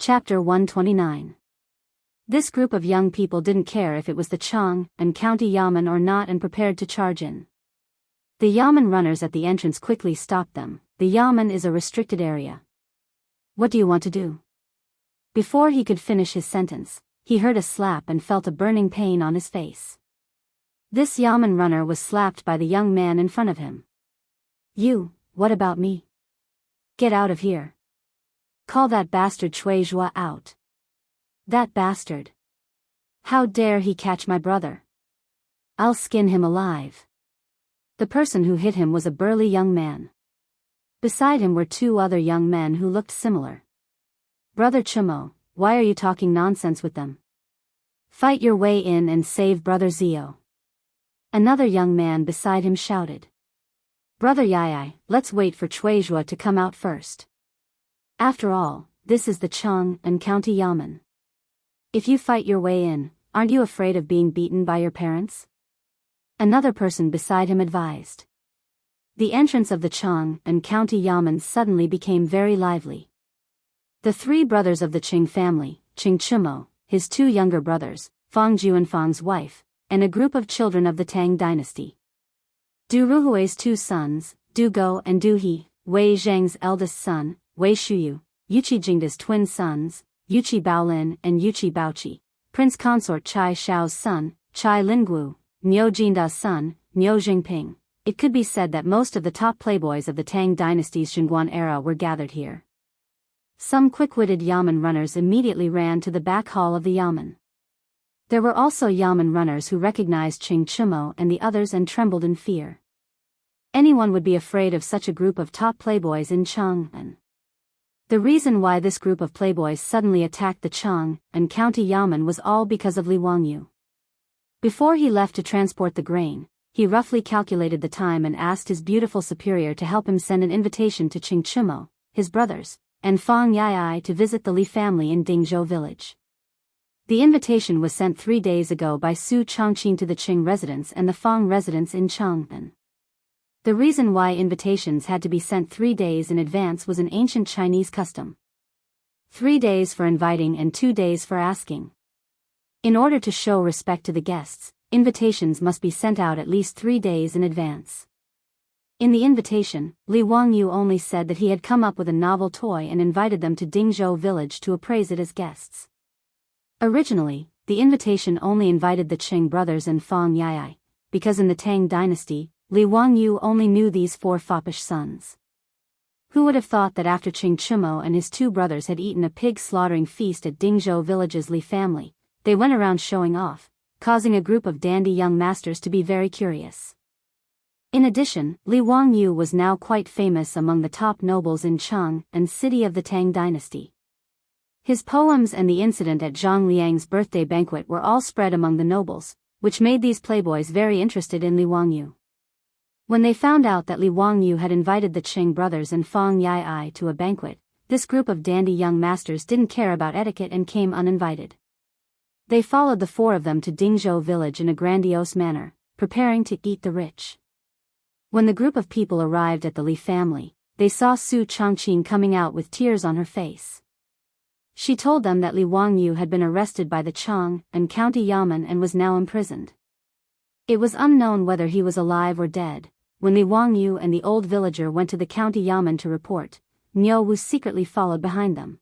Chapter 129. This group of young people didn't care if it was the Chang and County Yamen or not and prepared to charge in. The Yamen runners at the entrance quickly stopped them. The Yamen is a restricted area. What do you want to do? Before he could finish his sentence, he heard a slap and felt a burning pain on his face. This Yamen runner was slapped by the young man in front of him. You, what about me? Get out of here. Call that bastard Cui Zhua out. That bastard. How dare he catch my brother? I'll skin him alive. The person who hit him was a burly young man. Beside him were two other young men who looked similar. Brother Chumo, why are you talking nonsense with them? Fight your way in and save Brother Zio. Another young man beside him shouted. Brother Yai, let's wait for Cui Zhua to come out first. After all, this is the Chang and County Yamen. If you fight your way in, aren't you afraid of being beaten by your parents? Another person beside him advised. The entrance of the Chang and County Yamen suddenly became very lively. The three brothers of the Qing family, Qing Chumo, his two younger brothers, Fang Ju and Fang's wife, and a group of children of the Tang dynasty. Du Ruhui's two sons, Du Go and Du He, Wei Zheng's eldest son, Wei Shuyu, Yuqi Jingda's twin sons, Yuqi Baolin and Yuqi Baoqi, Prince Consort Chai Xiao's son, Chai Lingguo, Niu Jinda's son, Niu Jingping. It could be said that most of the top playboys of the Tang dynasty's Xinguan era were gathered here. Some quick-witted Yamen runners immediately ran to the back hall of the Yamen. There were also Yamen runners who recognized Qing Chumo and the others and trembled in fear. Anyone would be afraid of such a group of top playboys in Chang'an. The reason why this group of playboys suddenly attacked the Chang and County Yamen was all because of Li Wangyu. Before he left to transport the grain, he roughly calculated the time and asked his beautiful superior to help him send an invitation to Qing Chumo, his brothers, and Fang Yai to visit the Li family in Dingzhou village. The invitation was sent 3 days ago by Su Changqin to the Qing residence and the Fang residence in Chang'an. The reason why invitations had to be sent 3 days in advance was an ancient Chinese custom. 3 days for inviting and 2 days for asking. In order to show respect to the guests, invitations must be sent out at least 3 days in advance. In the invitation, Li Wangyu only said that he had come up with a novel toy and invited them to Dingzhou village to appraise it as guests. Originally, the invitation only invited the Qing brothers and Fang Yai, because in the Tang dynasty, Li Wangyu only knew these 4 foppish sons. Who would have thought that after Qing Chumo and his 2 brothers had eaten a pig slaughtering feast at Dingzhou village's Li family, they went around showing off, causing a group of dandy young masters to be very curious. In addition, Li Wangyu was now quite famous among the top nobles in Chang and city of the Tang dynasty. His poems and the incident at Zhang Liang's birthday banquet were all spread among the nobles, which made these playboys very interested in Li Wangyu. When they found out that Li Wangyu had invited the Qing brothers and Fang Yai to a banquet, this group of dandy young masters didn't care about etiquette and came uninvited. They followed the 4 of them to Dingzhou village in a grandiose manner, preparing to eat the rich. When the group of people arrived at the Li family, they saw Su Changqin coming out with tears on her face. She told them that Li Wangyu had been arrested by the Chang and County Yamen and was now imprisoned. It was unknown whether he was alive or dead. When Li Wangyu and the old villager went to the County Yamen to report, Niu Wu secretly followed behind them.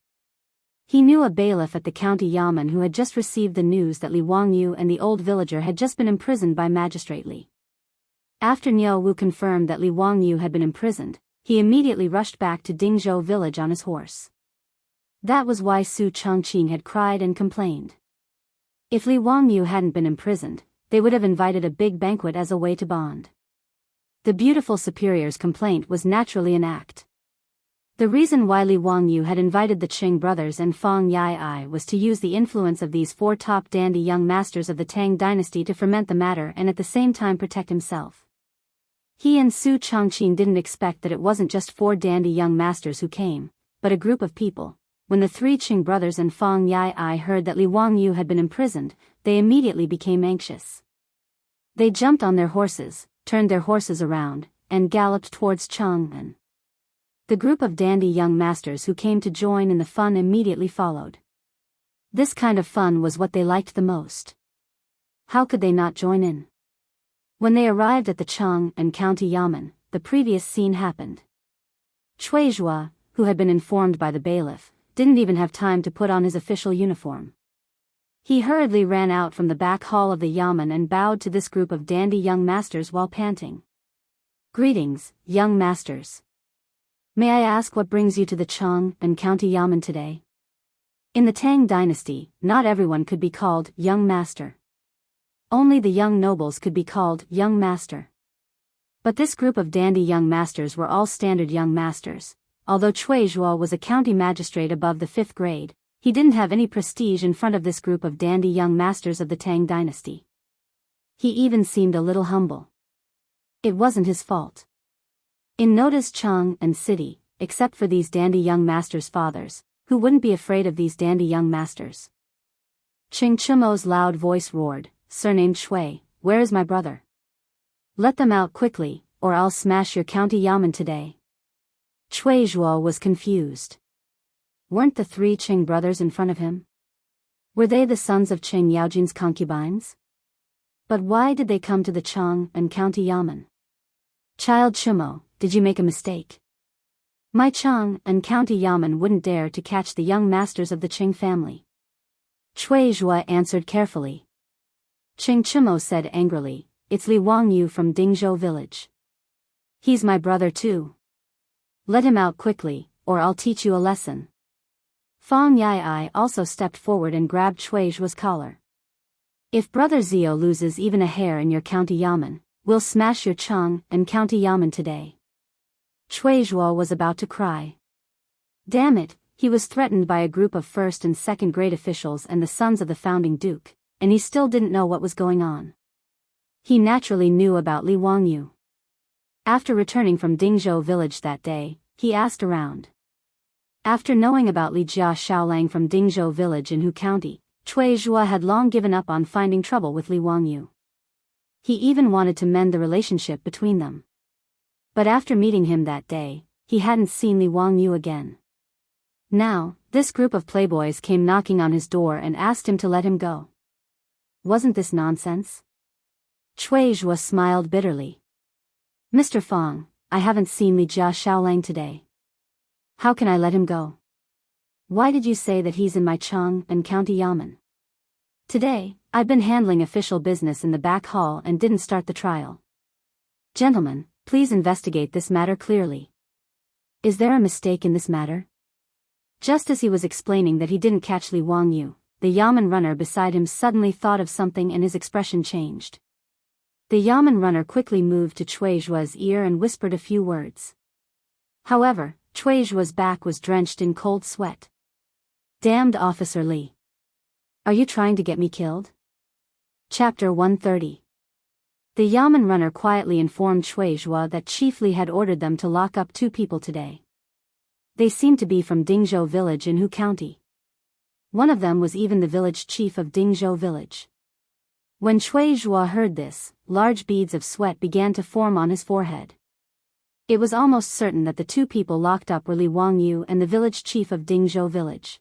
He knew a bailiff at the County Yamen who had just received the news that Li Wangyu and the old villager had just been imprisoned by Magistrate Li. After Niu Wu confirmed that Li Wangyu had been imprisoned, he immediately rushed back to Dingzhou village on his horse. That was why Su Changqin had cried and complained. If Li Wangyu hadn't been imprisoned, they would have invited a big banquet as a way to bond. The beautiful superior's complaint was naturally an act. The reason why Li Wangyu had invited the Qing brothers and Fang Yai was to use the influence of these 4 top dandy young masters of the Tang dynasty to ferment the matter and at the same time protect himself. He and Su Changqin didn't expect that it wasn't just 4 dandy young masters who came, but a group of people. When the 3 Qing brothers and Fang Yai heard that Li Wangyu had been imprisoned, they immediately became anxious. They jumped on their horses, turned their horses around, and galloped towards Chang'an. The group of dandy young masters who came to join in the fun immediately followed. This kind of fun was what they liked the most. How could they not join in? When they arrived at the Chang and County Yamen, the previous scene happened. Cui Zhua, who had been informed by the bailiff, didn't even have time to put on his official uniform. He hurriedly ran out from the back hall of the Yamen and bowed to this group of dandy young masters while panting. "Greetings, young masters. May I ask what brings you to the Chang and County Yamen today?" In the Tang dynasty, not everyone could be called young master. Only the young nobles could be called young master. But this group of dandy young masters were all standard young masters. Although Cui Zhuo was a county magistrate above the 5th grade, he didn't have any prestige in front of this group of dandy young masters of the Tang dynasty. He even seemed a little humble. It wasn't his fault. In Noda's Chang and city, except for these dandy young masters' fathers, who wouldn't be afraid of these dandy young masters? Ching Chumo's loud voice roared, "Surnamed Shui, where is my brother? Let them out quickly, or I'll smash your county yamen today." Cui Zhuo was confused. Weren't the 3 Qing brothers in front of him? Were they the sons of Qing Yaojin's concubines? But why did they come to the Chang and County Yamen? "Child Chumo, did you make a mistake? My Chang and County Yamen wouldn't dare to catch the young masters of the Qing family." Cui Zhuo answered carefully. Qing Chumo said angrily, "It's Li Wangyu from Dingzhou village. He's my brother too. Let him out quickly, or I'll teach you a lesson." Fang Yai also stepped forward and grabbed Cui Zhuo's collar. "If Brother Zio loses even a hair in your county yamen, we'll smash your Chang and county yamen today." Cui Zhuo was about to cry. Damn it, he was threatened by a group of 1st and 2nd grade officials and the sons of the founding duke, and he still didn't know what was going on. He naturally knew about Li Wangyu. After returning from Dingzhou village that day, he asked around. After knowing about Li Jia Shaolang from Dingzhou village in Hu County, Cui Zhuo had long given up on finding trouble with Li Wangyu. He even wanted to mend the relationship between them. But after meeting him that day, he hadn't seen Li Wangyu again. Now, this group of playboys came knocking on his door and asked him to let him go. Wasn't this nonsense? Cui Zhuo smiled bitterly. "Mr. Fang, I haven't seen Li Jia Shaolang today. How can I let him go? Why did you say that he's in my Chang and County Yamen? Today, I've been handling official business in the back hall and didn't start the trial. Gentlemen, please investigate this matter clearly. Is there a mistake in this matter?" Just as he was explaining that he didn't catch Li Wangyu, the Yamen runner beside him suddenly thought of something and his expression changed. The Yamen runner quickly moved to Cui Zhuo's ear and whispered a few words. However, Cui Zhuo's back was drenched in cold sweat. "Damned Officer Li. Are you trying to get me killed?" Chapter 130. The Yamen runner quietly informed Cui Zhuo that Chief Li had ordered them to lock up 2 people today. They seemed to be from Dingzhou village in Hu County. One of them was even the village chief of Dingzhou village. When Cui Zhuo heard this, large beads of sweat began to form on his forehead. It was almost certain that the 2 people locked up were Li Wangyu and the village chief of Dingzhou village.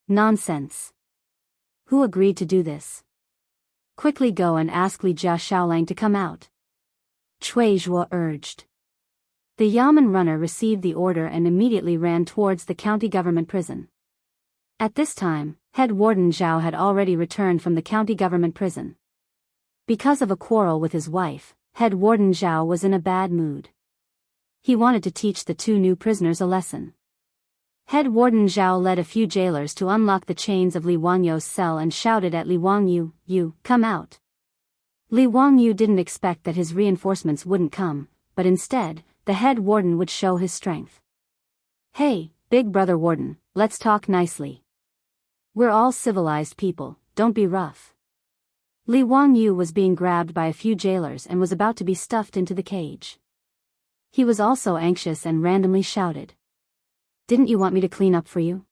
Nonsense. Who agreed to do this? Quickly go and ask Li Jia Shaolang to come out. Cui Zhuo urged. The Yamen runner received the order and immediately ran towards the county government prison. At this time, head warden Zhao had already returned from the county government prison. Because of a quarrel with his wife, head warden Zhao was in a bad mood. He wanted to teach the 2 new prisoners a lesson. Head warden Zhao led a few jailers to unlock the chains of Li Wangyu's cell and shouted at Li Wangyu, "You, come out." Li Wangyu didn't expect that his reinforcements wouldn't come, but instead, the head warden would show his strength. "Hey, big brother warden, let's talk nicely. We're all civilized people, don't be rough." Li Wangyu was being grabbed by a few jailers and was about to be stuffed into the cage. He was also anxious and randomly shouted. "Didn't you want me to clean up for you?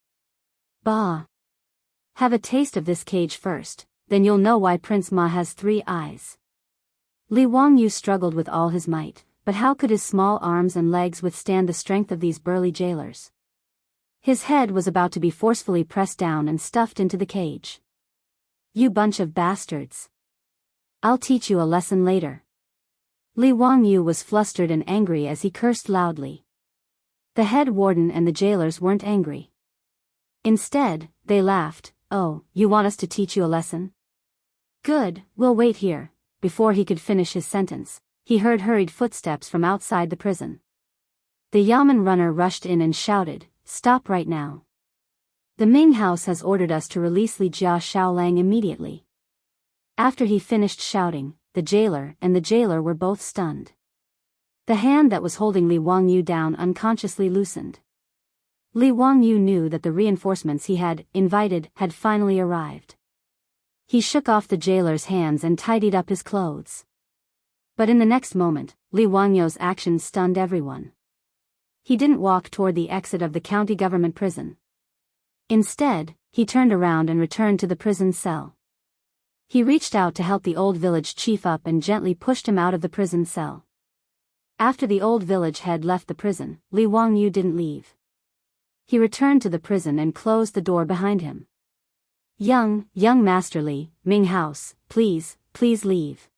Bah. Have a taste of this cage first, then you'll know why Prince Ma has 3 eyes." Li Wangyu struggled with all his might, but how could his small arms and legs withstand the strength of these burly jailers? His head was about to be forcefully pressed down and stuffed into the cage. "You bunch of bastards. I'll teach you a lesson later." Li Wangyu was flustered and angry as he cursed loudly. The head warden and the jailers weren't angry. Instead, they laughed. "Oh, you want us to teach you a lesson? Good, we'll wait here." Before he could finish his sentence, he heard hurried footsteps from outside the prison. The Yamen runner rushed in and shouted, "Stop right now. The Ming House has ordered us to release Li Jia Xiaolang immediately." After he finished shouting, the jailer were both stunned. The hand that was holding Li Wangyu down unconsciously loosened. Li Wangyu knew that the reinforcements he had invited had finally arrived. He shook off the jailer's hands and tidied up his clothes. But in the next moment, Li Wangyu's actions stunned everyone. He didn't walk toward the exit of the county government prison. Instead, he turned around and returned to the prison cell. He reached out to help the old village chief up and gently pushed him out of the prison cell. After the old village head left the prison, Li Wangyu didn't leave. He returned to the prison and closed the door behind him. Young Master Li, Ming House, please leave."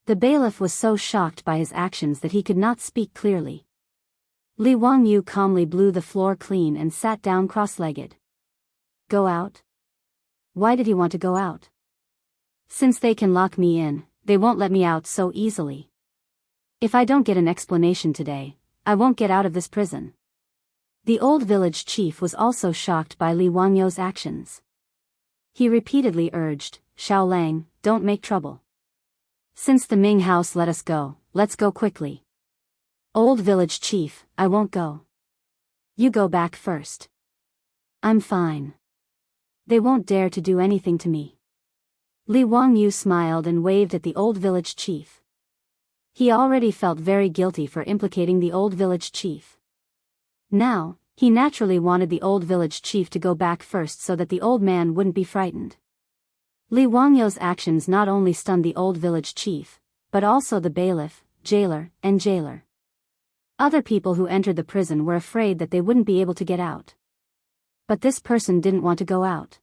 The bailiff was so shocked by his actions that he could not speak clearly. Li Wangyu calmly blew the floor clean and sat down cross-legged. "Go out?" Why did he want to go out? "Since they can lock me in, they won't let me out so easily. If I don't get an explanation today, I won't get out of this prison." The old village chief was also shocked by Li Wangyu's actions. He repeatedly urged, "Xiaolang, don't make trouble. Since the Ming House let us go, let's go quickly." "Old village chief, I won't go. You go back first." "I'm fine. They won't dare to do anything to me." Li Wangyu smiled and waved at the old village chief. He already felt very guilty for implicating the old village chief. Now, he naturally wanted the old village chief to go back first so that the old man wouldn't be frightened. Li Wangyu's actions not only stunned the old village chief, but also the bailiff, jailer. Other people who entered the prison were afraid that they wouldn't be able to get out. But this person didn't want to go out.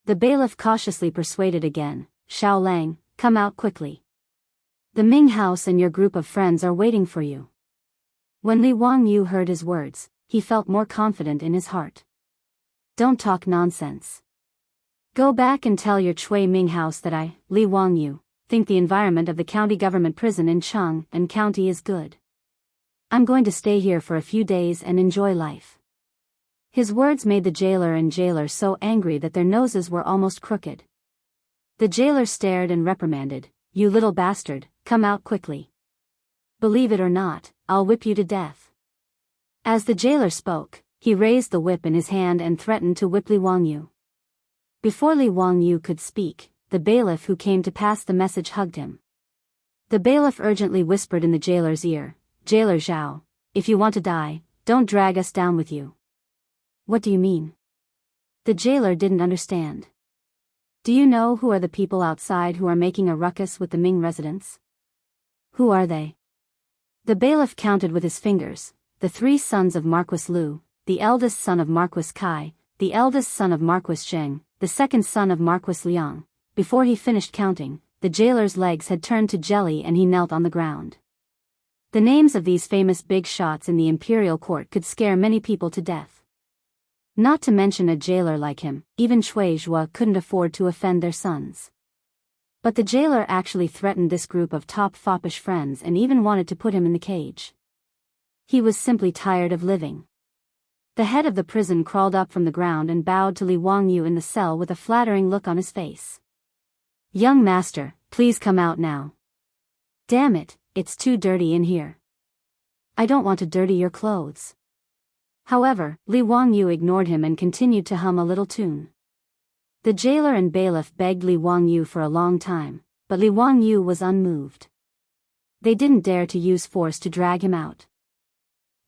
The bailiff cautiously persuaded again, "Xiaolang, come out quickly. The Ming House and your group of friends are waiting for you." When Li Wangyu heard his words, he felt more confident in his heart. "Don't talk nonsense. Go back and tell your Chui Ming House that I, Li Wangyu, think the environment of the county government prison in Chang and County is good. I'm going to stay here for a few days and enjoy life." His words made the jailer so angry that their noses were almost crooked. The jailer stared and reprimanded, "You little bastard, come out quickly. Believe it or not, I'll whip you to death." As the jailer spoke, he raised the whip in his hand and threatened to whip Li Wangyu. Before Li Wangyu could speak, the bailiff who came to pass the message hugged him. The bailiff urgently whispered in the jailer's ear, "Jailer Zhao, if you want to die, don't drag us down with you." "What do you mean?" The jailer didn't understand. "Do you know who are the people outside who are making a ruckus with the Ming residents?" "Who are they?" The bailiff counted with his fingers, the 3 sons of Marquis Lu, the eldest son of Marquis Kai, the eldest son of Marquis Zheng, the second son of Marquis Liang. Before he finished counting, the jailer's legs had turned to jelly and he knelt on the ground. The names of these famous big shots in the imperial court could scare many people to death. Not to mention a jailer like him, even Cui Zhua couldn't afford to offend their sons. But the jailer actually threatened this group of top foppish friends and even wanted to put him in the cage. He was simply tired of living. The head of the prison crawled up from the ground and bowed to Li Wangyu in the cell with a flattering look on his face. "Young master, please come out now." "Damn it, it's too dirty in here." "I don't want to dirty your clothes." However, Li Wangyu ignored him and continued to hum a little tune. The jailer and bailiff begged Li Wangyu for a long time, but Li Wangyu was unmoved. They didn't dare to use force to drag him out.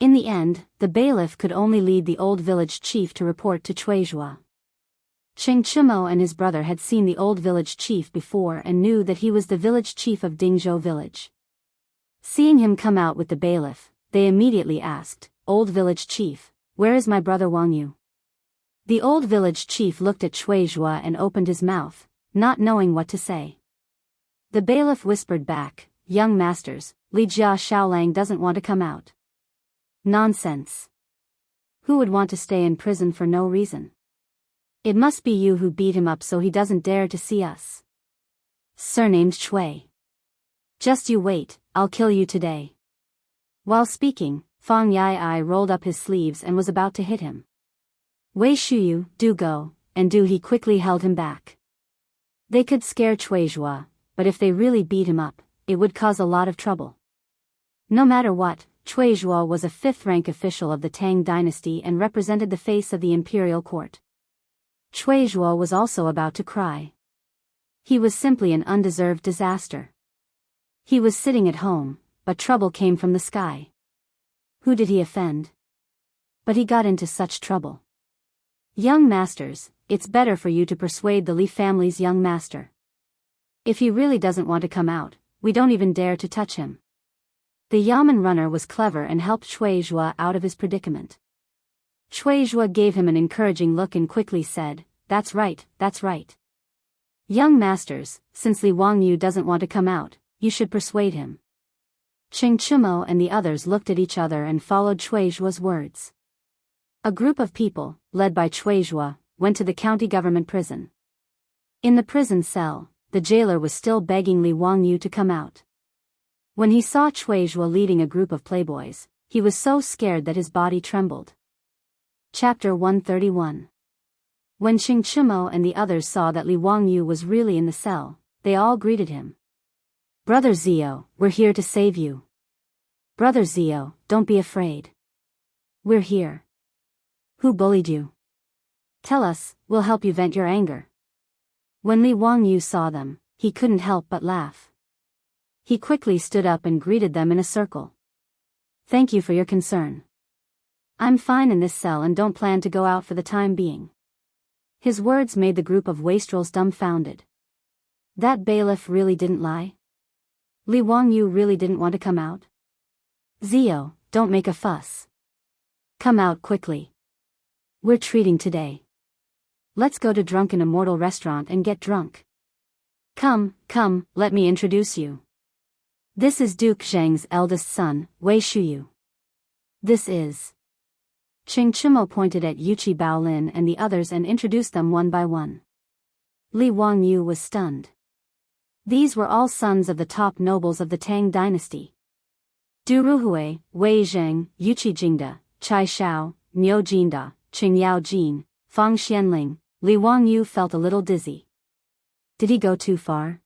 In the end, the bailiff could only lead the old village chief to report to Cui Zhua. Cheng Chimo and his brother had seen the old village chief before and knew that he was the village chief of Dingzhou village. Seeing him come out with the bailiff, they immediately asked, "Old village chief, where is my brother Wang Yu?" The old village chief looked at Cui Zhuo and opened his mouth, not knowing what to say. The bailiff whispered back, "Young masters, Li Jia Shaolang doesn't want to come out." Nonsense. Who would want to stay in prison for no reason? It must be you who beat him up so he doesn't dare to see us. Surnamed Chui. Just you wait, I'll kill you today. While speaking, Fang Yai rolled up his sleeves and was about to hit him. Wei Shuyu, do go, and do he quickly held him back. They could scare Cui Zhuo, but if they really beat him up, it would cause a lot of trouble. No matter what, Cui Zhuo was a fifth-rank official of the Tang dynasty and represented the face of the imperial court. Cui Zhuo was also about to cry. He was simply an undeserved disaster. He was sitting at home, but trouble came from the sky. Who did he offend? But he got into such trouble. Young masters, it's better for you to persuade the Li family's young master. If he really doesn't want to come out, we don't even dare to touch him. The Yamen runner was clever and helped Cui Zhuo out of his predicament. Cui Zhuo gave him an encouraging look and quickly said, that's right, that's right. Young masters, since Li Wangyu doesn't want to come out, you should persuade him. Qing Chumo and the others looked at each other and followed Cui Zhuo's words. A group of people, led by Cui Zhuo, went to the county government prison. In the prison cell, the jailer was still begging Li Wangyu to come out. When he saw Cui Zhuo leading a group of playboys, he was so scared that his body trembled. Chapter 131. When Qing Chumo and the others saw that Li Wangyu was really in the cell, they all greeted him. Brother Zio, we're here to save you. Brother Zio, don't be afraid. We're here. Who bullied you? Tell us, we'll help you vent your anger. When Li Wangyu saw them, he couldn't help but laugh. He quickly stood up and greeted them in a circle. Thank you for your concern. I'm fine in this cell and don't plan to go out for the time being. His words made the group of wastrels dumbfounded. That bailiff really didn't lie? Li Wangyu really didn't want to come out? Zio, don't make a fuss. Come out quickly. We're treating today. Let's go to Drunken Immortal restaurant and get drunk. Come, let me introduce you. This is Duke Zheng's eldest son, Wei Shuyu. This is... Qing Chumo pointed at Yuchi Baolin and the others and introduced them one by one. Li Wangyu was stunned. These were all sons of the top nobles of the Tang dynasty. Du Ruhui, Wei Zheng, Yuchi Jingda, Chai Shao, Niu Jinda, Qing Yao Jin, Fang Xianling. Li Wangyu felt a little dizzy. Did he go too far?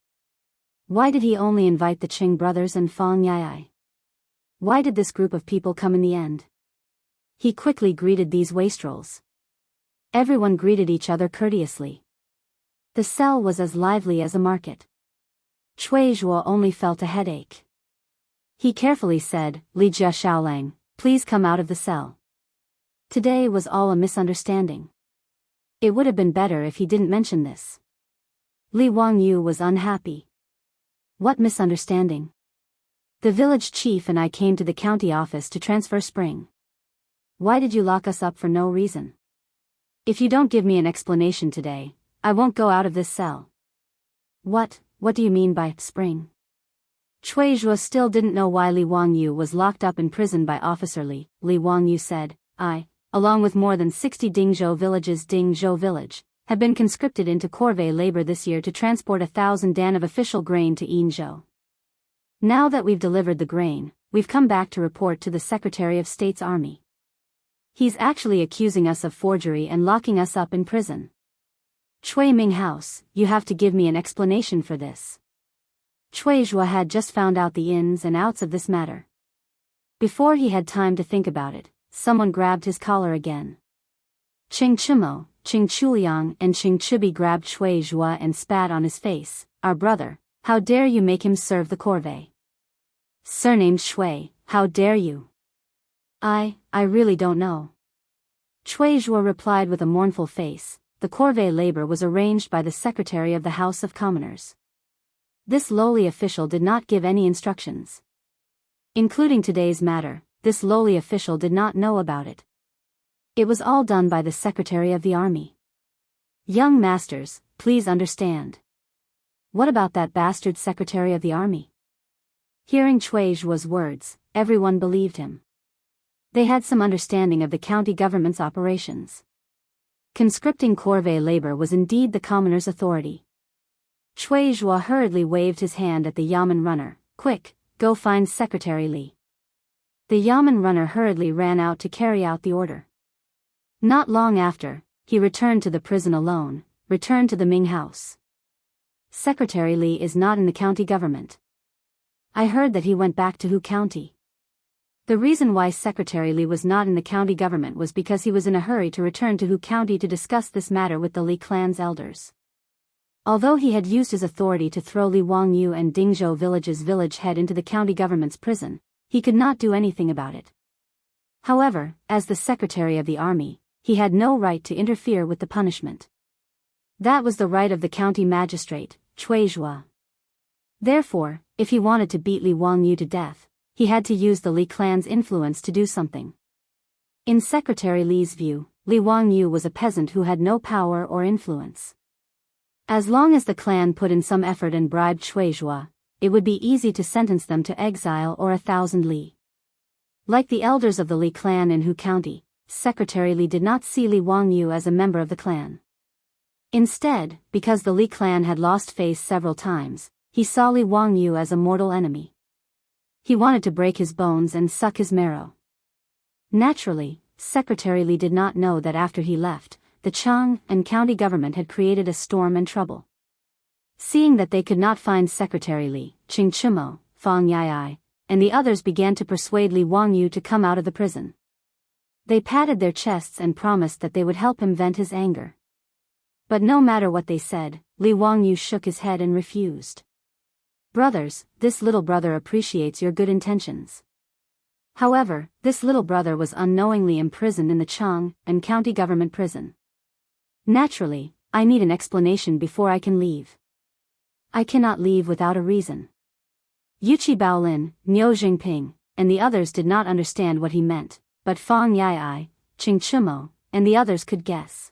Why did he only invite the Qing brothers and Fang Yai? Why did this group of people come in the end? He quickly greeted these wastrels. Everyone greeted each other courteously. The cell was as lively as a market. Cui Zhuo only felt a headache. He carefully said, Li Jia Shaolang, please come out of the cell. Today was all a misunderstanding. It would have been better if he didn't mention this. Li Wangyu was unhappy. What misunderstanding? The village chief and I came to the county office to transfer Spring. Why did you lock us up for no reason? If you don't give me an explanation today, I won't go out of this cell. What do you mean by Spring? Cui Zhuo still didn't know why Li Wangyu was locked up in prison by Officer Li. Li Wangyu said, I, along with more than 60 Dingzhou villages, Dingzhou village, have been conscripted into corvée labor this year to transport 1,000 dan of official grain to Yinzhou. Now that we've delivered the grain, we've come back to report to the Secretary of State's army. He's actually accusing us of forgery and locking us up in prison. Cui Ming House, you have to give me an explanation for this. Cui Zhuo had just found out the ins and outs of this matter. Before he had time to think about it, someone grabbed his collar again. Qing Chumo, Qing Chuliang and Qing Chubi grabbed Cui Zhuo and spat on his face. Our brother, how dare you make him serve the corvée? Surnamed Shui, how dare you? I really don't know. Cui Zhuo replied with a mournful face. The corvée labor was arranged by the Secretary of the House of Commoners. This lowly official did not give any instructions. Including today's matter, this lowly official did not know about it. It was all done by the Secretary of the Army. Young masters, please understand. What about that bastard Secretary of the Army? Hearing Cui Zhuo's words, everyone believed him. They had some understanding of the county government's operations. Conscripting corvée labor was indeed the commoner's authority. Cui Zhuo hurriedly waved his hand at the Yamen runner. Quick, go find Secretary Li. The Yamen runner hurriedly ran out to carry out the order. Not long after, he returned to the prison alone, returned to the Ming house. Secretary Li is not in the county government. I heard that he went back to Hu County. The reason why Secretary Li was not in the county government was because he was in a hurry to return to Hu County to discuss this matter with the Li clan's elders. Although he had used his authority to throw Li Wangyu and Dingzhou village's village head into the county government's prison, he could not do anything about it. However, as the Secretary of the Army, he had no right to interfere with the punishment. That was the right of the county magistrate, Cui Zhuo. Therefore, if he wanted to beat Li Wangyu to death, he had to use the Li clan's influence to do something. In Secretary Li's view, Li Wangyu was a peasant who had no power or influence. As long as the clan put in some effort and bribed Cui Zhuo, it would be easy to sentence them to exile or 1,000 li. Like the elders of the Li clan in Hu County, Secretary Li did not see Li Wangyu as a member of the clan. Instead, because the Li clan had lost face several times, he saw Li Wangyu as a mortal enemy. He wanted to break his bones and suck his marrow. Naturally, Secretary Li did not know that after he left, the Chang and county government had created a storm and trouble. Seeing that they could not find Secretary Li, Qing Chimo, Fang Yai, and the others began to persuade Li Wangyu to come out of the prison. They patted their chests and promised that they would help him vent his anger. But no matter what they said, Li Wangyu shook his head and refused. Brothers, this little brother appreciates your good intentions. However, this little brother was unknowingly imprisoned in the Chang and county government prison. Naturally, I need an explanation before I can leave. I cannot leave without a reason. Yuqi Baolin, Niu Jingping, and the others did not understand what he meant, but Fang Yai, Qing Chimo, and the others could guess.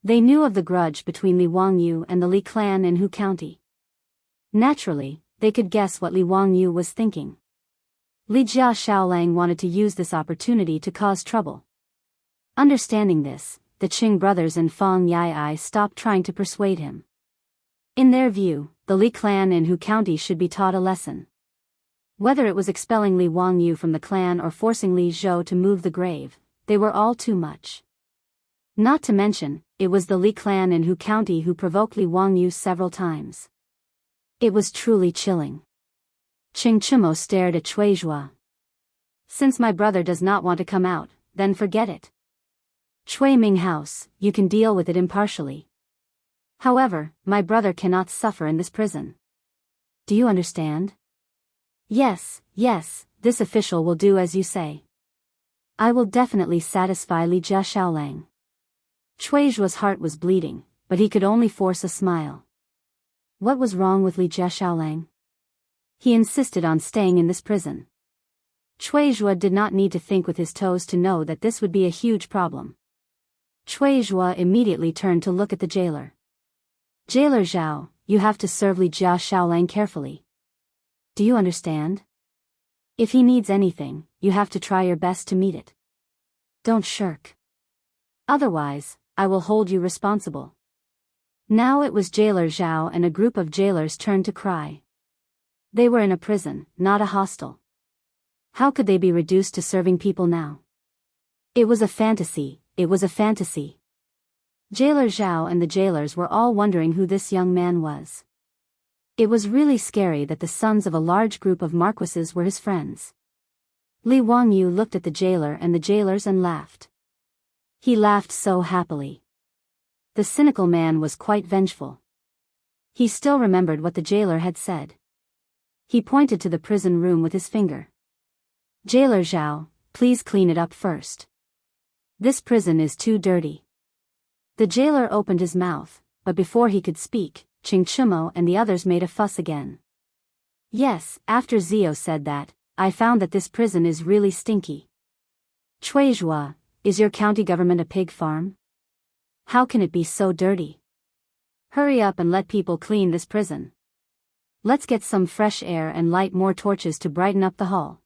They knew of the grudge between Li Wangyu and the Li clan in Hu County. Naturally, they could guess what Li Wangyu was thinking. Li Jia Shaolang wanted to use this opportunity to cause trouble. Understanding this, the Qing brothers and Fang Yai stopped trying to persuade him. In their view, the Li clan in Hu County should be taught a lesson. Whether it was expelling Li Wangyu from the clan or forcing Li Zhou to move the grave, they were all too much. Not to mention, it was the Li clan in Hu County who provoked Li Wangyu several times. It was truly chilling. Qing Chimo stared at Cui Zhuo. Since my brother does not want to come out, then forget it. Cui Ming house, you can deal with it impartially. However, my brother cannot suffer in this prison. Do you understand? Yes, this official will do as you say. I will definitely satisfy Li Jia Shaolang. Cui Zhuo's heart was bleeding, but he could only force a smile. What was wrong with Li Jia Shaolang? He insisted on staying in this prison. Cui Zhuo did not need to think with his toes to know that this would be a huge problem. Cui Zhuo immediately turned to look at the jailer. Jailer Zhao, you have to serve Li Jia Shaolang carefully. Do you understand? If he needs anything, you have to try your best to meet it. Don't shirk. Otherwise, I will hold you responsible. Now it was Jailer Zhao and a group of jailers turned to cry. They were in a prison, not a hostel. How could they be reduced to serving people now? It was a fantasy. Jailer Zhao and the jailers were all wondering who this young man was. It was really scary that the sons of a large group of marquises were his friends. Li Wangyu looked at the jailer and the jailers and laughed. He laughed so happily. The cynical man was quite vengeful. He still remembered what the jailer had said. He pointed to the prison room with his finger. Jailer Zhao, please clean it up first. This prison is too dirty. The jailer opened his mouth, but before he could speak, Qing Chimo and the others made a fuss again. Yes, after Zio said that, I found that this prison is really stinky. Chuizhua, is your county government a pig farm? How can it be so dirty? Hurry up and let people clean this prison. Let's get some fresh air and light more torches to brighten up the hall.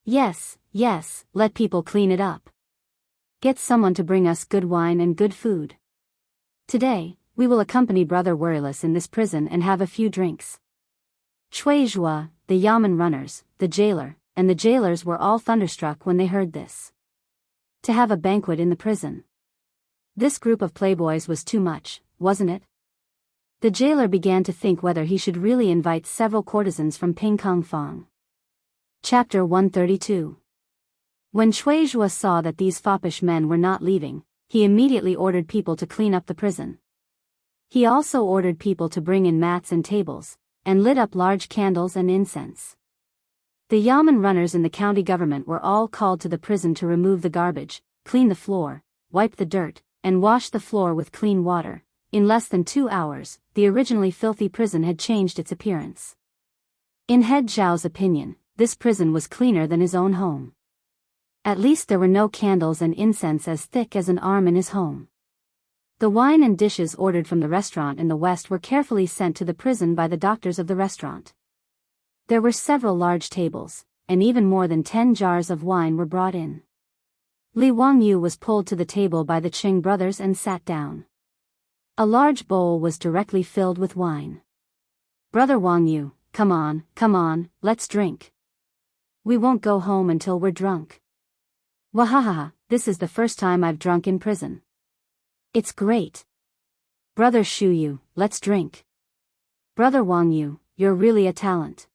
Yes, let people clean it up. Get someone to bring us good wine and good food. Today, we will accompany Brother Worryless in this prison and have a few drinks. Chuizhua, the Yamen runners, the jailer, and the jailers were all thunderstruck when they heard this. To have a banquet in the prison. This group of playboys was too much, wasn't it? The jailer began to think whether he should really invite several courtesans from Pingkong Fong. Chapter 132. When Chuizhua saw that these foppish men were not leaving, he immediately ordered people to clean up the prison. He also ordered people to bring in mats and tables, and lit up large candles and incense. The Yamen runners in the county government were all called to the prison to remove the garbage, clean the floor, wipe the dirt, and wash the floor with clean water. In less than 2 hours, the originally filthy prison had changed its appearance. In Head Zhao's opinion, this prison was cleaner than his own home. At least there were no candles and incense as thick as an arm in his home. The wine and dishes ordered from the restaurant in the west were carefully sent to the prison by the doctors of the restaurant. There were several large tables, and even more than 10 jars of wine were brought in. Li Wangyu was pulled to the table by the Qing brothers and sat down. A large bowl was directly filled with wine. Brother Wangyu, come on, let's drink. We won't go home until we're drunk. Wahahaha, this is the first time I've drunk in prison. It's great. Brother Shuyu, let's drink. Brother Wangyu, you're really a talent.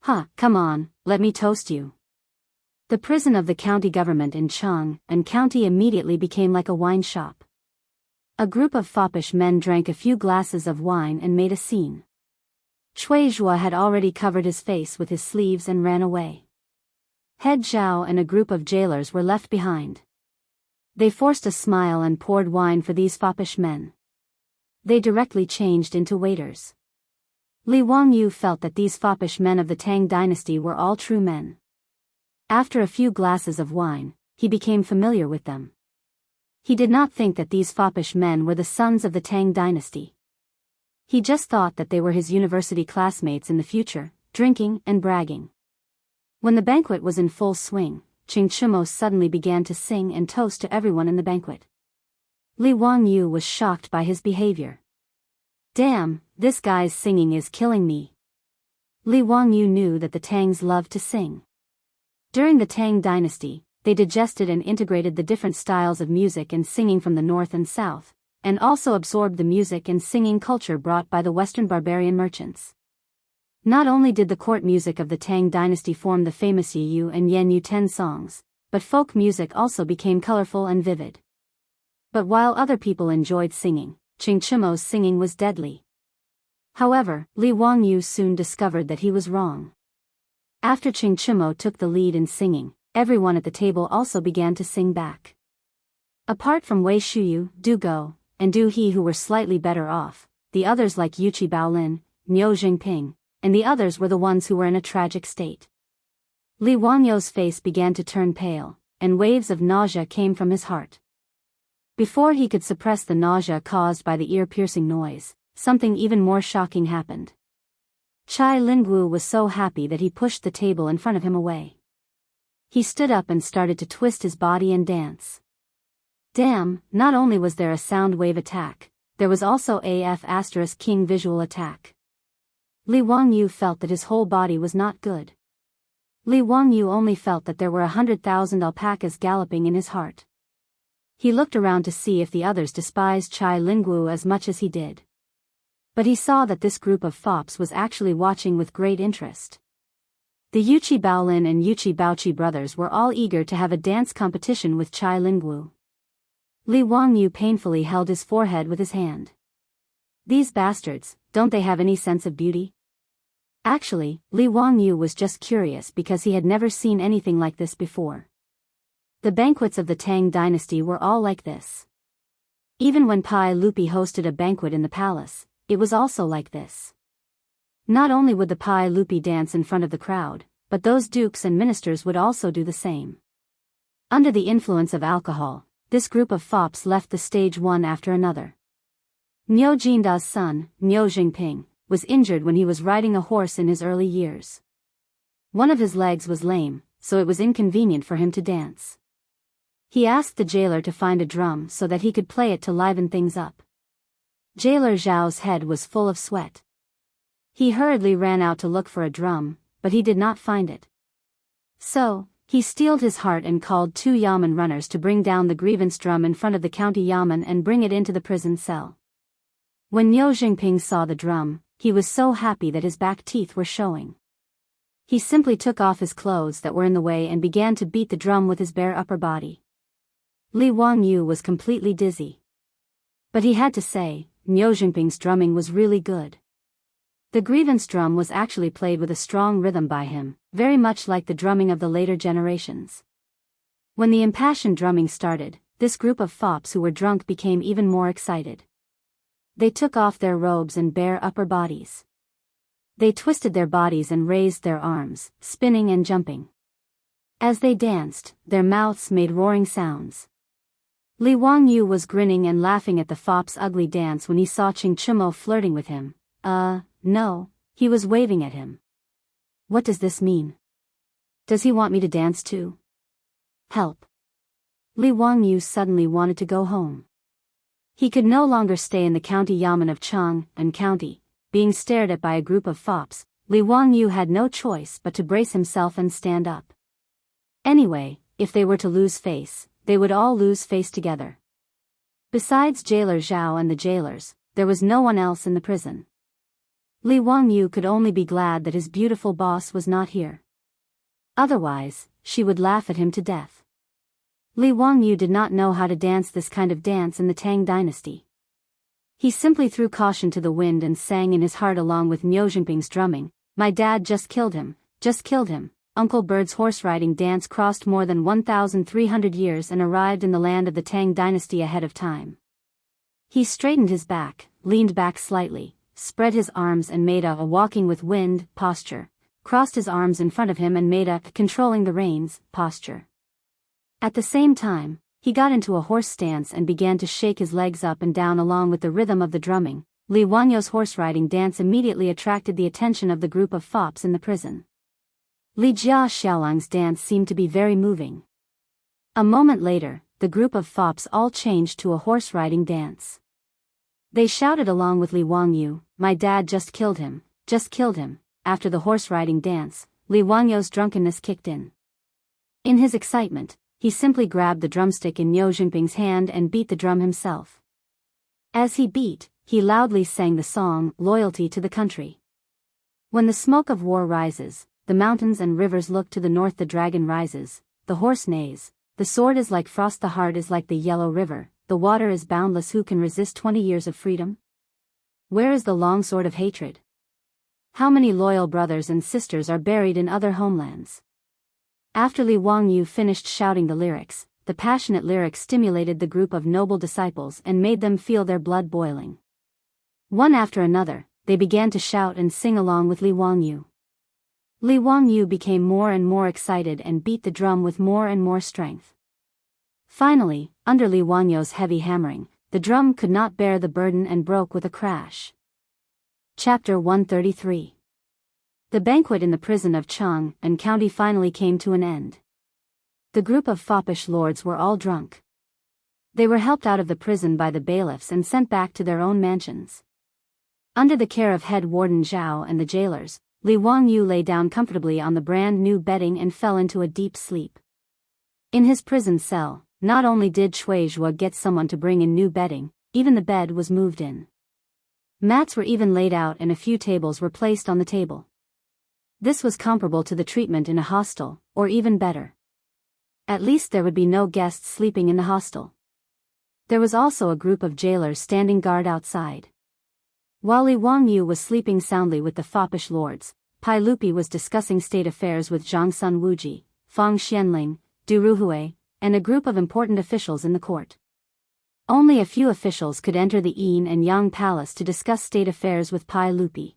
Come on, let me toast you. The prison of the county government in Chang and county immediately became like a wine shop. A group of foppish men drank a few glasses of wine and made a scene. Chuizhua had already covered his face with his sleeves and ran away. Head Zhao and a group of jailers were left behind. They forced a smile and poured wine for these foppish men. They directly changed into waiters. Li Wangyu felt that these foppish men of the Tang dynasty were all true men. After a few glasses of wine, he became familiar with them. He did not think that these foppish men were the sons of the Tang dynasty. He just thought that they were his university classmates in the future, drinking and bragging. When the banquet was in full swing, Chingchumo suddenly began to sing and toast to everyone in the banquet. Li Wangyu was shocked by his behavior. Damn, this guy's singing is killing me. Li Wangyu knew that the Tangs loved to sing. During the Tang dynasty, they digested and integrated the different styles of music and singing from the north and south, and also absorbed the music and singing culture brought by the Western barbarian merchants. Not only did the court music of the Tang dynasty form the famous Yi and Yan Yu 10 songs, but folk music also became colorful and vivid. But while other people enjoyed singing, Chingchumo's singing was deadly. However, Li Wangyu soon discovered that he was wrong. After Chingchumo took the lead in singing, everyone at the table also began to sing back. Apart from Wei Shuyu, Du Go, and Du He who were slightly better off, the others like Yuqi Baolin, Niu Jingping, and the others were the ones who were in a tragic state. Li Wangyu's face began to turn pale, and waves of nausea came from his heart. Before he could suppress the nausea caused by the ear-piercing noise, something even more shocking happened. Chai Lingwu was so happy that he pushed the table in front of him away. He stood up and started to twist his body and dance. Damn, not only was there a sound wave attack, there was also a King visual attack. Li Wangyu felt that his whole body was not good. Li Wangyu only felt that there were 100,000 alpacas galloping in his heart. He looked around to see if the others despised Chai Lingwu as much as he did. But he saw that this group of fops was actually watching with great interest. The Yuqi Baolin and Yuqi Baoqi brothers were all eager to have a dance competition with Chai Lingwu. Li Wangyu painfully held his forehead with his hand. These bastards, don't they have any sense of beauty? Actually, Li Wangyu was just curious because he had never seen anything like this before. The banquets of the Tang dynasty were all like this. Even when Pai Lupi hosted a banquet in the palace, it was also like this. Not only would the Pai Lupi dance in front of the crowd, but those dukes and ministers would also do the same. Under the influence of alcohol, this group of fops left the stage one after another. Niu Jinda's son, Niu Jingping, was injured when he was riding a horse in his early years. One of his legs was lame, so it was inconvenient for him to dance. He asked the jailer to find a drum so that he could play it to liven things up. Jailer Zhao's head was full of sweat. He hurriedly ran out to look for a drum, but he did not find it. So, he steeled his heart and called 2 yamen runners to bring down the grievance drum in front of the county yamen and bring it into the prison cell. When Niu Jingping saw the drum, he was so happy that his back teeth were showing. He simply took off his clothes that were in the way and began to beat the drum with his bare upper body. Li Wangyu was completely dizzy. But he had to say, Niu Jingping's drumming was really good. The grievance drum was actually played with a strong rhythm by him, very much like the drumming of the later generations. When the impassioned drumming started, this group of fops who were drunk became even more excited. They took off their robes and bare upper bodies. They twisted their bodies and raised their arms, spinning and jumping. As they danced, their mouths made roaring sounds. Li Wangyu was grinning and laughing at the fop's ugly dance when he saw Ching Chumo flirting with him. No, he was waving at him. What does this mean? Does he want me to dance too? Help. Li Wangyu suddenly wanted to go home. He could no longer stay in the county yamen of Chang and County, being stared at by a group of fops. Li Wangyu had no choice but to brace himself and stand up. Anyway, if they were to lose face, they would all lose face together. Besides Jailer Zhao and the jailers, there was no one else in the prison. Li Wangyu could only be glad that his beautiful boss was not here. Otherwise, she would laugh at him to death. Li Wangyu did not know how to dance this kind of dance in the Tang dynasty. He simply threw caution to the wind and sang in his heart along with Niu Jingping's drumming, "My dad just killed him, just killed him." Uncle Bird's horse-riding dance crossed more than 1,300 years and arrived in the land of the Tang dynasty ahead of time. He straightened his back, leaned back slightly, spread his arms and made a walking with wind posture, crossed his arms in front of him and made a controlling the reins posture. At the same time, he got into a horse stance and began to shake his legs up and down along with the rhythm of the drumming. Li Wangyu's horse-riding dance immediately attracted the attention of the group of fops in the prison. Li Jia Xiaolang's dance seemed to be very moving. A moment later, the group of fops all changed to a horse-riding dance. They shouted along with Li Wangyu, "My dad just killed him, just killed him." After the horse-riding dance, Li Wangyu's drunkenness kicked in. In his excitement, he simply grabbed the drumstick in Niu Jingping's hand and beat the drum himself. As he beat, he loudly sang the song, "Loyalty to the Country." When the smoke of war rises, the mountains and rivers look to the north, the dragon rises, the horse neighs, the sword is like frost, the heart is like the yellow river, the water is boundless, who can resist 20 years of freedom? Where is the long sword of hatred? How many loyal brothers and sisters are buried in other homelands? After Li Wangyu finished shouting the lyrics, the passionate lyrics stimulated the group of noble disciples and made them feel their blood boiling. One after another, they began to shout and sing along with Li Wangyu. Li Wangyu became more and more excited and beat the drum with more and more strength. Finally, under Li Wangyu's heavy hammering, the drum could not bear the burden and broke with a crash. Chapter 133. The banquet in the prison of Chang and County finally came to an end. The group of foppish lords were all drunk. They were helped out of the prison by the bailiffs and sent back to their own mansions. Under the care of head warden Zhao and the jailers, Li Wangyu lay down comfortably on the brand new bedding and fell into a deep sleep. In his prison cell, not only did Shui Zhuo get someone to bring in new bedding, even the bed was moved in. Mats were even laid out and a few tables were placed on the table. This was comparable to the treatment in a hostel, or even better. At least there would be no guests sleeping in the hostel. There was also a group of jailers standing guard outside. While Li Wangyu was sleeping soundly with the foppish lords, Pai Lupi was discussing state affairs with Zhang Sun Wuji, Fang Xianling, Du Ruhui, and a group of important officials in the court. Only a few officials could enter the Yin and Yang palace to discuss state affairs with Pai Lupi.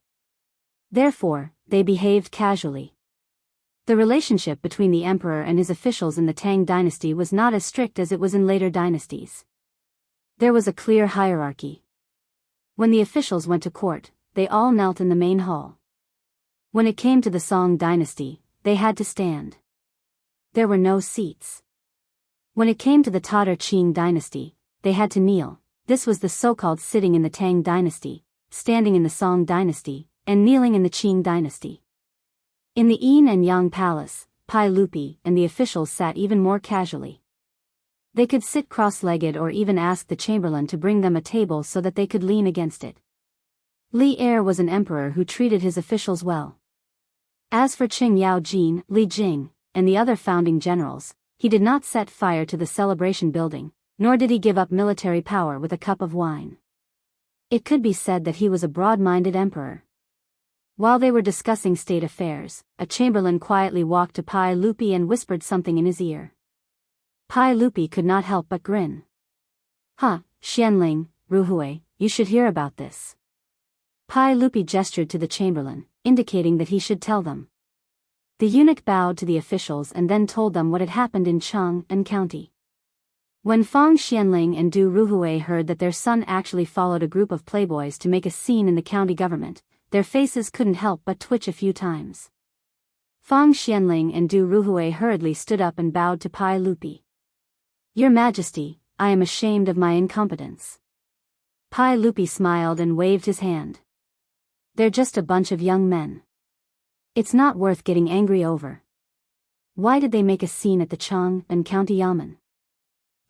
Therefore, they behaved casually. The relationship between the emperor and his officials in the Tang dynasty was not as strict as it was in later dynasties. There was a clear hierarchy. When the officials went to court, they all knelt in the main hall. When it came to the Song dynasty, they had to stand. There were no seats. When it came to the Tata Qing dynasty, they had to kneel. This was the so-called sitting in the Tang dynasty, standing in the Song dynasty, and kneeling in the Qing dynasty. In the Yin and Yang palace, Pai Lupi and the officials sat even more casually. They could sit cross-legged or even ask the chamberlain to bring them a table so that they could lean against it. Li Er was an emperor who treated his officials well. As for Qing Yao Jin, Li Jing, and the other founding generals, he did not set fire to the celebration building, nor did he give up military power with a cup of wine. It could be said that he was a broad-minded emperor. While they were discussing state affairs, a chamberlain quietly walked to Pai Lupi and whispered something in his ear. Pai Lupi could not help but grin. Xianling, Ruhui, you should hear about this. Pai Lupi gestured to the chamberlain, indicating that he should tell them. The eunuch bowed to the officials and then told them what had happened in Chang and county. When Fang Xianling and Du Ruhui heard that their son actually followed a group of playboys to make a scene in the county government, their faces couldn't help but twitch a few times. Fang Xianling and Du Ruhui hurriedly stood up and bowed to Pai Lupi. Your Majesty, I am ashamed of my incompetence. Pai Lupi smiled and waved his hand. They're just a bunch of young men. It's not worth getting angry over. Why did they make a scene at the Chang and county yamen?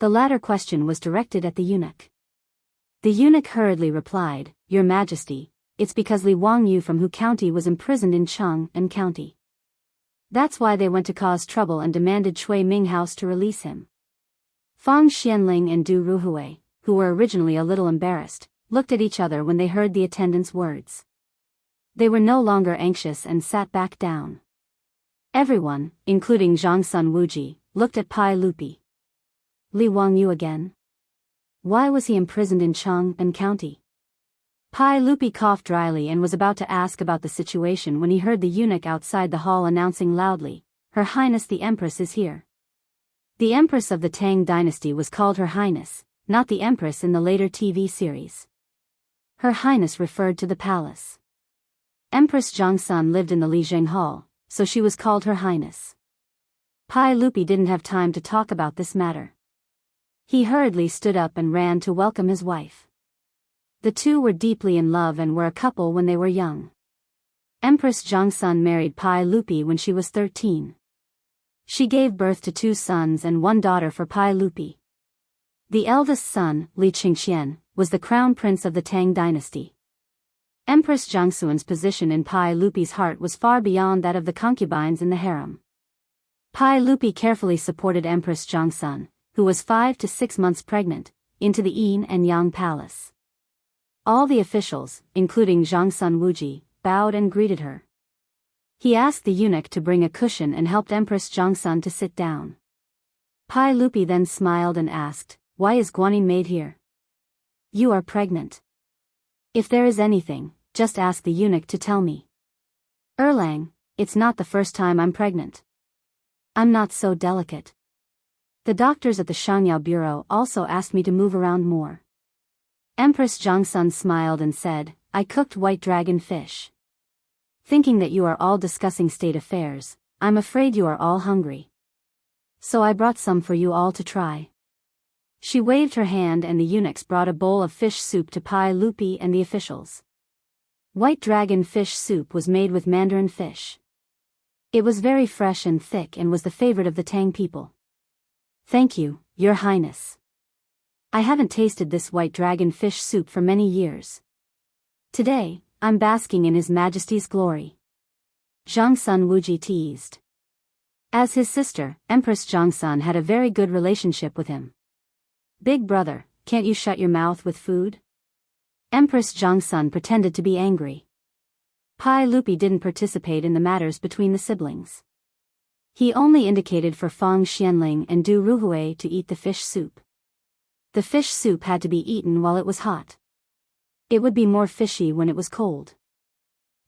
The latter question was directed at the eunuch. The eunuch hurriedly replied, Your Majesty, it's because Li Wangyu from Hu County was imprisoned in Chang and county. That's why they went to cause trouble and demanded Shui Ming House to release him. Fang Xianling and Du Ruhui, who were originally a little embarrassed, looked at each other when they heard the attendant's words. They were no longer anxious and sat back down. Everyone, including Zhang Sun Wuji, looked at Pai Lupi. Li Wangyu again? Why was he imprisoned in Chang and county? Pai Lupi coughed dryly and was about to ask about the situation when he heard the eunuch outside the hall announcing loudly, Her Highness the Empress is here. The Empress of the Tang dynasty was called Her Highness, not the Empress in the later TV series. Her Highness referred to the palace. Empress Zhangsun lived in the Lijiang Hall, so she was called Her Highness. Pai Lupi didn't have time to talk about this matter. He hurriedly stood up and ran to welcome his wife. The two were deeply in love and were a couple when they were young. Empress Zhangsun married Pai Lupi when she was 13. She gave birth to 2 sons and 1 daughter for Pai Lupi. The eldest son, Li Qingxian, was the crown prince of the Tang dynasty. Empress Zhangsun's position in Pai Lupi's heart was far beyond that of the concubines in the harem. Pai Lupi carefully supported Empress Zhangsun, who was 5 to 6 months pregnant, into the Yin and Yang palace. All the officials, including Zhangsun Wuji, bowed and greeted her. He asked the eunuch to bring a cushion and helped Empress Zhangsun to sit down. Pai Lupi then smiled and asked, Why is Guanyin maid here? You are pregnant. If there is anything, just ask the eunuch to tell me. Erlang, it's not the first time I'm pregnant. I'm not so delicate. The doctors at the Shangyao Bureau also asked me to move around more. Empress Zhangsun smiled and said, I cooked white dragon fish. Thinking that you are all discussing state affairs, I'm afraid you are all hungry. So I brought some for you all to try. She waved her hand and the eunuchs brought a bowl of fish soup to Pai Lupi and the officials. White dragon fish soup was made with mandarin fish. It was very fresh and thick and was the favorite of the Tang people. Thank you, Your Highness. I haven't tasted this white dragon fish soup for many years. Today, I'm basking in His Majesty's glory. Zhangsun Wuji teased. As his sister, Empress Zhangsun had a very good relationship with him. Big brother, can't you shut your mouth with food? Empress Zhangsun pretended to be angry. Pai Lupi didn't participate in the matters between the siblings. He only indicated for Fang Xianling and Du Ruhui to eat the fish soup. The fish soup had to be eaten while it was hot. It would be more fishy when it was cold.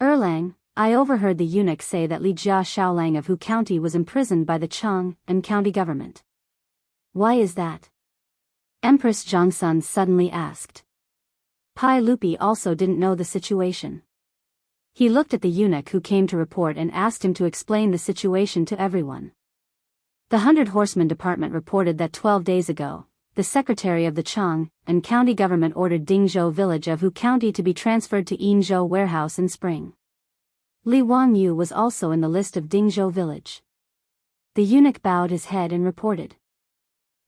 Erlang, I overheard the eunuch say that Li Jia Shaolang of Hu County was imprisoned by the Chang and county government. Why is that? Empress Jiangsun suddenly asked. Pai Lupi also didn't know the situation. He looked at the eunuch who came to report and asked him to explain the situation to everyone. The 100 Horsemen Department reported that 12 days ago, the secretary of the Chang and county government ordered Dingzhou village of Hu County to be transferred to Yinzhou warehouse in spring. Li Wangyu was also in the list of Dingzhou village. The eunuch bowed his head and reported.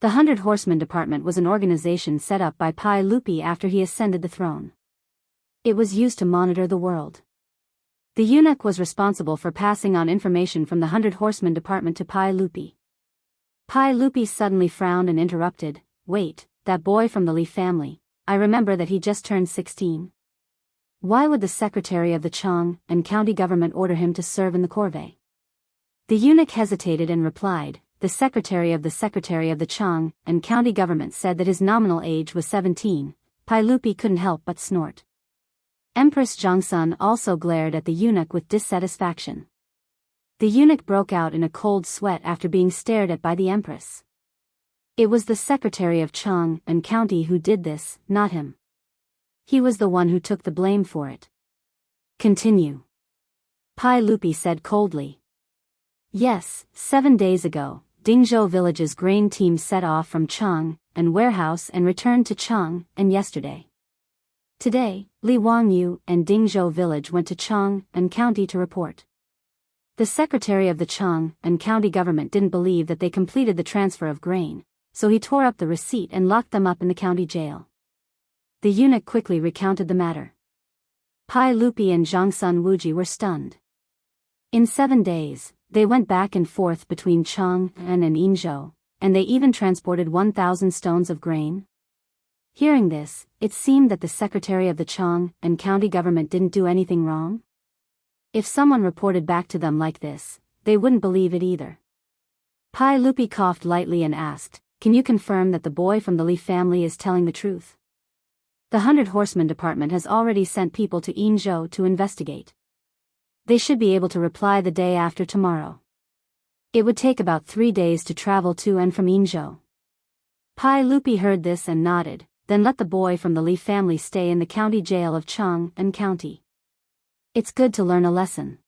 The 100 Horsemen Department was an organization set up by Pai Lupi after he ascended the throne. It was used to monitor the world. The eunuch was responsible for passing on information from the 100 Horsemen Department to Pai Lupi. Pai Lupi suddenly frowned and interrupted, "Wait, that boy from the Li family, I remember that he just turned 16. Why would the secretary of the Chang and county government order him to serve in the corvée?" The eunuch hesitated and replied, "The secretary of the Chang and county government said that his nominal age was 17. Pai Lupi couldn't help but snort. Empress Jiangsun also glared at the eunuch with dissatisfaction. The eunuch broke out in a cold sweat after being stared at by the empress. It was the secretary of Chang and county who did this, not him. He was the one who took the blame for it. Continue. Pai Lupi said coldly. Yes, 7 days ago, Dingzhou village's grain team set off from Chang and warehouse and returned to Chang, and yesterday. Today, Li Wangyu and Dingzhou village went to Chang and county to report. The secretary of the Chang and county government didn't believe that they completed the transfer of grain, so he tore up the receipt and locked them up in the county jail. The eunuch quickly recounted the matter. Pai Lupi and Jiangsun Wuji were stunned. In 7 days, they went back and forth between Chang and Yinzhou, and they even transported 1,000 stones of grain. Hearing this, it seemed that the secretary of the Chang and county government didn't do anything wrong. If someone reported back to them like this, they wouldn't believe it either. Pai Lupi coughed lightly and asked, "Can you confirm that the boy from the Li family is telling the truth?" The 100 Horsemen Department has already sent people to Yinzhou to investigate. They should be able to reply the day after tomorrow. It would take about 3 days to travel to and from Yinzhou. Pai Lupi heard this and nodded, then let the boy from the Li family stay in the county jail of Chang and county. It's good to learn a lesson.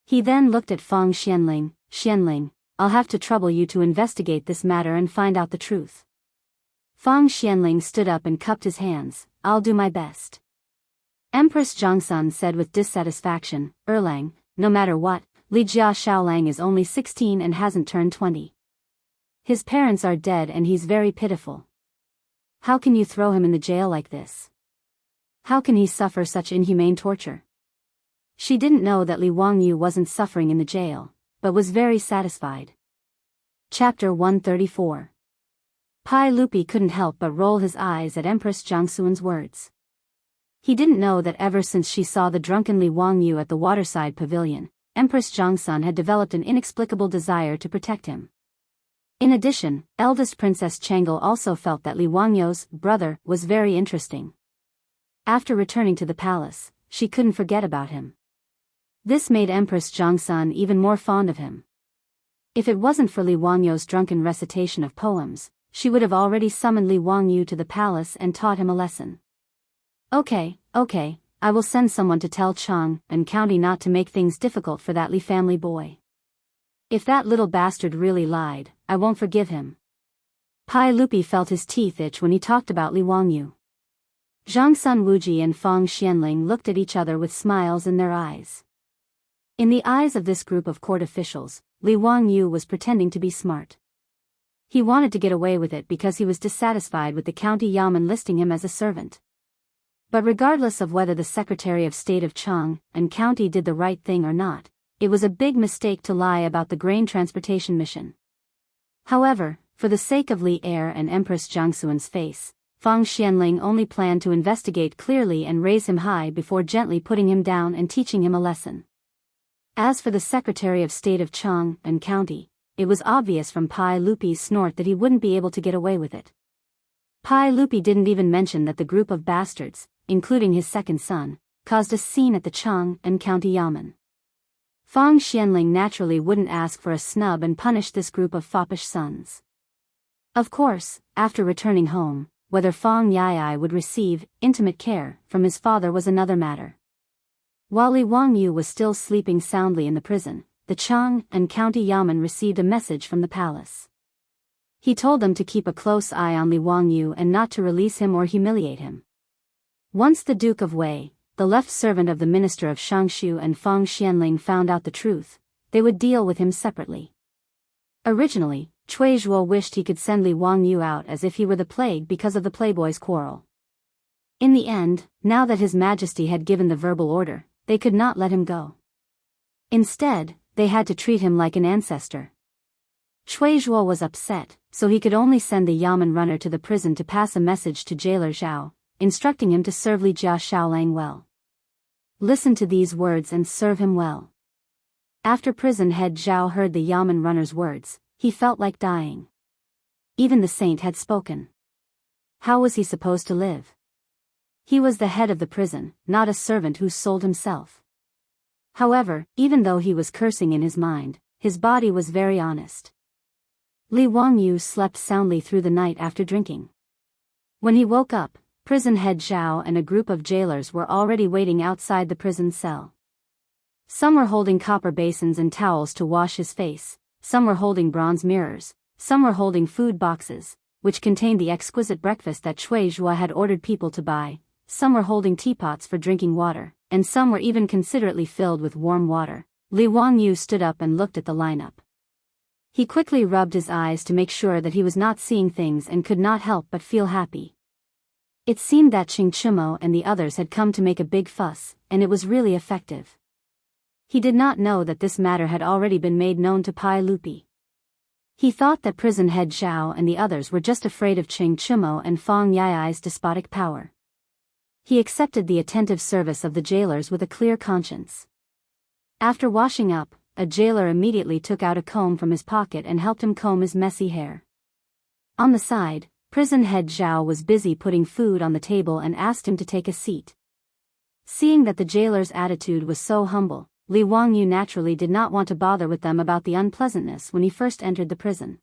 He then looked at Fang Xianling. "Xianling, I'll have to trouble you to investigate this matter and find out the truth." Fang Xianling stood up and cupped his hands. "I'll do my best." Empress Jiangsun said with dissatisfaction, "Erlang, no matter what, Li Jia Shaolang is only 16 and hasn't turned 20. His parents are dead and he's very pitiful. How can you throw him in the jail like this? How can he suffer such inhumane torture?" She didn't know that Li Wangyu wasn't suffering in the jail, but was very satisfied. Chapter 134. Pai Lupi couldn't help but roll his eyes at Empress Jiangsun's words. He didn't know that ever since she saw the drunken Li Wangyu at the waterside pavilion, Empress Jiangsun had developed an inexplicable desire to protect him. In addition, eldest Princess Changel also felt that Li Wangyu's brother was very interesting. After returning to the palace, she couldn't forget about him. This made Empress Jiangsun even more fond of him. If it wasn't for Li Wangyu's drunken recitation of poems, she would have already summoned Li Wangyu to the palace and taught him a lesson. Okay, I will send someone to tell Chang and county not to make things difficult for that Li family boy. If that little bastard really lied, I won't forgive him." Pai Lupi felt his teeth itch when he talked about Li Wangyu. Jiangsun Wuji and Fang Xianling looked at each other with smiles in their eyes. In the eyes of this group of court officials, Li Wangyu was pretending to be smart. He wanted to get away with it because he was dissatisfied with the county yamen listing him as a servant. But regardless of whether the Secretary of State of Chang and county did the right thing or not, it was a big mistake to lie about the grain transportation mission. However, for the sake of Li Heir and Empress Jiangsun's face, Fang Xianling only planned to investigate clearly and raise him high before gently putting him down and teaching him a lesson. As for the Secretary of State of Chang and county, it was obvious from Pai Lupi's snort that he wouldn't be able to get away with it. Pai Lupi didn't even mention that the group of bastards, including his second son, caused a scene at the Chang and County Yamen. Fang Xianling naturally wouldn't ask for a snub and punish this group of foppish sons. Of course, after returning home, whether Fang Yai would receive intimate care from his father was another matter. While Li Wangyu was still sleeping soundly in the prison, the Chang and County Yamen received a message from the palace. He told them to keep a close eye on Li Wangyu and not to release him or humiliate him. Once the Duke of Wei, the left servant of the minister of Shangshu, and Fang Xianling found out the truth, they would deal with him separately. Originally, Cui Zhuo wished he could send Li Wangyu out as if he were the plague because of the playboys' quarrel. In the end, now that His Majesty had given the verbal order, they could not let him go. Instead, they had to treat him like an ancestor. Cui Zhuo was upset, so he could only send the Yamen runner to the prison to pass a message to jailer Zhao, instructing him to serve Li Jia Shaolang well. Listen to these words and serve him well. After prison head Zhao heard the Yamen runner's words, he felt like dying. Even the saint had spoken. How was he supposed to live? He was the head of the prison, not a servant who sold himself. However, even though he was cursing in his mind, his body was very honest. Li Wangyu slept soundly through the night after drinking. When he woke up, prison head Zhao and a group of jailers were already waiting outside the prison cell. Some were holding copper basins and towels to wash his face, some were holding bronze mirrors, some were holding food boxes, which contained the exquisite breakfast that Cui Zhuo had ordered people to buy, some were holding teapots for drinking water, and some were even considerately filled with warm water. Li Wangyu stood up and looked at the lineup. He quickly rubbed his eyes to make sure that he was not seeing things and could not help but feel happy. It seemed that Qing Chimo and the others had come to make a big fuss, and it was really effective. He did not know that this matter had already been made known to Pai Lupi. He thought that prison head Zhao and the others were just afraid of Qing Chimo and Fang Yai's despotic power. He accepted the attentive service of the jailers with a clear conscience. After washing up, a jailer immediately took out a comb from his pocket and helped him comb his messy hair. On the side, prison head Zhao was busy putting food on the table and asked him to take a seat. Seeing that the jailer's attitude was so humble, Li Wangyu naturally did not want to bother with them about the unpleasantness when he first entered the prison.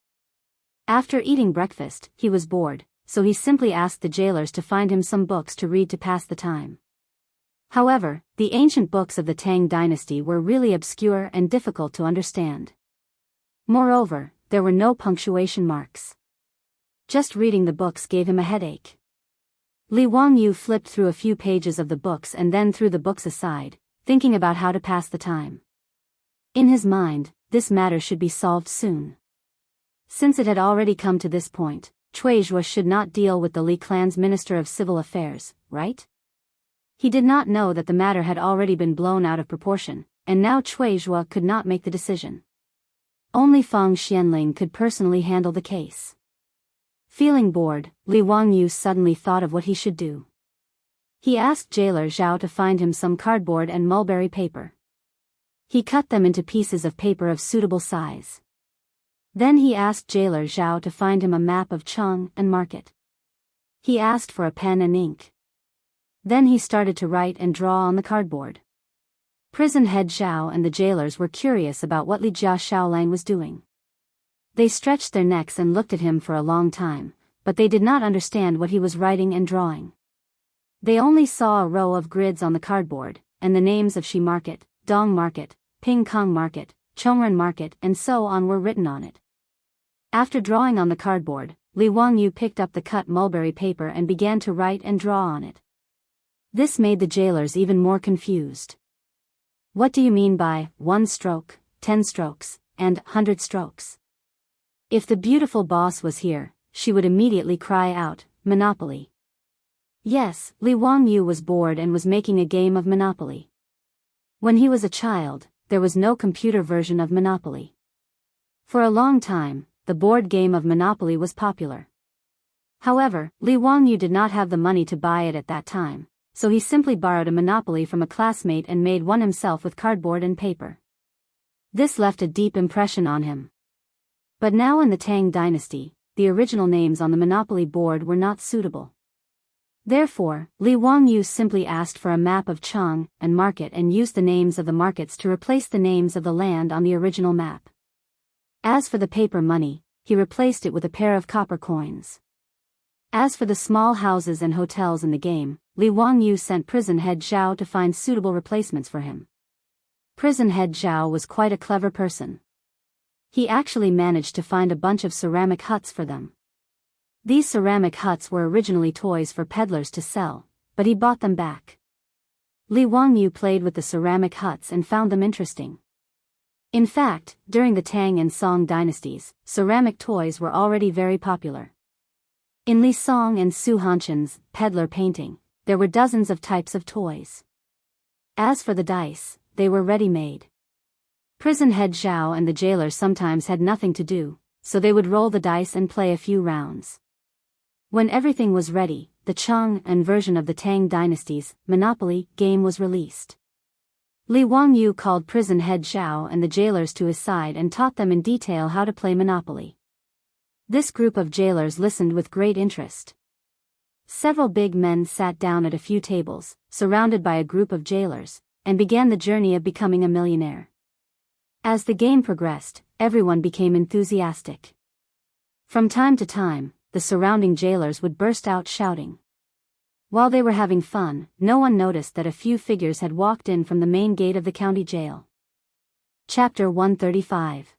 After eating breakfast, he was bored, so he simply asked the jailers to find him some books to read to pass the time. However, the ancient books of the Tang dynasty were really obscure and difficult to understand. Moreover, there were no punctuation marks. Just reading the books gave him a headache. Li Wangyu flipped through a few pages of the books and then threw the books aside, thinking about how to pass the time. In his mind, this matter should be solved soon. Since it had already come to this point, Cui Zhuo should not deal with the Li clan's Minister of Civil Affairs, right? He did not know that the matter had already been blown out of proportion, and now Cui Zhuo could not make the decision. Only Fang Xianling could personally handle the case. Feeling bored, Li Wangyu suddenly thought of what he should do. He asked jailer Zhao to find him some cardboard and mulberry paper. He cut them into pieces of paper of suitable size. Then he asked jailer Zhao to find him a map of Chang and market. He asked for a pen and ink. Then he started to write and draw on the cardboard. Prison head Zhao and the jailers were curious about what Li Jia Shaolang was doing. They stretched their necks and looked at him for a long time, but they did not understand what he was writing and drawing. They only saw a row of grids on the cardboard, and the names of Shi Market, Dong Market, Ping Kong Market, Chongren Market and so on were written on it. After drawing on the cardboard, Li Wangyu picked up the cut mulberry paper and began to write and draw on it. This made the jailers even more confused. What do you mean by 1 stroke, 10 strokes, and 100 strokes? If the beautiful boss was here, she would immediately cry out, Monopoly. Yes, Li Wangyu was bored and was making a game of Monopoly. When he was a child, there was no computer version of Monopoly. For a long time, the board game of Monopoly was popular. However, Li Wangyu did not have the money to buy it at that time, so he simply borrowed a Monopoly from a classmate and made one himself with cardboard and paper. This left a deep impression on him. But now in the Tang dynasty, the original names on the Monopoly board were not suitable. Therefore, Li Wangyu simply asked for a map of Chang and market and used the names of the markets to replace the names of the land on the original map. As for the paper money, he replaced it with a pair of copper coins. As for the small houses and hotels in the game, Li Wangyu sent prison head Zhao to find suitable replacements for him. Prison head Zhao was quite a clever person. He actually managed to find a bunch of ceramic huts for them. These ceramic huts were originally toys for peddlers to sell, but he bought them back. Li Wangyu played with the ceramic huts and found them interesting. In fact, during the Tang and Song dynasties, ceramic toys were already very popular. In Li Song and Su Hanshan's peddler painting, there were dozens of types of toys. As for the dice, they were ready-made. Prison head Zhao and the jailer sometimes had nothing to do, so they would roll the dice and play a few rounds. When everything was ready, the Chang and version of the Tang dynasty's Monopoly game was released. Li Wangyu called prison head Zhao and the jailers to his side and taught them in detail how to play Monopoly. This group of jailers listened with great interest. Several big men sat down at a few tables, surrounded by a group of jailers, and began the journey of becoming a millionaire. As the game progressed, everyone became enthusiastic. From time to time, the surrounding jailers would burst out shouting. While they were having fun, no one noticed that a few figures had walked in from the main gate of the county jail. Chapter 135.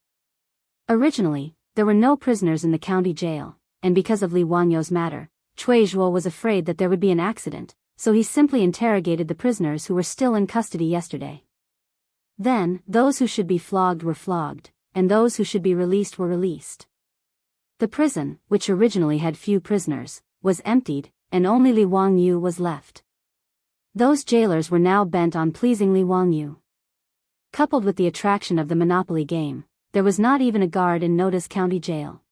Originally, there were no prisoners in the county jail, and because of Li Wangyu's matter, Cui Zhuo was afraid that there would be an accident, so he simply interrogated the prisoners who were still in custody yesterday. Then, those who should be flogged were flogged, and those who should be released were released. The prison, which originally had few prisoners, was emptied, and only Li Wangyu was left. Those jailers were now bent on pleasing Li Wangyu. Coupled with the attraction of the Monopoly game, there was not even a guard in Noda's county jail.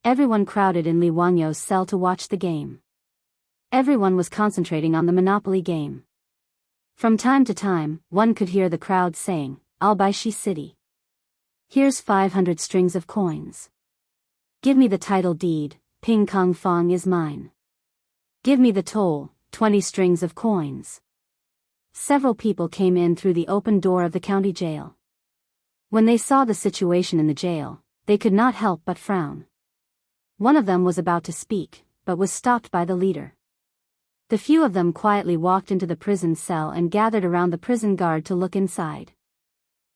Everyone crowded in Li Wangyu's cell to watch the game. Everyone was concentrating on the Monopoly game. From time to time, one could hear the crowd saying, "I'll buy Shi City. Here's 500 strings of coins. Give me the title deed, Ping Kong Fong is mine. Give me the toll, 20 strings of coins." Several people came in through the open door of the county jail. When they saw the situation in the jail, they could not help but frown. One of them was about to speak, but was stopped by the leader. The few of them quietly walked into the prison cell and gathered around the prison guard to look inside.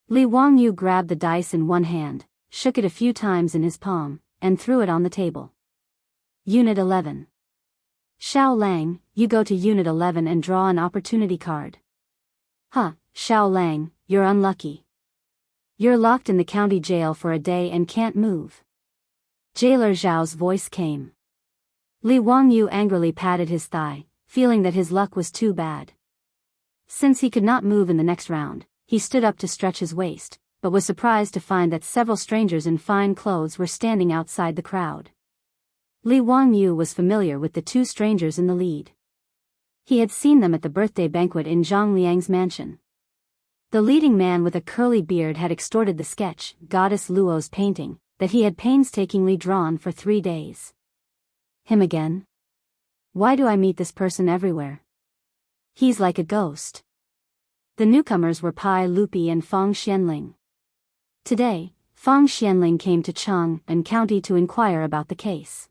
Li Wangyu grabbed the dice in one hand, shook it a few times in his palm, and threw it on the table. Unit 11. Xiao Lang, you go to Unit 11 and draw an opportunity card. Huh, Xiao Lang, you're unlucky. You're locked in the county jail for a day and can't move. Jailer Zhao's voice came. Li Wangyu angrily patted his thigh, feeling that his luck was too bad. Since he could not move in the next round, he stood up to stretch his waist, but was surprised to find that several strangers in fine clothes were standing outside the crowd. Li Wangyu was familiar with the two strangers in the lead. He had seen them at the birthday banquet in Zhang Liang's mansion. The leading man with a curly beard had extorted the sketch, Goddess Luo's painting, that he had painstakingly drawn for 3 days. Him again? Why do I meet this person everywhere? He's like a ghost. The newcomers were Pai Lupi and Fang Xianling. Today, Fang Xianling came to Chang and County to inquire about the case.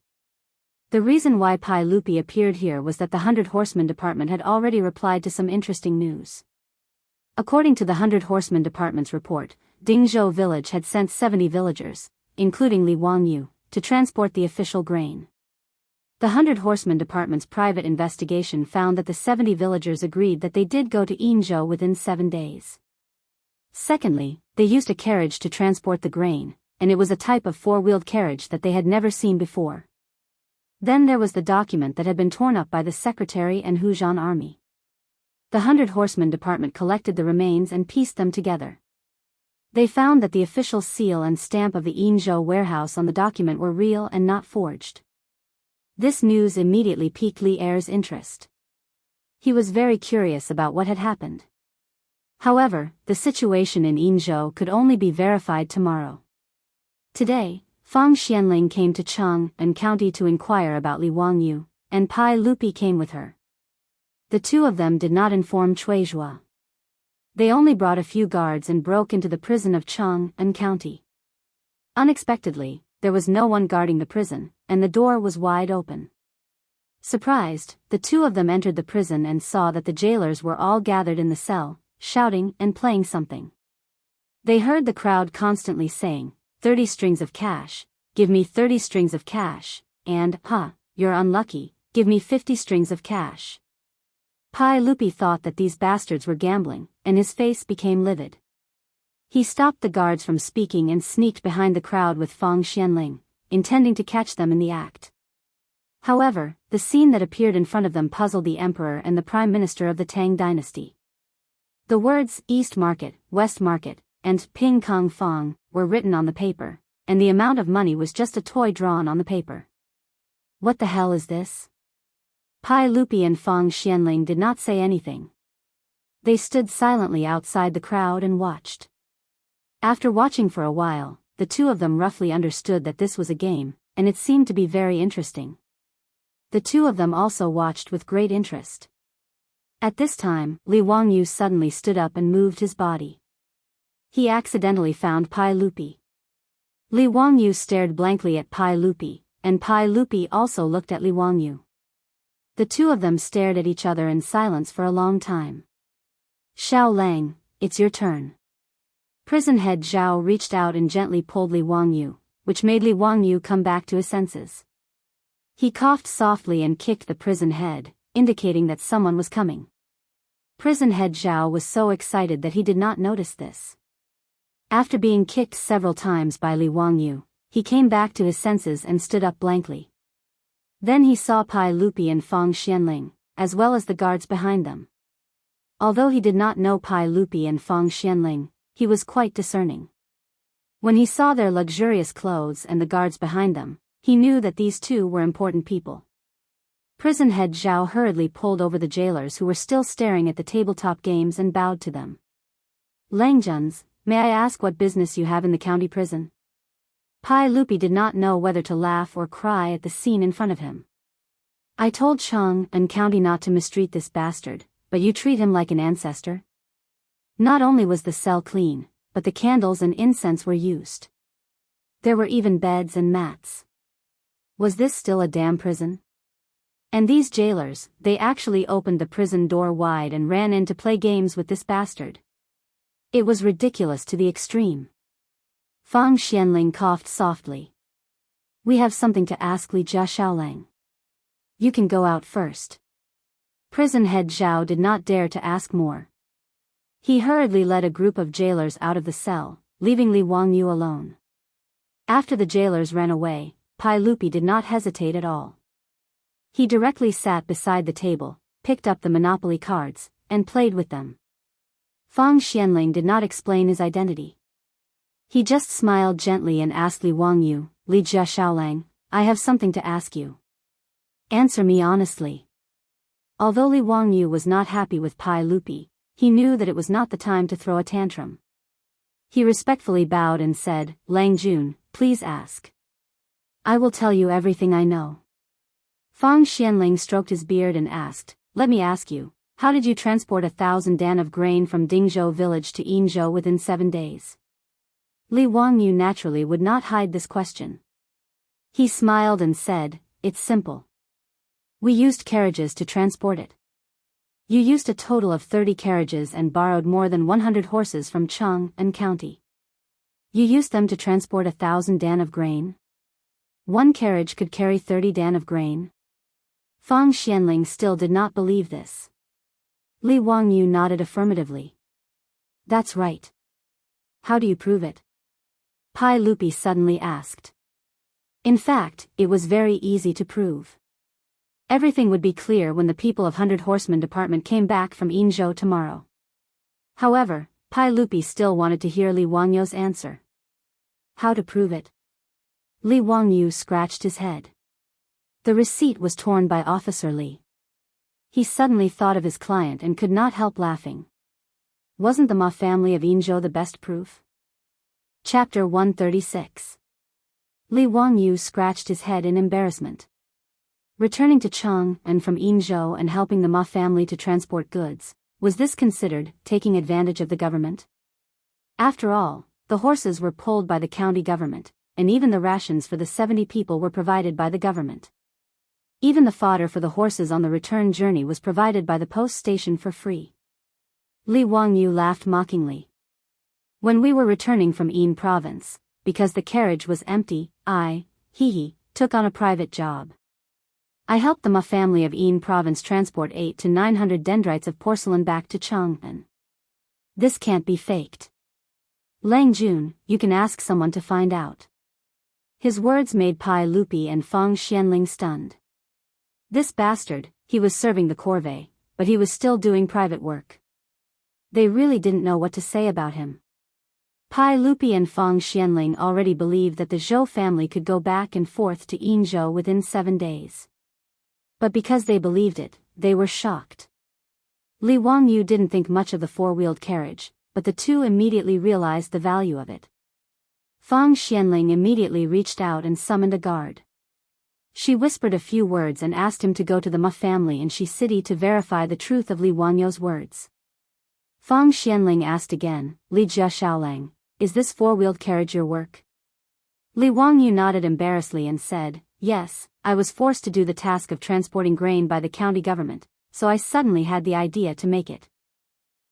The reason why Pai Lupi appeared here was that the 100 Horsemen Department had already replied to some interesting news. According to the 100 Horsemen Department's report, Dingzhou village had sent 70 villagers, including Li Wangyu, to transport the official grain. The 100 Horsemen Department's private investigation found that the 70 villagers agreed that they did go to Yinzhou within 7 days. Secondly, they used a carriage to transport the grain, and it was a type of 4-wheeled carriage that they had never seen before. Then there was the document that had been torn up by the secretary and Huzhan army. The 100 Horsemen Department collected the remains and pieced them together. They found that the official seal and stamp of the Yinzhou warehouse on the document were real and not forged. This news immediately piqued Li Er's interest. He was very curious about what had happened. However, the situation in Yinzhou could only be verified tomorrow. Today, Fang Xianling came to Chang and County to inquire about Li Wangyu, and Pai Lupi came with her. The two of them did not inform Chuizhua. They only brought a few guards and broke into the prison of Chang and County. Unexpectedly, there was no one guarding the prison, and the door was wide open. Surprised, the two of them entered the prison and saw that the jailers were all gathered in the cell, shouting and playing something. They heard the crowd constantly saying, 30 strings of cash, give me 30 strings of cash, and, you're unlucky, give me 50 strings of cash. Pai Lupi thought that these bastards were gambling, and his face became livid. He stopped the guards from speaking and sneaked behind the crowd with Fang Xianling, intending to catch them in the act. However, the scene that appeared in front of them puzzled the emperor and the prime minister of the Tang dynasty. The words East Market, West Market, and Ping Kong Fang were written on the paper, and the amount of money was just a toy drawn on the paper. What the hell is this? Pai Lupi and Fang Xianling did not say anything. They stood silently outside the crowd and watched. After watching for a while, the two of them roughly understood that this was a game, and it seemed to be very interesting. The two of them also watched with great interest. At this time, Li Wangyu suddenly stood up and moved his body. He accidentally found Pai Lupi. Li Wangyu stared blankly at Pai Lupi, and Pai Lupi also looked at Li Wangyu. The two of them stared at each other in silence for a long time. Xiao Lang, it's your turn. Prison head Zhao reached out and gently pulled Li Wangyu, which made Li Wangyu come back to his senses. He coughed softly and kicked the prison head, indicating that someone was coming. Prison head Zhao was so excited that he did not notice this. After being kicked several times by Li Wangyu, he came back to his senses and stood up blankly. Then he saw Pai Lupi and Fang Xianling, as well as the guards behind them. Although he did not know Pai Lupi and Fang Xianling, he was quite discerning. When he saw their luxurious clothes and the guards behind them, he knew that these two were important people. Prison head Zhao hurriedly pulled over the jailers who were still staring at the tabletop games and bowed to them. Langjuns, may I ask what business you have in the county prison? Pai Lupi did not know whether to laugh or cry at the scene in front of him. I told Chang and County not to mistreat this bastard, but you treat him like an ancestor? Not only was the cell clean, but the candles and incense were used. There were even beds and mats. Was this still a damn prison? And these jailers, they actually opened the prison door wide and ran in to play games with this bastard. It was ridiculous to the extreme. Fang Xianling coughed softly. We have something to ask Li Xiaolang. You can go out first. Prison head Zhao did not dare to ask more. He hurriedly led a group of jailers out of the cell, leaving Li Wangyu alone. After the jailers ran away, Pai Lupi did not hesitate at all. He directly sat beside the table, picked up the Monopoly cards, and played with them. Fang Xianling did not explain his identity. He just smiled gently and asked Li Wangyu, Li Xiaolang, I have something to ask you. Answer me honestly. Although Li Wangyu was not happy with Pai Lupi, he knew that it was not the time to throw a tantrum. He respectfully bowed and said, Lang Jun, please ask. I will tell you everything I know. Fang Xianling stroked his beard and asked, let me ask you, how did you transport 1,000 dan of grain from Dingzhou village to Yinzhou within 7 days? Li Wangyu naturally would not hide this question. He smiled and said, it's simple. We used carriages to transport it. You used a total of 30 carriages and borrowed more than 100 horses from Chang and County. You used them to transport 1,000 dan of grain? One carriage could carry 30 dan of grain? Fang Xianling still did not believe this. Li Wangyu nodded affirmatively. That's right. How do you prove it? Pai Lupi suddenly asked. In fact, it was very easy to prove. Everything would be clear when the people of 100 Horsemen Department came back from Yinzhou tomorrow. However, Pai Lupi still wanted to hear Li Wangyu's answer. How to prove it? Li Wangyu scratched his head. The receipt was torn by Officer Li. He suddenly thought of his client and could not help laughing. Wasn't the Ma family of Yinzhou the best proof? Chapter 136. Li Wangyu scratched his head in embarrassment. Returning to Chang and from Yinzhou and helping the Ma family to transport goods, was this considered taking advantage of the government? After all, the horses were pulled by the county government, and even the rations for the 70 people were provided by the government. Even the fodder for the horses on the return journey was provided by the post station for free. Li Wangyu laughed mockingly. When we were returning from Yin province, because the carriage was empty, I, took on a private job. I helped the Ma family of Yin province transport 800 to 900 dendrites of porcelain back to Chang'an. This can't be faked. Lang Jun, you can ask someone to find out. His words made Pai Lupi and Fang Xianling stunned. This bastard, he was serving the corvée, but he was still doing private work. They really didn't know what to say about him. Pai Lupi and Fang Xianling already believed that the Zhou family could go back and forth to Yinzhou within 7 days. But because they believed it, they were shocked. Li Wangyu didn't think much of the four-wheeled carriage, but the two immediately realized the value of it. Fang Xianling immediately reached out and summoned a guard. She whispered a few words and asked him to go to the Ma family in Shi City to verify the truth of Li Wangyu's words. Fang Xianling asked again, Li Jia Xiaolang, is this four-wheeled carriage your work? Li Wangyu nodded embarrassedly and said, yes, I was forced to do the task of transporting grain by the county government, so I suddenly had the idea to make it.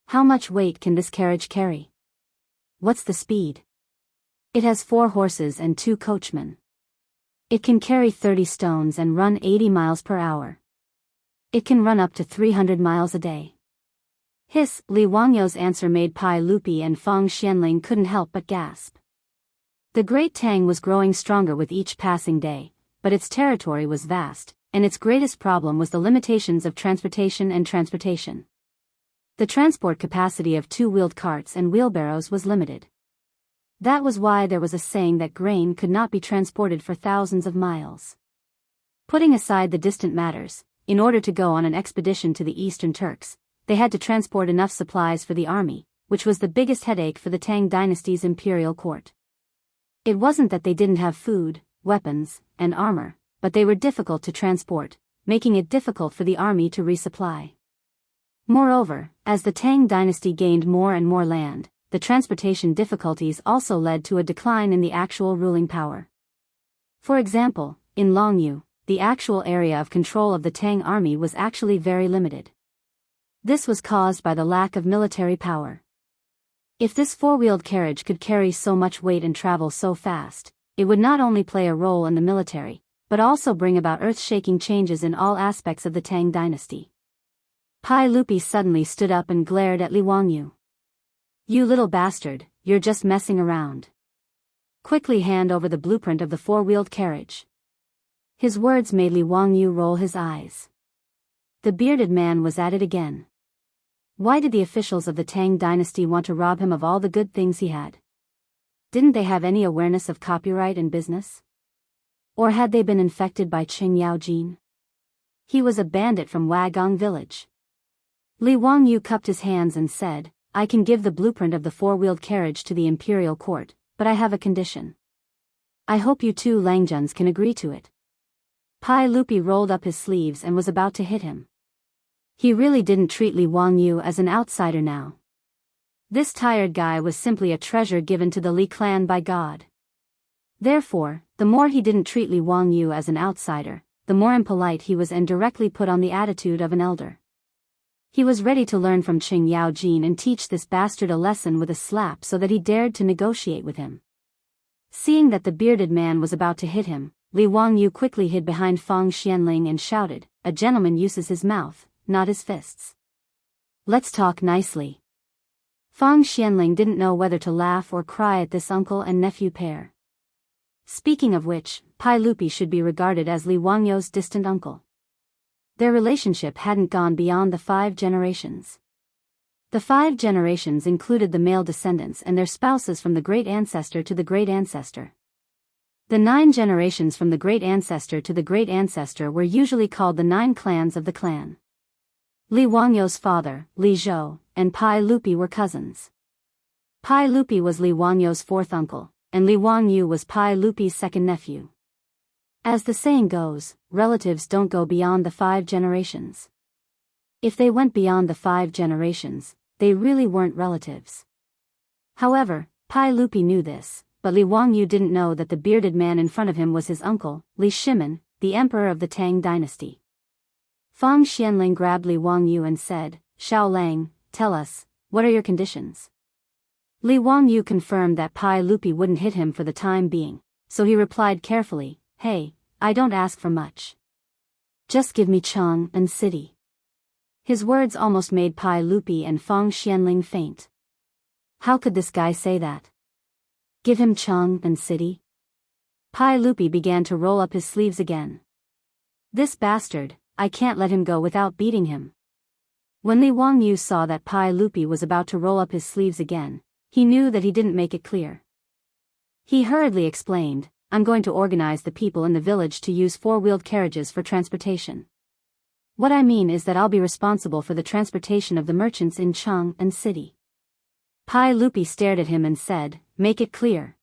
How much weight can this carriage carry? What's the speed? It has 4 horses and 2 coachmen. It can carry 30 stones and run 80 miles per hour. It can run up to 300 miles a day. Hiss, Li Wangyu's answer made Pai Lupi and Fang Xianling couldn't help but gasp. The Great Tang was growing stronger with each passing day, but its territory was vast, and its greatest problem was the limitations of transportation and transportation. The transport capacity of 2-wheeled carts and wheelbarrows was limited. That was why there was a saying that grain could not be transported for thousands of miles. Putting aside the distant matters, in order to go on an expedition to the Eastern Turks, they had to transport enough supplies for the army, which was the biggest headache for the Tang dynasty's imperial court. It wasn't that they didn't have food, weapons, and armor, but they were difficult to transport, making it difficult for the army to resupply. Moreover, as the Tang dynasty gained more and more land, the transportation difficulties also led to a decline in the actual ruling power. For example, in Longyu, the actual area of control of the Tang army was actually very limited. This was caused by the lack of military power. If this four-wheeled carriage could carry so much weight and travel so fast, it would not only play a role in the military, but also bring about earth-shaking changes in all aspects of the Tang dynasty. Pai Lupi suddenly stood up and glared at Li Wangyu. You little bastard, you're just messing around. Quickly hand over the blueprint of the four-wheeled carriage. His words made Li Wangyu roll his eyes. The bearded man was at it again. Why did the officials of the Tang dynasty want to rob him of all the good things he had? Didn't they have any awareness of copyright and business? Or had they been infected by Qing Yaojin? He was a bandit from Wagong village. Li Wangyu cupped his hands and said, I can give the blueprint of the four-wheeled carriage to the imperial court, but I have a condition. I hope you two Langjuns can agree to it. Pai Lupi rolled up his sleeves and was about to hit him. He really didn't treat Li Wangyu as an outsider now. This tired guy was simply a treasure given to the Li clan by God. Therefore, the more he didn't treat Li Wangyu as an outsider, the more impolite he was and directly put on the attitude of an elder. He was ready to learn from Qing Yaojin and teach this bastard a lesson with a slap so that he dared to negotiate with him. Seeing that the bearded man was about to hit him, Li Wangyu quickly hid behind Fang Xianling and shouted, a gentleman uses his mouth, not his fists. Let's talk nicely. Fang Xianling didn't know whether to laugh or cry at this uncle and nephew pair. Speaking of which, Pai Lupi should be regarded as Li Wangyu's distant uncle. Their relationship hadn't gone beyond the 5 generations. The 5 generations included the male descendants and their spouses from the great ancestor to the great ancestor. The 9 generations from the great ancestor to the great ancestor were usually called the 9 clans of the clan. Li Wangyu's father, Li Zhou, and Pai Lupi were cousins. Pai Lupi was Li Wangyu's 4th uncle, and Li Wangyu was Pai Lupi's 2nd nephew. As the saying goes, relatives don't go beyond the 5 generations. If they went beyond the 5 generations, they really weren't relatives. However, Pai Lupi knew this, but Li Wangyu didn't know that the bearded man in front of him was his uncle, Li Shimin, the emperor of the Tang dynasty. Fang Xianling grabbed Li Wangyu and said, "Xiao Lang, tell us, what are your conditions?" Li Wangyu confirmed that Pai Lupi wouldn't hit him for the time being, so he replied carefully, "Hey, I don't ask for much. Just give me Chang and city." His words almost made Pai Lupi and Fang Xianling faint. How could this guy say that? Give him Chang and city? Pai Lupi began to roll up his sleeves again. This bastard, I can't let him go without beating him. When Li Wangyu saw that Pai Lupi was about to roll up his sleeves again, he knew that he didn't make it clear. He hurriedly explained, "I'm going to organize the people in the village to use 4-wheeled carriages for transportation. What I mean is that I'll be responsible for the transportation of the merchants in Chang and city." Pai Lupi stared at him and said, "Make it clear.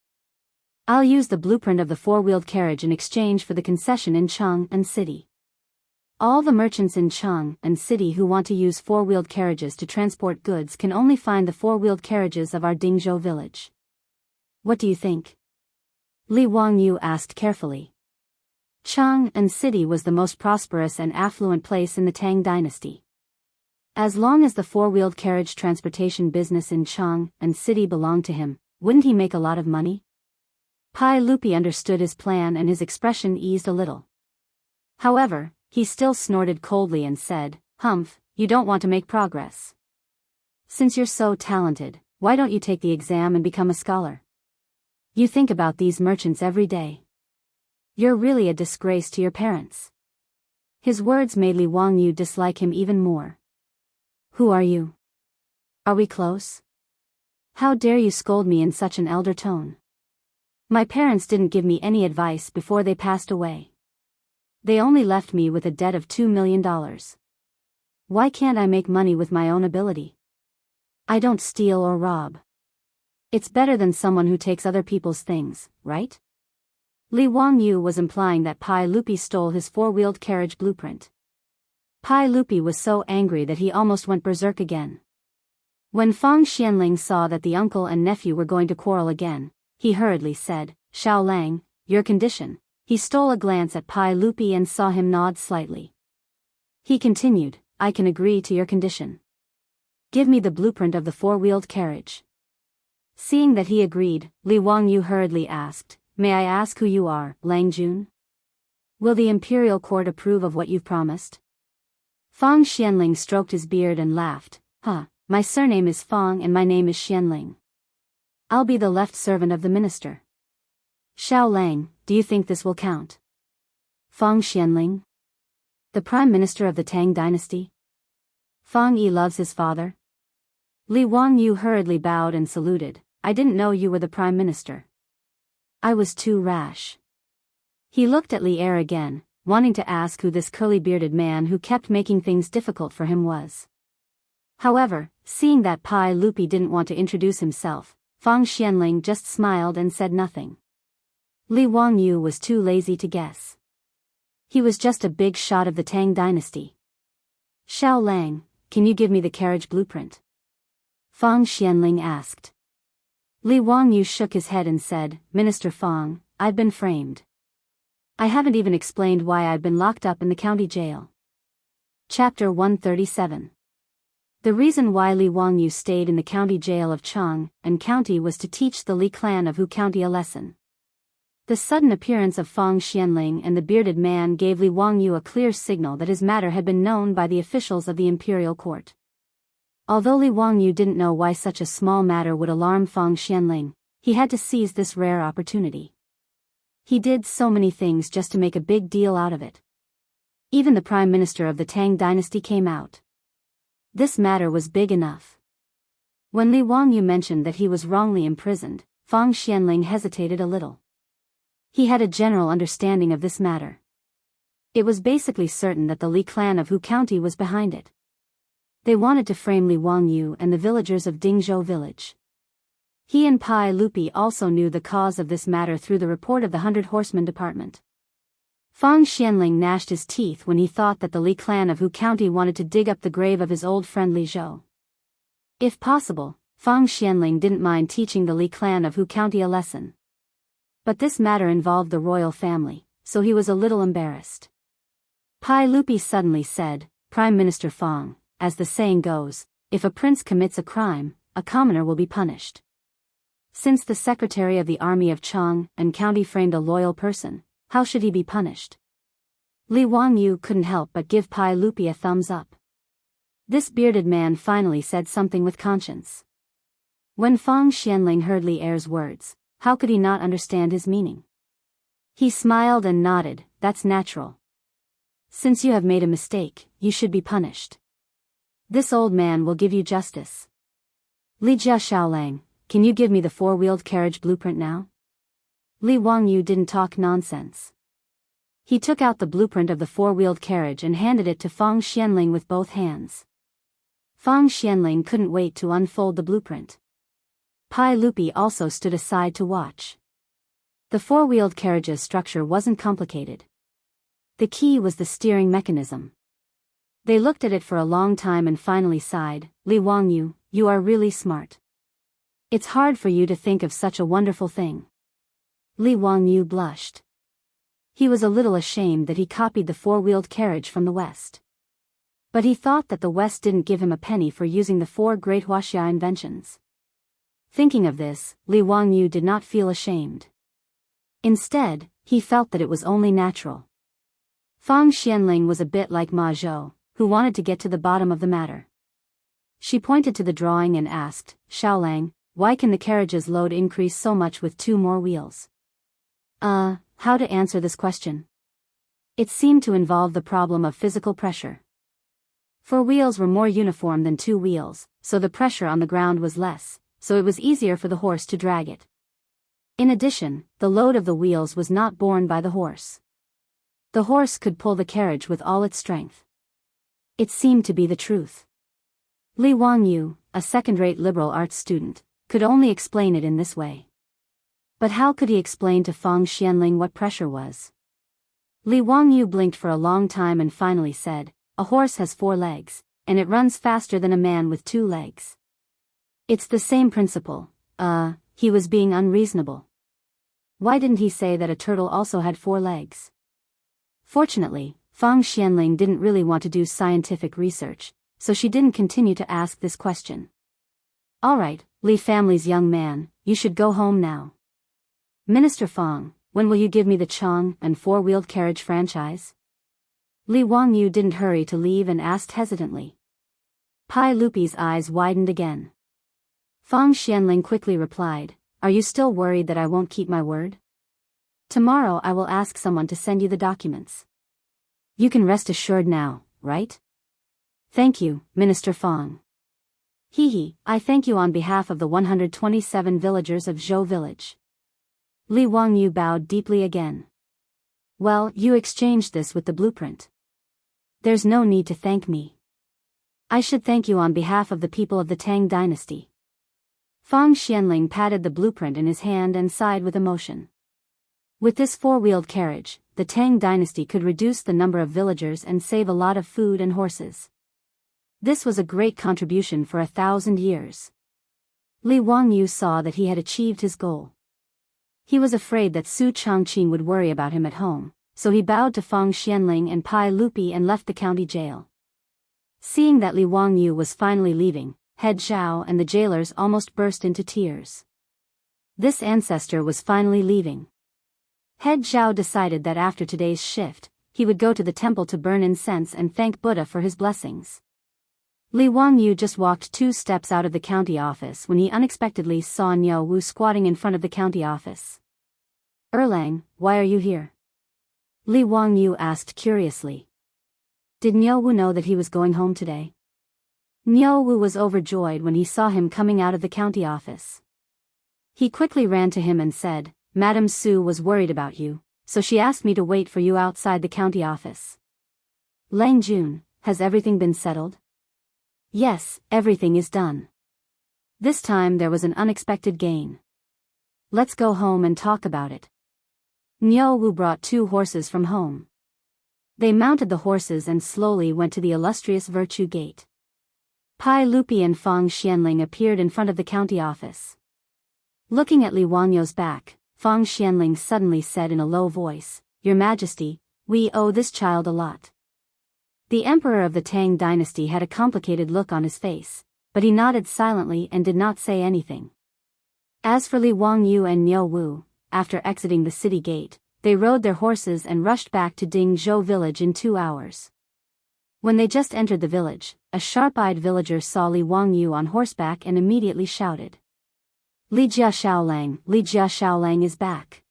I'll use the blueprint of the 4-wheeled carriage in exchange for the concession in Chang and city. All the merchants in Chang and city who want to use 4-wheeled carriages to transport goods can only find the 4-wheeled carriages of our Dingzhou village. What do you think?" Li Wangyu asked carefully. Chang and city was the most prosperous and affluent place in the Tang dynasty. As long as the 4-wheeled carriage transportation business in Chang and city belonged to him, wouldn't he make a lot of money? Pai Lupi understood his plan and his expression eased a little. However, he still snorted coldly and said, "Humph, you don't want to make progress. Since you're so talented, why don't you take the exam and become a scholar? You think about these merchants every day. You're really a disgrace to your parents." His words made Li Wangyu dislike him even more. "Who are you? Are we close? How dare you scold me in such an elder tone? My parents didn't give me any advice before they passed away. They only left me with a debt of $2 million. Why can't I make money with my own ability? I don't steal or rob. It's better than someone who takes other people's things, right?" Li Wangyu was implying that Pai Lupi stole his 4-wheeled carriage blueprint. Pai Lupi was so angry that he almost went berserk again. When Fang Xianling saw that the uncle and nephew were going to quarrel again, he hurriedly said, "Xiao Lang, your condition." He stole a glance at Pai Lupi and saw him nod slightly. He continued, "I can agree to your condition. Give me the blueprint of the 4-wheeled carriage." Seeing that he agreed, Li Wangyu hurriedly asked, "May I ask who you are, Lang Jun? Will the imperial court approve of what you've promised?" Fang Xianling stroked his beard and laughed, My surname is Fang and my name is Xianling. I'll be the left servant of the minister." "Xiao Lang, do you think this will count?" "Fang Xianling? The prime minister of the Tang dynasty? Fang Yi loves his father?" Li Wangyu hurriedly bowed and saluted, "I didn't know you were the prime minister. I was too rash." He looked at Li Er again, wanting to ask who this curly-bearded man who kept making things difficult for him was. However, seeing that Pai Lupi didn't want to introduce himself, Fang Xianling just smiled and said nothing. Li Wangyu was too lazy to guess. He was just a big shot of the Tang dynasty. "Xiao Lang, can you give me the carriage blueprint?" Fang Xianling asked. Li Wangyu shook his head and said, "Minister Fang, I've been framed. I haven't even explained why I've been locked up in the county jail." Chapter 137. The reason why Li Wangyu stayed in the county jail of Chang and County was to teach the Li clan of Hu County a lesson. The sudden appearance of Fang Xianling and the bearded man gave Li Wangyu a clear signal that his matter had been known by the officials of the imperial court. Although Li Wangyu didn't know why such a small matter would alarm Fang Xianling, he had to seize this rare opportunity. He did so many things just to make a big deal out of it. Even the prime minister of the Tang dynasty came out. This matter was big enough. When Li Wangyu mentioned that he was wrongly imprisoned, Fang Xianling hesitated a little. He had a general understanding of this matter. It was basically certain that the Li clan of Hu County was behind it. They wanted to frame Li Wangyu and the villagers of Dingzhou village. He and Pai Lupi also knew the cause of this matter through the report of the 100 Horsemen Department. Fang Xianling gnashed his teeth when he thought that the Li clan of Hu County wanted to dig up the grave of his old friend Li Zhou. If possible, Fang Xianling didn't mind teaching the Li clan of Hu County a lesson. But this matter involved the royal family, so he was a little embarrassed. Pai Lupi suddenly said, "Prime Minister Fang, as the saying goes, if a prince commits a crime, a commoner will be punished. Since the secretary of the army of Chang and county framed a loyal person, how should he be punished?" Li Wangyu couldn't help but give Pai Lupi a thumbs up. This bearded man finally said something with conscience. When Fang Xianling heard Li Er's words, how could he not understand his meaning? He smiled and nodded, "That's natural. Since you have made a mistake, you should be punished. This old man will give you justice. Li Jia Xiaolang, can you give me the four-wheeled carriage blueprint now?" Li Wangyu didn't talk nonsense. He took out the blueprint of the four-wheeled carriage and handed it to Fang Xianling with both hands. Fang Xianling couldn't wait to unfold the blueprint. Pai Lupi also stood aside to watch. The four-wheeled carriage's structure wasn't complicated. The key was the steering mechanism. They looked at it for a long time and finally sighed, "Li Wangyu, you are really smart. It's hard for you to think of such a wonderful thing." Li Wangyu blushed. He was a little ashamed that he copied the four-wheeled carriage from the West. But he thought that the West didn't give him a penny for using the four great Wuxia inventions. Thinking of this, Li Wangyu did not feel ashamed. Instead, he felt that it was only natural. Fang Xianling was a bit like Ma Zhou, who wanted to get to the bottom of the matter. She pointed to the drawing and asked, "Xiaolang, why can the carriage's load increase so much with 2 more wheels?" How to answer this question? It seemed to involve the problem of physical pressure. 4 wheels were more uniform than 2 wheels, so the pressure on the ground was less, so it was easier for the horse to drag it. In addition, the load of the wheels was not borne by the horse. The horse could pull the carriage with all its strength. It seemed to be the truth. Li Wangyu, a second-rate liberal arts student, could only explain it in this way. But how could he explain to Fang Xianling what pressure was? Li Wangyu blinked for a long time and finally said, "A horse has 4 legs, and it runs faster than a man with 2 legs. It's the same principle." He was being unreasonable. Why didn't he say that a turtle also had 4 legs? Fortunately, Fang Xianling didn't really want to do scientific research, so she didn't continue to ask this question. "All right, Li family's young man, you should go home now. Minister Fang, when will you give me the Chang and four-wheeled carriage franchise?" Li Wangyu didn't hurry to leave and asked hesitantly. Pai Lupi's eyes widened again. Fang Xianling quickly replied, "Are you still worried that I won't keep my word? Tomorrow I will ask someone to send you the documents. You can rest assured now, right?" "Thank you, Minister Fang." I thank you on behalf of the 127 villagers of Zhou village." Li Wangyu bowed deeply again. "Well, you exchanged this with the blueprint. There's no need to thank me. I should thank you on behalf of the people of the Tang dynasty." Fang Xianling patted the blueprint in his hand and sighed with emotion. With this 4-wheeled carriage, the Tang dynasty could reduce the number of villagers and save a lot of food and horses. This was a great contribution for 1,000 years. Li Wangyu saw that he had achieved his goal. He was afraid that Su Changqing would worry about him at home, so he bowed to Fang Xianling and Pai Lupi and left the county jail. Seeing that Li Wangyu was finally leaving, Head Zhao and the jailers almost burst into tears. This ancestor was finally leaving. Head Zhao decided that after today's shift, he would go to the temple to burn incense and thank Buddha for his blessings. Li Wangyu just walked 2 steps out of the county office when he unexpectedly saw Niao Wu squatting in front of the county office. "Erlang, why are you here?" Li Wangyu asked curiously. Did Niao Wu know that he was going home today? Niao Wu was overjoyed when he saw him coming out of the county office. He quickly ran to him and said, "Madame Su was worried about you, so she asked me to wait for you outside the county office." "Lang Jun, has everything been settled?" "Yes, everything is done. This time there was an unexpected gain. Let's go home and talk about it." Niao Wu brought 2 horses from home. They mounted the horses and slowly went to the illustrious Virtue Gate. Pai Lupi and Fang Xianling appeared in front of the county office. Looking at Li Wangyo's back, Fang Xianling suddenly said in a low voice, "Your Majesty, we owe this child a lot." The emperor of the Tang dynasty had a complicated look on his face, but he nodded silently and did not say anything. As for Li Wangyu and Niu Wu, after exiting the city gate, they rode their horses and rushed back to Dingzhou village in 2 hours. When they just entered the village, a sharp-eyed villager saw Li Wangyu on horseback and immediately shouted, Li Jia Shaolang is back.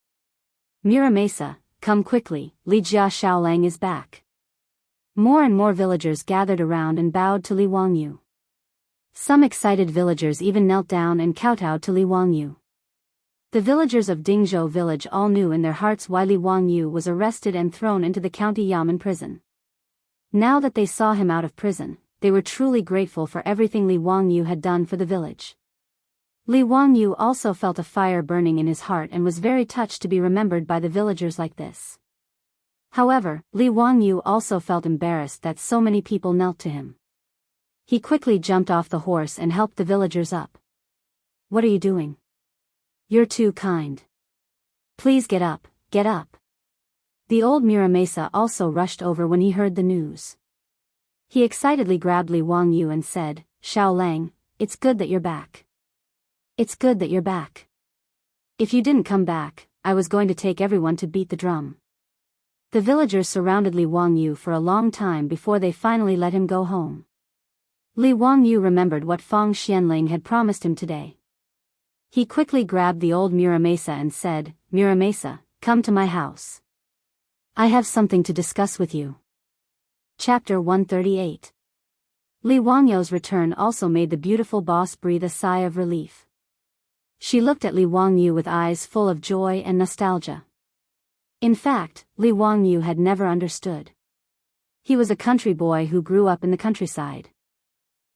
Muramasa, come quickly, Li Jia Shaolang is back. More and more villagers gathered around and bowed to Li Wangyu. Some excited villagers even knelt down and kowtowed to Li Wangyu. The villagers of Dingzhou village all knew in their hearts why Li Wangyu was arrested and thrown into the county Yamen prison. Now that they saw him out of prison, they were truly grateful for everything Li Wangyu had done for the village. Li Wangyu also felt a fire burning in his heart and was very touched to be remembered by the villagers like this. However, Li Wangyu also felt embarrassed that so many people knelt to him. He quickly jumped off the horse and helped the villagers up. "What are you doing? You're too kind. Please get up, get up." The old Muramasa also rushed over when he heard the news. He excitedly grabbed Li Wangyu and said, "Shaolang, it's good that you're back. It's good that you're back. If you didn't come back, I was going to take everyone to beat the drum." The villagers surrounded Li Wangyu for a long time before they finally let him go home. Li Wangyu remembered what Fang Xianling had promised him today. He quickly grabbed the old Muramasa and said, "Muramasa, come to my house. I have something to discuss with you." Chapter 138. Li Wangyu's return also made the beautiful boss breathe a sigh of relief. She looked at Li Wangyu with eyes full of joy and nostalgia. In fact, Li Wangyu had never understood. He was a country boy who grew up in the countryside.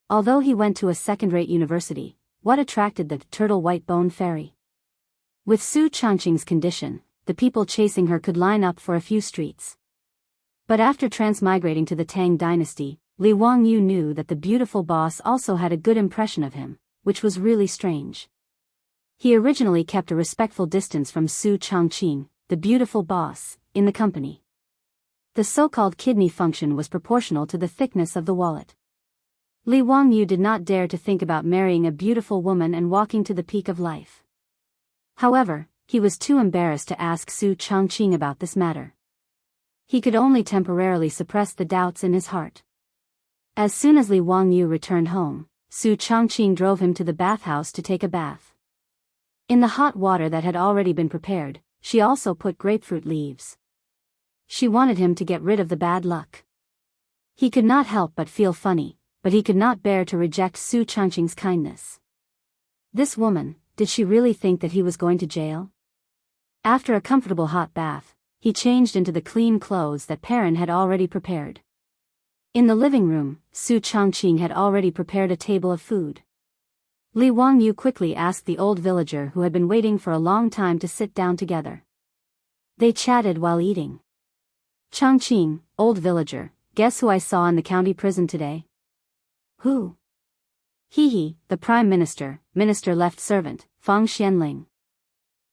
Although he went to a second-rate university, what attracted the turtle white-bone fairy? With Su Changqing's condition, the people chasing her could line up for a few streets. But after transmigrating to the Tang dynasty, Li Wangyu knew that the beautiful boss also had a good impression of him, which was really strange. He originally kept a respectful distance from Su Changqing, the beautiful boss, in the company. The so-called kidney function was proportional to the thickness of the wallet. Li Wangyu did not dare to think about marrying a beautiful woman and walking to the peak of life. However, he was too embarrassed to ask Su Changqing about this matter. He could only temporarily suppress the doubts in his heart. As soon as Li Wangyu returned home, Su Changqing drove him to the bathhouse to take a bath. In the hot water that had already been prepared, she also put grapefruit leaves. She wanted him to get rid of the bad luck. He could not help but feel funny, but he could not bear to reject Su Changqing's kindness. This woman, did she really think that he was going to jail? After a comfortable hot bath, he changed into the clean clothes that Perrin had already prepared. In the living room, Su Changqing had already prepared a table of food. Li Wangyu quickly asked the old villager who had been waiting for a long time to sit down together. They chatted while eating. "Changqing, old villager, guess who I saw in the county prison today?" "Who?" "He, the Prime Minister, Minister-left servant, Fang Xianling."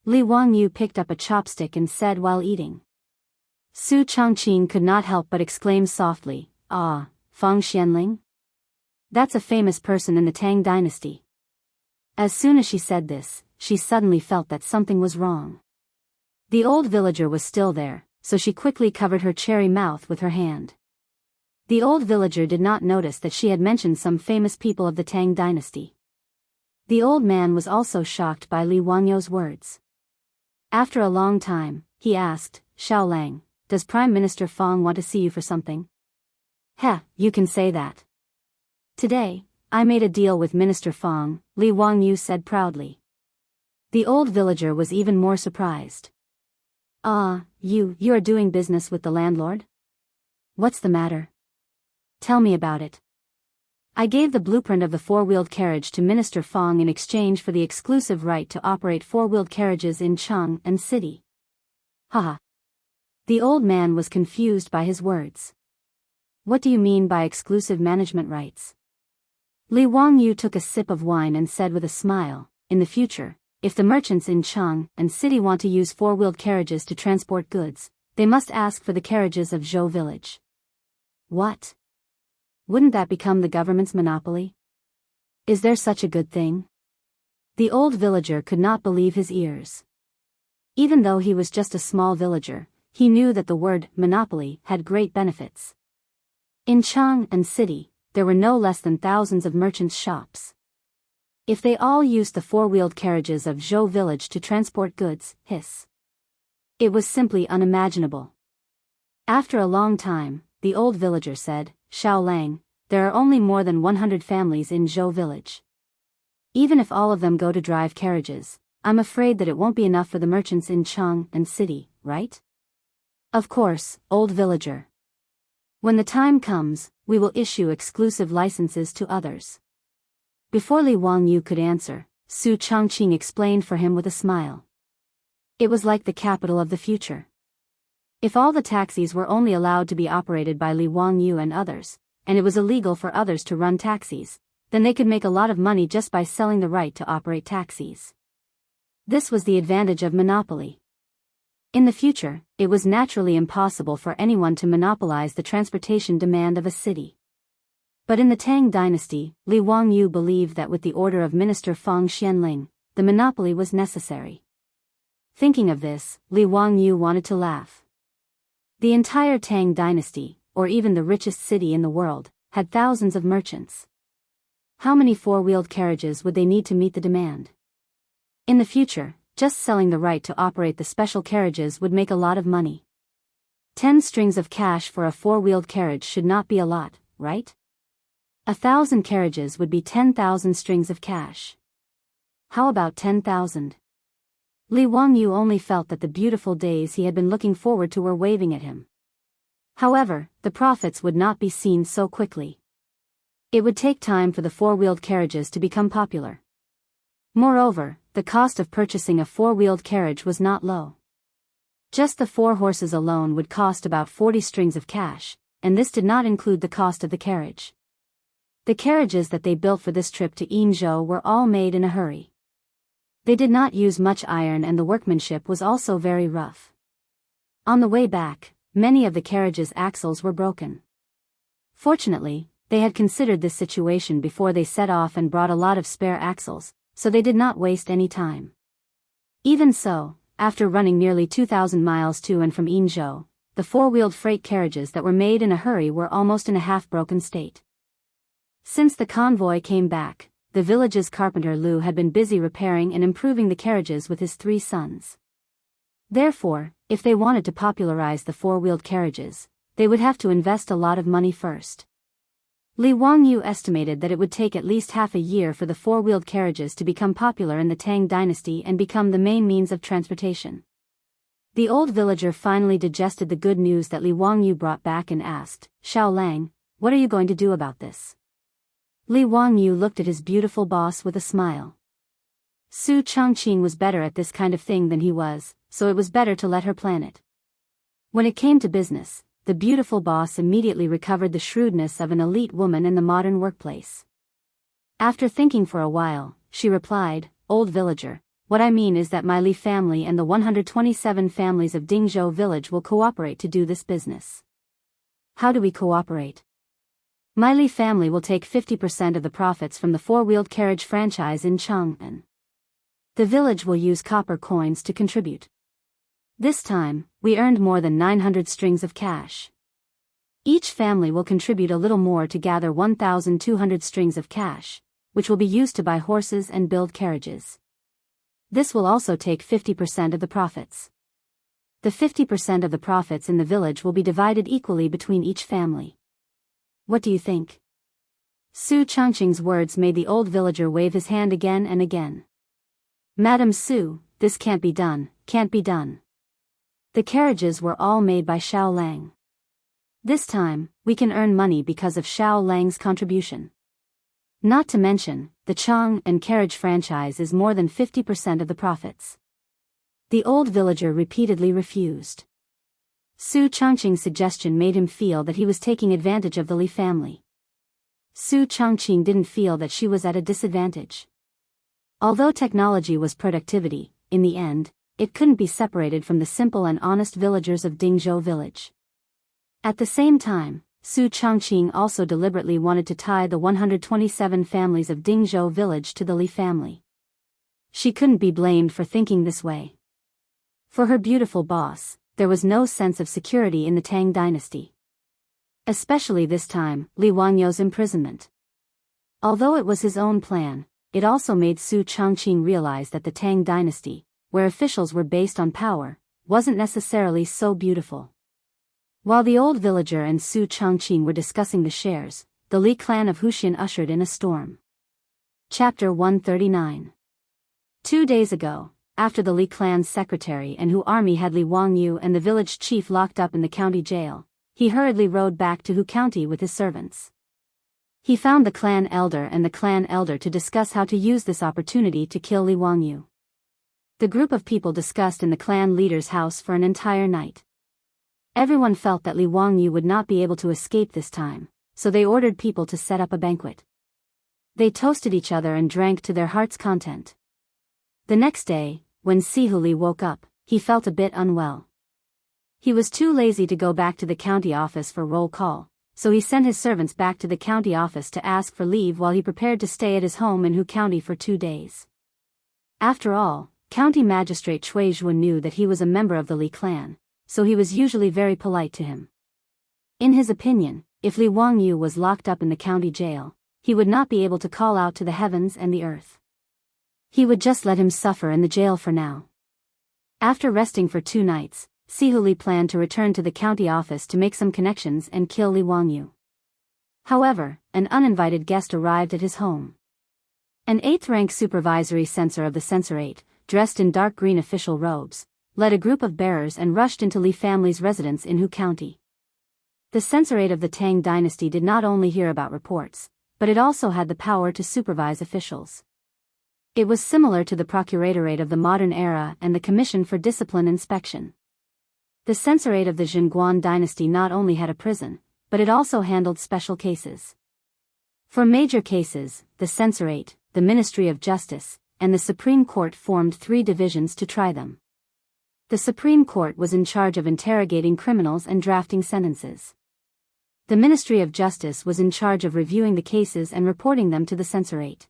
Li Wangyu picked up a chopstick and said while eating. Su Changqing could not help but exclaim softly, "Ah, Fang Xianling? That's a famous person in the Tang dynasty." As soon as she said this, she suddenly felt that something was wrong. The old villager was still there, so she quickly covered her cherry mouth with her hand. The old villager did not notice that she had mentioned some famous people of the Tang dynasty. The old man was also shocked by Li Wangyu's words. After a long time, he asked, "Shaolang, does Prime Minister Fang want to see you for something?" "Heh, you can say that. Today, I made a deal with Minister Fang," Li Wangyu said proudly. The old villager was even more surprised. "Ah, you are doing business with the landlord? What's the matter? Tell me about it." "I gave the blueprint of the four-wheeled carriage to Minister Fang in exchange for the exclusive right to operate four-wheeled carriages in Chang'an City." Haha. The old man was confused by his words. What do you mean by exclusive management rights? Li Wangyu took a sip of wine and said with a smile, in the future, if the merchants in Chang and city want to use four-wheeled carriages to transport goods, they must ask for the carriages of Zhou village. What? Wouldn't that become the government's monopoly? Is there such a good thing? The old villager could not believe his ears. Even though he was just a small villager, he knew that the word monopoly had great benefits. In Chang and city, there were no less than thousands of merchants' shops. If they all used the four-wheeled carriages of Zhou village to transport goods, it was simply unimaginable. After a long time, the old villager said, Xiao Lang, there are only more than 100 families in Zhou village. Even if all of them go to drive carriages, I'm afraid that it won't be enough for the merchants in Chang and city, right? Of course, old villager. When the time comes, we will issue exclusive licenses to others. Before Li Wangyu could answer, Su Changqing explained for him with a smile. It was like the capital of the future. If all the taxis were only allowed to be operated by Li Wangyu and others, and it was illegal for others to run taxis, then they could make a lot of money just by selling the right to operate taxis. This was the advantage of monopoly. In the future, it was naturally impossible for anyone to monopolize the transportation demand of a city. But in the Tang dynasty, Li Wangyu believed that with the order of Minister Feng Xianling, the monopoly was necessary. Thinking of this, Li Wangyu wanted to laugh. The entire Tang dynasty, or even the richest city in the world, had thousands of merchants. How many four-wheeled carriages would they need to meet the demand? In the future, just selling the right to operate the special carriages would make a lot of money. 10 strings of cash for a four-wheeled carriage should not be a lot, right? 1,000 carriages would be 10,000 strings of cash. How about 10,000? Li Wangyu only felt that the beautiful days he had been looking forward to were waving at him. However, the profits would not be seen so quickly. It would take time for the four-wheeled carriages to become popular. Moreover, the cost of purchasing a four-wheeled carriage was not low. Just the 4 horses alone would cost about 40 strings of cash, and this did not include the cost of the carriage. The carriages that they built for this trip to Yinzhou were all made in a hurry. They did not use much iron and the workmanship was also very rough. On the way back, many of the carriage's axles were broken. Fortunately, they had considered this situation before they set off and brought a lot of spare axles, so they did not waste any time. Even so, after running nearly 2,000 miles to and from Yinzhou, the four-wheeled freight carriages that were made in a hurry were almost in a half-broken state. Since the convoy came back, the village's carpenter Lu had been busy repairing and improving the carriages with his 3 sons. Therefore, if they wanted to popularize the four-wheeled carriages, they would have to invest a lot of money first. Li Wangyu estimated that it would take at least half a year for the four-wheeled carriages to become popular in the Tang dynasty and become the main means of transportation. The old villager finally digested the good news that Li Wangyu brought back and asked, Xiao Lang, what are you going to do about this? Li Wangyu looked at his beautiful boss with a smile. Su Changqing was better at this kind of thing than he was, so it was better to let her plan it. When it came to business, the beautiful boss immediately recovered the shrewdness of an elite woman in the modern workplace. After thinking for a while, she replied, Old villager, what I mean is that my Li family and the 127 families of Dingzhou village will cooperate to do this business. How do we cooperate? My Li family will take 50% of the profits from the four-wheeled carriage franchise in Chang'an. The village will use copper coins to contribute. This time, we earned more than 900 strings of cash. Each family will contribute a little more to gather 1,200 strings of cash, which will be used to buy horses and build carriages. This will also take 50% of the profits. The 50% of the profits in the village will be divided equally between each family. What do you think? Su Changqing's words made the old villager wave his hand again and again. Madam Su, this can't be done, can't be done. The carriages were all made by Xiao Lang. This time, we can earn money because of Xiao Lang's contribution. Not to mention, the Chang and carriage franchise is more than 50% of the profits. The old villager repeatedly refused. Su Chongqing's suggestion made him feel that he was taking advantage of the Li family. Su Chongqing didn't feel that she was at a disadvantage. Although technology was productivity, in the end, it couldn't be separated from the simple and honest villagers of Dingzhou village. At the same time, Su Chongqing also deliberately wanted to tie the 127 families of Dingzhou village to the Li family. She couldn't be blamed for thinking this way. For her beautiful boss, there was no sense of security in the Tang dynasty. Especially this time, Li Wangyou's imprisonment. Although it was his own plan, it also made Su Chongqing realize that the Tang dynasty, where officials were based on power, wasn't necessarily so beautiful. While the old villager and Su Chongqing were discussing the shares, the Li clan of Huxian ushered in a storm. Chapter 139. 2 days ago, after the Li clan's secretary and Hu army had Li Wangyu and the village chief locked up in the county jail, he hurriedly rode back to Hu County with his servants. He found the clan elder and the clan elder to discuss how to use this opportunity to kill Li Wangyu. The group of people discussed in the clan leader's house for an entire night. Everyone felt that Li Wangyu would not be able to escape this time, so they ordered people to set up a banquet. They toasted each other and drank to their heart's content. The next day, when Sihuli woke up, he felt a bit unwell. He was too lazy to go back to the county office for roll call, so he sent his servants back to the county office to ask for leave while he prepared to stay at his home in Hu County for 2 days. After all, County Magistrate Cui Zhuan knew that he was a member of the Li clan, so he was usually very polite to him. In his opinion, if Li Wangyu was locked up in the county jail, he would not be able to call out to the heavens and the earth. He would just let him suffer in the jail for now. After resting for 2 nights, Sihuli planned to return to the county office to make some connections and kill Li Wangyu. However, an uninvited guest arrived at his home. An 8th-rank supervisory censor of the censorate, dressed in dark green official robes, led a group of bearers and rushed into Li family's residence in Hu County. The censorate of the Tang dynasty did not only hear about reports, but it also had the power to supervise officials. It was similar to the procuratorate of the modern era and the Commission for Discipline Inspection. The censorate of the Zhenguan dynasty not only had a prison, but it also handled special cases. For major cases, the censorate, the Ministry of Justice, and the Supreme Court formed 3 divisions to try them. The Supreme Court was in charge of interrogating criminals and drafting sentences. The Ministry of Justice was in charge of reviewing the cases and reporting them to the censorate.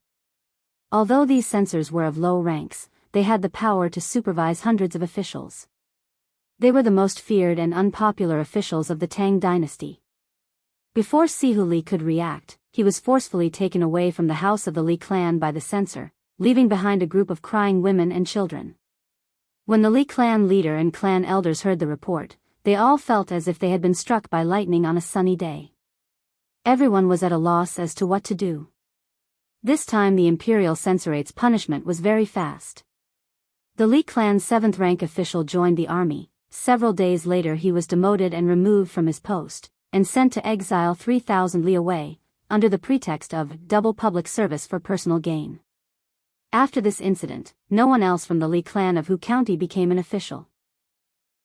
Although these censors were of low ranks, they had the power to supervise hundreds of officials. They were the most feared and unpopular officials of the Tang dynasty. Before Sihuli could react, he was forcefully taken away from the house of the Li clan by the censor, leaving behind a group of crying women and children. When the Li clan leader and clan elders heard the report, they all felt as if they had been struck by lightning on a sunny day. Everyone was at a loss as to what to do. This time the imperial censorate's punishment was very fast. The Li clan's 7th-rank official joined the army. Several days later he was demoted and removed from his post, and sent to exile 3,000 li away, under the pretext of double public service for personal gain. After this incident, no one else from the Li clan of Hu County became an official.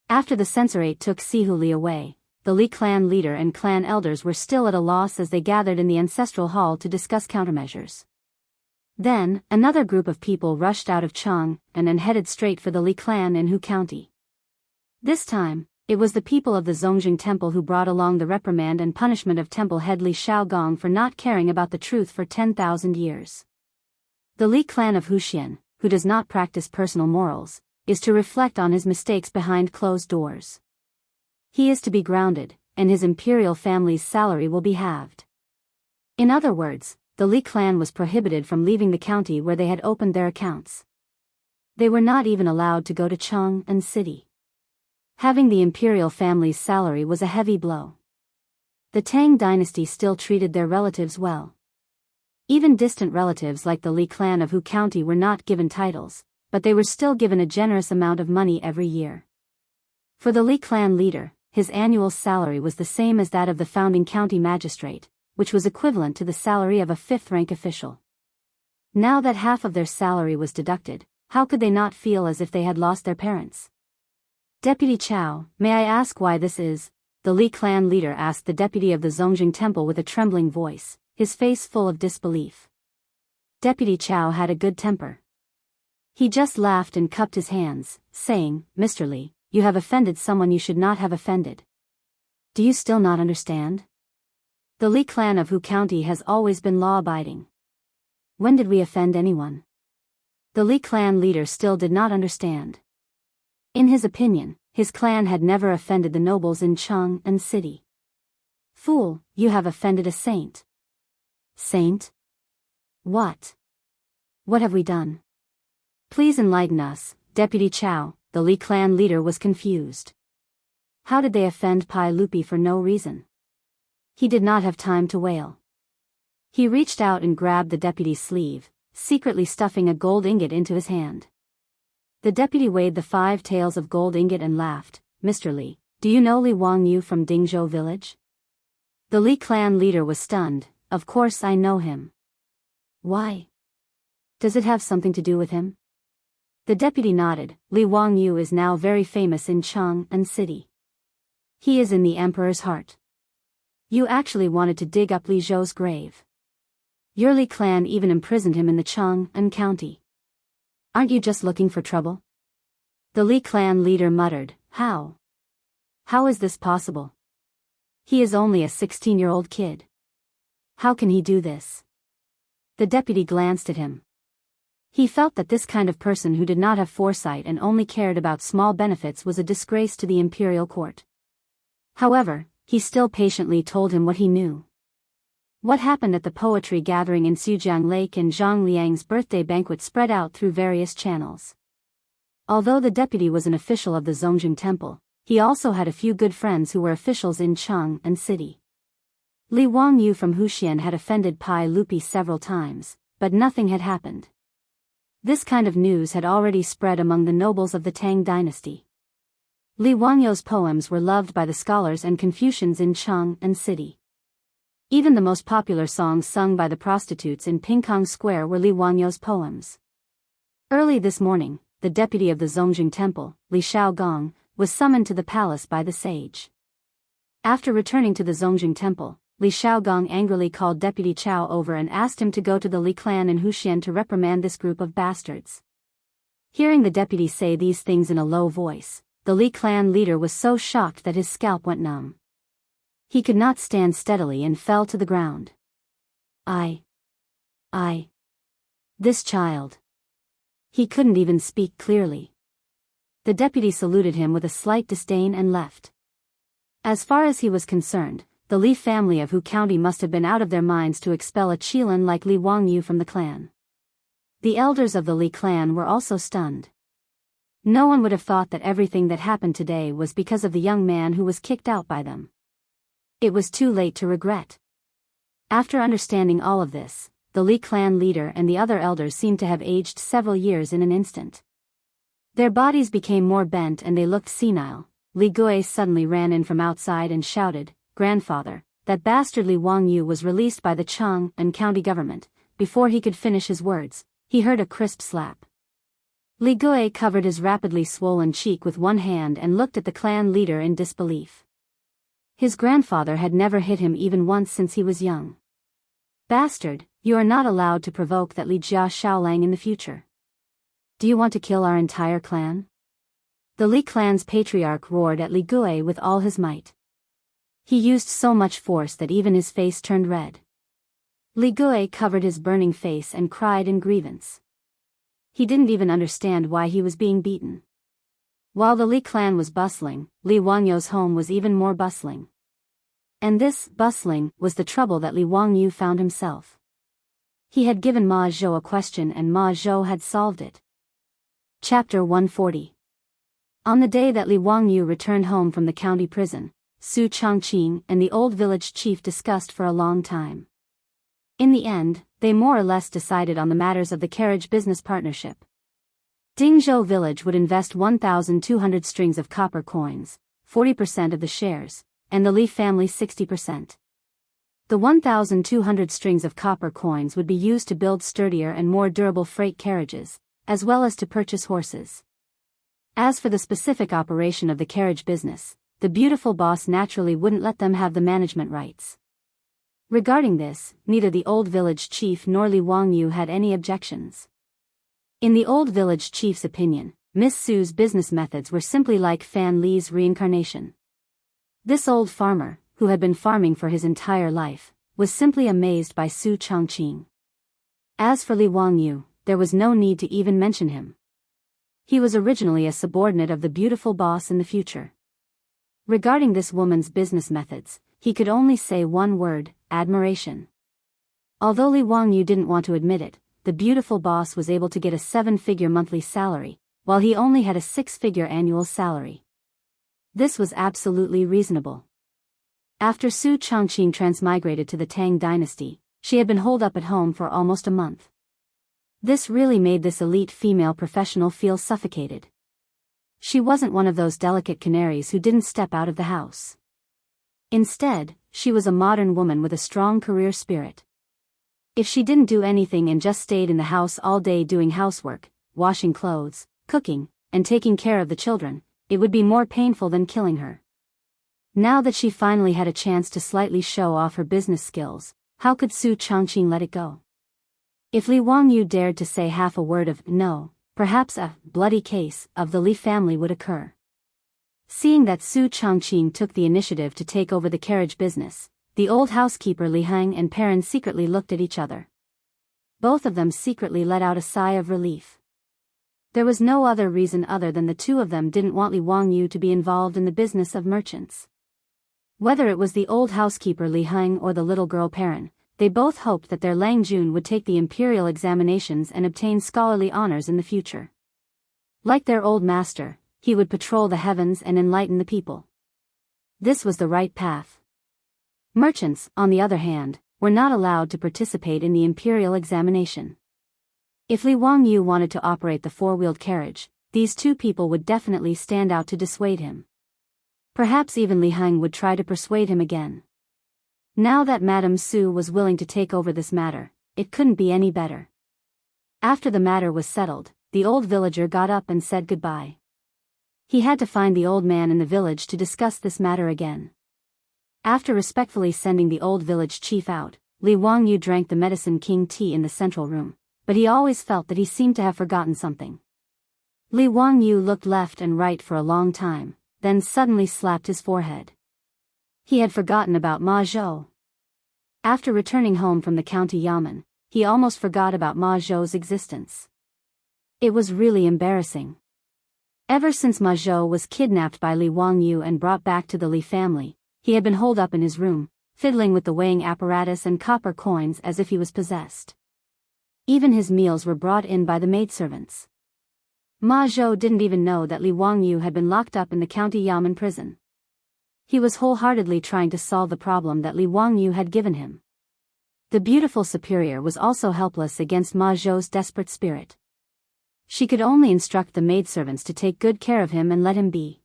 After the censorate took Sihuli away, the Li clan leader and clan elders were still at a loss as they gathered in the ancestral hall to discuss countermeasures. Then, another group of people rushed out of Chang and headed straight for the Li clan in Hu County. This time, it was the people of the Zongjing Temple who brought along the reprimand and punishment of temple head Li Shaogong for not caring about the truth for 10,000 years. The Li clan of Huxian, who does not practice personal morals, is to reflect on his mistakes behind closed doors. He is to be grounded, and his imperial family's salary will be halved. In other words, the Li clan was prohibited from leaving the county where they had opened their accounts. They were not even allowed to go to Chang'an City. Having the imperial family's salary was a heavy blow. The Tang dynasty still treated their relatives well. Even distant relatives like the Li clan of Hu County were not given titles, but they were still given a generous amount of money every year. For the Li clan leader, his annual salary was the same as that of the founding county magistrate, which was equivalent to the salary of a 5th-rank official. Now that half of their salary was deducted, how could they not feel as if they had lost their parents? Deputy Chow, may I ask why this is? The Li clan leader asked the deputy of the Zongjing temple with a trembling voice, his face full of disbelief. Deputy Chow had a good temper. He just laughed and cupped his hands, saying, Mr. Li, you have offended someone you should not have offended. Do you still not understand? The Li clan of Hu County has always been law-abiding. When did we offend anyone? The Li clan leader still did not understand. In his opinion, his clan had never offended the nobles in Chang and city. Fool, you have offended a saint. Saint? What? What have we done? Please enlighten us, Deputy Chow. The Li clan leader was confused. How did they offend Pai Lupi for no reason? He did not have time to wail. He reached out and grabbed the deputy's sleeve, secretly stuffing a gold ingot into his hand. The deputy weighed the 5 taels of gold ingot and laughed. Mr. Li, do you know Li Wangyu from Dingzhou village? The Li clan leader was stunned. Of course I know him. Why? Does it have something to do with him? The deputy nodded. Li Wangyu is now very famous in Chang and city. He is in the emperor's heart. You actually wanted to dig up Li Zhou's grave. Your Li clan even imprisoned him in the Chang and county. Aren't you just looking for trouble? The Li clan leader muttered, How? How is this possible? He is only a 16-year-old kid. How can he do this? The deputy glanced at him. He felt that this kind of person who did not have foresight and only cared about small benefits was a disgrace to the imperial court. However, he still patiently told him what he knew. What happened at the poetry gathering in Sujiang Lake and Zhang Liang's birthday banquet spread out through various channels. Although the deputy was an official of the Zongjing temple, he also had a few good friends who were officials in Chang and city. Li Wangyu from Huxian had offended Pai Lupi several times, but nothing had happened. This kind of news had already spread among the nobles of the Tang dynasty. Li Wangyu's poems were loved by the scholars and Confucians in Chang and city. Even the most popular songs sung by the prostitutes in Pingkong Square were Li Wangyu's poems. Early this morning, the deputy of the Zongjing temple, Li Shaogong, was summoned to the palace by the sage. After returning to the Zongjing temple, Li Shaogong angrily called Deputy Chow over and asked him to go to the Li clan in Huxian to reprimand this group of bastards. Hearing the deputy say these things in a low voice, the Li clan leader was so shocked that his scalp went numb. He could not stand steadily and fell to the ground. This child. He couldn't even speak clearly. The deputy saluted him with a slight disdain and left. As far as he was concerned, the Li family of Hu County must have been out of their minds to expel a Qilin like Li Wangyu from the clan. The elders of the Li clan were also stunned. No one would have thought that everything that happened today was because of the young man who was kicked out by them. It was too late to regret. After understanding all of this, the Li clan leader and the other elders seemed to have aged several years in an instant. Their bodies became more bent and they looked senile. Li Gui suddenly ran in from outside and shouted, Grandfather, that bastard Li Wangyu was released by the Chang and county government. Before he could finish his words, he heard a crisp slap. Li Gui covered his rapidly swollen cheek with one hand and looked at the clan leader in disbelief. His grandfather had never hit him even once since he was young. Bastard, you are not allowed to provoke that Li Jia Shaolang in the future. Do you want to kill our entire clan? The Li clan's patriarch roared at Li Gui with all his might. He used so much force that even his face turned red. Li Gui covered his burning face and cried in grievance. He didn't even understand why he was being beaten. While the Li clan was bustling, Li Wangyu's home was even more bustling. And this bustling was the trouble that Li Wangyu found himself. He had given Ma Zhou a question and Ma Zhou had solved it. Chapter 140. On the day that Li Wangyu returned home from the county prison, Su Changqing and the old village chief discussed for a long time. In the end, they more or less decided on the matters of the carriage business partnership. Dingzhou village would invest 1,200 strings of copper coins, 40% of the shares, and the Li family 60%. The 1,200 strings of copper coins would be used to build sturdier and more durable freight carriages, as well as to purchase horses. As for the specific operation of the carriage business, the beautiful boss naturally wouldn't let them have the management rights. Regarding this, neither the old village chief nor Li Wangyu had any objections. In the old village chief's opinion, Miss Su's business methods were simply like Fan Li's reincarnation. This old farmer, who had been farming for his entire life, was simply amazed by Su Changqing. As for Li Wangyu, there was no need to even mention him. He was originally a subordinate of the beautiful boss in the future. Regarding this woman's business methods, he could only say one word: admiration. Although Li Wangyu didn't want to admit it, the beautiful boss was able to get a 7-figure monthly salary, while he only had a 6-figure annual salary. This was absolutely reasonable. After Su Changqing transmigrated to the Tang dynasty, she had been holed up at home for almost a month. This really made this elite female professional feel suffocated. She wasn't one of those delicate canaries who didn't step out of the house. Instead, she was a modern woman with a strong career spirit. If she didn't do anything and just stayed in the house all day doing housework, washing clothes, cooking, and taking care of the children, it would be more painful than killing her. Now that she finally had a chance to slightly show off her business skills, how could Su Changqing let it go? If Li Wangyu dared to say half a word of no, perhaps a bloody case of the Li family would occur. Seeing that Su Changqing took the initiative to take over the carriage business, the old housekeeper Li Hang and Perrin secretly looked at each other. Both of them secretly let out a sigh of relief. There was no other reason other than the two of them didn't want Li Wangyu to be involved in the business of merchants. Whether it was the old housekeeper Li Hang or the little girl Perrin, they both hoped that their Lang Jun would take the imperial examinations and obtain scholarly honors in the future. Like their old master, he would patrol the heavens and enlighten the people. This was the right path. Merchants, on the other hand, were not allowed to participate in the imperial examination. If Li Wangyu wanted to operate the 4-wheeled carriage, these two people would definitely stand out to dissuade him. Perhaps even Li Hang would try to persuade him again. Now that Madame Su was willing to take over this matter, it couldn't be any better. After the matter was settled, the old villager got up and said goodbye. He had to find the old man in the village to discuss this matter again. After respectfully sending the old village chief out, Li Wangyu drank the Medicine King tea in the central room, but he always felt that he seemed to have forgotten something. Li Wangyu looked left and right for a long time, then suddenly slapped his forehead. He had forgotten about Ma Zhou. After returning home from the county yamen, he almost forgot about Ma Zhou's existence. It was really embarrassing. Ever since Ma Zhou was kidnapped by Li Wangyu and brought back to the Li family, he had been holed up in his room, fiddling with the weighing apparatus and copper coins as if he was possessed. Even his meals were brought in by the maidservants. Ma Zhou didn't even know that Li Wangyu had been locked up in the county yamen prison. He was wholeheartedly trying to solve the problem that Li Wangyu had given him. The beautiful superior was also helpless against Ma Zhou's desperate spirit. She could only instruct the maidservants to take good care of him and let him be.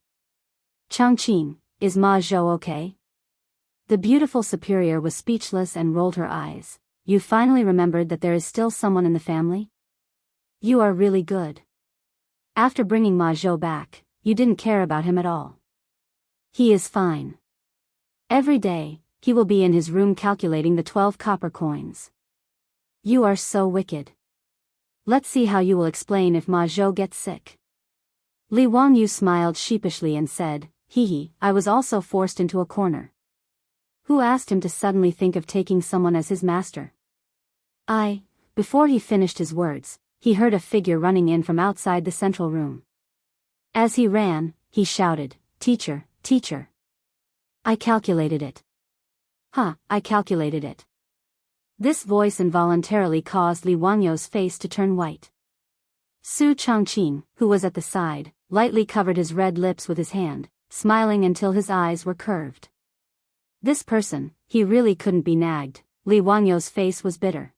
Changqing, is Ma Zhou okay? The beautiful superior was speechless and rolled her eyes. You finally remembered that there is still someone in the family? You are really good. After bringing Ma Zhou back, you didn't care about him at all. He is fine. Every day, he will be in his room calculating the 12 copper coins. You are so wicked. Let's see how you will explain if Ma Zhou gets sick. Li Wangyu smiled sheepishly and said, hee, I was also forced into a corner. Who asked him to suddenly think of taking someone as his master? Before he finished his words, he heard a figure running in from outside the central room. As he ran, he shouted, Teacher, teacher. I calculated it. I calculated it. This voice involuntarily caused Li Wangyu's face to turn white. Su Changqing, who was at the side, lightly covered his red lips with his hand, smiling until his eyes were curved. This person, he really couldn't be nagged. Li Wangyu's face was bitter.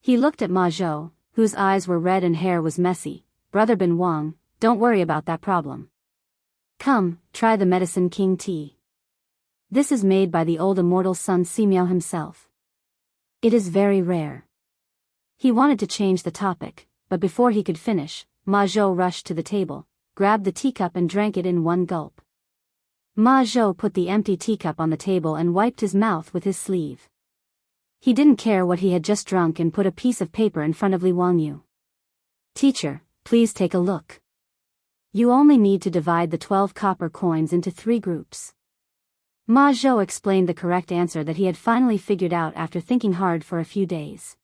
He looked at Ma Zhou, whose eyes were red and hair was messy. Brother Bin Wang, don't worry about that problem. Come, try the Medicine King tea. This is made by the old immortal Sun Simiao himself. It is very rare. He wanted to change the topic, but before he could finish, Ma Zhou rushed to the table, grabbed the teacup and drank it in one gulp. Ma Zhou put the empty teacup on the table and wiped his mouth with his sleeve. He didn't care what he had just drunk and put a piece of paper in front of Li Wangyu. "Teacher, please take a look. You only need to divide the 12 copper coins into 3 groups." Ma Zhou explained the correct answer that he had finally figured out after thinking hard for a few days.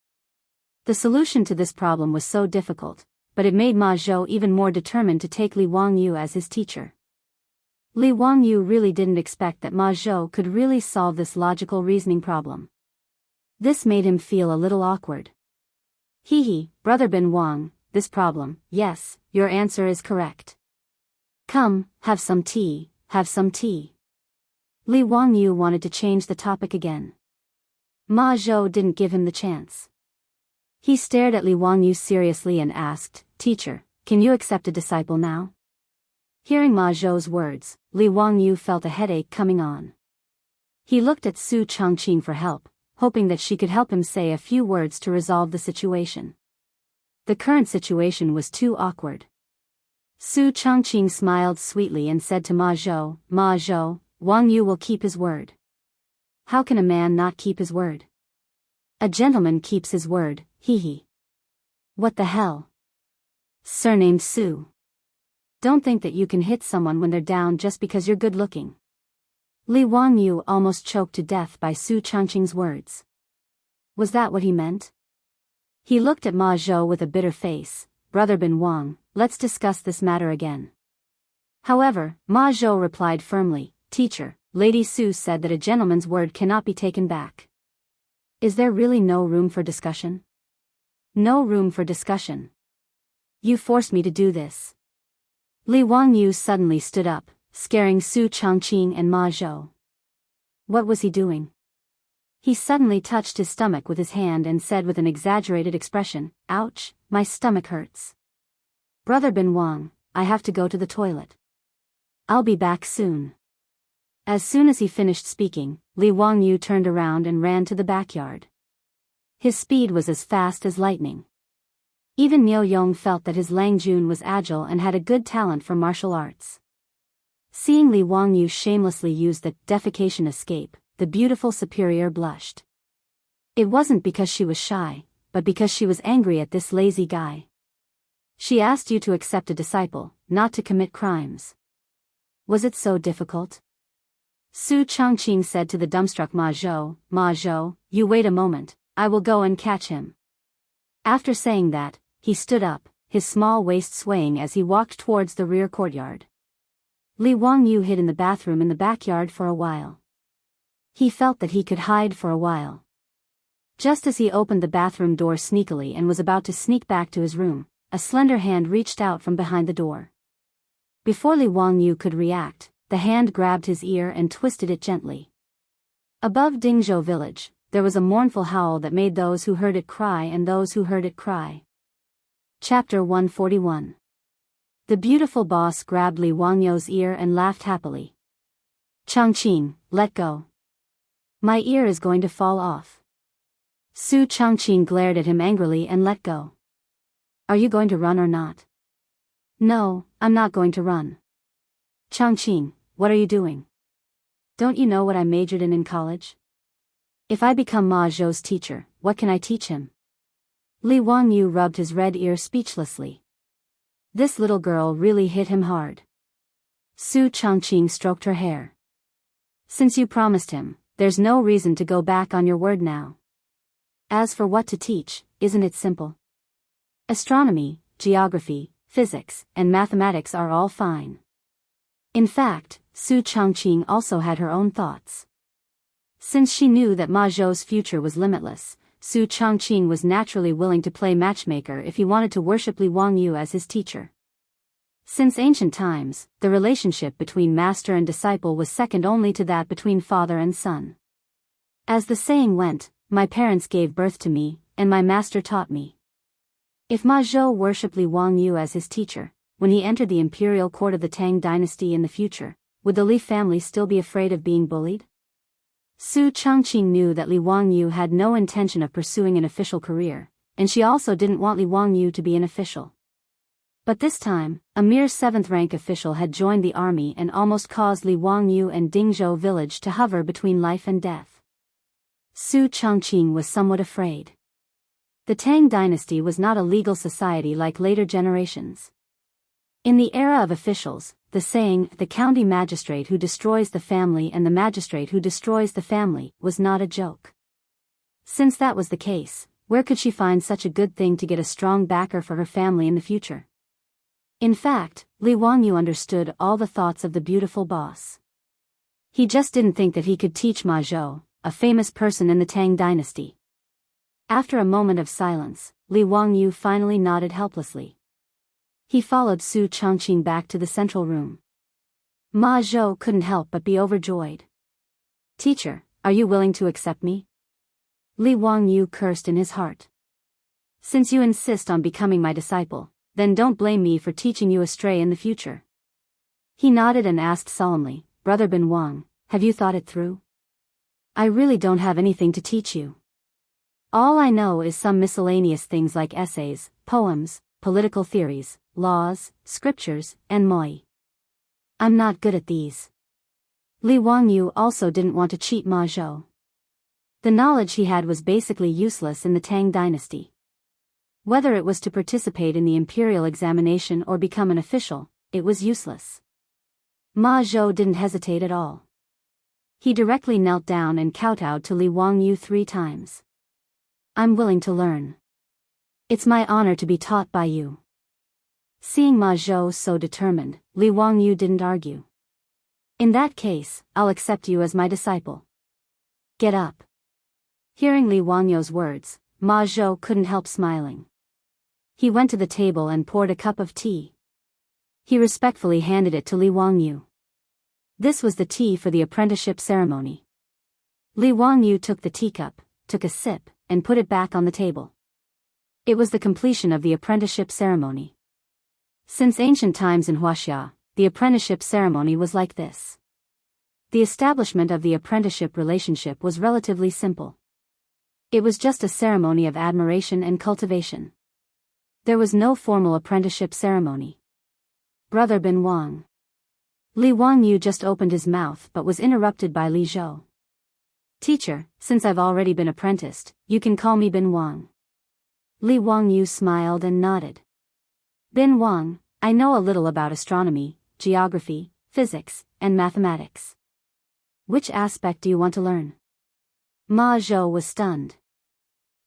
The solution to this problem was so difficult, but it made Ma Zhou even more determined to take Li Wangyu as his teacher. Li Wangyu really didn't expect that Ma Zhou could really solve this logical reasoning problem. This made him feel a little awkward. "Hee, Brother Bin Wang, this problem, yes, your answer is correct. Come, have some tea, have some tea." Li Wangyu wanted to change the topic again. Ma Zhou didn't give him the chance. He stared at Li Wangyu seriously and asked, "Teacher, can you accept a disciple now?" Hearing Ma Zhou's words, Li Wangyu felt a headache coming on. He looked at Su Changqing for help, hoping that she could help him say a few words to resolve the situation. The current situation was too awkward. Su Changqing smiled sweetly and said to Ma Zhou, "Ma Zhou, Wang Yu will keep his word." "How can a man not keep his word?" "A gentleman keeps his word, hee." "What the hell? Surnamed Su. Don't think that you can hit someone when they're down just because you're good looking." Li Wangyu almost choked to death by Su Changqing's words. Was that what he meant? He looked at Ma Zhou with a bitter face. "Brother Bin Wang, let's discuss this matter again." However, Ma Zhou replied firmly, "Teacher, Lady Su said that a gentleman's word cannot be taken back." Is there really no room for discussion? No room for discussion. You forced me to do this. Li Wangyu suddenly stood up, scaring Su Changqing and Ma Zhou. What was he doing? He suddenly touched his stomach with his hand and said with an exaggerated expression, "Ouch, my stomach hurts. Brother Bin Wang, I have to go to the toilet. I'll be back soon." As soon as he finished speaking, Li Wangyu turned around and ran to the backyard. His speed was as fast as lightning. Even Niu Yong felt that his Lang Jun was agile and had a good talent for martial arts. Seeing Li Wangyu shamelessly use the defecation escape, the beautiful superior blushed. It wasn't because she was shy, but because she was angry at this lazy guy. She asked you to accept a disciple, not to commit crimes. Was it so difficult? Su Changqing said to the dumbstruck Ma Zhou, "Ma Zhou, you wait a moment, I will go and catch him." After saying that, he stood up, his small waist swaying as he walked towards the rear courtyard. Li Wangyu hid in the bathroom in the backyard for a while. He felt that he could hide for a while. Just as he opened the bathroom door sneakily and was about to sneak back to his room, a slender hand reached out from behind the door. Before Li Wangyu could react, the hand grabbed his ear and twisted it gently. Above Dingzhou village, there was a mournful howl that made those who heard it cry and those who heard it cry. Chapter 141. The beautiful boss grabbed Li Wangyu's ear and laughed happily. "Changqing, let go. My ear is going to fall off." Su Changqing glared at him angrily and let go. "Are you going to run or not?" "No, I'm not going to run." "Changqing, what are you doing? Don't you know what I majored in college? If I become Ma Zhou's teacher, what can I teach him?" Li Wangyu rubbed his red ear speechlessly. This little girl really hit him hard. Su Changqing stroked her hair. "Since you promised him, there's no reason to go back on your word now. As for what to teach, isn't it simple? Astronomy, geography, physics, and mathematics are all fine." In fact, Su Changqing also had her own thoughts. Since she knew that Ma Zhou's future was limitless, Su Changqing was naturally willing to play matchmaker if he wanted to worship Li Wangyu as his teacher. Since ancient times, the relationship between master and disciple was second only to that between father and son. As the saying went, "My parents gave birth to me, and my master taught me." If Ma Zhou worshipped Li Wangyu as his teacher, when he entered the imperial court of the Tang dynasty in the future, would the Li family still be afraid of being bullied? Su Changqing knew that Li Wangyu had no intention of pursuing an official career, and she also didn't want Li Wangyu to be an official. But this time, a mere 7th-rank official had joined the army and almost caused Li Wangyu and Dingzhou village to hover between life and death. Su Chongqing was somewhat afraid. The Tang dynasty was not a legal society like later generations. In the era of officials, the saying, "the county magistrate who destroys the family and the magistrate who destroys the family," was not a joke. Since that was the case, where could she find such a good thing to get a strong backer for her family in the future? In fact, Li Wangyu understood all the thoughts of the beautiful boss. He just didn't think that he could teach Ma Zhou, a famous person in the Tang dynasty. After a moment of silence, Li Wangyu finally nodded helplessly. He followed Su Chongqing back to the central room. Ma Zhou couldn't help but be overjoyed. "Teacher, are you willing to accept me?" Li Wangyu cursed in his heart. "Since you insist on becoming my disciple, then don't blame me for teaching you astray in the future." He nodded and asked solemnly, "Brother Bin Wang, have you thought it through? I really don't have anything to teach you. All I know is some miscellaneous things like essays, poems, political theories, laws, scriptures, and moi. I'm not good at these." Li Wangyu also didn't want to cheat Ma Zhou. The knowledge he had was basically useless in the Tang dynasty. Whether it was to participate in the imperial examination or become an official, it was useless. Ma Zhou didn't hesitate at all. He directly knelt down and kowtowed to Li Wangyu 3 times. "I'm willing to learn. It's my honor to be taught by you." Seeing Ma Zhou so determined, Li Wangyu didn't argue. "In that case, I'll accept you as my disciple. Get up." Hearing Li Wangyu's words, Ma Zhou couldn't help smiling. He went to the table and poured a cup of tea. He respectfully handed it to Li Wangyu. This was the tea for the apprenticeship ceremony. Li Wangyu took the teacup, took a sip, and put it back on the table. It was the completion of the apprenticeship ceremony. Since ancient times in Wuxia, the apprenticeship ceremony was like this. The establishment of the apprenticeship relationship was relatively simple. It was just a ceremony of admiration and cultivation. There was no formal apprenticeship ceremony. "Brother Bin Wang." Li Wangyu just opened his mouth but was interrupted by Li Zhou. "Teacher, since I've already been apprenticed, you can call me Bin Wang." Li Wangyu smiled and nodded. "Bin Wang, I know a little about astronomy, geography, physics, and mathematics. Which aspect do you want to learn?" Ma Zhou was stunned.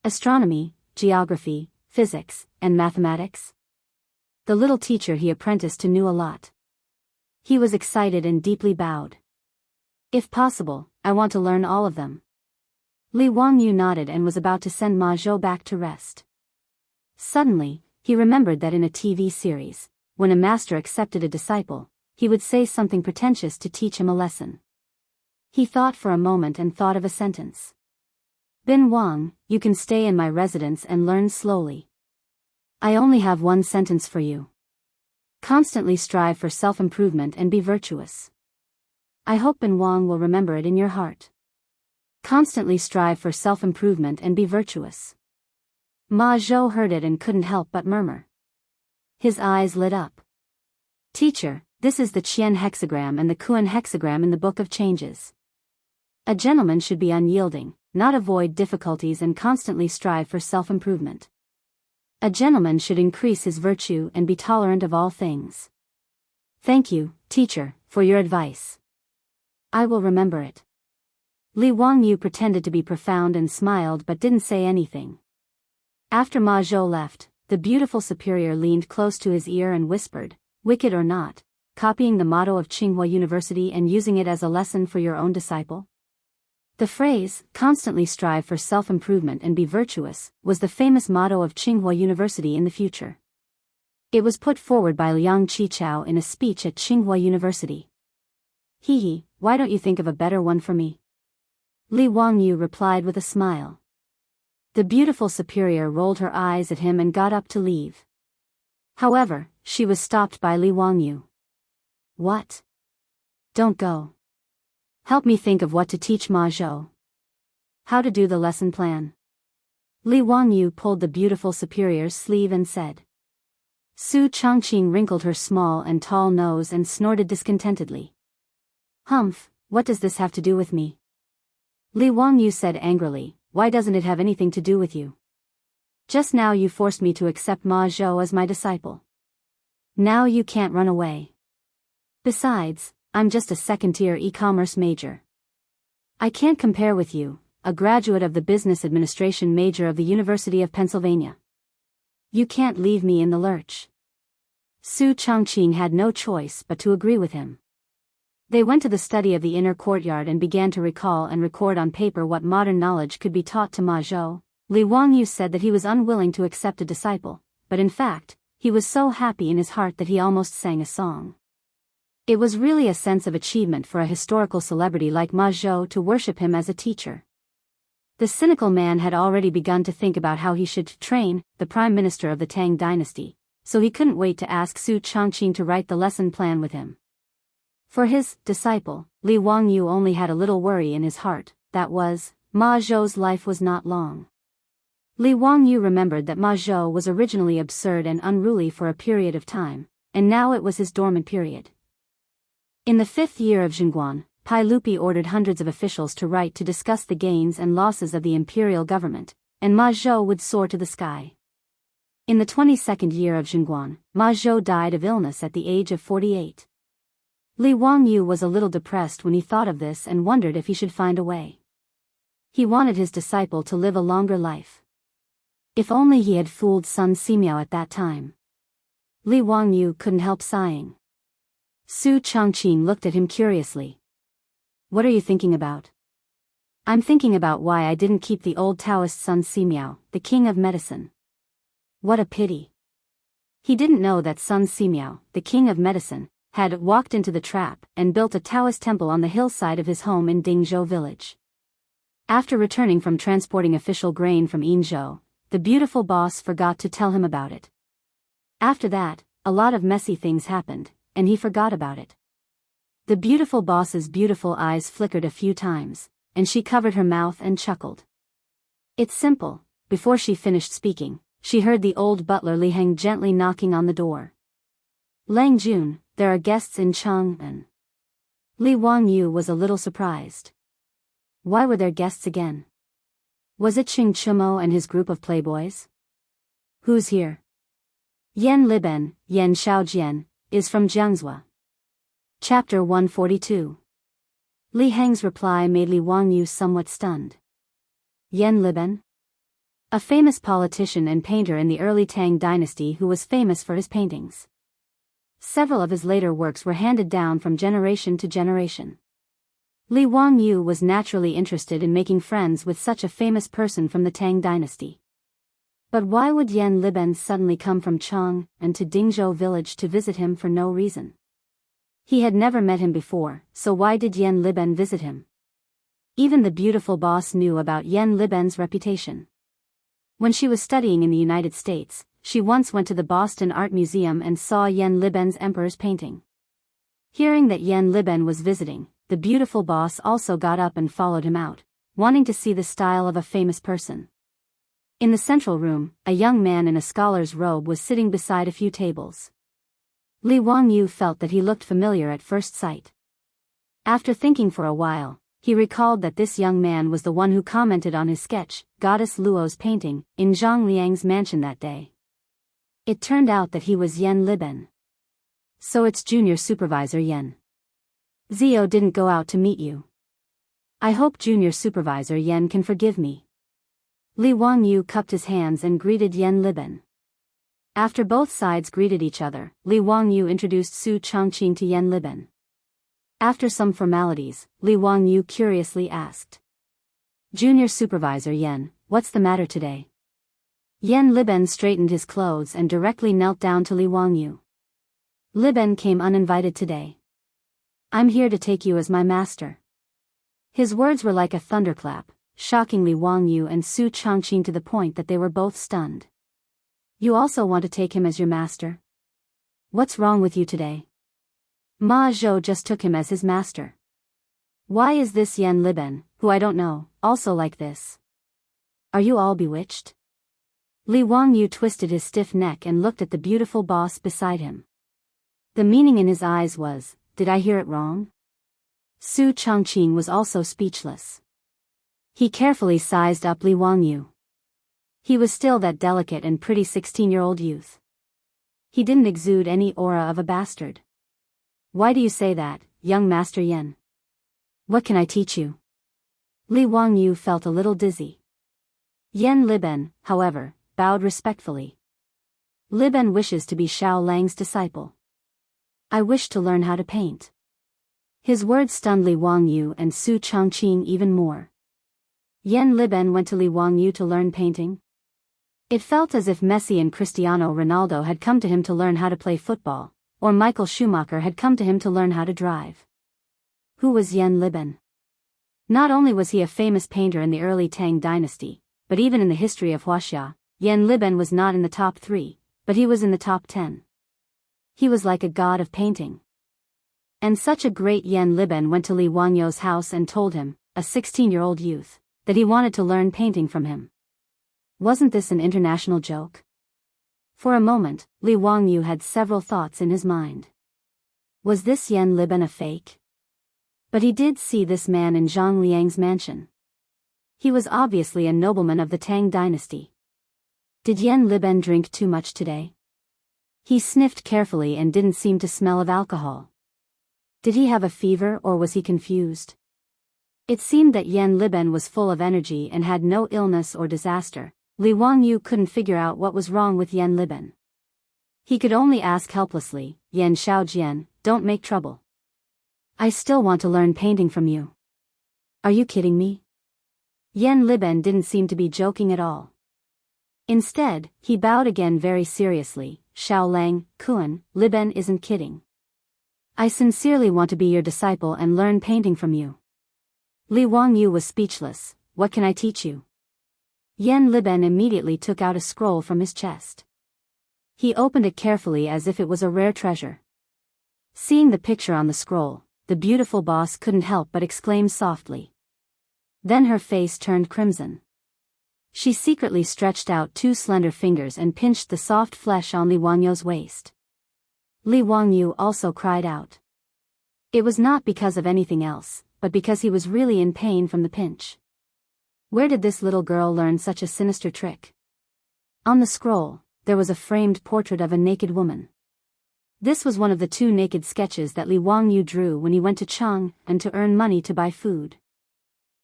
Astronomy, geography, physics, and mathematics? The little teacher he apprenticed to knew a lot. He was excited and deeply bowed. "If possible, I want to learn all of them." Li Wangyu nodded and was about to send Ma Zhou back to rest. Suddenly, he remembered that in a TV series, when a master accepted a disciple, he would say something pretentious to teach him a lesson. He thought for a moment and thought of a sentence. "Bin Wang, you can stay in my residence and learn slowly. I only have one sentence for you. Constantly strive for self-improvement and be virtuous." I hope Bin Wang will remember it in your heart. Constantly strive for self-improvement and be virtuous. Ma Zhou heard it and couldn't help but murmur. His eyes lit up. "Teacher, this is the Qian hexagram and the Kuan hexagram in the Book of Changes. A gentleman should be unyielding, not avoid difficulties and constantly strive for self-improvement. A gentleman should increase his virtue and be tolerant of all things. Thank you, teacher, for your advice. I will remember it." Li Wangyu pretended to be profound and smiled but didn't say anything. After Ma Zhou left, the beautiful superior leaned close to his ear and whispered, "Wicked or not, copying the motto of Tsinghua University and using it as a lesson for your own disciple?" The phrase, "constantly strive for self-improvement and be virtuous," was the famous motto of Tsinghua University in the future. It was put forward by Liang Qichao in a speech at Tsinghua University. "Hee, why don't you think of a better one for me?" Li Wangyu replied with a smile. The beautiful superior rolled her eyes at him and got up to leave. However, she was stopped by Li Wangyu. "What? Don't go. Help me think of what to teach Ma Zhou. How to do the lesson plan." Li Wangyu pulled the beautiful superior's sleeve and said. Su Chongqing wrinkled her small and tall nose and snorted discontentedly. Humph, what does this have to do with me? Li Wangyu said angrily, why doesn't it have anything to do with you? Just now you forced me to accept Ma Zhou as my disciple. Now you can't run away. Besides, I'm just a second-tier e-commerce major. I can't compare with you, a graduate of the business administration major of the University of Pennsylvania. You can't leave me in the lurch. Su Chongqing had no choice but to agree with him. They went to the study of the inner courtyard and began to recall and record on paper what modern knowledge could be taught to Ma Zhou. Li Wangyu said that he was unwilling to accept a disciple, but in fact, he was so happy in his heart that he almost sang a song. It was really a sense of achievement for a historical celebrity like Ma Zhou to worship him as a teacher. The cynical man had already begun to think about how he should train the prime minister of the Tang dynasty, so he couldn't wait to ask Su Chongqing to write the lesson plan with him. For his disciple, Li Wangyu only had a little worry in his heart, that was, Ma Zhou's life was not long. Li Wangyu remembered that Ma Zhou was originally absurd and unruly for a period of time, and now it was his dormant period. In the 5th year of Jianghu, Pai Lupi ordered hundreds of officials to write to discuss the gains and losses of the imperial government, and Ma Zhou would soar to the sky. In the 22nd year of Jianghu, Ma Zhou died of illness at the age of 48. Li Wangyu was a little depressed when he thought of this and wondered if he should find a way. He wanted his disciple to live a longer life. If only he had fooled Sun Simiao at that time. Li Wangyu couldn't help sighing. Su Chongqing looked at him curiously. What are you thinking about? I'm thinking about why I didn't keep the old Taoist Sun Simiao, the king of medicine. What a pity. He didn't know that Sun Simiao, the king of medicine, had walked into the trap and built a Taoist temple on the hillside of his home in Dingzhou village. After returning from transporting official grain from Yinzhou, the beautiful boss forgot to tell him about it. After that, a lot of messy things happened, and he forgot about it. The beautiful boss's beautiful eyes flickered a few times, and she covered her mouth and chuckled. It's simple. Before she finished speaking, she heard the old butler Li Heng gently knocking on the door. Lang Jun, there are guests in Chang'an. Li Wangyu was a little surprised. Why were there guests again? Was it Qing Chumo and his group of playboys? Who's here? Yan Liben, Yan Xiaojian, is from Jianghu. Chapter 142. Li Heng's reply made Li Wangyu somewhat stunned. Yan Liben? A famous politician and painter in the early Tang dynasty who was famous for his paintings. Several of his later works were handed down from generation to generation. Li Wangyu was naturally interested in making friends with such a famous person from the Tang dynasty. But why would Yan Liben suddenly come from Chang and to Dingzhou village to visit him for no reason? He had never met him before, so why did Yan Liben visit him? Even the beautiful boss knew about Yan Liben's reputation. When she was studying in the United States, she once went to the Boston Art Museum and saw Yan Liben's Emperor's painting. Hearing that Yan Liben was visiting, the beautiful boss also got up and followed him out, wanting to see the style of a famous person. In the central room, a young man in a scholar's robe was sitting beside a few tables. Li Wangyu felt that he looked familiar at first sight. After thinking for a while, he recalled that this young man was the one who commented on his sketch, Goddess Luo's painting, in Zhang Liang's mansion that day. It turned out that he was Yan Liben. So it's Junior Supervisor Yan. Zio didn't go out to meet you. I hope Junior Supervisor Yan can forgive me. Li Wangyu cupped his hands and greeted Yan Liben. After both sides greeted each other, Li Wangyu introduced Su Chongqing to Yan Liben. After some formalities, Li Wangyu curiously asked. Junior Supervisor Yan, what's the matter today? Yan Liben straightened his clothes and directly knelt down to Li Wangyu. Liben came uninvited today. I'm here to take you as my master. His words were like a thunderclap, shocking Li Wangyu and Su Chongqing to the point that they were both stunned. You also want to take him as your master? What's wrong with you today? Ma Zhou just took him as his master. Why is this Yan Liben, who I don't know, also like this? Are you all bewitched? Li Wangyu twisted his stiff neck and looked at the beautiful boss beside him. The meaning in his eyes was, did I hear it wrong? Su Chongqing was also speechless. He carefully sized up Li Wangyu. He was still that delicate and pretty 16-year-old youth. He didn't exude any aura of a bastard. Why do you say that, young Master Yen? What can I teach you? Li Wangyu felt a little dizzy. Yen Liben, however, bowed respectfully. Liben wishes to be Xiao Lang's disciple. I wish to learn how to paint. His words stunned Li Wangyu and Su Chongqing even more. Yen Liben went to Li Wangyu to learn painting? It felt as if Messi and Cristiano Ronaldo had come to him to learn how to play football, or Michael Schumacher had come to him to learn how to drive. Who was Yen Liben? Not only was he a famous painter in the early Tang dynasty, but even in the history of Wuxia, Yen Liben was not in the top 3, but he was in the top 10. He was like a god of painting. And such a great Yen Liben went to Li Wangyu's house and told him, a 16-year-old youth, that he wanted to learn painting from him. Wasn't this an international joke? For a moment, Li Wangyu had several thoughts in his mind. Was this Yen Liben a fake? But he did see this man in Zhang Liang's mansion. He was obviously a nobleman of the Tang dynasty. Did Yen Liben drink too much today? He sniffed carefully and didn't seem to smell of alcohol. Did he have a fever or was he confused? It seemed that Yen Liben was full of energy and had no illness or disaster. Li Wangyu couldn't figure out what was wrong with Yen Liben. He could only ask helplessly, Yen Xiaojian, don't make trouble. I still want to learn painting from you. Are you kidding me? Yen Liben didn't seem to be joking at all. Instead, he bowed again very seriously, Xiao Lang, Kun, Liben isn't kidding. I sincerely want to be your disciple and learn painting from you. Li Wangyu was speechless. What can I teach you? Yen Liben immediately took out a scroll from his chest. He opened it carefully as if it was a rare treasure. Seeing the picture on the scroll, the beautiful boss couldn't help but exclaim softly. Then her face turned crimson. She secretly stretched out 2 slender fingers and pinched the soft flesh on Li Wangyu's waist. Li Wangyu also cried out. It was not because of anything else, but because he was really in pain from the pinch. Where did this little girl learn such a sinister trick? On the scroll, there was a framed portrait of a naked woman. This was one of the 2 naked sketches that Li Wangyu drew when he went to Chang and to earn money to buy food.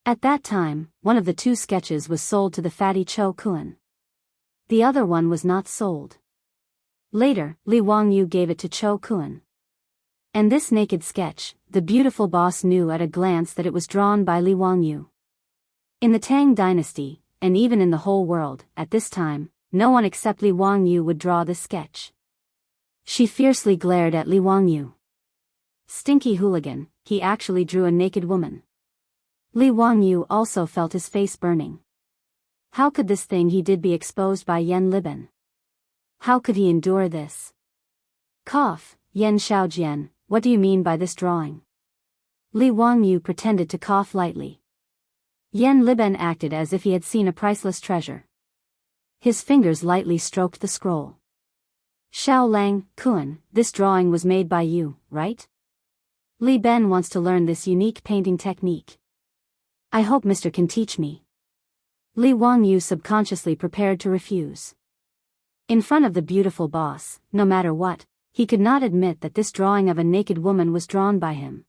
At that time, one of the 2 sketches was sold to the fatty Cho Kun. The other one was not sold. Later, Li Wangyu gave it to Cho Kun. And this naked sketch, the beautiful boss knew at a glance that it was drawn by Li Wangyu. In the Tang dynasty, and even in the whole world, at this time, no one except Li Wangyu would draw this sketch. She fiercely glared at Li Wangyu. Stinky hooligan, he actually drew a naked woman. Li Wangyu also felt his face burning. How could this thing he did be exposed by Yen Liben? How could he endure this? Cough, Yen Xiaojian, what do you mean by this drawing? Li Wangyu pretended to cough lightly. Yen Liben acted as if he had seen a priceless treasure. His fingers lightly stroked the scroll. Xiao Lang, Kun, this drawing was made by you, right? Li Ben wants to learn this unique painting technique. I hope Mr. can teach me. Li Wangyu subconsciously prepared to refuse. In front of the beautiful boss, no matter what, he could not admit that this drawing of a naked woman was drawn by him.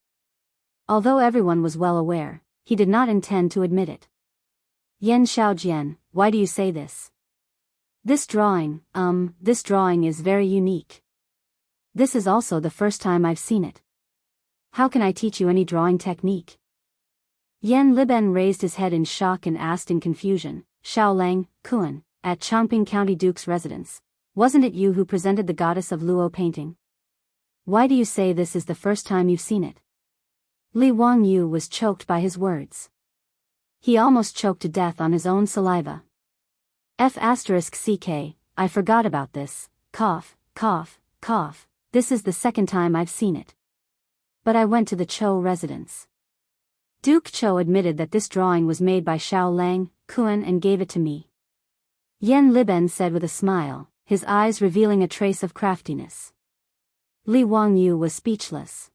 Although everyone was well aware, he did not intend to admit it. Yen Xiaojian, why do you say this? This drawing is very unique. This is also the first time I've seen it. How can I teach you any drawing technique? Yen Liben raised his head in shock and asked in confusion, Xiao Lang, Kun, at Chongping County Duke's residence, wasn't it you who presented the goddess of Luo painting? Why do you say this is the first time you've seen it? Li Wangyu was choked by his words. He almost choked to death on his own saliva. *CK, I forgot about this, cough, cough, cough, this is the second time I've seen it. But I went to the Cho residence. Duke Cho admitted that this drawing was made by Xiao Lang, Kun and gave it to me. Yan Liben said with a smile, his eyes revealing a trace of craftiness. Li Wangyu was speechless.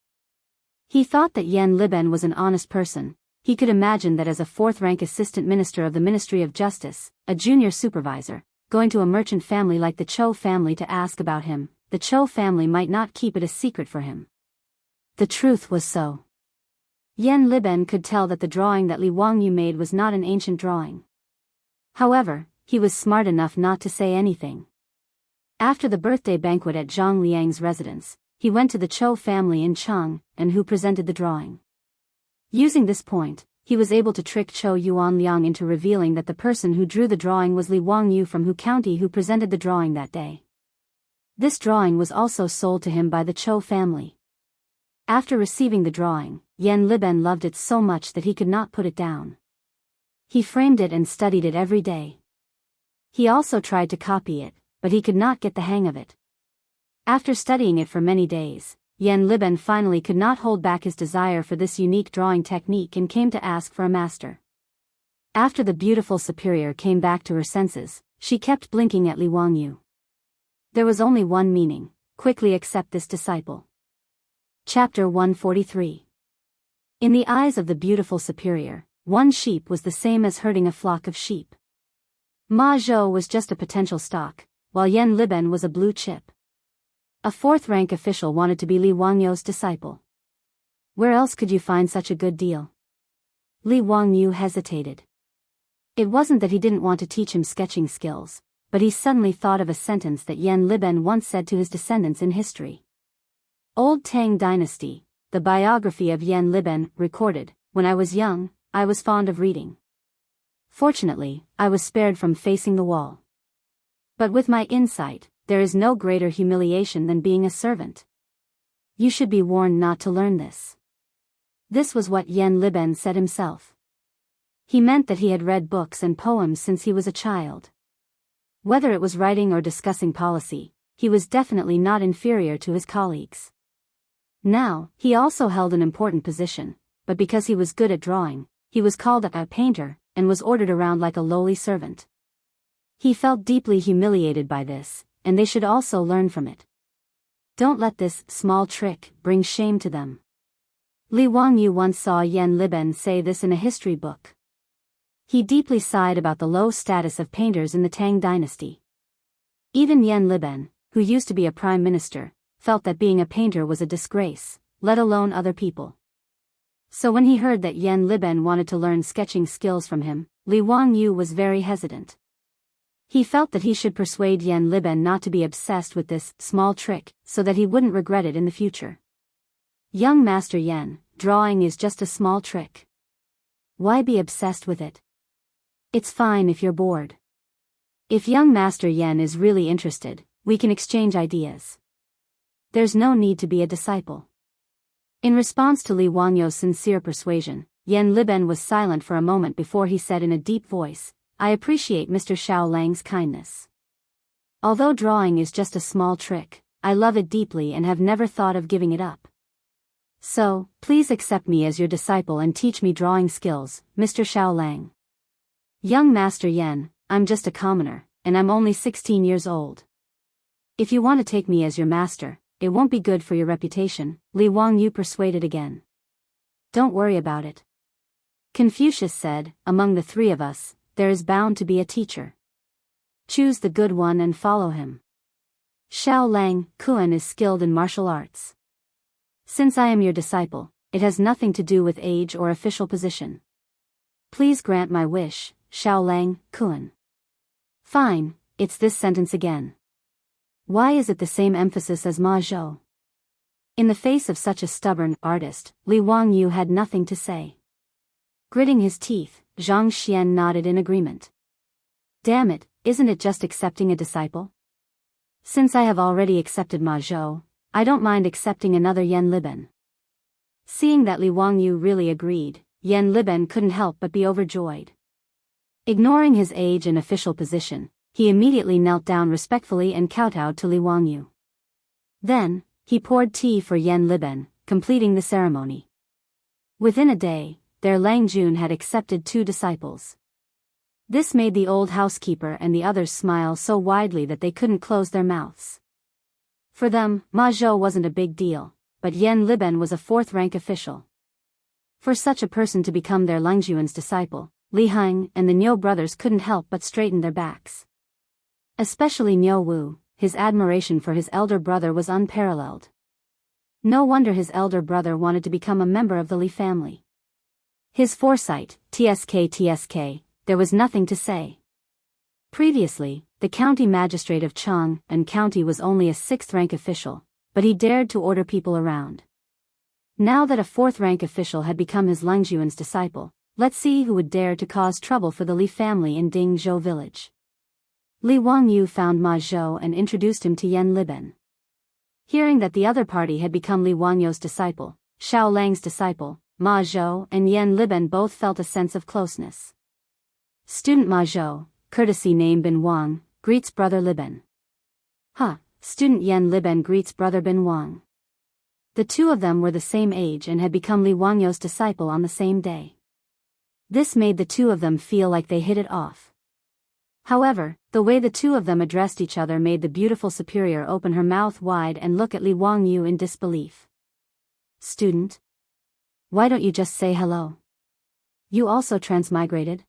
He thought that Yan Liben was an honest person. He could imagine that as a fourth-rank assistant minister of the Ministry of Justice, a junior supervisor, going to a merchant family like the Cho family to ask about him, the Cho family might not keep it a secret for him. The truth was so. Yan Liben could tell that the drawing that Li Wangyu made was not an ancient drawing. However, he was smart enough not to say anything. After the birthday banquet at Zhang Liang's residence, he went to the Cho family in Chang, and who presented the drawing. Using this point, he was able to trick Cho Yuanliang into revealing that the person who drew the drawing was Li Wangyu from Hu County who presented the drawing that day. This drawing was also sold to him by the Cho family. After receiving the drawing, Yan Liben loved it so much that he could not put it down. He framed it and studied it every day. He also tried to copy it, but he could not get the hang of it. After studying it for many days, Yan Liben finally could not hold back his desire for this unique drawing technique and came to ask for a master. After the beautiful superior came back to her senses, she kept blinking at Li Wangyu. There was only one meaning: quickly accept this disciple. Chapter 143. In the eyes of the beautiful superior, one sheep was the same as herding a flock of sheep. Ma Zhou was just a potential stock, while Yan Liben was a blue chip. A fourth-rank official wanted to be Li Wangyu's disciple. Where else could you find such a good deal? Li Wangyu hesitated. It wasn't that he didn't want to teach him sketching skills, but he suddenly thought of a sentence that Yan Liben once said to his descendants in history. Old Tang Dynasty, the biography of Yan Liben, recorded, "When I was young, I was fond of reading. Fortunately, I was spared from facing the wall. But with my insight, there is no greater humiliation than being a servant. You should be warned not to learn this." This was what Yan Liben said himself. He meant that he had read books and poems since he was a child. Whether it was writing or discussing policy, he was definitely not inferior to his colleagues. Now, he also held an important position, but because he was good at drawing, he was called a painter, and was ordered around like a lowly servant. He felt deeply humiliated by this, and they should also learn from it. Don't let this small trick bring shame to them. Li Wangyu once saw Yan Liben say this in a history book. He deeply sighed about the low status of painters in the Tang dynasty. Even Yan Liben, who used to be a prime minister, felt that being a painter was a disgrace, let alone other people. So when he heard that Yan Liben wanted to learn sketching skills from him, Li Wangyu was very hesitant. He felt that he should persuade Yan Liben not to be obsessed with this small trick, so that he wouldn't regret it in the future. Young Master Yan, drawing is just a small trick. Why be obsessed with it? It's fine if you're bored. If young Master Yan is really interested, we can exchange ideas. There's no need to be a disciple. In response to Li Wangyu's sincere persuasion, Yan Liben was silent for a moment before he said in a deep voice, "I appreciate Mr. Xiao Lang's kindness. Although drawing is just a small trick, I love it deeply and have never thought of giving it up. So, please accept me as your disciple and teach me drawing skills, Mr. Xiao Lang." "Young Master Yan, I'm just a commoner, and I'm only 16 years old. If you want to take me as your master, it won't be good for your reputation," Li Wangyu persuaded again. "Don't worry about it. Confucius said, among the three of us, there is bound to be a teacher. Choose the good one and follow him. Xiao Lang, Kuan is skilled in martial arts. Since I am your disciple, it has nothing to do with age or official position. Please grant my wish, Xiao Lang, Kuan." "Fine, it's this sentence again. Why is it the same emphasis as Ma Zhou?" In the face of such a stubborn artist, Li Wangyu had nothing to say. Gritting his teeth, Zhang Xian nodded in agreement. "Damn it, isn't it just accepting a disciple? Since I have already accepted Ma Zhou, I don't mind accepting another Yan Liben." Seeing that Li Wangyu really agreed, Yan Liben couldn't help but be overjoyed. Ignoring his age and official position, he immediately knelt down respectfully and kowtowed to Li Wangyu. Then, he poured tea for Yan Liben, completing the ceremony. Within a day, their Lang Jun had accepted 2 disciples. This made the old housekeeper and the others smile so widely that they couldn't close their mouths. For them, Ma Zhou wasn't a big deal, but Yan Liben was a fourth-rank official. For such a person to become their Lingjuan's disciple, Li Heng and the Niu brothers couldn't help but straighten their backs. Especially Niu Wu, his admiration for his elder brother was unparalleled. No wonder his elder brother wanted to become a member of the Li family. His foresight, tsk, there was nothing to say. Previously, the county magistrate of Chang'an County was only a sixth-rank official, but he dared to order people around. Now that a fourth-rank official had become his Lingjuan's disciple, let's see who would dare to cause trouble for the Li family in Dingzhou village. Li Wangyu found Ma Zhou and introduced him to Yan Liben. Hearing that the other party had become Li Wangyu's disciple, Xiao Lang's disciple, Ma Zhou and Yan Liben both felt a sense of closeness. Student Ma Zhou, courtesy name Bin Wang, greets brother Liben. Student Yan Liben greets brother Bin Wang. The two of them were the same age and had become Li Wangyu's disciple on the same day. This made the two of them feel like they hit it off. However, the way the two of them addressed each other made the beautiful superior open her mouth wide and look at Li Wangyu in disbelief. Student? Why don't you just say hello? You also transmigrated?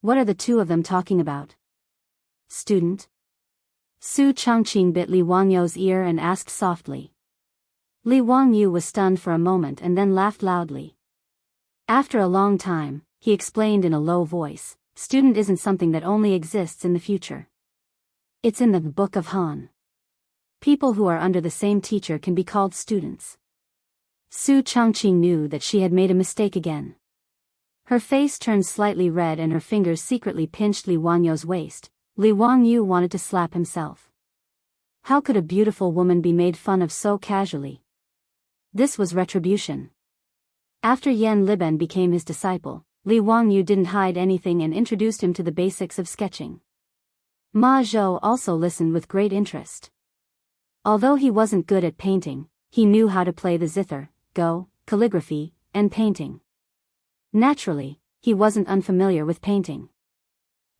What are the two of them talking about? Student? Su Changqing bit Li Wangyu's ear and asked softly. Li Wangyu was stunned for a moment and then laughed loudly. After a long time, he explained in a low voice, student isn't something that only exists in the future. It's in the Book of Han. People who are under the same teacher can be called students. Su Changqing knew that she had made a mistake again. Her face turned slightly red and her fingers secretly pinched Li Wangyu's waist. Li Wangyu wanted to slap himself. How could a beautiful woman be made fun of so casually? This was retribution. After Yan Liben became his disciple, Li Wangyu didn't hide anything and introduced him to the basics of sketching. Ma Zhou also listened with great interest. Although he wasn't good at painting, he knew how to play the zither, go, calligraphy, and painting. Naturally, he wasn't unfamiliar with painting.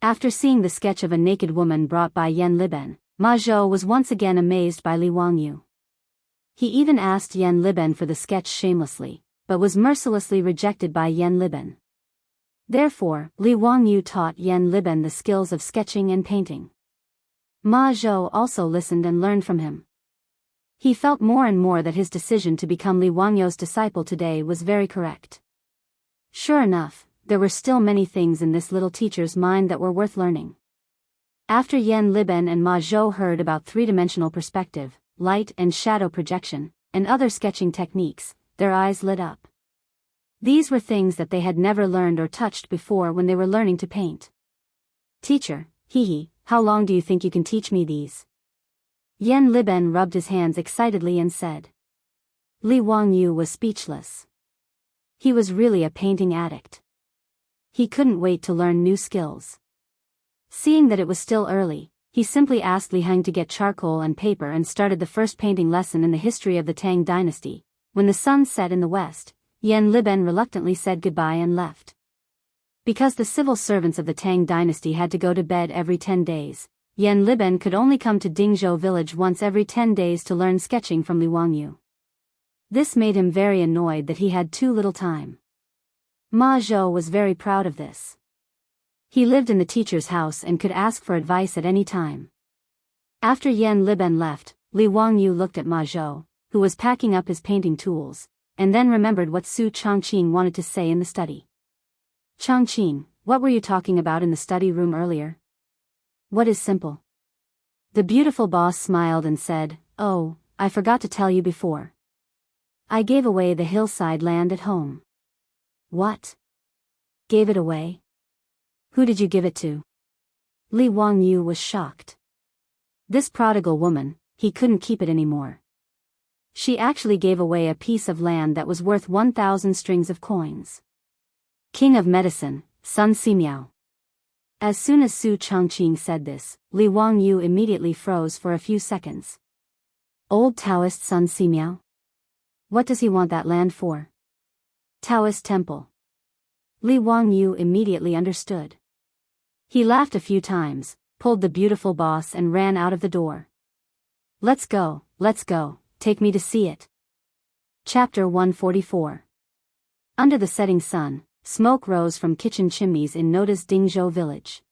After seeing the sketch of a naked woman brought by Yan Liben, Ma Zhou was once again amazed by Li Wangyu. He even asked Yan Liben for the sketch shamelessly, but was mercilessly rejected by Yan Liben. Therefore, Li Wangyu taught Yan Liben the skills of sketching and painting. Ma Zhou also listened and learned from him. He felt more and more that his decision to become Li Wangyu's disciple today was very correct. Sure enough, there were still many things in this little teacher's mind that were worth learning. After Yan Liben and Ma Zhou heard about three-dimensional perspective, light and shadow projection, and other sketching techniques, their eyes lit up. These were things that they had never learned or touched before when they were learning to paint. Teacher, how long do you think you can teach me these? Yan Liben rubbed his hands excitedly and said. Li Wangyu was speechless. He was really a painting addict. He couldn't wait to learn new skills. Seeing that it was still early, he simply asked Li Heng to get charcoal and paper and started the first painting lesson in the history of the Tang dynasty. When the sun set in the west, Yan Liben reluctantly said goodbye and left. Because the civil servants of the Tang dynasty had to go to bed every 10 days, Yan Liben could only come to Dingzhou village once every 10 days to learn sketching from Li Wangyu. This made him very annoyed that he had too little time. Ma Zhou was very proud of this. He lived in the teacher's house and could ask for advice at any time. After Yan Liben left, Li Wangyu looked at Ma Zhou, who was packing up his painting tools, and then remembered what Su Changqing wanted to say in the study. Changqing, what were you talking about in the study room earlier? What is simple? The beautiful boss smiled and said, Oh, I forgot to tell you before. I gave away the hillside land at home. What? Gave it away? Who did you give it to? Li Wangyu was shocked. This prodigal woman, he couldn't keep it anymore. She actually gave away a piece of land that was worth 1,000 strings of coins. King of medicine, Sun Simiao. As soon as Su Changqing said this, Li Wangyu immediately froze for a few seconds. Old Taoist Sun Simiao? What does he want that land for? Taoist temple. Li Wangyu immediately understood. He laughed a few times, pulled the beautiful boss and ran out of the door. Let's go, take me to see it. Chapter 144. Under the setting sun, smoke rose from kitchen chimneys in Noda's Dingzhou village.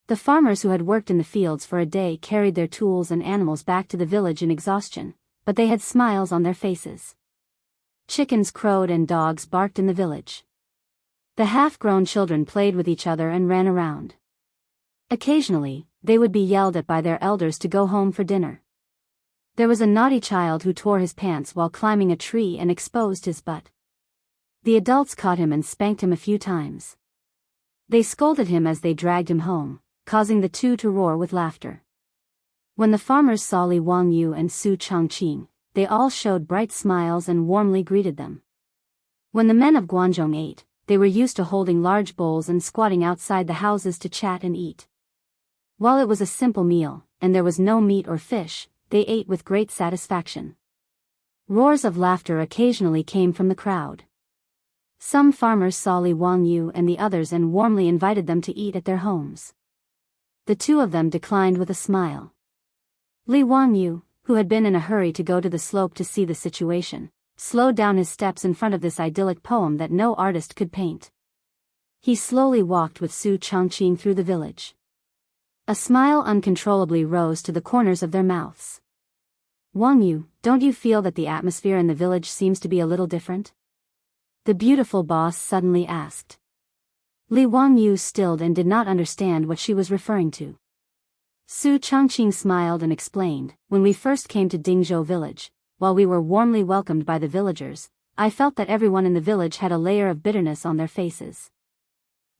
The farmers who had worked in the fields for a day carried their tools and animals back to the village in exhaustion, but they had smiles on their faces. Chickens crowed and dogs barked in the village. The half-grown children played with each other and ran around. Occasionally, they would be yelled at by their elders to go home for dinner. There was a naughty child who tore his pants while climbing a tree and exposed his butt. The adults caught him and spanked him a few times. They scolded him as they dragged him home, causing the two to roar with laughter. When the farmers saw Li Wangyu and Su Changqing, they all showed bright smiles and warmly greeted them. When the men of Guangzhong ate, they were used to holding large bowls and squatting outside the houses to chat and eat. While it was a simple meal, and there was no meat or fish, they ate with great satisfaction. Roars of laughter occasionally came from the crowd. Some farmers saw Li Wangyu and the others and warmly invited them to eat at their homes. The two of them declined with a smile. Li Wangyu, who had been in a hurry to go to the slope to see the situation, slowed down his steps in front of this idyllic poem that no artist could paint. He slowly walked with Su Changqing through the village. A smile uncontrollably rose to the corners of their mouths. Wangyu, don't you feel that the atmosphere in the village seems to be a little different? The beautiful boss suddenly asked. Li Wangyu stilled and did not understand what she was referring to. Su Changqing smiled and explained, when we first came to Dingzhou village, while we were warmly welcomed by the villagers, I felt that everyone in the village had a layer of bitterness on their faces.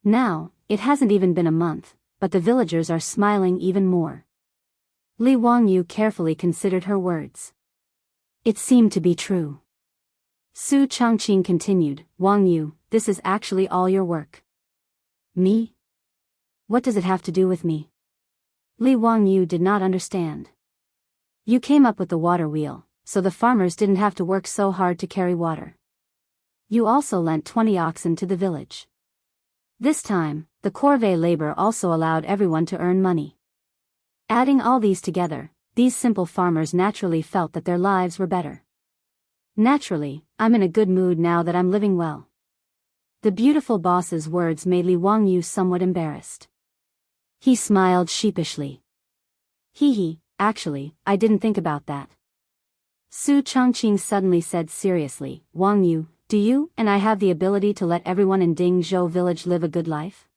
Now, it hasn't even been a month, but the villagers are smiling even more. Li Wangyu carefully considered her words. It seemed to be true. Su Changqing continued, Wangyu, this is actually all your work. Me? What does it have to do with me? Li Wangyu did not understand. You came up with the water wheel, so the farmers didn't have to work so hard to carry water. You also lent 20 oxen to the village. This time, the corvée labor also allowed everyone to earn money. Adding all these together, these simple farmers naturally felt that their lives were better. Naturally, I'm in a good mood now that I'm living well. The beautiful boss's words made Li Wangyu somewhat embarrassed. He smiled sheepishly. Hee, actually, I didn't think about that. Su Changqing suddenly said seriously, Wangyu, do you and I have the ability to let everyone in Dingzhou village live a good life?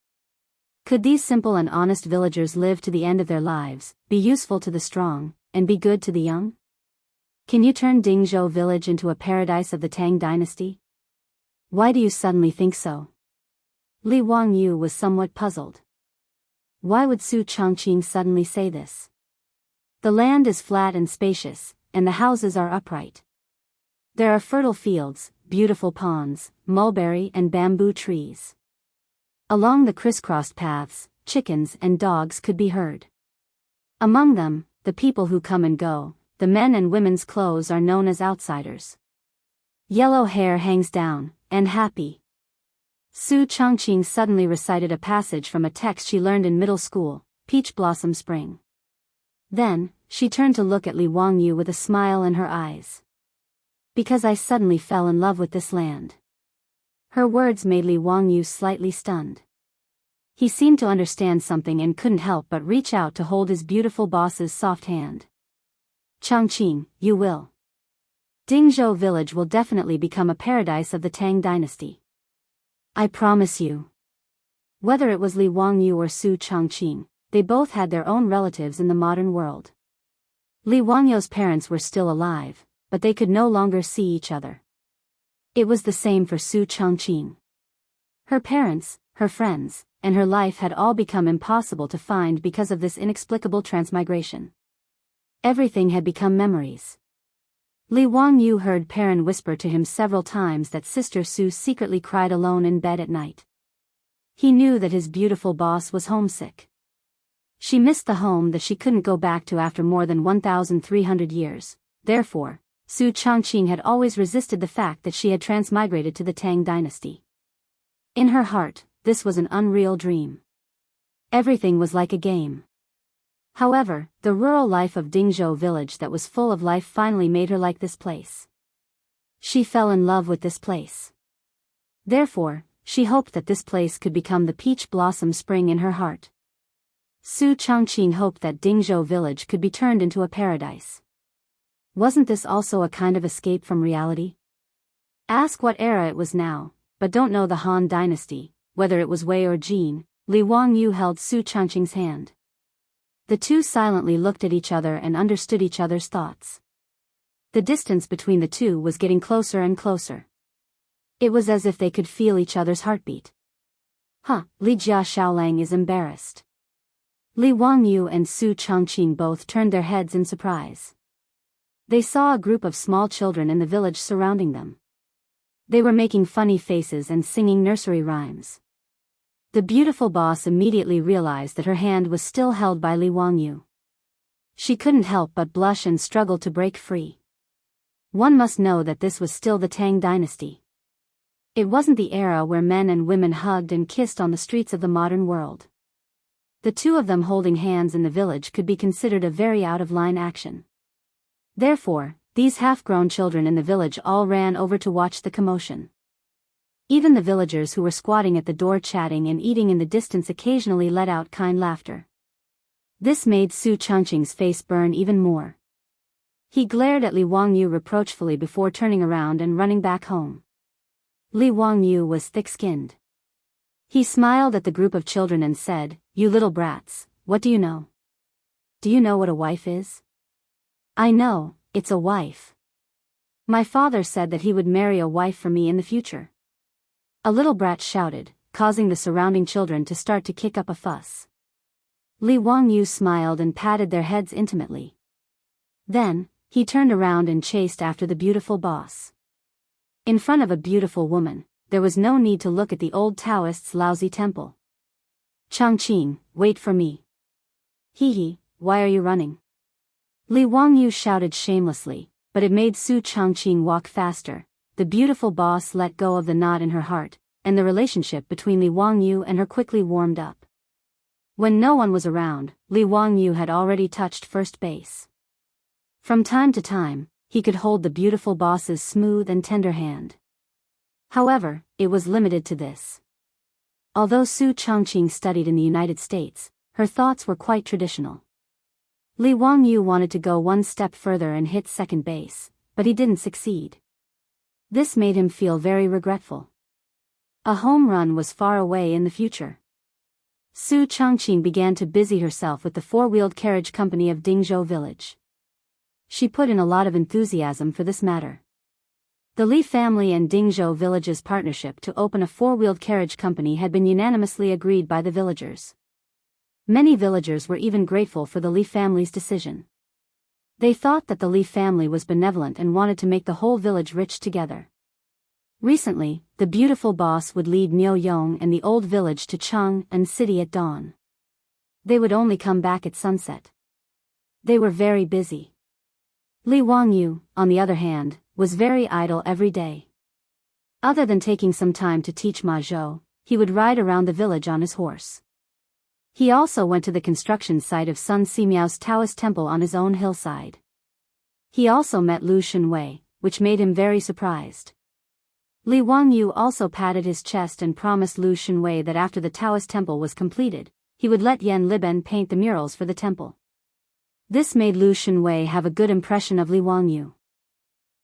Could these simple and honest villagers live to the end of their lives, be useful to the strong, and be good to the young? Can you turn Dingzhou village into a paradise of the Tang dynasty? Why do you suddenly think so? Li Wangyu was somewhat puzzled. Why would Su Changqing suddenly say this? The land is flat and spacious, and the houses are upright. There are fertile fields, beautiful ponds, mulberry and bamboo trees. Along the crisscrossed paths, chickens and dogs could be heard. Among them, the people who come and go, the men and women's clothes are known as outsiders. Yellow hair hangs down, and happy. Su Changqing suddenly recited a passage from a text she learned in middle school, Peach Blossom Spring. Then, she turned to look at Li Wangyu with a smile in her eyes. Because I suddenly fell in love with this land. Her words made Li Wangyu slightly stunned. He seemed to understand something and couldn't help but reach out to hold his beautiful boss's soft hand. Changqing, you will. Dingzhou village will definitely become a paradise of the Tang dynasty. I promise you. Whether it was Li Wangyu or Su Changqing, they both had their own relatives in the modern world. Li Wangyu's parents were still alive, but they could no longer see each other. It was the same for Su Changqing. Her parents, her friends, and her life had all become impossible to find because of this inexplicable transmigration. Everything had become memories. Li Wangyu heard Perrin whisper to him several times that Sister Su secretly cried alone in bed at night. He knew that his beautiful boss was homesick. She missed the home that she couldn't go back to after more than 1,300 years, therefore, Su Changqing had always resisted the fact that she had transmigrated to the Tang dynasty. In her heart, this was an unreal dream. Everything was like a game. However, the rural life of Dingzhou village that was full of life finally made her like this place. She fell in love with this place. Therefore, she hoped that this place could become the peach blossom spring in her heart. Su Changqing hoped that Dingzhou village could be turned into a paradise. Wasn't this also a kind of escape from reality? Ask what era it was now, but don't know the Han dynasty, whether it was Wei or Jin. Li Wangyu held Su Changqing's hand. The two silently looked at each other and understood each other's thoughts. The distance between the two was getting closer and closer. It was as if they could feel each other's heartbeat. Li Jia Shaolang is embarrassed. Li Wangyu and Su Changqing both turned their heads in surprise. They saw a group of small children in the village surrounding them. They were making funny faces and singing nursery rhymes. The beautiful boss immediately realized that her hand was still held by Li Wangyu. She couldn't help but blush and struggle to break free. One must know that this was still the Tang dynasty. It wasn't the era where men and women hugged and kissed on the streets of the modern world. The two of them holding hands in the village could be considered a very out-of-line action. Therefore, these half-grown children in the village all ran over to watch the commotion. Even the villagers who were squatting at the door chatting and eating in the distance occasionally let out kind laughter. This made Su Changqing's face burn even more. He glared at Li Wangyu reproachfully before turning around and running back home. Li Wangyu was thick-skinned. He smiled at the group of children and said, "You little brats, what do you know? Do you know what a wife is?" "I know, it's a wife. My father said that he would marry a wife for me in the future." A little brat shouted, causing the surrounding children to start to kick up a fuss. Li Wangyu smiled and patted their heads intimately. Then, he turned around and chased after the beautiful boss. In front of a beautiful woman, there was no need to look at the old Taoist's lousy temple. "Changqing, wait for me." "Hee, why are you running?" Li Wangyu shouted shamelessly, but it made Su Changqing walk faster. The beautiful boss let go of the knot in her heart, and the relationship between Li Wangyu and her quickly warmed up. When no one was around, Li Wangyu had already touched first base. From time to time, he could hold the beautiful boss's smooth and tender hand. However, it was limited to this. Although Su Changqing studied in the United States, her thoughts were quite traditional. Li Wangyu wanted to go one step further and hit second base, but he didn't succeed. This made him feel very regretful. A home run was far away in the future. Su Changqing began to busy herself with the four-wheeled carriage company of Dingzhou village. She put in a lot of enthusiasm for this matter. The Li family and Dingzhou village's partnership to open a four-wheeled carriage company had been unanimously agreed by the villagers. Many villagers were even grateful for the Li family's decision. They thought that the Li family was benevolent and wanted to make the whole village rich together. Recently, the beautiful boss would lead Miao Yong and the old village to Chang'an City at dawn. They would only come back at sunset. They were very busy. Li Wangyu, on the other hand, was very idle every day. Other than taking some time to teach Ma Zhou, he would ride around the village on his horse. He also went to the construction site of Sun Simiao's Taoist temple on his own hillside. He also met Lu Shenwei, which made him very surprised. Li Wangyu also patted his chest and promised Lu Shenwei that after the Taoist temple was completed, he would let Yan Liben paint the murals for the temple. This made Lu Shenwei have a good impression of Li Wangyu.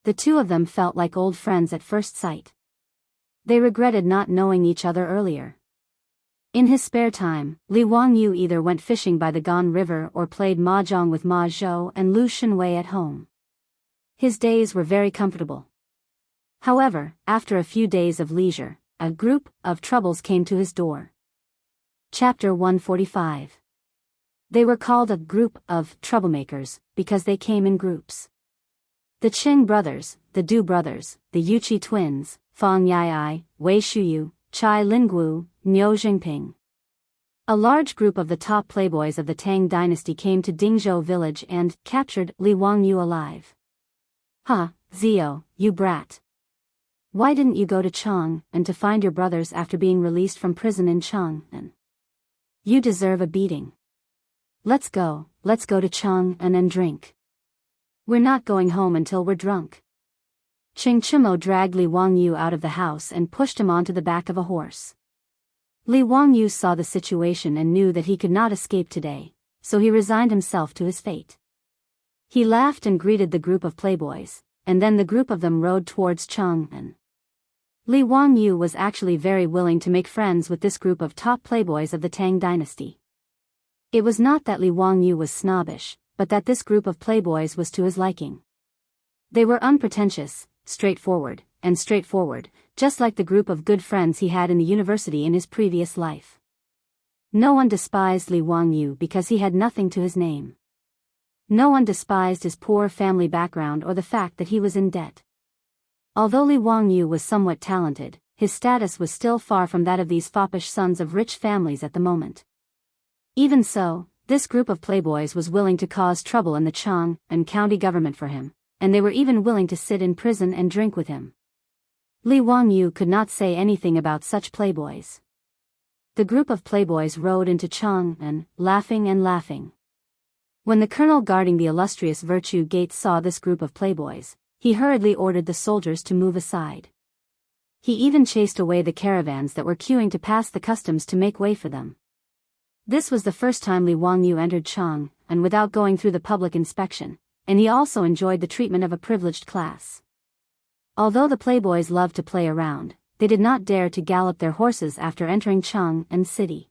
The two of them felt like old friends at first sight. They regretted not knowing each other earlier. In his spare time, Li Wangyu either went fishing by the Gan River or played mahjong with Ma Zhou and Lu Shenwei at home. His days were very comfortable. However, after a few days of leisure, a group of troubles came to his door. Chapter 145. They were called a group of troublemakers because they came in groups. The Qing brothers, the Du brothers, the Yuqi twins, Fang Yai, Wei Shuyu, Chai Linggu, Niu Jingping. A large group of the top playboys of the Tang dynasty came to Dingzhou village and captured Li Wangyu alive. "Ha, Zio, you brat. Why didn't you go to Chang'an to find your brothers after being released from prison in Chang'an? You deserve a beating. Let's go to Chang and drink. We're not going home until we're drunk. Ching Chimo dragged Li Wangyu out of the house and pushed him onto the back of a horse. Li Wangyu saw the situation and knew that he could not escape today, so he resigned himself to his fate. He laughed and greeted the group of playboys, and then the group of them rode towards Chang'an. Li Wangyu was actually very willing to make friends with this group of top playboys of the Tang dynasty. It was not that Li Wangyu was snobbish, but that this group of playboys was to his liking. They were unpretentious, straightforward, just like the group of good friends he had in the university in his previous life. No one despised Li Wangyu because he had nothing to his name. No one despised his poor family background or the fact that he was in debt. Although Li Wangyu was somewhat talented, his status was still far from that of these foppish sons of rich families at the moment. Even so, this group of playboys was willing to cause trouble in the Chang and county government for him, and they were even willing to sit in prison and drink with him. Li Wangyu could not say anything about such playboys. The group of playboys rode into Chang'an, laughing. When the colonel guarding the illustrious Virtue Gate saw this group of playboys, he hurriedly ordered the soldiers to move aside. He even chased away the caravans that were queuing to pass the customs to make way for them. This was the first time Li Wangyu entered Chang'an without going through the public inspection, and he also enjoyed the treatment of a privileged class. Although the playboys loved to play around, they did not dare to gallop their horses after entering Chang'an city.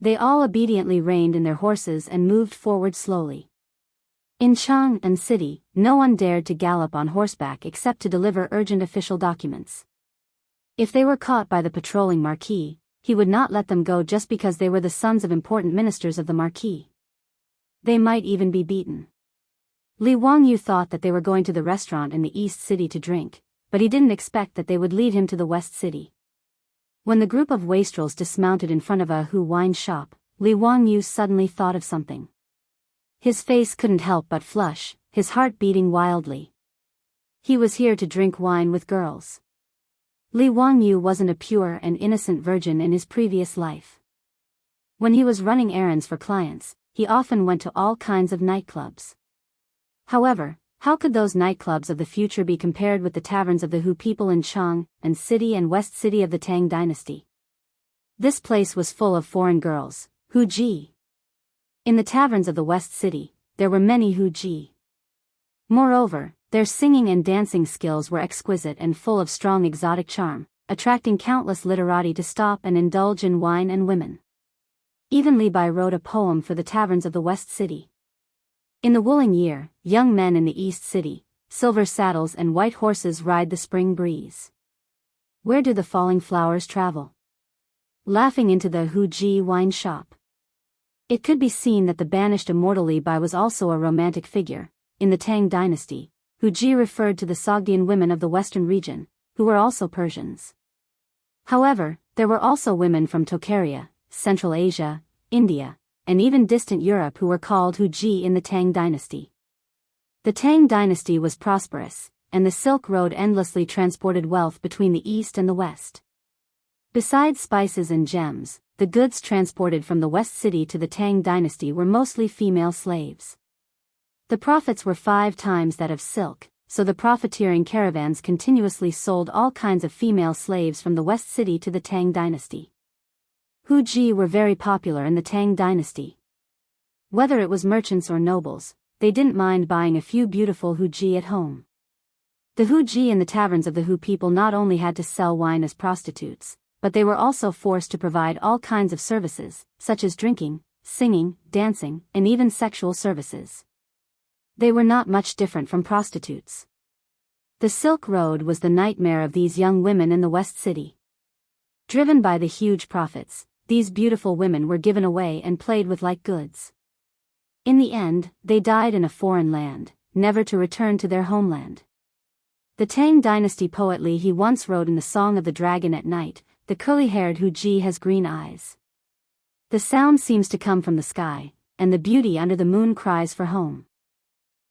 They all obediently reined in their horses and moved forward slowly. In Chang'an city, no one dared to gallop on horseback except to deliver urgent official documents. If they were caught by the patrolling marquis, he would not let them go just because they were the sons of important ministers of the marquis. They might even be beaten. Li Wangyu thought that they were going to the restaurant in the East City to drink, but he didn't expect that they would lead him to the West City. When the group of wastrels dismounted in front of a wine shop, Li Wangyu suddenly thought of something. His face couldn't help but flush, his heart beating wildly. He was here to drink wine with girls. Li Wangyu wasn't a pure and innocent virgin in his previous life. When he was running errands for clients, he often went to all kinds of nightclubs. However, how could those nightclubs of the future be compared with the taverns of the Hu people in Chang'an city and West City of the Tang dynasty? This place was full of foreign girls, Hu Ji. In the taverns of the West City, there were many Hu Ji. Moreover, their singing and dancing skills were exquisite and full of strong exotic charm, attracting countless literati to stop and indulge in wine and women. Even Li Bai wrote a poem for the taverns of the West City. In the wooling year, young men in the East City, silver saddles and white horses ride the spring breeze. Where do the falling flowers travel? Laughing into the Hu Ji wine shop. It could be seen that the banished immortal Li Bai was also a romantic figure. In the Tang dynasty, Hu Ji referred to the Sogdian women of the western region, who were also Persians. However, there were also women from Tokaria, Central Asia, India, and even distant Europe who were called Hu Ji in the Tang dynasty. The Tang dynasty was prosperous, and the Silk Road endlessly transported wealth between the East and the West. Besides spices and gems, the goods transported from the West City to the Tang dynasty were mostly female slaves. The profits were 5 times that of silk, so the profiteering caravans continuously sold all kinds of female slaves from the West City to the Tang dynasty. Hu Ji were very popular in the Tang dynasty. Whether it was merchants or nobles, they didn't mind buying a few beautiful Hu Ji at home. The Hu Ji in the taverns of the Hu people not only had to sell wine as prostitutes, but they were also forced to provide all kinds of services, such as drinking, singing, dancing, and even sexual services. They were not much different from prostitutes. The Silk Road was the nightmare of these young women in the West City. Driven by the huge profits, these beautiful women were given away and played with like goods. In the end, they died in a foreign land, never to return to their homeland. The Tang dynasty poet Li He once wrote in the Song of the Dragon at night, "The curly-haired Hu Ji has green eyes. The sound seems to come from the sky, and the beauty under the moon cries for home."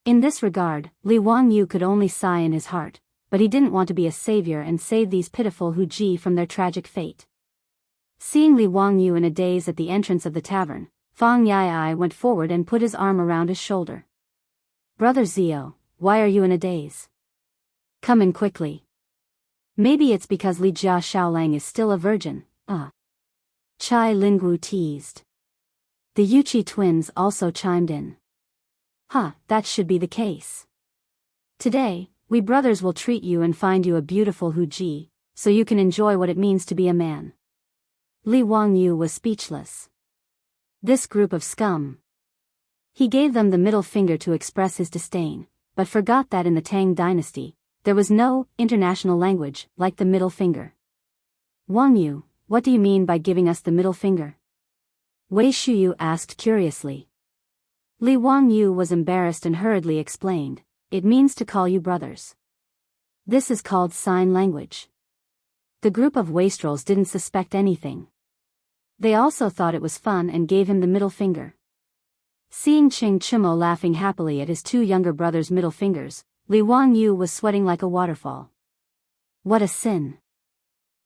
In this regard, Li Wangyu could only sigh in his heart, but he didn't want to be a savior and save these pitiful Hu Ji from their tragic fate. Seeing Li Wangyu in a daze at the entrance of the tavern, Fang Yai went forward and put his arm around his shoulder. "Brother Zio, why are you in a daze? Come in quickly. Maybe it's because Li Jia Xiaolang is still a virgin, Chai Lingwu teased. The Yuqi twins also chimed in. That should be the case. Today, we brothers will treat you and find you a beautiful Huji, so you can enjoy what it means to be a man." Li Wangyu was speechless. This group of scum. He gave them the middle finger to express his disdain, but forgot that in the Tang dynasty, there was no international language like the middle finger. "Wangyu, what do you mean by giving us the middle finger?" Wei Shuyu asked curiously. Li Wangyu was embarrassed and hurriedly explained, "It means to call you brothers. This is called sign language." The group of wastrels didn't suspect anything. They also thought it was fun and gave him the middle finger. Seeing Ching Chimo laughing happily at his two younger brothers' middle fingers, Li Wangyu was sweating like a waterfall. What a sin.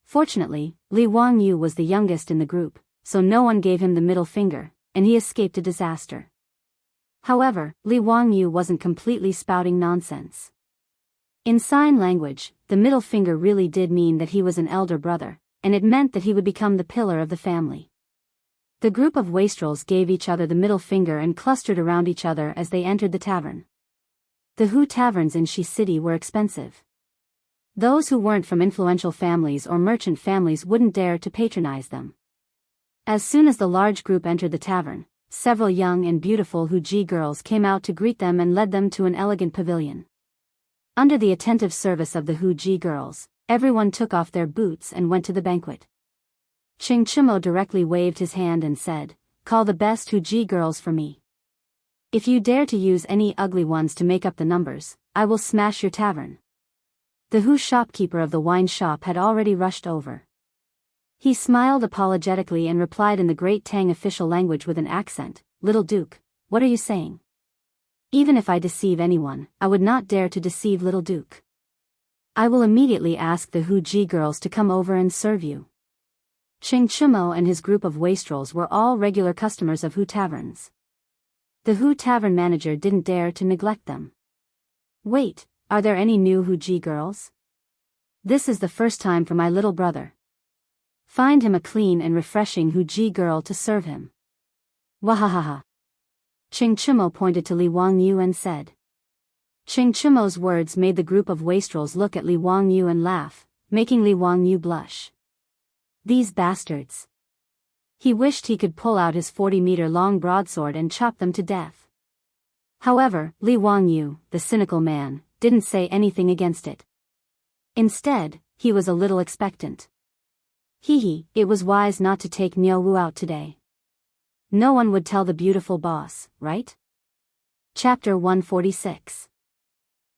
Fortunately, Li Wangyu was the youngest in the group, so no one gave him the middle finger, and he escaped a disaster. However, Li Wangyu wasn't completely spouting nonsense. In sign language, the middle finger really did mean that he was an elder brother, and it meant that he would become the pillar of the family. The group of wastrels gave each other the middle finger and clustered around each other as they entered the tavern. The Hu taverns in Shi City were expensive. Those who weren't from influential families or merchant families wouldn't dare to patronize them. As soon as the large group entered the tavern, several young and beautiful Huji girls came out to greet them and led them to an elegant pavilion. Under the attentive service of the Huji girls, everyone took off their boots and went to the banquet. Ching Chimo directly waved his hand and said, "Call the best Huji girls for me. If you dare to use any ugly ones to make up the numbers, I will smash your tavern." The Hu shopkeeper of the wine shop had already rushed over. He smiled apologetically and replied in the great Tang official language with an accent, "Little Duke, what are you saying? Even if I deceive anyone, I would not dare to deceive Little Duke. I will immediately ask the Huji girls to come over and serve you." Ching Chimo and his group of wastrels were all regular customers of Hu taverns. The Hu tavern manager didn't dare to neglect them. "Wait, are there any new Huji girls? This is the first time for my little brother. Find him a clean and refreshing Huji girl to serve him." Wahahaha. Ching Chimo pointed to Li Wangyu and said. Ching Chimo's words made the group of wastrels look at Li Wangyu and laugh, making Li Wangyu blush. These bastards. He wished he could pull out his 40-meter-long broadsword and chop them to death. However, Li Wangyu, the cynical man, didn't say anything against it. Instead, he was a little expectant. It was wise not to take Niu Wu out today. No one would tell the beautiful boss, right? Chapter 146.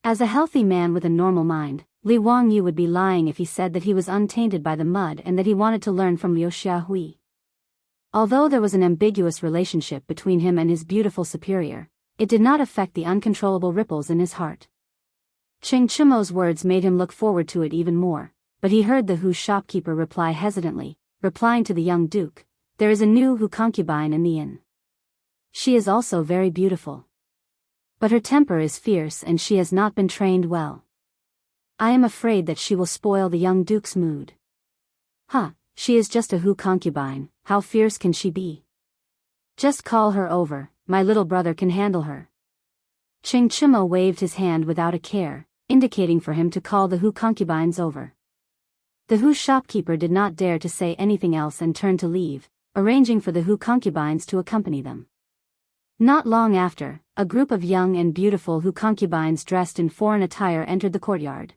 As a healthy man with a normal mind, Li Wangyu would be lying if he said that he was untainted by the mud and that he wanted to learn from Liu Xiahui. Although there was an ambiguous relationship between him and his beautiful superior, it did not affect the uncontrollable ripples in his heart. Ching Chimo's words made him look forward to it even more, but he heard the Hu shopkeeper reply hesitantly, replying to the young duke, "There is a new Hu concubine in the inn. She is also very beautiful. But her temper is fierce and she has not been trained well. I am afraid that she will spoil the young duke's mood." She is just a Hu concubine, how fierce can she be? Just call her over, my little brother can handle her. Ching Chimo waved his hand without a care, indicating for him to call the Hu concubines over. The Hu shopkeeper did not dare to say anything else and turned to leave, arranging for the Hu concubines to accompany them. Not long after, a group of young and beautiful Hu concubines dressed in foreign attire entered the courtyard.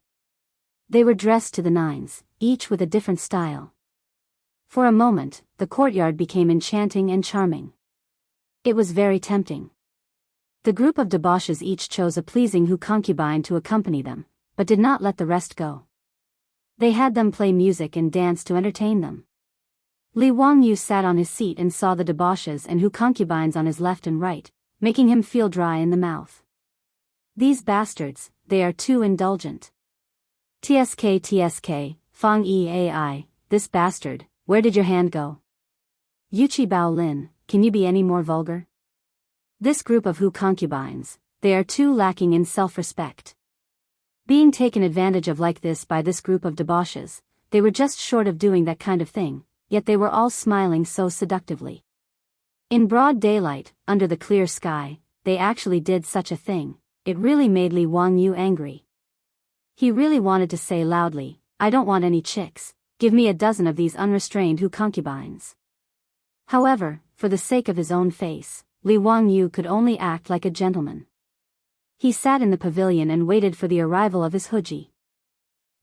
They were dressed to the nines, each with a different style. For a moment, the courtyard became enchanting and charming. It was very tempting. The group of debauches each chose a pleasing Hu concubine to accompany them, but did not let the rest go. They had them play music and dance to entertain them. Li Wangyu sat on his seat and saw the debauches and Hu concubines on his left and right, making him feel dry in the mouth. These bastards, they are too indulgent. TSK, Fang Eai, this bastard, where did your hand go? Yuchi Bao Lin, can you be any more vulgar? This group of Hu concubines, they are too lacking in self-respect. Being taken advantage of like this by this group of debauches, they were just short of doing that kind of thing, yet they were all smiling so seductively. In broad daylight, under the clear sky, they actually did such a thing. It really made Li Wangyu angry. He really wanted to say loudly, I don't want any chicks, give me a dozen of these unrestrained Hu concubines. However, for the sake of his own face, Li Wangyu could only act like a gentleman. He sat in the pavilion and waited for the arrival of his huji.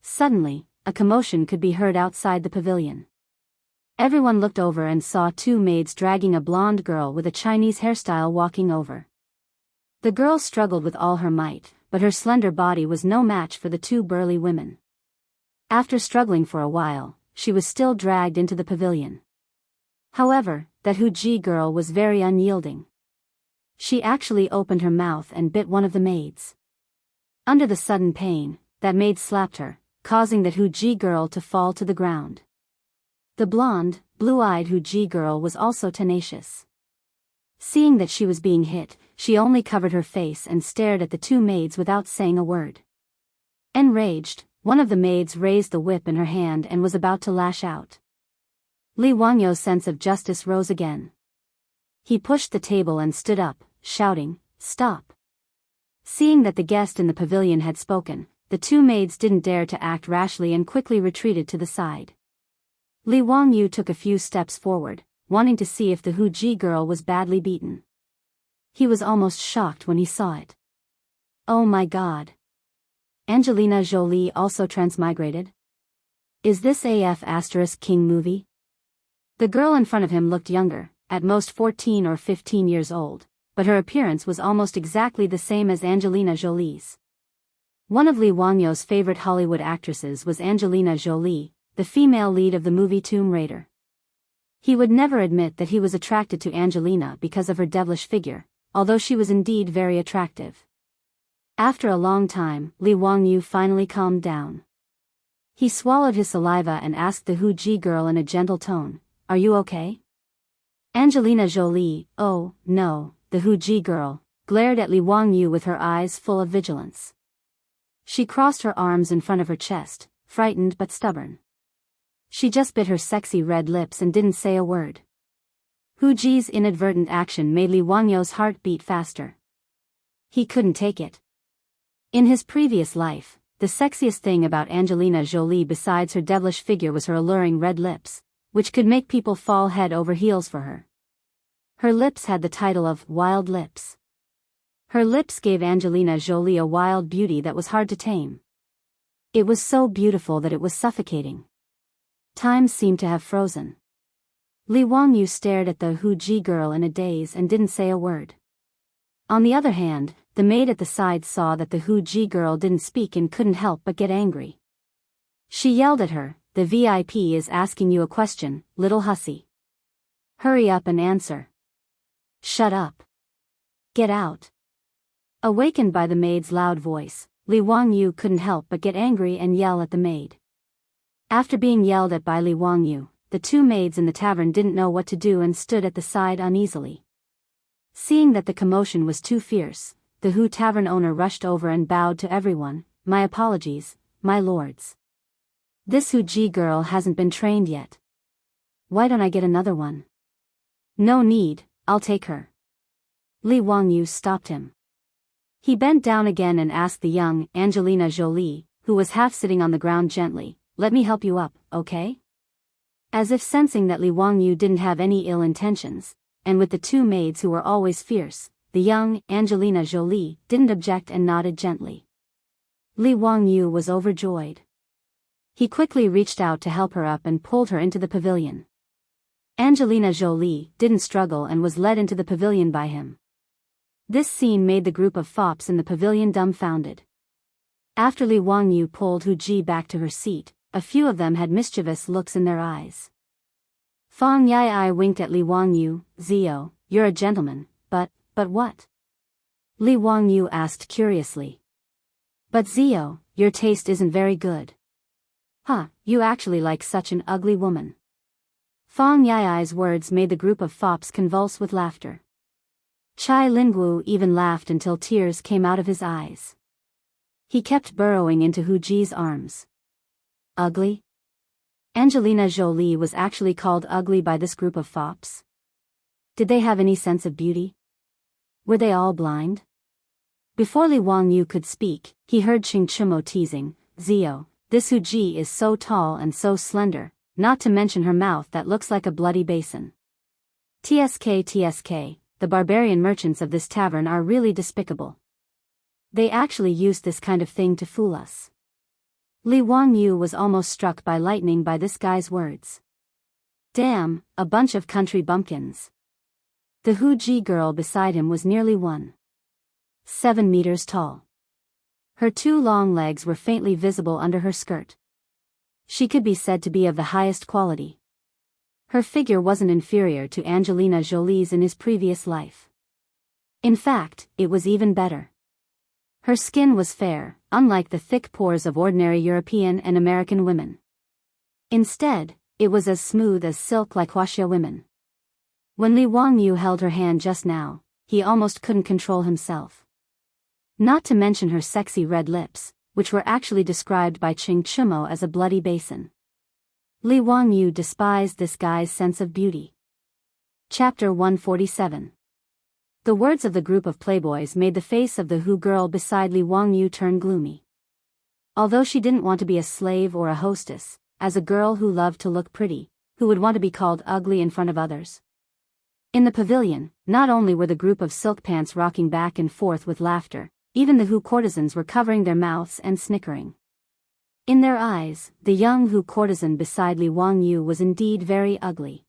Suddenly, a commotion could be heard outside the pavilion. Everyone looked over and saw two maids dragging a blonde girl with a Chinese hairstyle walking over. The girl struggled with all her might, but her slender body was no match for the two burly women. After struggling for a while, she was still dragged into the pavilion. However, that huji girl was very unyielding. She actually opened her mouth and bit one of the maids. Under the sudden pain, that maid slapped her, causing that huji girl to fall to the ground. The blonde, blue-eyed huji girl was also tenacious. Seeing that she was being hit, she only covered her face and stared at the two maids without saying a word. Enraged, one of the maids raised the whip in her hand and was about to lash out. Li Wangyu's sense of justice rose again. He pushed the table and stood up, shouting, "Stop!" Seeing that the guest in the pavilion had spoken, the two maids didn't dare to act rashly and quickly retreated to the side. Li Wangyu took a few steps forward, wanting to see if the huji girl was badly beaten. He was almost shocked when he saw it. Oh my God! Angelina Jolie also transmigrated? Is this AF** King movie? The girl in front of him looked younger, at most 14 or 15 years old, but her appearance was almost exactly the same as Angelina Jolie's. One of Li Wangyu's favorite Hollywood actresses was Angelina Jolie, the female lead of the movie Tomb Raider. He would never admit that he was attracted to Angelina because of her devilish figure, although she was indeed very attractive. After a long time, Li Wangyu finally calmed down. He swallowed his saliva and asked the huji girl in a gentle tone, "Are you okay?" Angelina Jolie, oh, no, the huji girl, glared at Li Wangyu with her eyes full of vigilance. She crossed her arms in front of her chest, frightened but stubborn. She just bit her sexy red lips and didn't say a word. Huji's inadvertent action made Li Wangyu's heart beat faster. He couldn't take it. In his previous life, the sexiest thing about Angelina Jolie besides her devilish figure was her alluring red lips, which could make people fall head over heels for her. Her lips had the title of Wild Lips. Her lips gave Angelina Jolie a wild beauty that was hard to tame. It was so beautiful that it was suffocating. Time seemed to have frozen. Li Wangyu stared at the huji girl in a daze and didn't say a word. On the other hand, the maid at the side saw that the huji girl didn't speak and couldn't help but get angry. She yelled at her, "The VIP is asking you a question, little hussy. Hurry up and answer." "Shut up. Get out." Awakened by the maid's loud voice, Li Wangyu couldn't help but get angry and yell at the maid. After being yelled at by Li Wangyu, the two maids in the tavern didn't know what to do and stood at the side uneasily. Seeing that the commotion was too fierce, the Hu tavern owner rushed over and bowed to everyone. "My apologies, my lords. This huji girl hasn't been trained yet. Why don't I get another one?" "No need, I'll take her." Li Wangyu stopped him. He bent down again and asked the young Angelina Jolie, who was half sitting on the ground gently, "Let me help you up, okay?" As if sensing that Li Wangyu didn't have any ill intentions, and with the two maids who were always fierce, the young Angelina Jolie didn't object and nodded gently. Li Wangyu was overjoyed. He quickly reached out to help her up and pulled her into the pavilion. Angelina Jolie didn't struggle and was led into the pavilion by him. This scene made the group of fops in the pavilion dumbfounded. After Li Wangyu pulled Huji back to her seat, a few of them had mischievous looks in their eyes. Fang Yai winked at Li Wangyu. "Zio, you're a gentleman, but what?" Li Wangyu asked curiously. "But Zio, your taste isn't very good. Huh, you actually like such an ugly woman." Fang Yai's words made the group of fops convulse with laughter. Chai Lingwu even laughed until tears came out of his eyes. He kept burrowing into Hu Ji's arms. Ugly? Angelina Jolie was actually called ugly by this group of fops? Did they have any sense of beauty? Were they all blind? Before Li Wangyu could speak, he heard Qing Chumo teasing, "Zio, this Hu Ji is so tall and so slender, not to mention her mouth that looks like a bloody basin. TSK, the barbarian merchants of this tavern are really despicable. They actually used this kind of thing to fool us." Li Wangyu was almost struck by lightning by this guy's words. Damn, a bunch of country bumpkins. The Hu Ji girl beside him was nearly 1.7 meters tall. Her 2 long legs were faintly visible under her skirt. She could be said to be of the highest quality. Her figure wasn't inferior to Angelina Jolie's in his previous life. In fact, it was even better. Her skin was fair, unlike the thick pores of ordinary European and American women. Instead, it was as smooth as silk like Wuxia women. When Li Wangyu held her hand just now, he almost couldn't control himself. Not to mention her sexy red lips, which were actually described by Qing Chumo as a bloody basin. Li Wangyu despised this guy's sense of beauty. Chapter 147. The words of the group of playboys made the face of the Hu girl beside Li Wangyu turn gloomy. Although she didn't want to be a slave or a hostess, as a girl who loved to look pretty, who would want to be called ugly in front of others? In the pavilion, not only were the group of silk pants rocking back and forth with laughter, even the Hu courtesans were covering their mouths and snickering. In their eyes, the young Hu courtesan beside Li Wangyu was indeed very ugly.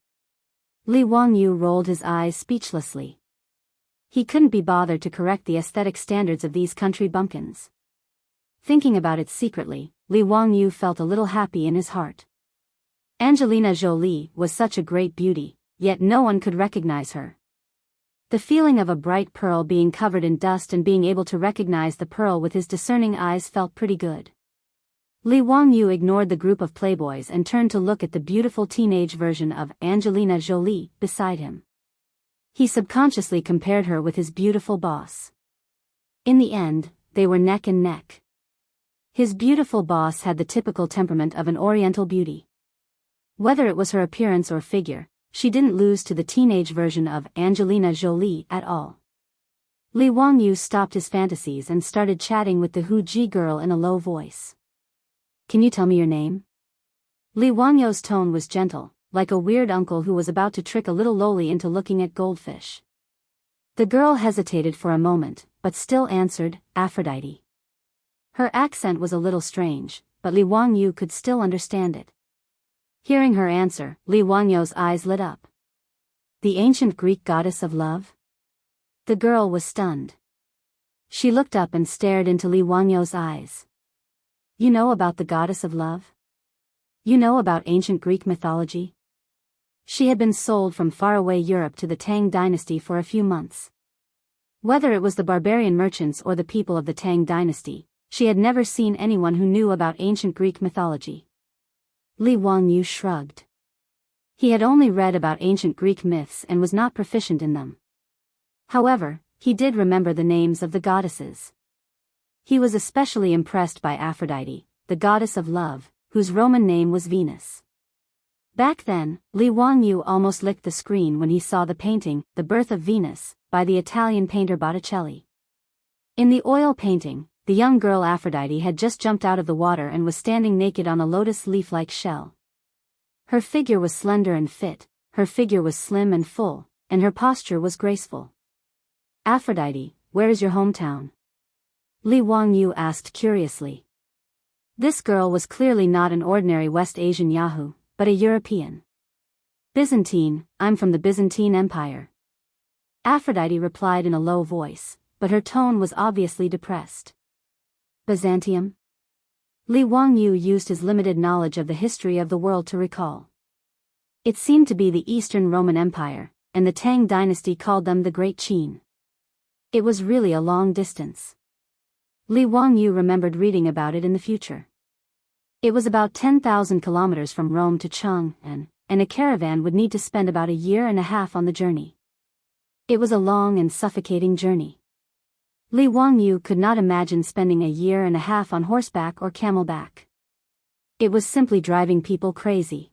Li Wangyu rolled his eyes speechlessly. He couldn't be bothered to correct the aesthetic standards of these country bumpkins. Thinking about it secretly, Li Wangyu felt a little happy in his heart. Angelina Jolie was such a great beauty, yet no one could recognize her. The feeling of a bright pearl being covered in dust and being able to recognize the pearl with his discerning eyes felt pretty good. Li Wangyu ignored the group of playboys and turned to look at the beautiful teenage version of Angelina Jolie beside him. He subconsciously compared her with his beautiful boss. In the end, they were neck and neck. His beautiful boss had the typical temperament of an Oriental beauty. Whether it was her appearance or figure, she didn't lose to the teenage version of Angelina Jolie at all. Li Wangyu stopped his fantasies and started chatting with the Hu Ji girl in a low voice. "Can you tell me your name?" Li Wangyu's tone was gentle, like a weird uncle who was about to trick a little loli into looking at goldfish. The girl hesitated for a moment, but still answered, "Aphrodite." Her accent was a little strange, but Li Wangyu could still understand it. Hearing her answer, Li Wangyu's eyes lit up. The ancient Greek goddess of love? The girl was stunned. She looked up and stared into Li Wangyu's eyes. "You know about the goddess of love? You know about ancient Greek mythology?" She had been sold from faraway Europe to the Tang dynasty for a few months. Whether it was the barbarian merchants or the people of the Tang dynasty, she had never seen anyone who knew about ancient Greek mythology. Li Wangyu shrugged. He had only read about ancient Greek myths and was not proficient in them. However, he did remember the names of the goddesses. He was especially impressed by Aphrodite, the goddess of love, whose Roman name was Venus. Back then, Li Wangyu almost licked the screen when he saw the painting, The Birth of Venus, by the Italian painter Botticelli. In the oil painting, the young girl Aphrodite had just jumped out of the water and was standing naked on a lotus leaf-like shell. Her figure was slender and fit, her figure was slim and full, and her posture was graceful. "Aphrodite, where is your hometown?" Li Wangyu asked curiously. This girl was clearly not an ordinary West Asian Yahoo, but a European. "Byzantine, I'm from the Byzantine Empire." Aphrodite replied in a low voice, but her tone was obviously depressed. "Byzantium?" Li Wangyu used his limited knowledge of the history of the world to recall. It seemed to be the Eastern Roman Empire, and the Tang dynasty called them the Great Qin. It was really a long distance. Li Wangyu remembered reading about it in the future. It was about 10,000 kilometers from Rome to Cheng, and and a caravan would need to spend about a year and a half on the journey. It was a long and suffocating journey. Li Wangyu could not imagine spending a year and a half on horseback or camelback. It was simply driving people crazy.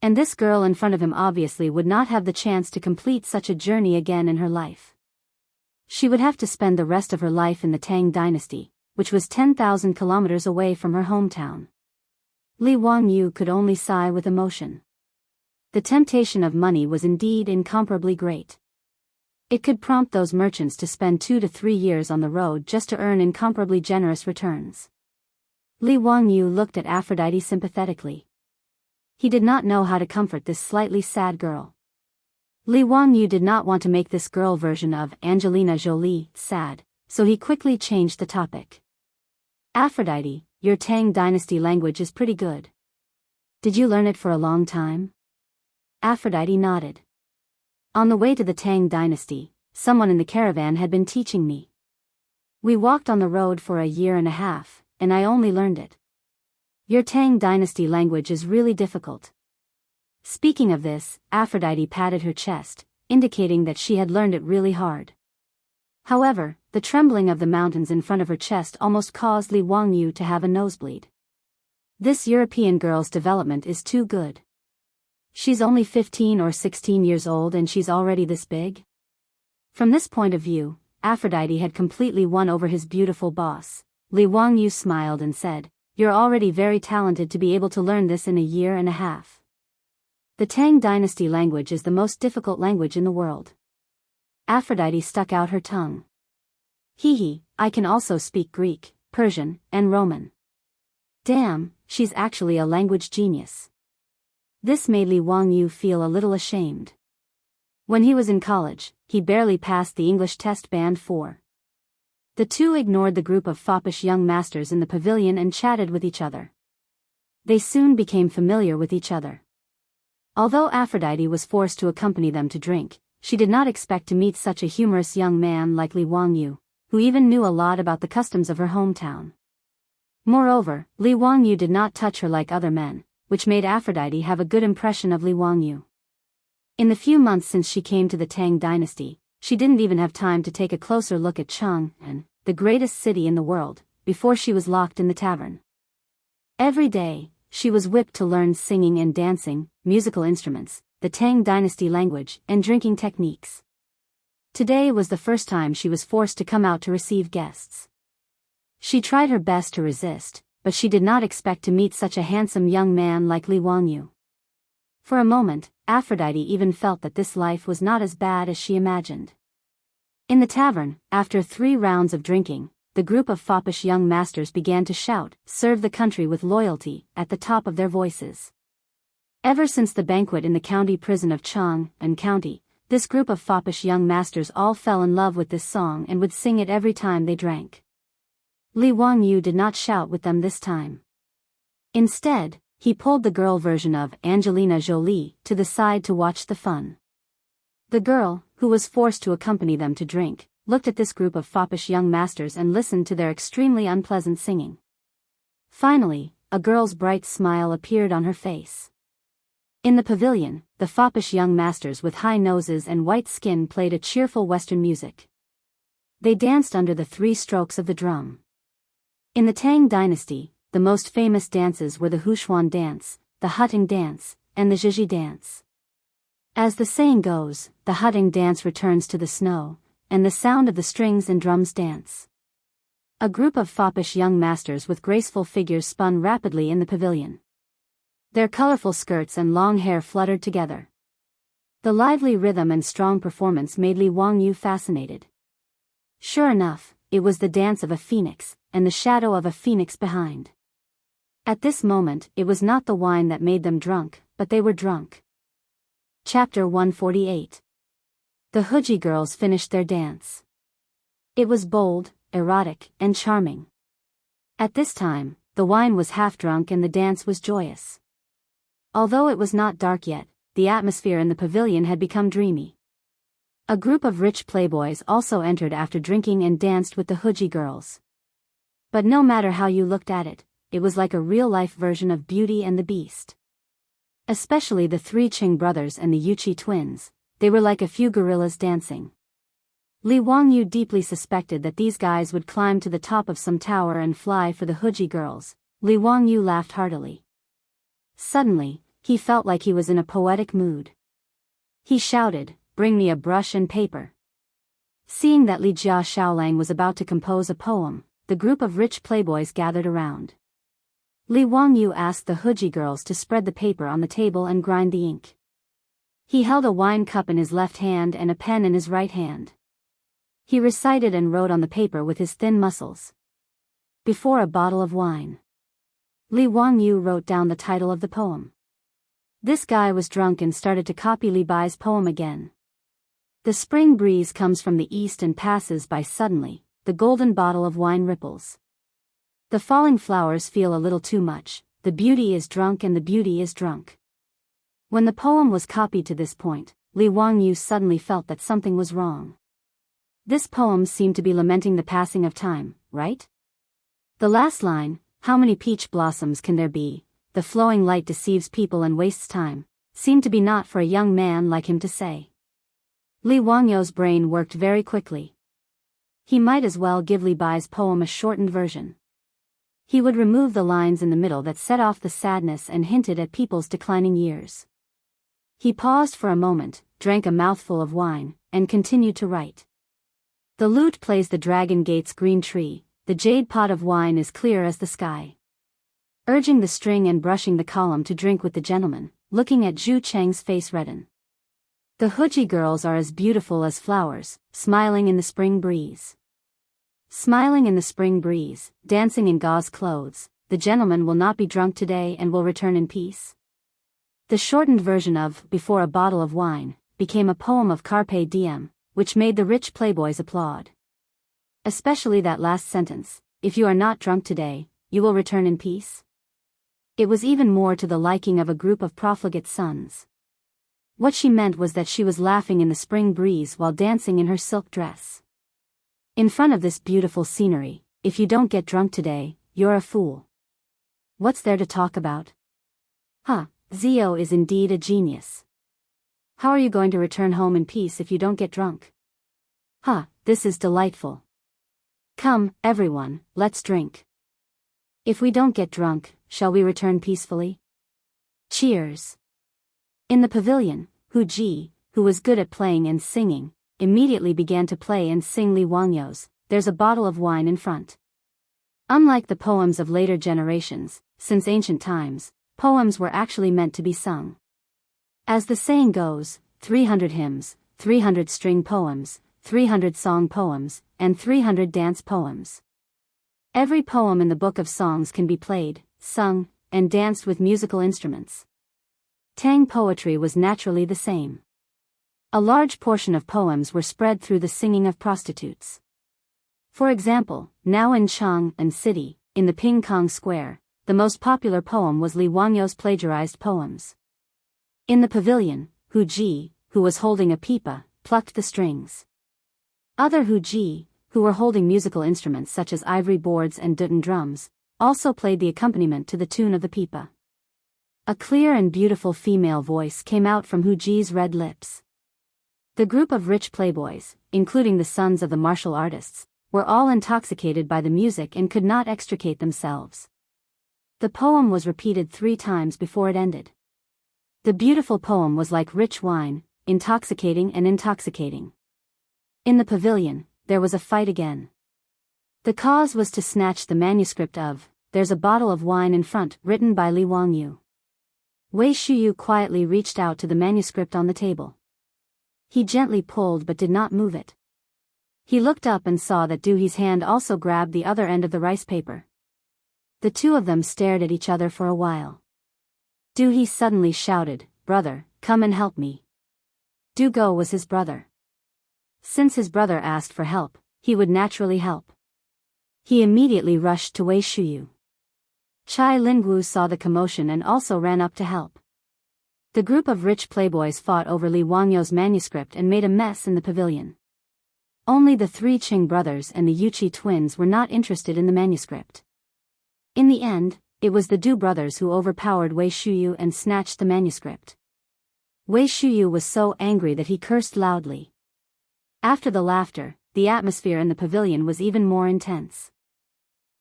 And this girl in front of him obviously would not have the chance to complete such a journey again in her life. She would have to spend the rest of her life in the Tang dynasty, which was 10,000 kilometers away from her hometown. Li Wangyu could only sigh with emotion. The temptation of money was indeed incomparably great. It could prompt those merchants to spend 2 to 3 years on the road just to earn incomparably generous returns. Li Wangyu looked at Aphrodite sympathetically. He did not know how to comfort this slightly sad girl. Li Wangyu did not want to make this girl version of Angelina Jolie sad, so he quickly changed the topic. Aphrodite, your Tang dynasty language is pretty good. Did you learn it for a long time? Aphrodite nodded. On the way to the Tang dynasty, someone in the caravan had been teaching me. We walked on the road for a year and a half, and I only learned it. Your Tang dynasty language is really difficult. Speaking of this, Aphrodite patted her chest, indicating that she had learned it really hard. However, the trembling of the mountains in front of her chest almost caused Li Wangyu to have a nosebleed. This European girl's development is too good. She's only 15 or 16 years old and she's already this big? From this point of view, Aphrodite had completely won over his beautiful boss. Li Wangyu smiled and said, "You're already very talented to be able to learn this in a year and a half. The Tang dynasty language is the most difficult language in the world." Aphrodite stuck out her tongue. "Hee, I can also speak Greek, Persian, and Roman." Damn, she's actually a language genius. This made Li Wangyu feel a little ashamed. When he was in college, he barely passed the English test band 4. The two ignored the group of foppish young masters in the pavilion and chatted with each other. They soon became familiar with each other. Although Aphrodite was forced to accompany them to drink, she did not expect to meet such a humorous young man like Li Wangyu, who even knew a lot about the customs of her hometown. Moreover, Li Wangyu did not touch her like other men, which made Aphrodite have a good impression of Li Wangyu. In the few months since she came to the Tang dynasty, she didn't even have time to take a closer look at Jianghu, the greatest city in the world, before she was locked in the tavern. Every day, she was whipped to learn singing and dancing, musical instruments, the Tang dynasty language, and drinking techniques. Today was the first time she was forced to come out to receive guests. She tried her best to resist, but she did not expect to meet such a handsome young man like Li Wangyu. For a moment, Aphrodite even felt that this life was not as bad as she imagined. In the tavern, after 3 rounds of drinking, the group of foppish young masters began to shout, "Serve the country with loyalty," at the top of their voices. Ever since the banquet in the county prison of Jianghu County, this group of foppish young masters all fell in love with this song and would sing it every time they drank. Li Wangyu did not shout with them this time. Instead, he pulled the girl version of Angelina Jolie to the side to watch the fun. The girl, who was forced to accompany them to drink, looked at this group of foppish young masters and listened to their extremely unpleasant singing. Finally, a girl's bright smile appeared on her face. In the pavilion, the foppish young masters with high noses and white skin played a cheerful Western music. They danced under the 3 strokes of the drum. In the Tang dynasty, the most famous dances were the Huchuan dance, the Hutting dance, and the Zhizhi dance. As the saying goes, the Hutting dance returns to the snow, and the sound of the strings and drums dance. A group of foppish young masters with graceful figures spun rapidly in the pavilion. Their colorful skirts and long hair fluttered together. The lively rhythm and strong performance made Li Wangyu fascinated. Sure enough, it was the dance of a phoenix, and the shadow of a phoenix behind. At this moment, it was not the wine that made them drunk, but they were drunk. Chapter 148. The Huji girls finished their dance. It was bold, erotic, and charming. At this time, the wine was half drunk and the dance was joyous. Although it was not dark yet, the atmosphere in the pavilion had become dreamy. A group of rich playboys also entered after drinking and danced with the Huji girls. But no matter how you looked at it, it was like a real-life version of Beauty and the Beast. Especially the three Qing brothers and the Yuqi twins, they were like a few gorillas dancing. Li Wangyu deeply suspected that these guys would climb to the top of some tower and fly for the Huji girls. Li Wangyu laughed heartily. Suddenly, he felt like he was in a poetic mood. He shouted, "Bring me a brush and paper." Seeing that Li Jia Shaolang was about to compose a poem, the group of rich playboys gathered around. Li Wangyu asked the Huji girls to spread the paper on the table and grind the ink. He held a wine cup in his left hand and a pen in his right hand. He recited and wrote on the paper with his thin muscles. Before a bottle of wine. Li Wangyu wrote down the title of the poem. This guy was drunk and started to copy Li Bai's poem again. The spring breeze comes from the east and passes by suddenly, the golden bottle of wine ripples. The falling flowers feel a little too much, the beauty is drunk and the beauty is drunk. When the poem was copied to this point, Li Wangyu suddenly felt that something was wrong. This poem seemed to be lamenting the passing of time, right? The last line, "How many peach blossoms can there be? The flowing light deceives people and wastes time," seemed to be not for a young man like him to say. Li Wangyu's brain worked very quickly. He might as well give Li Bai's poem a shortened version. He would remove the lines in the middle that set off the sadness and hinted at people's declining years. He paused for a moment, drank a mouthful of wine, and continued to write. The lute plays the dragon gate's green tree, the jade pot of wine is clear as the sky. Urging the string and brushing the column to drink with the gentleman, looking at Zhu Cheng's face redden. The Huji girls are as beautiful as flowers, smiling in the spring breeze. Smiling in the spring breeze, dancing in gauze clothes, the gentleman will not be drunk today and will return in peace. The shortened version of Before a Bottle of Wine became a poem of Carpe Diem, which made the rich playboys applaud. Especially that last sentence, "If you are not drunk today, you will return in peace." It was even more to the liking of a group of profligate sons. What she meant was that she was laughing in the spring breeze while dancing in her silk dress. In front of this beautiful scenery, if you don't get drunk today, you're a fool. What's there to talk about? Zio is indeed a genius. How are you going to return home in peace if you don't get drunk? This is delightful. Come, everyone, let's drink. If we don't get drunk, shall we return peacefully? Cheers. In the pavilion, Hu Ji, who was good at playing and singing, immediately began to play and sing Li Wangyu's "There's a Bottle of Wine in Front." Unlike the poems of later generations, since ancient times, poems were actually meant to be sung. As the saying goes, 300 hymns, 300 string poems, 300 song poems, and 300 dance poems. Every poem in the Book of Songs can be played, sung, and danced with musical instruments. Tang poetry was naturally the same. A large portion of poems were spread through the singing of prostitutes. For example, now in Chang'an City, in the Ping Kong Square, the most popular poem was Li Wangyu's plagiarized poems. In the pavilion, Hu Ji, who was holding a pipa, plucked the strings. Other Hu Ji, who were holding musical instruments such as ivory boards and dutan drums, also played the accompaniment to the tune of the pipa. A clear and beautiful female voice came out from Hu Ji's red lips. The group of rich playboys, including the sons of the martial artists, were all intoxicated by the music and could not extricate themselves. The poem was repeated 3 times before it ended. The beautiful poem was like rich wine, intoxicating and intoxicating. In the pavilion, there was a fight again. The cause was to snatch the manuscript of There's a Bottle of Wine in Front, written by Li Wangyu. Wei Shuyu quietly reached out to the manuscript on the table. He gently pulled but did not move it. He looked up and saw that Du He's hand also grabbed the other end of the rice paper. The two of them stared at each other for a while. Du He suddenly shouted, "Brother, come and help me." Du Go was his brother. Since his brother asked for help, he would naturally help. He immediately rushed to Wei Shuyu. Chai Lingwu saw the commotion and also ran up to help. The group of rich playboys fought over Li Wangyu's manuscript and made a mess in the pavilion. Only the 3 Qing brothers and the Yuqi twins were not interested in the manuscript. In the end, it was the Du brothers who overpowered Wei Shuyu and snatched the manuscript. Wei Shuyu was so angry that he cursed loudly. After the laughter, the atmosphere in the pavilion was even more intense.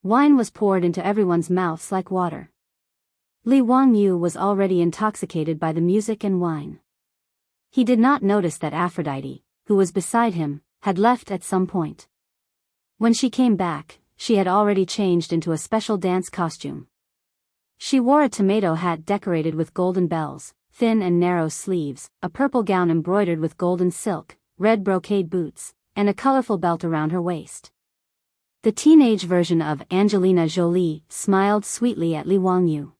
Wine was poured into everyone's mouths like water. Li Wangyu was already intoxicated by the music and wine. He did not notice that Aphrodite, who was beside him, had left at some point. When she came back, she had already changed into a special dance costume. She wore a tomato hat decorated with golden bells, thin and narrow sleeves, a purple gown embroidered with golden silk, red brocade boots, and a colorful belt around her waist. The teenage version of Angelina Jolie smiled sweetly at Li Wangyu.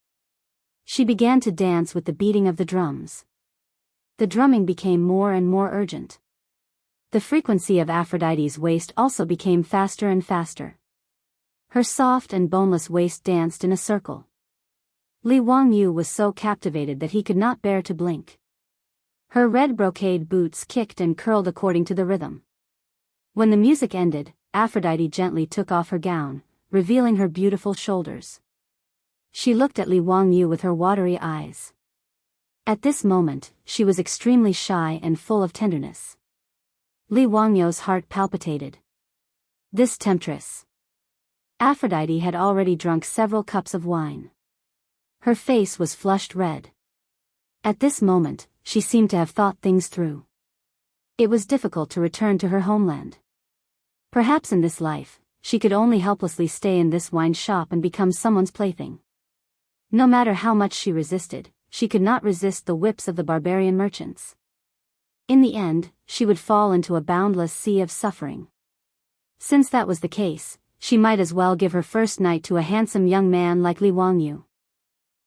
She began to dance with the beating of the drums. The drumming became more and more urgent. The frequency of Aphrodite's waist also became faster and faster. Her soft and boneless waist danced in a circle. Li Wangyu was so captivated that he could not bear to blink. Her red brocade boots kicked and curled according to the rhythm. When the music ended, Aphrodite gently took off her gown, revealing her beautiful shoulders. She looked at Li Wangyu with her watery eyes. At this moment, she was extremely shy and full of tenderness. Li Wangyu's heart palpitated. This temptress. Aphrodite had already drunk several cups of wine. Her face was flushed red. At this moment, she seemed to have thought things through. It was difficult to return to her homeland. Perhaps in this life, she could only helplessly stay in this wine shop and become someone's plaything. No matter how much she resisted, she could not resist the whips of the barbarian merchants. In the end, she would fall into a boundless sea of suffering. Since that was the case, she might as well give her first night to a handsome young man like Li Wangyu.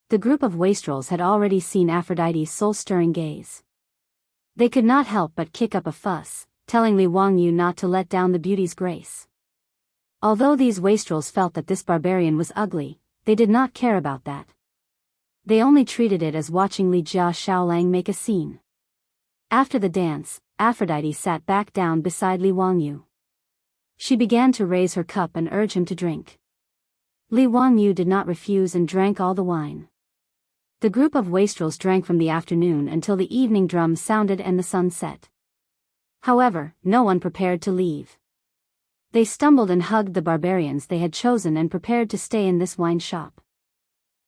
The group of wastrels had already seen Aphrodite's soul-stirring gaze. They could not help but kick up a fuss, telling Li Wangyu not to let down the beauty's grace. Although these wastrels felt that this barbarian was ugly, they did not care about that. They only treated it as watching Li Jia Shaolang make a scene. After the dance, Aphrodite sat back down beside Li Wangyu. She began to raise her cup and urge him to drink. Li Wangyu did not refuse and drank all the wine. The group of wastrels drank from the afternoon until the evening drum sounded and the sun set. However, no one prepared to leave. They stumbled and hugged the barbarians they had chosen and prepared to stay in this wine shop.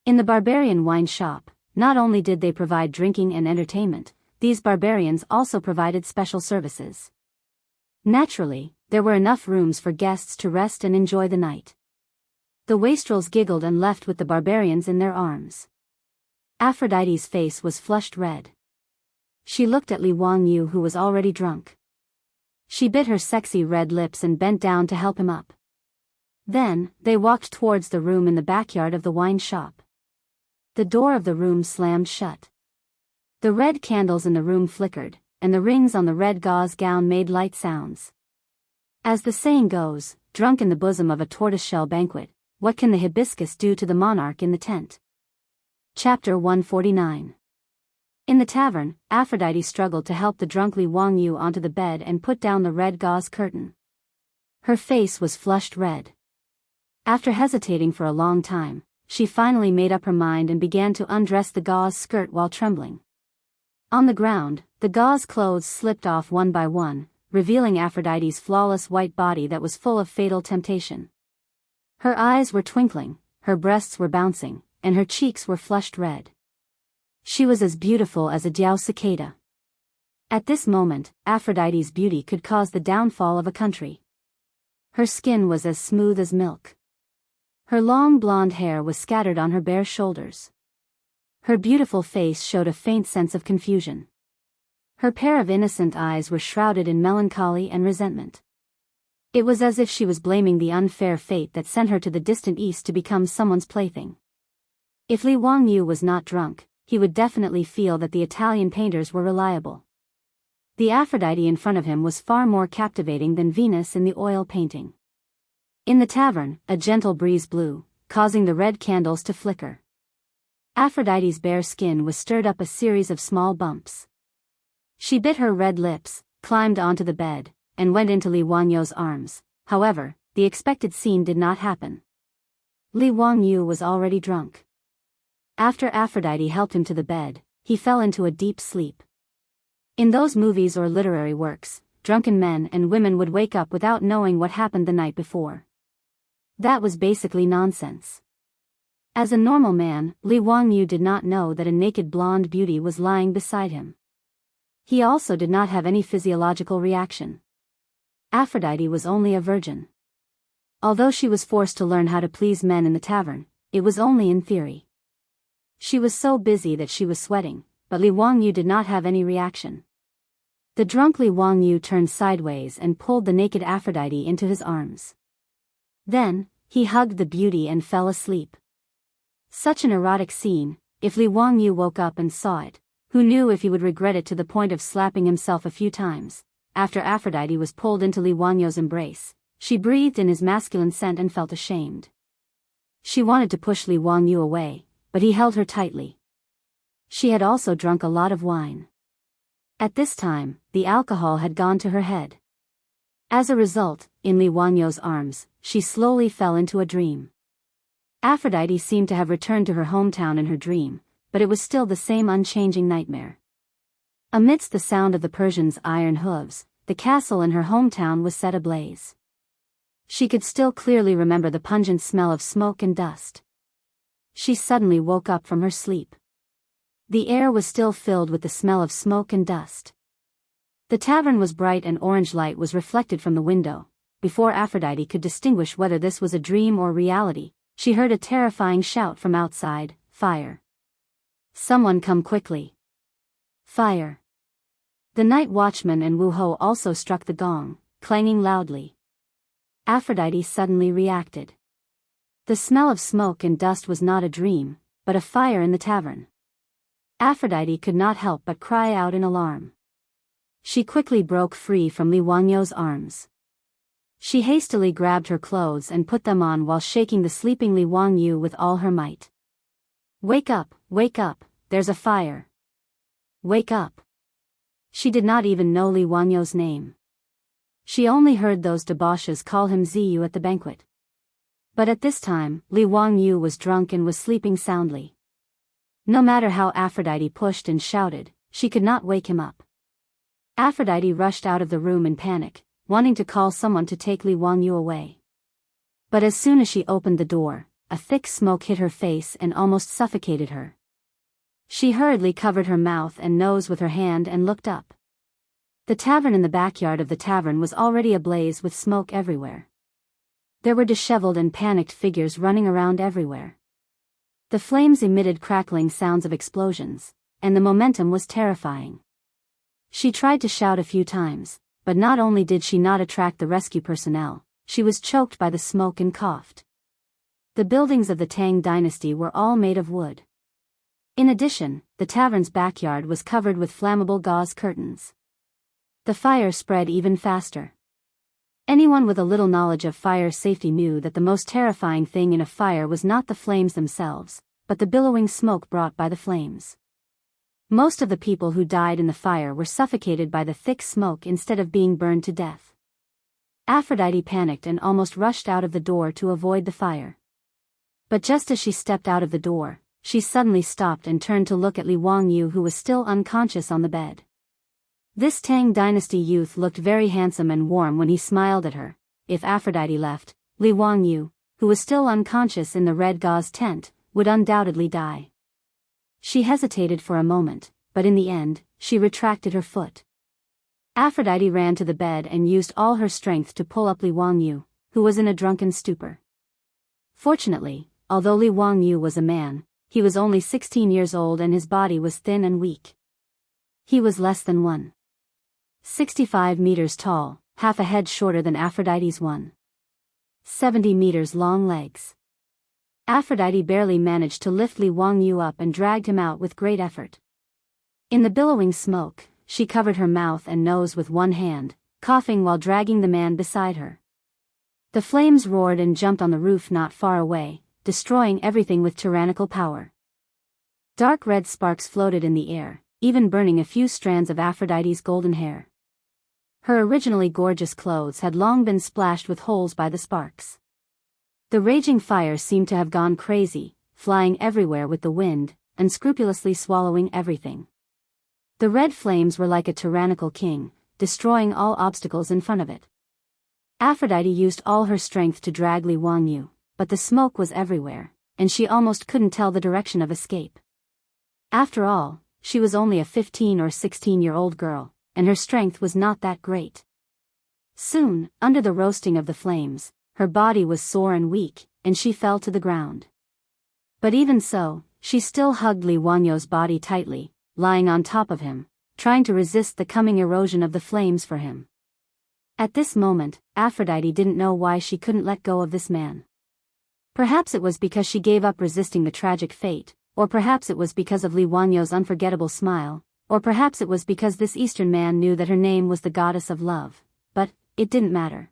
In the barbarian wine shop, not only did they provide drinking and entertainment, these barbarians also provided special services. Naturally, there were enough rooms for guests to rest and enjoy the night. The wastrels giggled and left with the barbarians in their arms. Aphrodite's face was flushed red. She looked at Li Wangyu, who was already drunk. She bit her sexy red lips and bent down to help him up. Then, they walked towards the room in the backyard of the wine shop. The door of the room slammed shut. The red candles in the room flickered, and the rings on the red gauze gown made light sounds. As the saying goes, drunk in the bosom of a tortoiseshell banquet, what can the hibiscus do to the monarch in the tent? Chapter 149. In the tavern, Aphrodite struggled to help the drunk Li Wangyu onto the bed and put down the red gauze curtain. Her face was flushed red. After hesitating for a long time, she finally made up her mind and began to undress the gauze skirt while trembling. On the ground, the gauze clothes slipped off one by one, revealing Aphrodite's flawless white body that was full of fatal temptation. Her eyes were twinkling, her breasts were bouncing, and her cheeks were flushed red. She was as beautiful as a Jiao cicada. At this moment, Aphrodite's beauty could cause the downfall of a country. Her skin was as smooth as milk. Her long blonde hair was scattered on her bare shoulders. Her beautiful face showed a faint sense of confusion. Her pair of innocent eyes were shrouded in melancholy and resentment. It was as if she was blaming the unfair fate that sent her to the distant east to become someone's plaything. If Li Wangyu was not drunk, he would definitely feel that the Italian painters were reliable. The Aphrodite in front of him was far more captivating than Venus in the oil painting. In the tavern, a gentle breeze blew, causing the red candles to flicker. Aphrodite's bare skin was stirred up a series of small bumps. She bit her red lips, climbed onto the bed, and went into Li Wangyu's arms. However, the expected scene did not happen. Li Wangyu was already drunk. After Aphrodite helped him to the bed, he fell into a deep sleep. In those movies or literary works, drunken men and women would wake up without knowing what happened the night before. That was basically nonsense. As a normal man, Li Wangyu did not know that a naked blonde beauty was lying beside him. He also did not have any physiological reaction. Aphrodite was only a virgin. Although she was forced to learn how to please men in the tavern, it was only in theory. She was so busy that she was sweating, but Li Wangyu did not have any reaction. The drunk Li Wangyu turned sideways and pulled the naked Aphrodite into his arms. Then, he hugged the beauty and fell asleep. Such an erotic scene. If Li Wangyu woke up and saw it, who knew if he would regret it to the point of slapping himself a few times. After Aphrodite was pulled into Li Wangyu's embrace, she breathed in his masculine scent and felt ashamed. She wanted to push Li Wangyu away, but he held her tightly. She had also drunk a lot of wine. At this time, the alcohol had gone to her head. As a result, in Li Wangyu's arms, she slowly fell into a dream. Aphrodite seemed to have returned to her hometown in her dream, but it was still the same unchanging nightmare. Amidst the sound of the Persians' iron hooves, the castle in her hometown was set ablaze. She could still clearly remember the pungent smell of smoke and dust. She suddenly woke up from her sleep. The air was still filled with the smell of smoke and dust. The tavern was bright and orange light was reflected from the window. Before Aphrodite could distinguish whether this was a dream or reality, she heard a terrifying shout from outside, "Fire! Someone come quickly! Fire!" The night watchman and Wu Ho also struck the gong, clanging loudly. Aphrodite suddenly reacted. The smell of smoke and dust was not a dream, but a fire in the tavern. Aphrodite could not help but cry out in alarm. She quickly broke free from Li Wangyu's arms. She hastily grabbed her clothes and put them on while shaking the sleeping Li Wangyu with all her might. Wake up, there's a fire. Wake up." She did not even know Li Wangyu's name. She only heard those debauches call him Ziyu at the banquet. But at this time, Li Wangyu was drunk and was sleeping soundly. No matter how Aphrodite pushed and shouted, she could not wake him up. Aphrodite rushed out of the room in panic, wanting to call someone to take Li Wangyu away. But as soon as she opened the door, a thick smoke hit her face and almost suffocated her. She hurriedly covered her mouth and nose with her hand and looked up. The tavern in the backyard of the tavern was already ablaze with smoke everywhere. There were disheveled and panicked figures running around everywhere. The flames emitted crackling sounds of explosions, and the momentum was terrifying. She tried to shout a few times, but not only did she not attract the rescue personnel, she was choked by the smoke and coughed. The buildings of the Tang dynasty were all made of wood. In addition, the tavern's backyard was covered with flammable gauze curtains. The fire spread even faster. Anyone with a little knowledge of fire safety knew that the most terrifying thing in a fire was not the flames themselves, but the billowing smoke brought by the flames. Most of the people who died in the fire were suffocated by the thick smoke instead of being burned to death. Aphrodite panicked and almost rushed out of the door to avoid the fire. But just as she stepped out of the door, she suddenly stopped and turned to look at Li Wangyu, who was still unconscious on the bed. This Tang dynasty youth looked very handsome and warm when he smiled at her. If Aphrodite left, Li Wangyu, who was still unconscious in the red gauze tent, would undoubtedly die. She hesitated for a moment, but in the end, she retracted her foot. Aphrodite ran to the bed and used all her strength to pull up Li Wangyu, who was in a drunken stupor. Fortunately, although Li Wangyu was a man, he was only 16 years old and his body was thin and weak. He was less than 1.65 meters tall, half a head shorter than Aphrodite's 1.70 meters long legs. Aphrodite barely managed to lift Li Wangyu up and dragged him out with great effort. In the billowing smoke, she covered her mouth and nose with one hand, coughing while dragging the man beside her. The flames roared and jumped on the roof not far away, destroying everything with tyrannical power. Dark red sparks floated in the air, even burning a few strands of Aphrodite's golden hair. Her originally gorgeous clothes had long been splashed with holes by the sparks. The raging fire seemed to have gone crazy, flying everywhere with the wind, unscrupulously swallowing everything. The red flames were like a tyrannical king, destroying all obstacles in front of it. Aphrodite used all her strength to drag Li Wangyu, but the smoke was everywhere, and she almost couldn't tell the direction of escape. After all, she was only a 15 or 16-year-old girl, and her strength was not that great. Soon, under the roasting of the flames, her body was sore and weak, and she fell to the ground. But even so, she still hugged Li Wangyu's body tightly, lying on top of him, trying to resist the coming erosion of the flames for him. At this moment, Aphrodite didn't know why she couldn't let go of this man. Perhaps it was because she gave up resisting the tragic fate, or perhaps it was because of Li Wangyu's unforgettable smile, or perhaps it was because this Eastern man knew that her name was the goddess of love, but it didn't matter.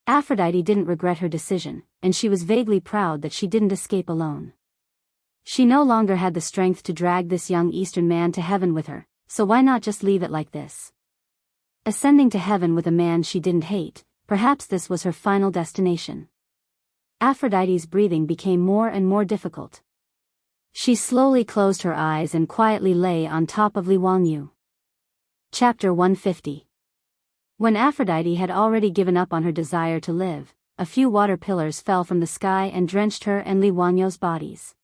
Aphrodite didn't regret her decision, and she was vaguely proud that she didn't escape alone. She no longer had the strength to drag this young Eastern man to heaven with her, so why not just leave it like this? Ascending to heaven with a man she didn't hate, perhaps this was her final destination. Aphrodite's breathing became more and more difficult. She slowly closed her eyes and quietly lay on top of Li Wangyu. Chapter 150. When Aphrodite had already given up on her desire to live, a few water pillars fell from the sky and drenched her and Li Wangyu's bodies.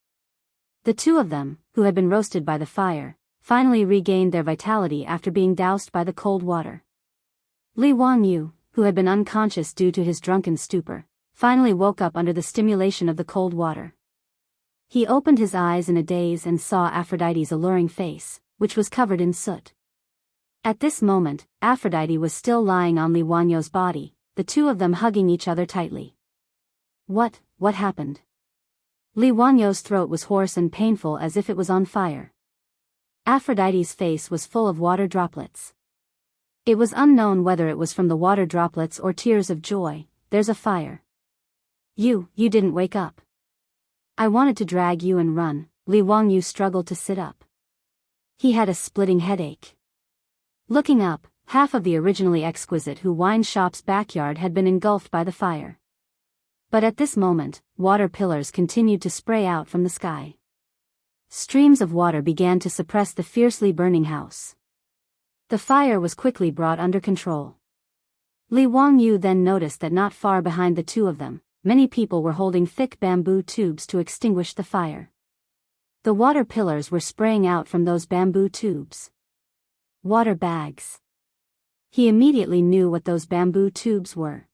The two of them, who had been roasted by the fire, finally regained their vitality after being doused by the cold water. Li Wangyu, who had been unconscious due to his drunken stupor, finally woke up under the stimulation of the cold water. He opened his eyes in a daze and saw Aphrodite's alluring face, which was covered in soot. At this moment, Aphrodite was still lying on Li Wangyu's body, the two of them hugging each other tightly. What happened? Li Wangyu's throat was hoarse and painful as if it was on fire. Aphrodite's face was full of water droplets. It was unknown whether it was from the water droplets or tears of joy. There's a fire. You didn't wake up. I wanted to drag you and run. Li Wangyu struggled to sit up. He had a splitting headache. Looking up, half of the originally exquisite Hu wine shop's backyard had been engulfed by the fire. But at this moment, water pillars continued to spray out from the sky. Streams of water began to suppress the fiercely burning house. The fire was quickly brought under control. Li Wangyu then noticed that not far behind the two of them, many people were holding thick bamboo tubes to extinguish the fire. The water pillars were spraying out from those bamboo tubes. Water bags. He immediately knew what those bamboo tubes were.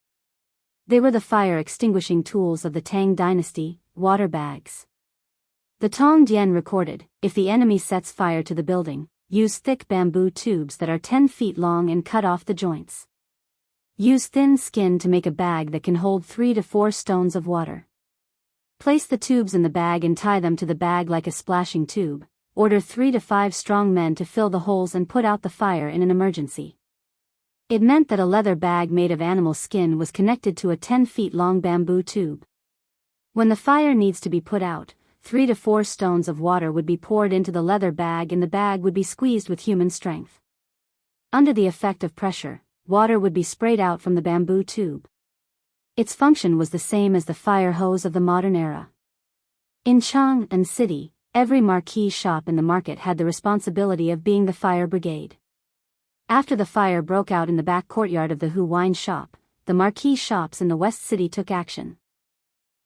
They were the fire-extinguishing tools of the Tang dynasty, water bags. The Tang Dian recorded, if the enemy sets fire to the building, use thick bamboo tubes that are 10 feet long and cut off the joints. Use thin skin to make a bag that can hold 3 to 4 stones of water. Place the tubes in the bag and tie them to the bag like a splashing tube. Order 3 to 5 strong men to fill the holes and put out the fire in an emergency. It meant that a leather bag made of animal skin was connected to a 10 feet long bamboo tube. When the fire needs to be put out, 3 to 4 stones of water would be poured into the leather bag and the bag would be squeezed with human strength. Under the effect of pressure, water would be sprayed out from the bamboo tube. Its function was the same as the fire hose of the modern era. In Jianghu city, every marquee shop in the market had the responsibility of being the fire brigade. After the fire broke out in the back courtyard of the Hu wine shop, the marquee shops in the West City took action.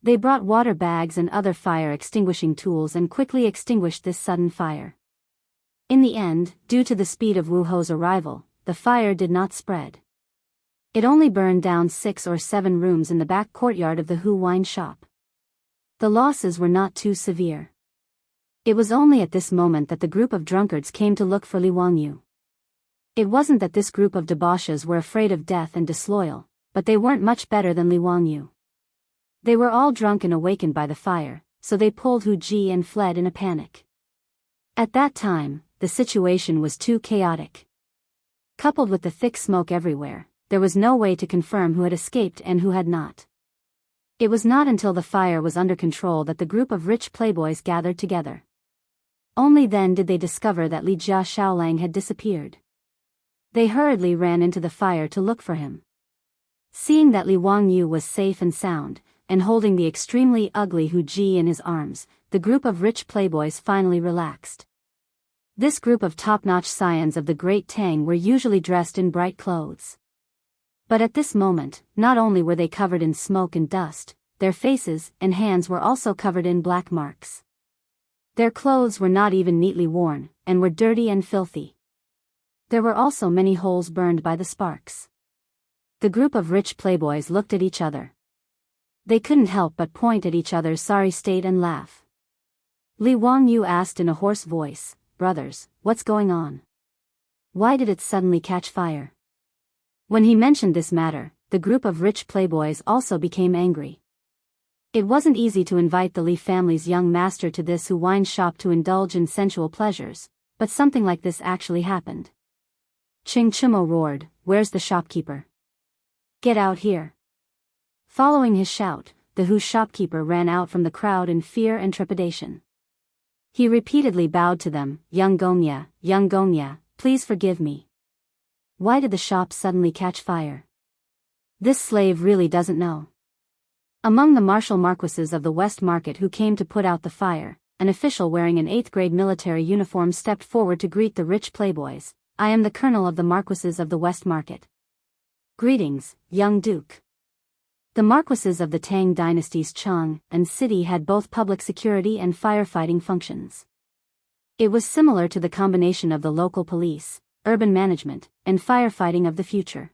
They brought water bags and other fire-extinguishing tools and quickly extinguished this sudden fire. In the end, due to the speed of Wu Ho's arrival, the fire did not spread. It only burned down 6 or 7 rooms in the back courtyard of the Hu wine shop. The losses were not too severe. It was only at this moment that the group of drunkards came to look for Li Wangyu. It wasn't that this group of debauches were afraid of death and disloyal, but they weren't much better than Li Wangyu. They were all drunk and awakened by the fire, so they pulled Hu Ji and fled in a panic. At that time, the situation was too chaotic. Coupled with the thick smoke everywhere, there was no way to confirm who had escaped and who had not. It was not until the fire was under control that the group of rich playboys gathered together. Only then did they discover that Li Jia Shaolang had disappeared. They hurriedly ran into the fire to look for him. Seeing that Li Wangyu was safe and sound, and holding the extremely ugly Hu Ji in his arms, the group of rich playboys finally relaxed. This group of top-notch scions of the great Tang were usually dressed in bright clothes. But at this moment, not only were they covered in smoke and dust, their faces and hands were also covered in black marks. Their clothes were not even neatly worn, and were dirty and filthy. There were also many holes burned by the sparks. The group of rich playboys looked at each other. They couldn't help but point at each other's sorry state and laugh. Li Wangyu asked in a hoarse voice, "Brothers, what's going on? Why did it suddenly catch fire?" When he mentioned this matter, the group of rich playboys also became angry. It wasn't easy to invite the Li family's young master to this Hu wine shop to indulge in sensual pleasures, but something like this actually happened. Ching Chumo roared, "Where's the shopkeeper? Get out here!" Following his shout, the Hu shopkeeper ran out from the crowd in fear and trepidation. He repeatedly bowed to them, young Gongya, please forgive me. Why did the shop suddenly catch fire? This slave really doesn't know." Among the martial marquises of the West Market who came to put out the fire, an official wearing an 8th grade military uniform stepped forward to greet the rich playboys. "I am the colonel of the marquises of the West Market." "Greetings, young duke." The marquises of the Tang dynasty's Chang and city had both public security and firefighting functions. It was similar to the combination of the local police, urban management, and firefighting of the future.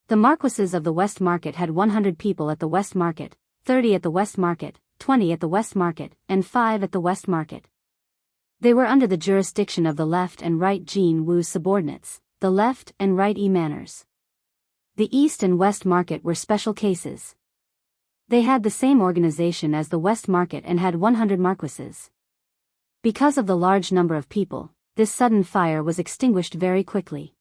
The marquises of the West Market had 100 people at the West Market, 30 at the West Market, 20 at the West Market, and 5 at the West Market. They were under the jurisdiction of the left and right Jin Wu's subordinates, the left and right Manors. The East and West Market were special cases. They had the same organization as the West Market and had 100 marquises. Because of the large number of people, this sudden fire was extinguished very quickly.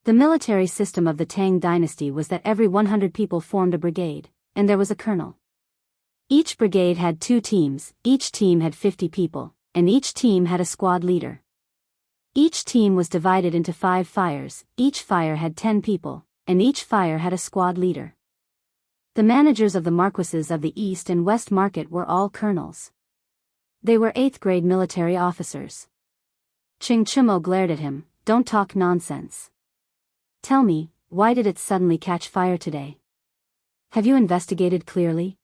The military system of the Tang dynasty was that every 100 people formed a brigade, and there was a colonel. Each brigade had 2 teams, each team had 50 people, and each team had a squad leader. Each team was divided into 5 fires, each fire had 10 people, and each fire had a squad leader. The managers of the marquises of the East and West Market were all colonels. They were 8th grade military officers. Ching Chumo glared at him, "Don't talk nonsense. Tell me, why did it suddenly catch fire today? Have you investigated clearly?"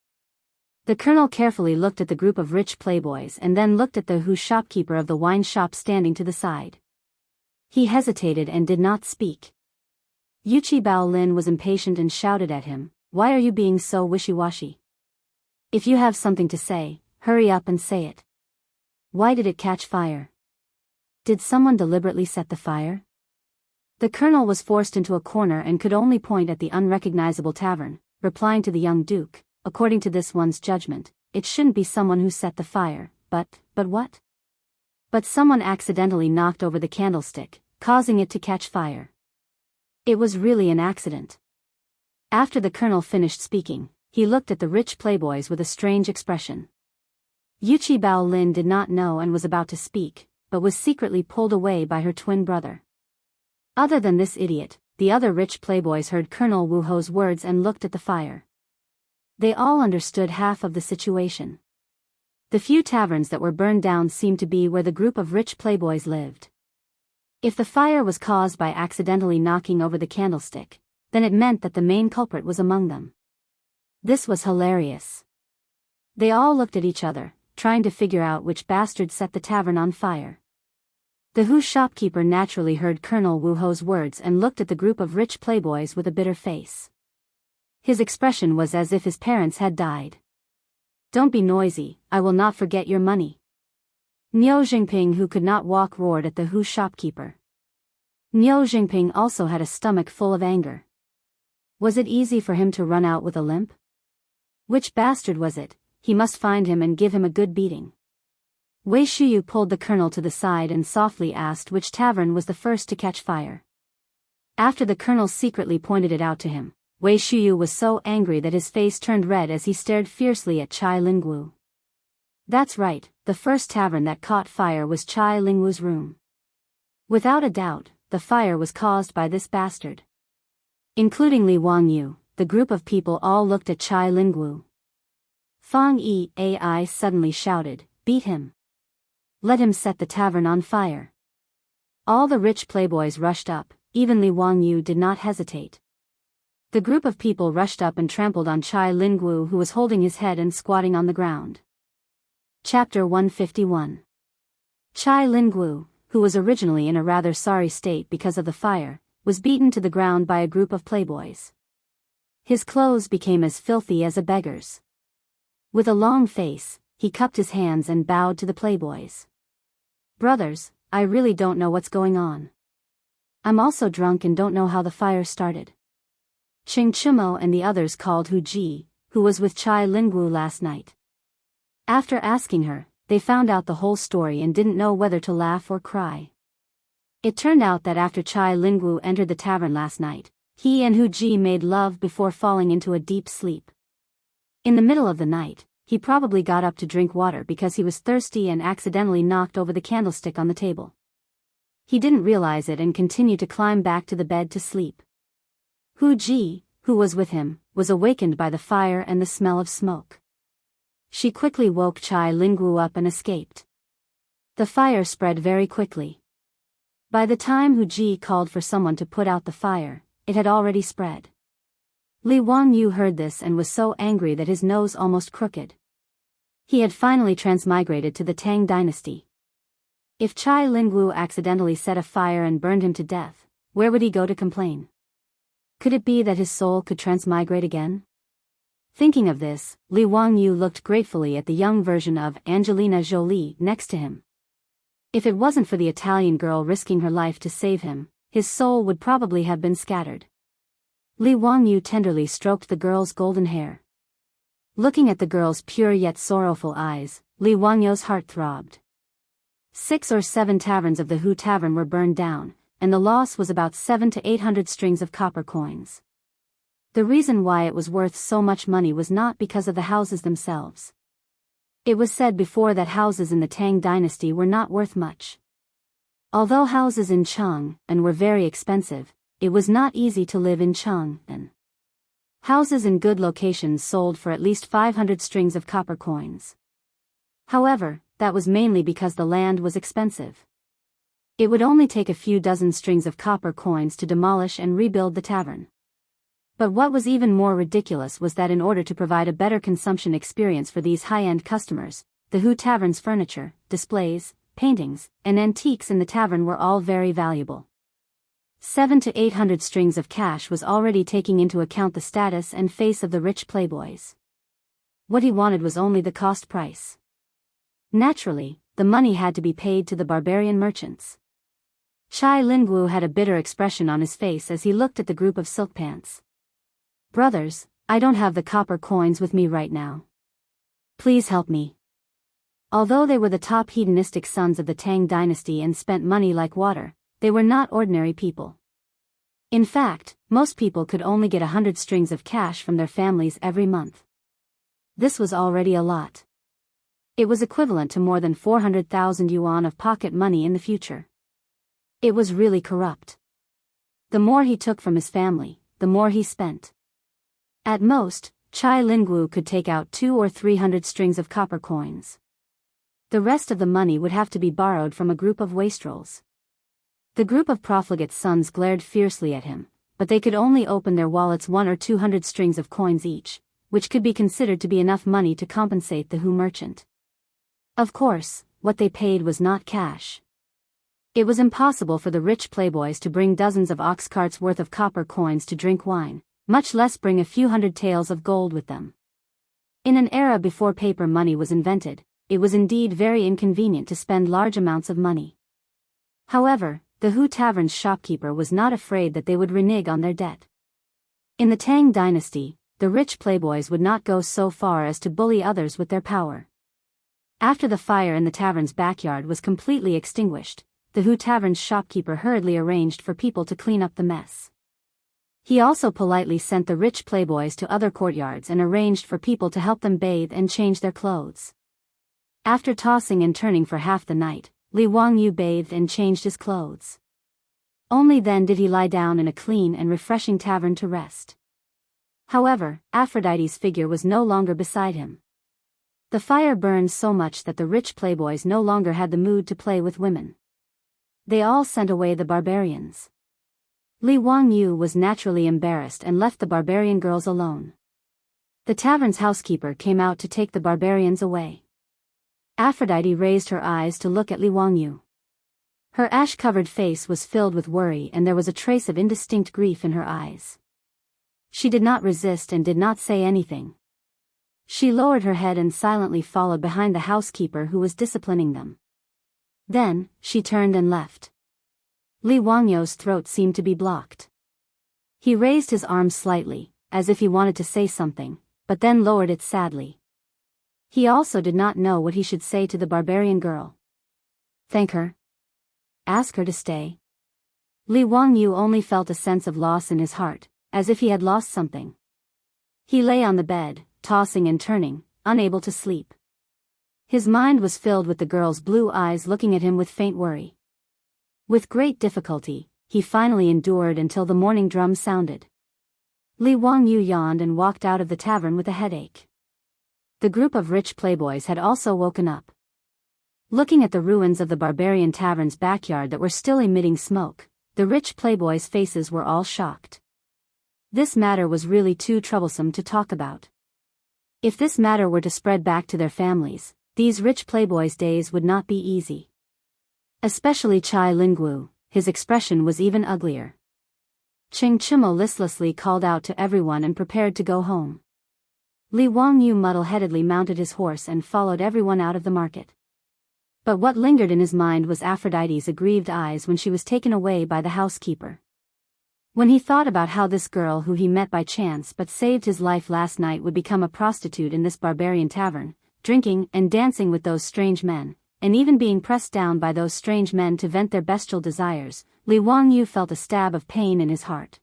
The colonel carefully looked at the group of rich playboys and then looked at the Hu shopkeeper of the wine shop standing to the side. He hesitated and did not speak. Yuchi Baolin was impatient and shouted at him, "Why are you being so wishy-washy? If you have something to say, hurry up and say it. Why did it catch fire? Did someone deliberately set the fire?" The colonel was forced into a corner and could only point at the unrecognizable tavern, replying to the young duke, "According to this one's judgment, it shouldn't be someone who set the fire, but what? But someone accidentally knocked over the candlestick, causing it to catch fire. It was really an accident." After the colonel finished speaking, he looked at the rich playboys with a strange expression. Yuchi Baolin did not know and was about to speak, but was secretly pulled away by her twin brother. Other than this idiot, the other rich playboys heard Colonel Wu Ho's words and looked at the fire. They all understood half of the situation. The few taverns that were burned down seemed to be where the group of rich playboys lived. If the fire was caused by accidentally knocking over the candlestick, then it meant that the main culprit was among them. This was hilarious. They all looked at each other, trying to figure out which bastard set the tavern on fire. The Hu shopkeeper naturally heard Colonel Wu Ho's words and looked at the group of rich playboys with a bitter face. His expression was as if his parents had died. "Don't be noisy, I will not forget your money." Niu Jingping, who could not walk, roared at the Hu shopkeeper. Niu Jingping also had a stomach full of anger. Was it easy for him to run out with a limp? Which bastard was it? He must find him and give him a good beating. Wei Shuyu pulled the colonel to the side and softly asked which tavern was the first to catch fire. After the colonel secretly pointed it out to him, Wei Shuyu was so angry that his face turned red as he stared fiercely at Chai Lingwu. That's right, the first tavern that caught fire was Chai Lingwu's room. Without a doubt, the fire was caused by this bastard. Including Li Wangyu, the group of people all looked at Chai Lingwu. Fang Yi suddenly shouted, "Beat him! Let him set the tavern on fire!" All the rich playboys rushed up, even Li Wangyu did not hesitate. The group of people rushed up and trampled on Chai Linggu, who was holding his head and squatting on the ground. Chapter 151. Chai Linggu, who was originally in a rather sorry state because of the fire, was beaten to the ground by a group of playboys. His clothes became as filthy as a beggar's. With a long face, he cupped his hands and bowed to the playboys. "Brothers, I really don't know what's going on. I'm also drunk and don't know how the fire started." Ching Chumo and the others called Hu Ji, who was with Chai Linggu last night. After asking her, they found out the whole story and didn't know whether to laugh or cry. It turned out that after Chai Linggu entered the tavern last night, he and Hu Ji made love before falling into a deep sleep. In the middle of the night, he probably got up to drink water because he was thirsty and accidentally knocked over the candlestick on the table. He didn't realize it and continued to climb back to the bed to sleep. Hu Ji, who was with him, was awakened by the fire and the smell of smoke. She quickly woke Chai Linggu up and escaped. The fire spread very quickly. By the time Hu Ji called for someone to put out the fire, it had already spread. Li Wangyu heard this and was so angry that his nose almost crooked. He had finally transmigrated to the Tang dynasty. If Chai Linggu accidentally set a fire and burned him to death, where would he go to complain? Could it be that his soul could transmigrate again? Thinking of this, Li Wangyu looked gratefully at the young version of Angelina Jolie next to him. If it wasn't for the Italian girl risking her life to save him, his soul would probably have been scattered. Li Wangyu tenderly stroked the girl's golden hair. Looking at the girl's pure yet sorrowful eyes, Li Wangyu's heart throbbed. 6 or 7 taverns of the Hu Tavern were burned down, and the loss was about 700 to 800 strings of copper coins. The reason why it was worth so much money was not because of the houses themselves. It was said before that houses in the Tang dynasty were not worth much. Although houses in Chang'an were very expensive, it was not easy to live in Chang'an. Houses in good locations sold for at least 500 strings of copper coins. However, that was mainly because the land was expensive. It would only take a few dozen strings of copper coins to demolish and rebuild the tavern. But what was even more ridiculous was that in order to provide a better consumption experience for these high-end customers, the Hu Tavern's furniture, displays, paintings, and antiques in the tavern were all very valuable. 700 to 800 strings of cash was already taking into account the status and face of the rich playboys. What he wanted was only the cost price. Naturally, the money had to be paid to the barbarian merchants. Chai Linggu had a bitter expression on his face as he looked at the group of silk pants. "Brothers, I don't have the copper coins with me right now. Please help me." Although they were the top hedonistic sons of the Tang dynasty and spent money like water, they were not ordinary people. In fact, most people could only get 100 strings of cash from their families every month. This was already a lot. It was equivalent to more than 400,000 yuan of pocket money in the future. It was really corrupt. The more he took from his family, the more he spent. At most, Chai Linggu could take out 200 or 300 strings of copper coins. The rest of the money would have to be borrowed from a group of wastrels. The group of profligate sons glared fiercely at him, but they could only open their wallets 100 or 200 strings of coins each, which could be considered to be enough money to compensate the Hu merchant. Of course, what they paid was not cash. It was impossible for the rich playboys to bring dozens of ox carts worth of copper coins to drink wine, much less bring a few hundred taels of gold with them. In an era before paper money was invented, it was indeed very inconvenient to spend large amounts of money. However, the Hu Tavern's shopkeeper was not afraid that they would renege on their debt. In the Tang dynasty, the rich playboys would not go so far as to bully others with their power. After the fire in the tavern's backyard was completely extinguished, the Hu Tavern's shopkeeper hurriedly arranged for people to clean up the mess. He also politely sent the rich playboys to other courtyards and arranged for people to help them bathe and change their clothes. After tossing and turning for half the night, Li Wangyu bathed and changed his clothes. Only then did he lie down in a clean and refreshing tavern to rest. However, Aphrodite's figure was no longer beside him. The fire burned so much that the rich playboys no longer had the mood to play with women. They all sent away the barbarians. Li Wangyu was naturally embarrassed and left the barbarian girls alone. The tavern's housekeeper came out to take the barbarians away. Aphrodite raised her eyes to look at Li Wangyu. Her ash-covered face was filled with worry and there was a trace of indistinct grief in her eyes. She did not resist and did not say anything. She lowered her head and silently followed behind the housekeeper who was disciplining them. Then, she turned and left. Li Wangyu's throat seemed to be blocked. He raised his arm slightly, as if he wanted to say something, but then lowered it sadly. He also did not know what he should say to the barbarian girl. Thank her? Ask her to stay? Li Wangyu only felt a sense of loss in his heart, as if he had lost something. He lay on the bed, tossing and turning, unable to sleep. His mind was filled with the girl's blue eyes looking at him with faint worry. With great difficulty, he finally endured until the morning drum sounded. Li Wangyu yawned and walked out of the tavern with a headache. The group of rich playboys had also woken up. Looking at the ruins of the barbarian tavern's backyard that were still emitting smoke, the rich playboys' faces were all shocked. This matter was really too troublesome to talk about. If this matter were to spread back to their families, these rich playboys' days would not be easy. Especially Chai Linggu, his expression was even uglier. Ching Chimo listlessly called out to everyone and prepared to go home. Li Wangyu muddle-headedly mounted his horse and followed everyone out of the market. But what lingered in his mind was Aphrodite's aggrieved eyes when she was taken away by the housekeeper. When he thought about how this girl who he met by chance but saved his life last night would become a prostitute in this barbarian tavern, drinking and dancing with those strange men, and even being pressed down by those strange men to vent their bestial desires, Li Wangyu felt a stab of pain in his heart.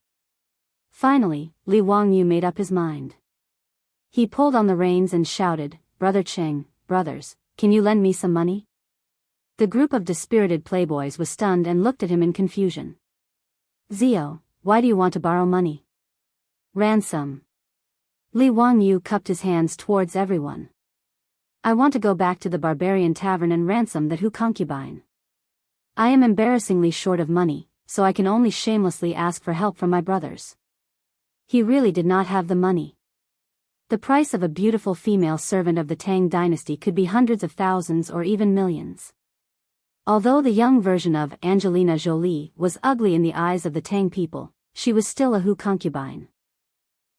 Finally, Li Wangyu made up his mind. He pulled on the reins and shouted, "Brother Cheng, brothers, can you lend me some money?" The group of dispirited playboys was stunned and looked at him in confusion. "Zio, why do you want to borrow money?" "Ransom." Li Wangyu cupped his hands towards everyone. "I want to go back to the barbarian tavern and ransom that concubine. I am embarrassingly short of money, so I can only shamelessly ask for help from my brothers." He really did not have the money. The price of a beautiful female servant of the Tang dynasty could be hundreds of thousands or even millions. Although the young version of Angelina Jolie was ugly in the eyes of the Tang people, she was still a concubine.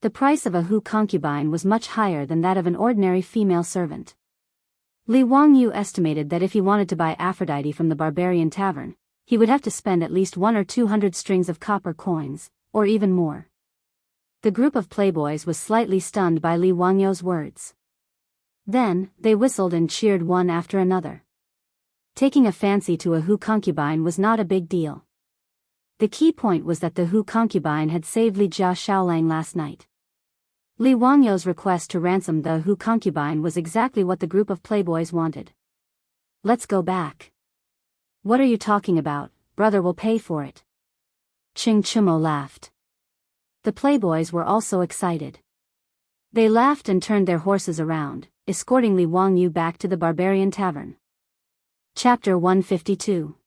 The price of a concubine was much higher than that of an ordinary female servant. Li Wangyu estimated that if he wanted to buy Aphrodite from the barbarian tavern, he would have to spend at least 100 or 200 strings of copper coins, or even more. The group of playboys was slightly stunned by Li Wangyu's words. Then, they whistled and cheered one after another. Taking a fancy to a concubine was not a big deal. The key point was that the concubine had saved Li Jia Xiaolang last night. Li Wangyu's request to ransom the concubine was exactly what the group of playboys wanted. "Let's go back." "What are you talking about? Brother will pay for it." Ching Chimo laughed. The playboys were also excited. They laughed and turned their horses around, escorting Li Wangyu back to the barbarian tavern. Chapter 152.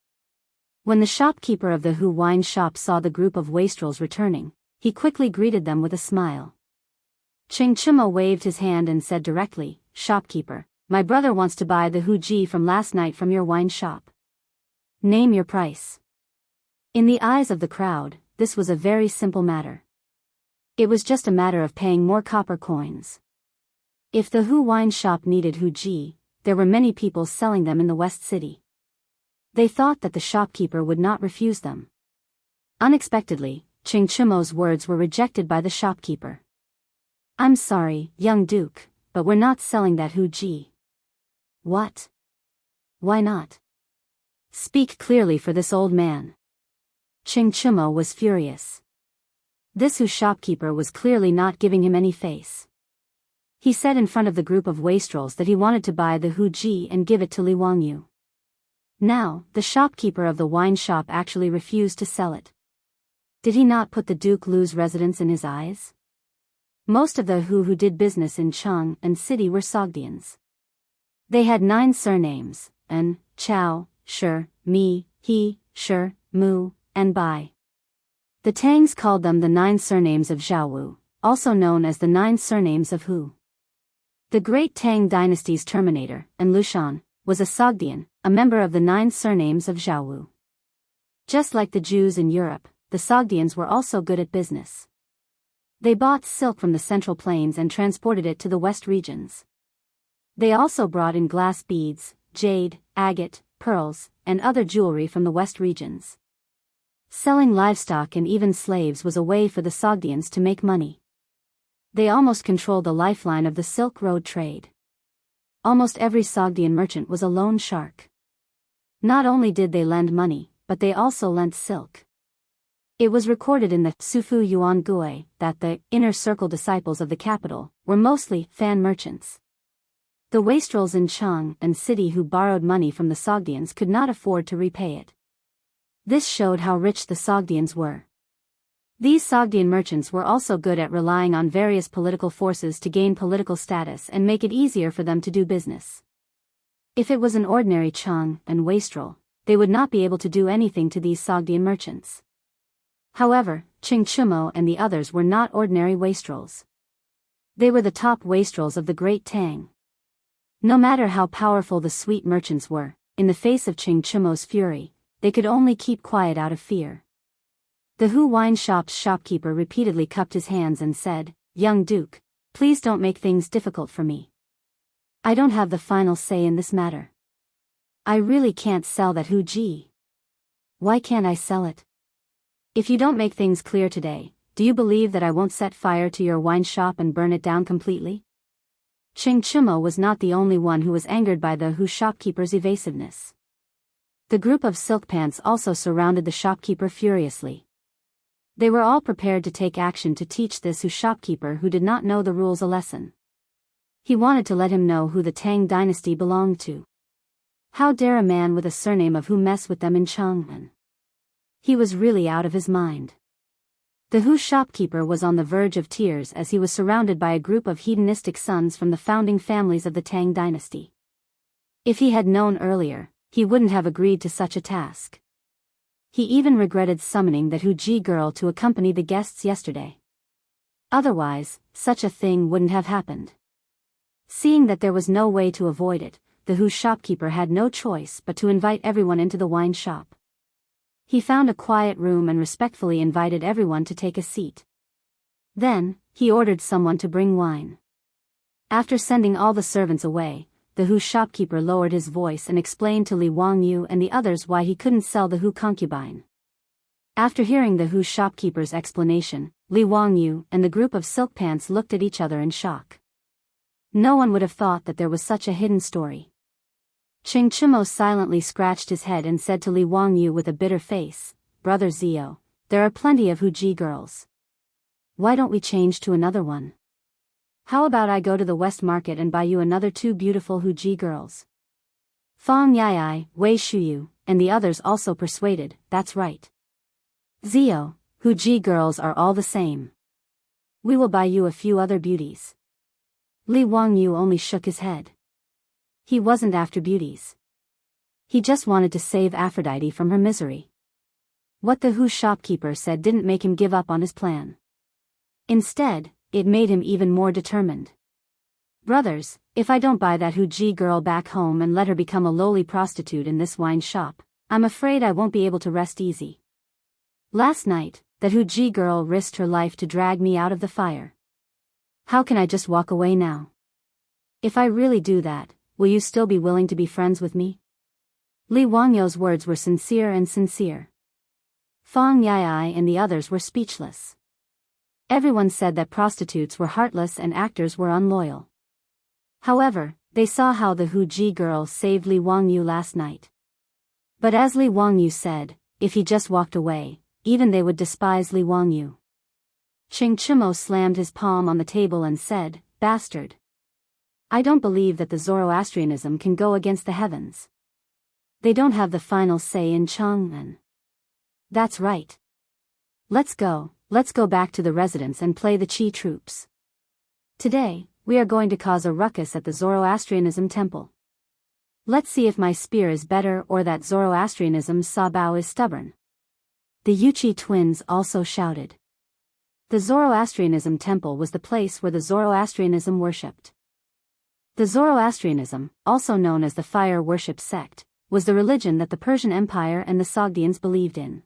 When the shopkeeper of the wine shop saw the group of wastrels returning, he quickly greeted them with a smile. Ching Chimo waved his hand and said directly, "Shopkeeper, my brother wants to buy the ji from last night from your wine shop. Name your price." In the eyes of the crowd, this was a very simple matter. It was just a matter of paying more copper coins. If the wine shop needed ji, there were many people selling them in the West City. They thought that the shopkeeper would not refuse them. Unexpectedly, Ching Chimo's words were rejected by the shopkeeper. "I'm sorry, young duke, but we're not selling that ji." "What? Why not? Speak clearly for this old man." Ching Chimo was furious. This shopkeeper was clearly not giving him any face. He said in front of the group of wastrels that he wanted to buy the ji and give it to Li Wangyu. Now, the shopkeeper of the wine shop actually refused to sell it. Did he not put the Duke Lu's residence in his eyes? Most of the who did business in Cheng and city were Sogdians. They had 9 surnames: An, Chao, Shi, Mi, He, Shi, Mu, and Bai. The Tangs called them the 9 surnames of Jianghu, also known as the 9 surnames of Hu. The great Tang dynasty's terminator, and Lushan, was a Sogdian, a member of the 9 surnames of Jianghu. Just like the Jews in Europe, the Sogdians were also good at business. They bought silk from the Central Plains and transported it to the West regions. They also brought in glass beads, jade, agate, pearls, and other jewelry from the West regions. Selling livestock and even slaves was a way for the Sogdians to make money. They almost controlled the lifeline of the Silk Road trade. Almost every Sogdian merchant was a loan shark. Not only did they lend money, but they also lent silk. It was recorded in the Sufu Yuan Gui that the inner circle disciples of the capital were mostly fan merchants. The wastrels in Chang and city who borrowed money from the Sogdians could not afford to repay it. This showed how rich the Sogdians were. These Sogdian merchants were also good at relying on various political forces to gain political status and make it easier for them to do business. If it was an ordinary Chang and wastrel, they would not be able to do anything to these Sogdian merchants. However, Chingchumo and the others were not ordinary wastrels. They were the top wastrels of the Great Tang. No matter how powerful the sweet merchants were, in the face of Chingchumo's fury, they could only keep quiet out of fear. The Hu wine shop's shopkeeper repeatedly cupped his hands and said, "Young Duke, please don't make things difficult for me. I don't have the final say in this matter. I really can't sell that Hu Ji. Why can't I sell it? If you don't make things clear today, do you believe that I won't set fire to your wine shop and burn it down completely?" Chingchumo was not the only one who was angered by the Hu shopkeeper's evasiveness. The group of silk pants also surrounded the shopkeeper furiously. They were all prepared to take action to teach this Hu shopkeeper who did not know the rules a lesson. He wanted to let him know who the Tang dynasty belonged to. How dare a man with a surname of Hu mess with them in Chang'an? He was really out of his mind. The Hu shopkeeper was on the verge of tears as he was surrounded by a group of hedonistic sons from the founding families of the Tang dynasty. If he had known earlier, he wouldn't have agreed to such a task. He even regretted summoning that Hu Ji girl to accompany the guests yesterday. Otherwise, such a thing wouldn't have happened. Seeing that there was no way to avoid it, the Hu shopkeeper had no choice but to invite everyone into the wine shop. He found a quiet room and respectfully invited everyone to take a seat. Then, he ordered someone to bring wine. After sending all the servants away, the Hu shopkeeper lowered his voice and explained to Li Wangyu and the others why he couldn't sell the Hu concubine. After hearing the Hu shopkeeper's explanation, Li Wangyu and the group of silk pants looked at each other in shock. No one would have thought that there was such a hidden story. Chingchumo silently scratched his head and said to Li Wangyu with a bitter face, "Brother Zio, there are plenty of Hu Ji girls. Why don't we change to another one? How about I go to the West Market and buy you another 2 beautiful Hu Ji girls?" Fang Yai, Wei Shuyu, and the others also persuaded, "That's right. Zio, Hu Ji girls are all the same. We will buy you a few other beauties." Li Wangyu only shook his head. He wasn't after beauties. He just wanted to save Aphrodite from her misery. What the Hu shopkeeper said didn't make him give up on his plan. Instead, it made him even more determined. "Brothers, if I don't buy that Hu Ji girl back home and let her become a lowly prostitute in this wine shop, I'm afraid I won't be able to rest easy. Last night, that Hu Ji girl risked her life to drag me out of the fire. How can I just walk away now? If I really do that, will you still be willing to be friends with me?" Li Wangyu's words were sincere and sincere. Fang Yai and the others were speechless. Everyone said that prostitutes were heartless and actors were unloyal. However, they saw how the Hu Ji girl saved Li Wangyu last night. But as Li Wangyu said, if he just walked away, even they would despise Li Wangyu. Chingchumo slammed his palm on the table and said, "Bastard. I don't believe that the Zoroastrianism can go against the heavens. They don't have the final say in Chang'an. That's right. Let's go back to the residence and play the Qi troops. Today, we are going to cause a ruckus at the Zoroastrianism temple." Let's see if my spear is better or that Zoroastrianism's Sabao is stubborn. The Yuchi twins also shouted. The Zoroastrianism temple was the place where the Zoroastrianism worshipped. The Zoroastrianism, also known as the fire worship sect, was the religion that the Persian Empire and the Sogdians believed in.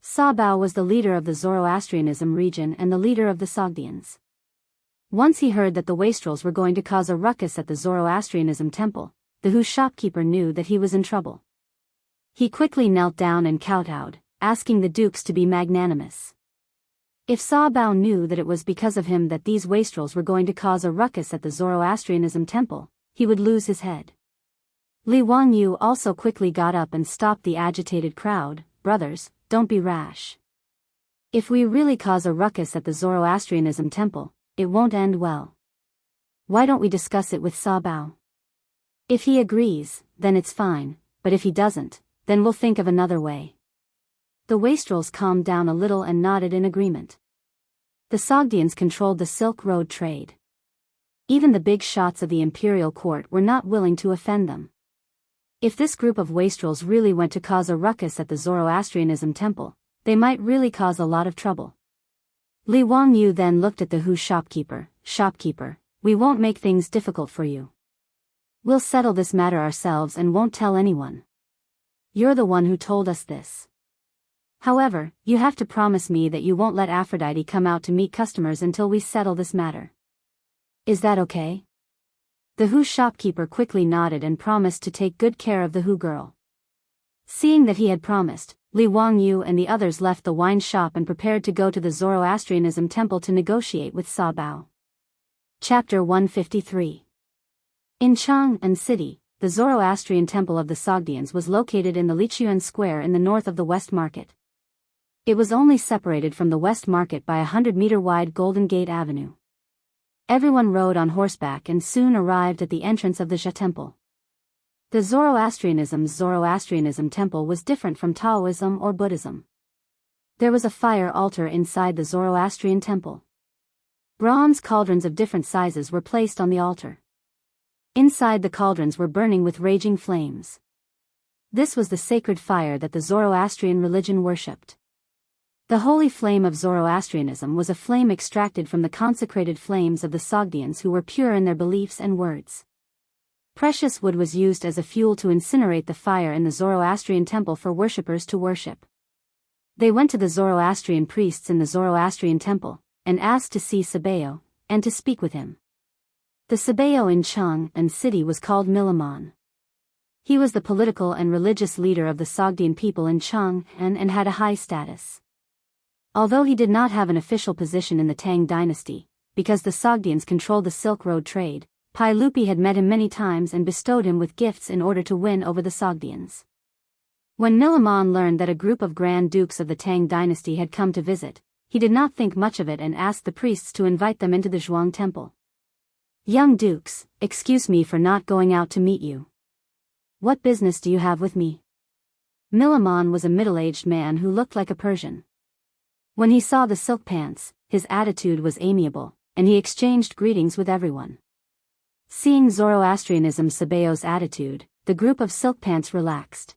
Sabao was the leader of the Zoroastrianism region and the leader of the Sogdians. Once he heard that the wastrels were going to cause a ruckus at the Zoroastrianism temple, the Hu shopkeeper knew that he was in trouble. He quickly knelt down and kowtowed, asking the dukes to be magnanimous. If Sabao knew that it was because of him that these wastrels were going to cause a ruckus at the Zoroastrianism temple, he would lose his head. Li Wangyu also quickly got up and stopped the agitated crowd. Brothers, don't be rash. If we really cause a ruckus at the Zoroastrianism temple, it won't end well. Why don't we discuss it with Sabao? If he agrees, then it's fine, but if he doesn't, then we'll think of another way. The wastrels calmed down a little and nodded in agreement. The Sogdians controlled the Silk Road trade. Even the big shots of the imperial court were not willing to offend them. If this group of wastrels really went to cause a ruckus at the Zoroastrianism temple, they might really cause a lot of trouble. Li Wangyu then looked at the Hu shopkeeper. Shopkeeper, we won't make things difficult for you. We'll settle this matter ourselves and won't tell anyone. You're the one who told us this. However, you have to promise me that you won't let Aphrodite come out to meet customers until we settle this matter. Is that okay? The Hu shopkeeper quickly nodded and promised to take good care of the Hu girl. Seeing that he had promised, Li Wangyu and the others left the wine shop and prepared to go to the Zoroastrianism temple to negotiate with Sabao. Chapter 153. In Chang'an City, the Zoroastrian temple of the Sogdians was located in the Lichuan Square in the north of the West Market. It was only separated from the West Market by a 100-meter-wide Golden Gate Avenue. Everyone rode on horseback and soon arrived at the entrance of the Zha temple. The Zoroastrianism temple was different from Taoism or Buddhism. There was a fire altar inside the Zoroastrian temple. Bronze cauldrons of different sizes were placed on the altar. Inside the cauldrons were burning with raging flames. This was the sacred fire that the Zoroastrian religion worshipped. The holy flame of Zoroastrianism was a flame extracted from the consecrated flames of the Sogdians who were pure in their beliefs and words. Precious wood was used as a fuel to incinerate the fire in the Zoroastrian temple for worshippers to worship. They went to the Zoroastrian priests in the Zoroastrian temple, and asked to see Sabao, and to speak with him. The Sabao in Chang'an City was called Milamon. He was the political and religious leader of the Sogdian people in Chang'an and had a high status. Although he did not have an official position in the Tang dynasty, because the Sogdians controlled the Silk Road trade, Pai Lupi had met him many times and bestowed him with gifts in order to win over the Sogdians. When Milamon learned that a group of Grand Dukes of the Tang dynasty had come to visit, he did not think much of it and asked the priests to invite them into the Zhuang temple. Young dukes, excuse me for not going out to meet you. What business do you have with me? Milamon was a middle-aged man who looked like a Persian. When he saw the silk pants, his attitude was amiable, and he exchanged greetings with everyone. Seeing Zoroastrianism Sabao's attitude, the group of silk pants relaxed.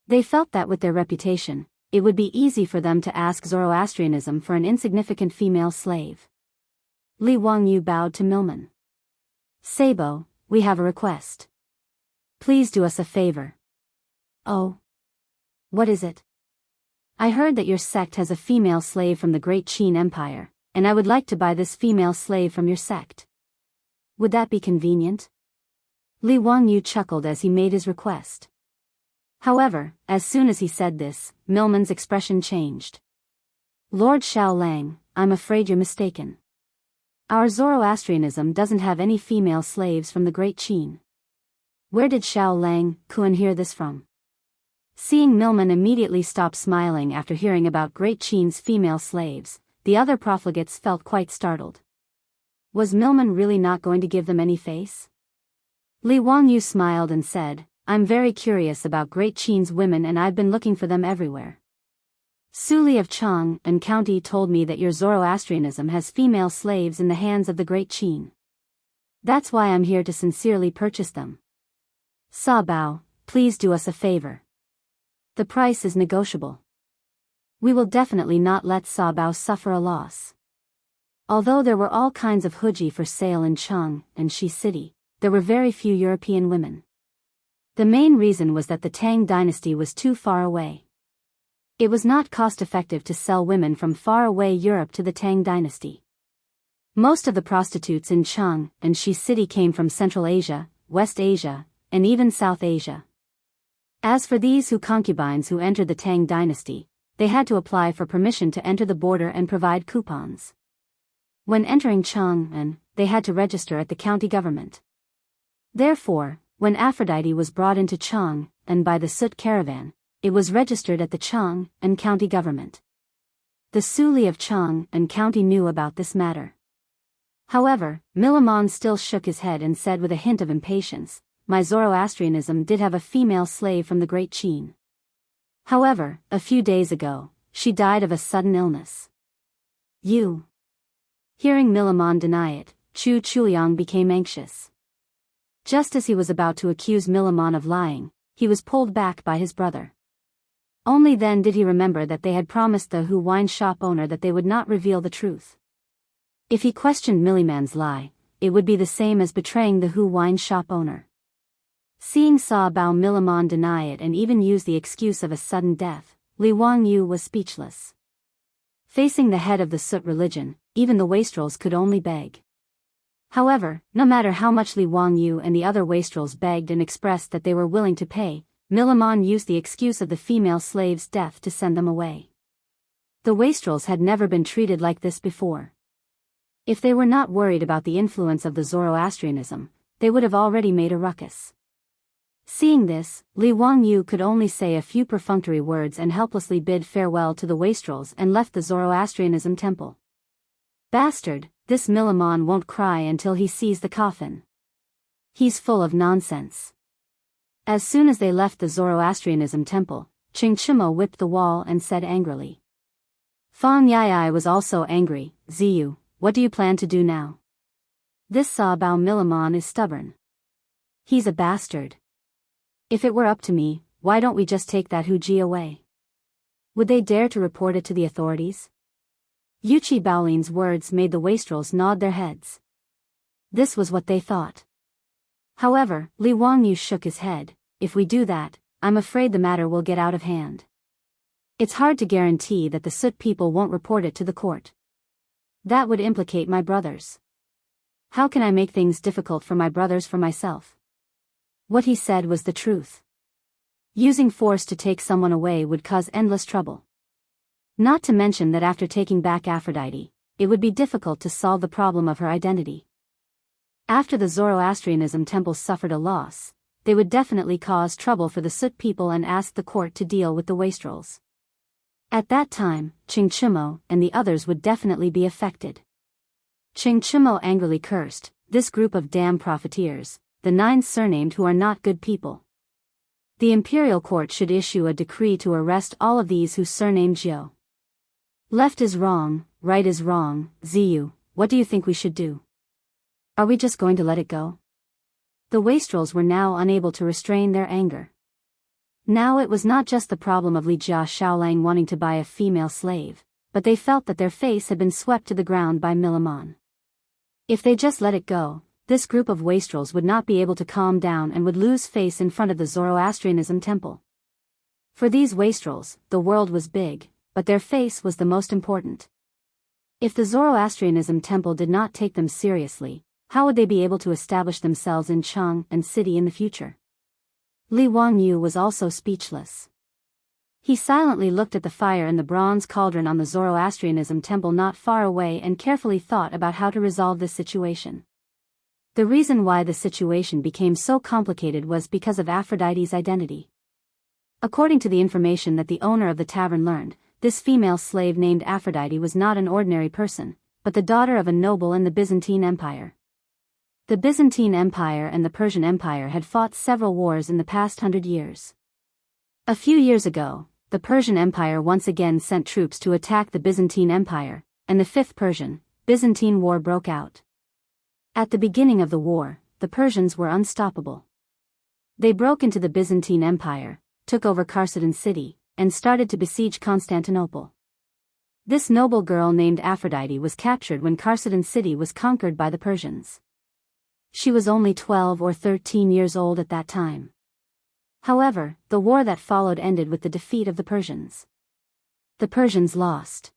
They felt that with their reputation, it would be easy for them to ask Zoroastrianism for an insignificant female slave. Li Wangyu bowed to Milman. Sabo, we have a request. Please do us a favor. Oh. What is it? I heard that your sect has a female slave from the Great Qin Empire, and I would like to buy this female slave from your sect. Would that be convenient? Li Wangyu chuckled as he made his request. However, as soon as he said this, Milman's expression changed. Lord Xiaolang, I'm afraid you're mistaken. Our Zoroastrianism doesn't have any female slaves from the Great Qin. Where did Xiaolang Kun hear this from? Seeing Milman immediately stop smiling after hearing about Great Qin's female slaves, the other profligates felt quite startled. Was Milman really not going to give them any face? Li Wangyu smiled and said, I'm very curious about Great Qin's women and I've been looking for them everywhere. Suli of Chang'an County told me that your Zoroastrianism has female slaves in the hands of the Great Qin. That's why I'm here to sincerely purchase them. Sa Bao, please do us a favor. The price is negotiable. We will definitely not let Sa Bao suffer a loss. Although there were all kinds of huji for sale in Cheng and Shi City, there were very few European women. The main reason was that the Tang dynasty was too far away. It was not cost-effective to sell women from far-away Europe to the Tang dynasty. Most of the prostitutes in Cheng and Shi City came from Central Asia, West Asia, and even South Asia. As for these concubines who entered the Tang dynasty, they had to apply for permission to enter the border and provide coupons. When entering Cheng, they had to register at the county government. Therefore, when Aphrodite was brought into Cheng and by the Sut caravan, it was registered at the Cheng and county government. The Suli of Cheng and county knew about this matter. However, Milamon still shook his head and said with a hint of impatience, "My Zoroastrianism did have a female slave from the Great Qin. However, a few days ago, she died of a sudden illness." You. Hearing Milamon deny it, Chu Chuliang became anxious. Just as he was about to accuse Milamon of lying, he was pulled back by his brother. Only then did he remember that they had promised the Hu wine shop owner that they would not reveal the truth. If he questioned Milliman's lie, it would be the same as betraying the Hu wine shop owner. Seeing Sa Bao Milamon deny it and even use the excuse of a sudden death, Li Wangyu was speechless. Facing the head of the Sut religion, even the wastrels could only beg. However, no matter how much Li Wangyu and the other wastrels begged and expressed that they were willing to pay, Milamon used the excuse of the female slave's death to send them away. The wastrels had never been treated like this before. If they were not worried about the influence of the Zoroastrianism, they would have already made a ruckus. Seeing this, Li Wangyu could only say a few perfunctory words and helplessly bid farewell to the wastrels and left the Zoroastrianism temple. Bastard, this Milamon won't cry until he sees the coffin. He's full of nonsense. As soon as they left the Zoroastrianism temple, Chingchimo whipped the wall and said angrily. Fang Yai was also angry. Ziyu, what do you plan to do now? This Sa Bao Milamon is stubborn. He's a bastard. If it were up to me, why don't we just take that Huji away? Would they dare to report it to the authorities? Yuchi Baolin's words made the wastrels nod their heads. This was what they thought. However, Li Wangyu shook his head. If we do that, I'm afraid the matter will get out of hand. It's hard to guarantee that the Sut people won't report it to the court. That would implicate my brothers. How can I make things difficult for my brothers for myself? What he said was the truth. Using force to take someone away would cause endless trouble. Not to mention that after taking back Aphrodite, it would be difficult to solve the problem of her identity. After the Zoroastrianism temple suffered a loss, they would definitely cause trouble for the Sut people and ask the court to deal with the wastrels. At that time, Chingchimo and the others would definitely be affected. Chingchimo angrily cursed, "This group of damn profiteers, the 9 surnamed who are not good people. The imperial court should issue a decree to arrest all of these who surnamed Jiao. Left is wrong, right is wrong. Ziyu, what do you think we should do? Are we just going to let it go?" The wastrels were now unable to restrain their anger. Now it was not just the problem of Li Jia Shaolang wanting to buy a female slave, but they felt that their face had been swept to the ground by Milamon. If they just let it go, this group of wastrels would not be able to calm down and would lose face in front of the Zoroastrianism temple. For these wastrels, the world was big, but their face was the most important. If the Zoroastrianism temple did not take them seriously, how would they be able to establish themselves in Cheng and city in the future? Li Wangyu was also speechless. He silently looked at the fire in the bronze cauldron on the Zoroastrianism temple not far away and carefully thought about how to resolve this situation. The reason why the situation became so complicated was because of Aphrodite's identity. According to the information that the owner of the tavern learned, this female slave named Aphrodite was not an ordinary person, but the daughter of a noble in the Byzantine Empire. The Byzantine Empire and the Persian Empire had fought several wars in the past 100 years. A few years ago, the Persian Empire once again sent troops to attack the Byzantine Empire, and the Fifth Persian-Byzantine War broke out. At the beginning of the war, the Persians were unstoppable. They broke into the Byzantine Empire, took over Kharsatan city, and started to besiege Constantinople. This noble girl named Aphrodite was captured when Kharsatan city was conquered by the Persians. She was only 12 or 13 years old at that time. However, the war that followed ended with the defeat of the Persians. The Persians lost.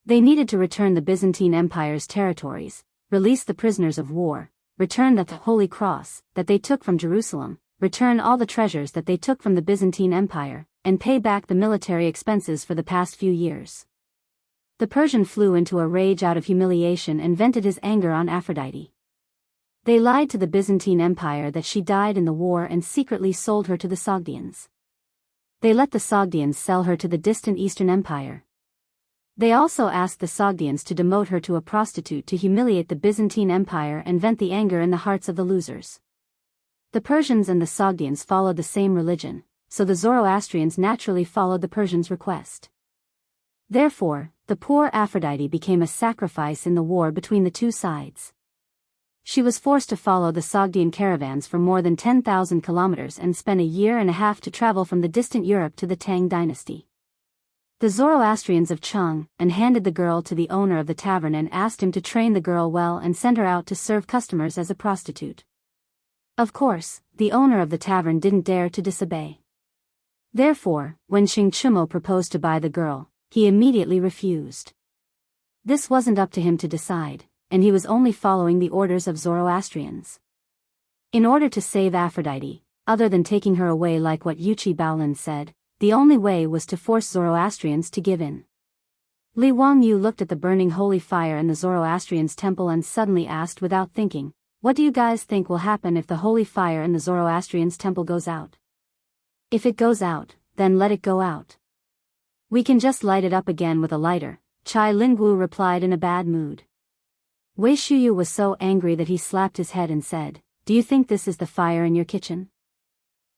They needed to return the Byzantine Empire's territories, release the prisoners of war, return the Holy Cross that they took from Jerusalem, return all the treasures that they took from the Byzantine Empire, and pay back the military expenses for the past few years. The Persian flew into a rage out of humiliation and vented his anger on Aphrodite. They lied to the Byzantine Empire that she died in the war and secretly sold her to the Sogdians. They let the Sogdians sell her to the distant Eastern Empire. They also asked the Sogdians to demote her to a prostitute to humiliate the Byzantine Empire and vent the anger in the hearts of the losers. The Persians and the Sogdians followed the same religion, so the Zoroastrians naturally followed the Persians' request. Therefore, the poor Aphrodite became a sacrifice in the war between the two sides. She was forced to follow the Sogdian caravans for more than 10,000 kilometers and spent a year and a half to travel from the distant Europe to the Tang dynasty. The Zoroastrians of Chang handed the girl to the owner of the tavern and asked him to train the girl well and send her out to serve customers as a prostitute. Of course, the owner of the tavern didn't dare to disobey. Therefore, when Xing Chumo proposed to buy the girl, he immediately refused. This wasn't up to him to decide, and he was only following the orders of Zoroastrians. In order to save Aphrodite, other than taking her away like what Yuchi Baolin said, the only way was to force Zoroastrians to give in. Li Wangyu looked at the burning holy fire in the Zoroastrians' temple and suddenly asked without thinking, "What do you guys think will happen if the holy fire in the Zoroastrians' temple goes out?" "If it goes out, then let it go out. We can just light it up again with a lighter," Chai Lingwu replied in a bad mood. Wei Shuyu was so angry that he slapped his head and said, "Do you think this is the fire in your kitchen?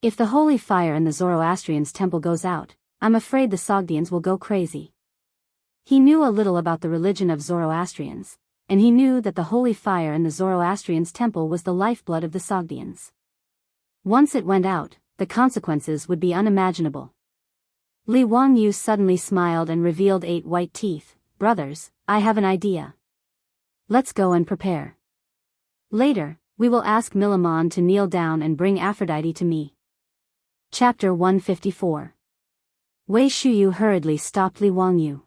If the holy fire in the Zoroastrians' temple goes out, I'm afraid the Sogdians will go crazy." He knew a little about the religion of Zoroastrians, and he knew that the holy fire in the Zoroastrians' temple was the lifeblood of the Sogdians. Once it went out, the consequences would be unimaginable. Li Wangyu suddenly smiled and revealed 8 white teeth. "Brothers, I have an idea. Let's go and prepare. Later, we will ask Milamon to kneel down and bring Aphrodite to me." Chapter 154. Wei Shuyu hurriedly stopped Li Wangyu.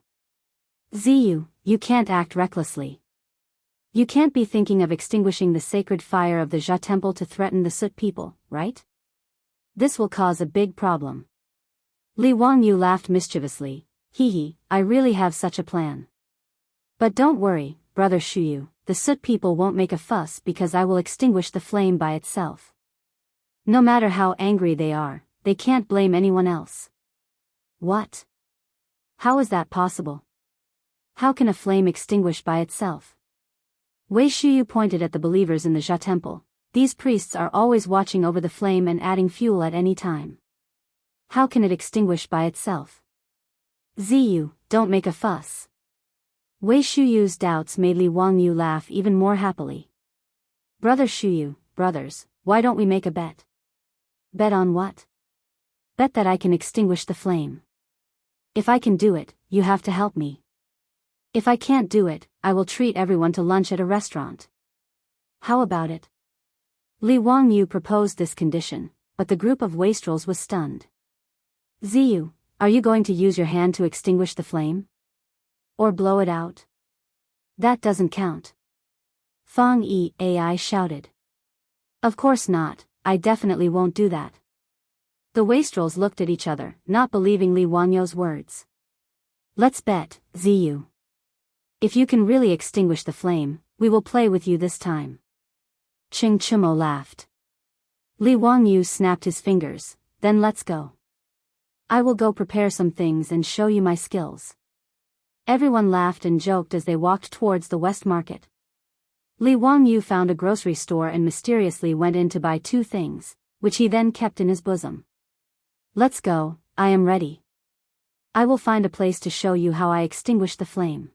"Ziyu, you can't act recklessly. You can't be thinking of extinguishing the sacred fire of the Jia temple to threaten the Sut people, right? This will cause a big problem." Li Wangyu laughed mischievously. "Hee, I really have such a plan. But don't worry, Brother Shuyu, the Sut people won't make a fuss because I will extinguish the flame by itself. No matter how angry they are, they can't blame anyone else." "What? How is that possible? How can a flame extinguish by itself?" Wei Shuyu pointed at the believers in the Jia temple. "These priests are always watching over the flame and adding fuel at any time. How can it extinguish by itself?" "Ziyu, don't make a fuss." Wei Shuyu's doubts made Li Wangyu laugh even more happily. "Brother Shuyu, brothers, why don't we make a bet?" "Bet on what?" "Bet that I can extinguish the flame. If I can do it, you have to help me. If I can't do it, I will treat everyone to lunch at a restaurant. How about it?" Li Wangyu proposed this condition, but the group of wastrels was stunned. "Ziyu, are you going to use your hand to extinguish the flame? Or blow it out? That doesn't count." Fang Ai shouted. "Of course not, I definitely won't do that." The wastrels looked at each other, not believing Li Wangyu's words. "Let's bet, Ziyu. If you can really extinguish the flame, we will play with you this time." Xing Chumo laughed. Li Wangyu snapped his fingers. "Then let's go. I will go prepare some things and show you my skills." Everyone laughed and joked as they walked towards the West Market. Li Wangyu found a grocery store and mysteriously went in to buy 2 things, which he then kept in his bosom. "Let's go, I am ready. I will find a place to show you how I extinguish the flame."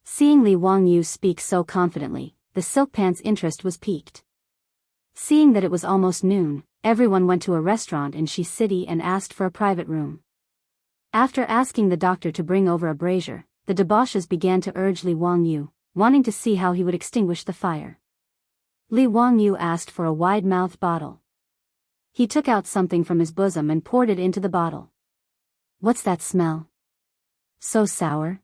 Seeing Li Wangyu speak so confidently, the silk pant's interest was piqued. Seeing that it was almost noon, everyone went to a restaurant in Shi City and asked for a private room. After asking the doctor to bring over a brazier, the debauches began to urge Li Wangyu, wanting to see how he would extinguish the fire. Li Wangyu asked for a wide-mouthed bottle. He took out something from his bosom and poured it into the bottle. "What's that smell? So sour?"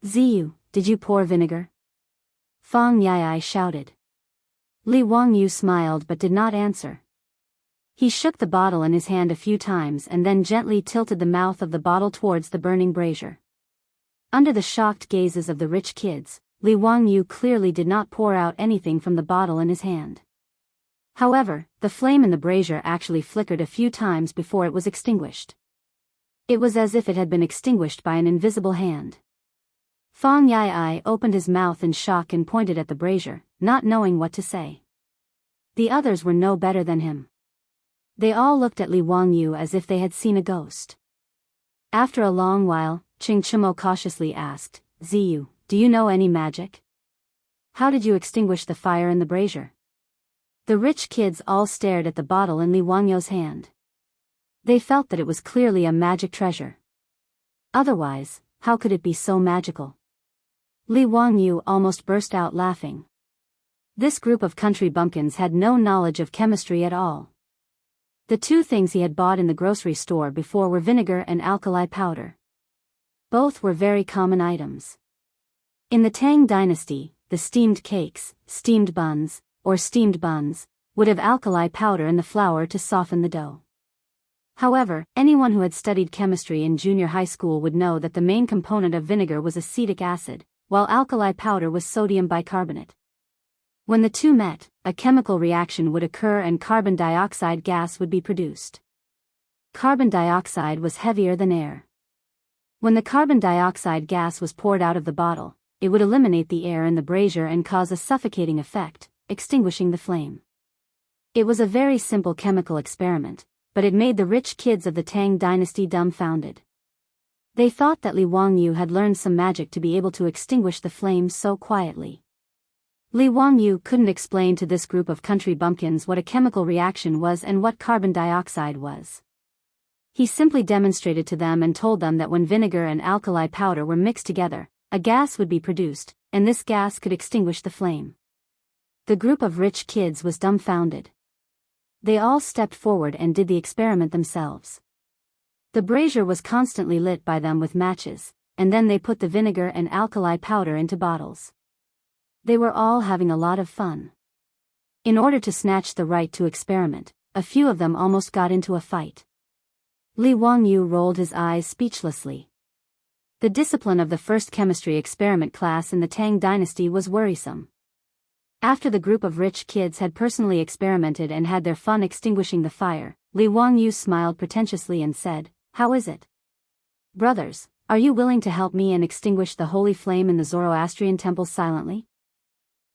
"Ziyu, did you pour vinegar?" Fang Yai shouted. Li Wangyu smiled but did not answer. He shook the bottle in his hand a few times and then gently tilted the mouth of the bottle towards the burning brazier. Under the shocked gazes of the rich kids, Li Wangyu clearly did not pour out anything from the bottle in his hand. However, the flame in the brazier actually flickered a few times before it was extinguished. It was as if it had been extinguished by an invisible hand. Fang Yai opened his mouth in shock and pointed at the brazier, not knowing what to say. The others were no better than him. They all looked at Li Wangyu as if they had seen a ghost. After a long while, Qing Chumo cautiously asked, "Ziyu, do you know any magic? How did you extinguish the fire in the brazier?" The rich kids all stared at the bottle in Li Wangyu's hand. They felt that it was clearly a magic treasure. Otherwise, how could it be so magical? Li Wangyu almost burst out laughing. This group of country bumpkins had no knowledge of chemistry at all. The two things he had bought in the grocery store before were vinegar and alkali powder. Both were very common items. In the Tang dynasty, the steamed cakes, steamed buns, or steamed buns, would have alkali powder in the flour to soften the dough. However, anyone who had studied chemistry in junior high school would know that the main component of vinegar was acetic acid, while alkali powder was sodium bicarbonate. When the two met, a chemical reaction would occur and carbon dioxide gas would be produced. Carbon dioxide was heavier than air. When the carbon dioxide gas was poured out of the bottle, it would eliminate the air in the brazier and cause a suffocating effect, extinguishing the flame. It was a very simple chemical experiment, but it made the rich kids of the Tang dynasty dumbfounded. They thought that Li Wangyu had learned some magic to be able to extinguish the flame so quietly. Li Wangyu couldn't explain to this group of country bumpkins what a chemical reaction was and what carbon dioxide was. He simply demonstrated to them and told them that when vinegar and alkali powder were mixed together, a gas would be produced, and this gas could extinguish the flame. The group of rich kids was dumbfounded. They all stepped forward and did the experiment themselves. The brazier was constantly lit by them with matches, and then they put the vinegar and alkali powder into bottles. They were all having a lot of fun. In order to snatch the right to experiment, a few of them almost got into a fight. Li Wangyu rolled his eyes speechlessly. The discipline of the first chemistry experiment class in the Tang dynasty was worrisome. After the group of rich kids had personally experimented and had their fun extinguishing the fire, Li Wangyu smiled pretentiously and said, "How is it? Brothers, are you willing to help me and extinguish the holy flame in the Zoroastrian temple silently?"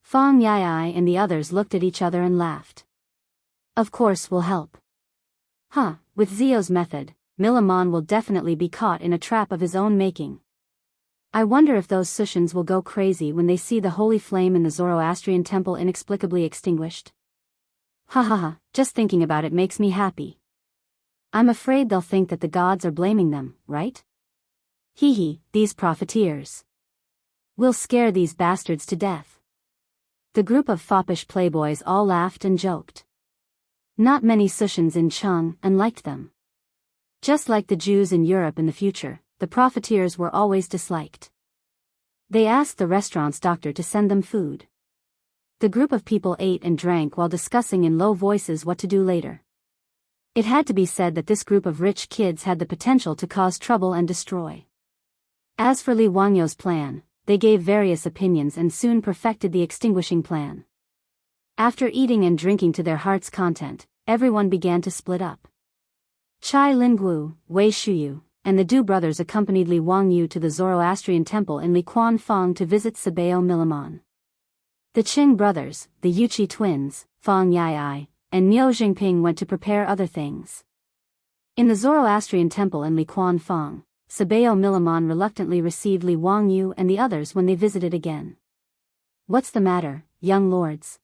Fang Yai and the others looked at each other and laughed. "Of course we'll help." With Zio's method, Milamon will definitely be caught in a trap of his own making. I wonder if those Sushans will go crazy when they see the holy flame in the Zoroastrian temple inexplicably extinguished. Just thinking about it makes me happy. I'm afraid they'll think that the gods are blaming them, right? These profiteers. We'll scare these bastards to death. The group of foppish playboys all laughed and joked. Not many Sushans in Chang'an liked them. Just like the Jews in Europe in the future, the profiteers were always disliked. They asked the restaurant's doctor to send them food. The group of people ate and drank while discussing in low voices what to do later. It had to be said that this group of rich kids had the potential to cause trouble and destroy. As for Li Wangyu's plan, they gave various opinions and soon perfected the extinguishing plan. After eating and drinking to their heart's content, everyone began to split up. Chai Linggu, Wei Shuyu, and the Du brothers accompanied Li Wangyu to the Zoroastrian temple in Liquan Fang to visit Sabeo Milamon. The Qing brothers, the Yuchi twins, Fang Yai, and Niu Jingping went to prepare other things. In the Zoroastrian temple in Liquan Fang, Sabeo Milamon reluctantly received Li Wangyu and the others when they visited again. "What's the matter, young lords?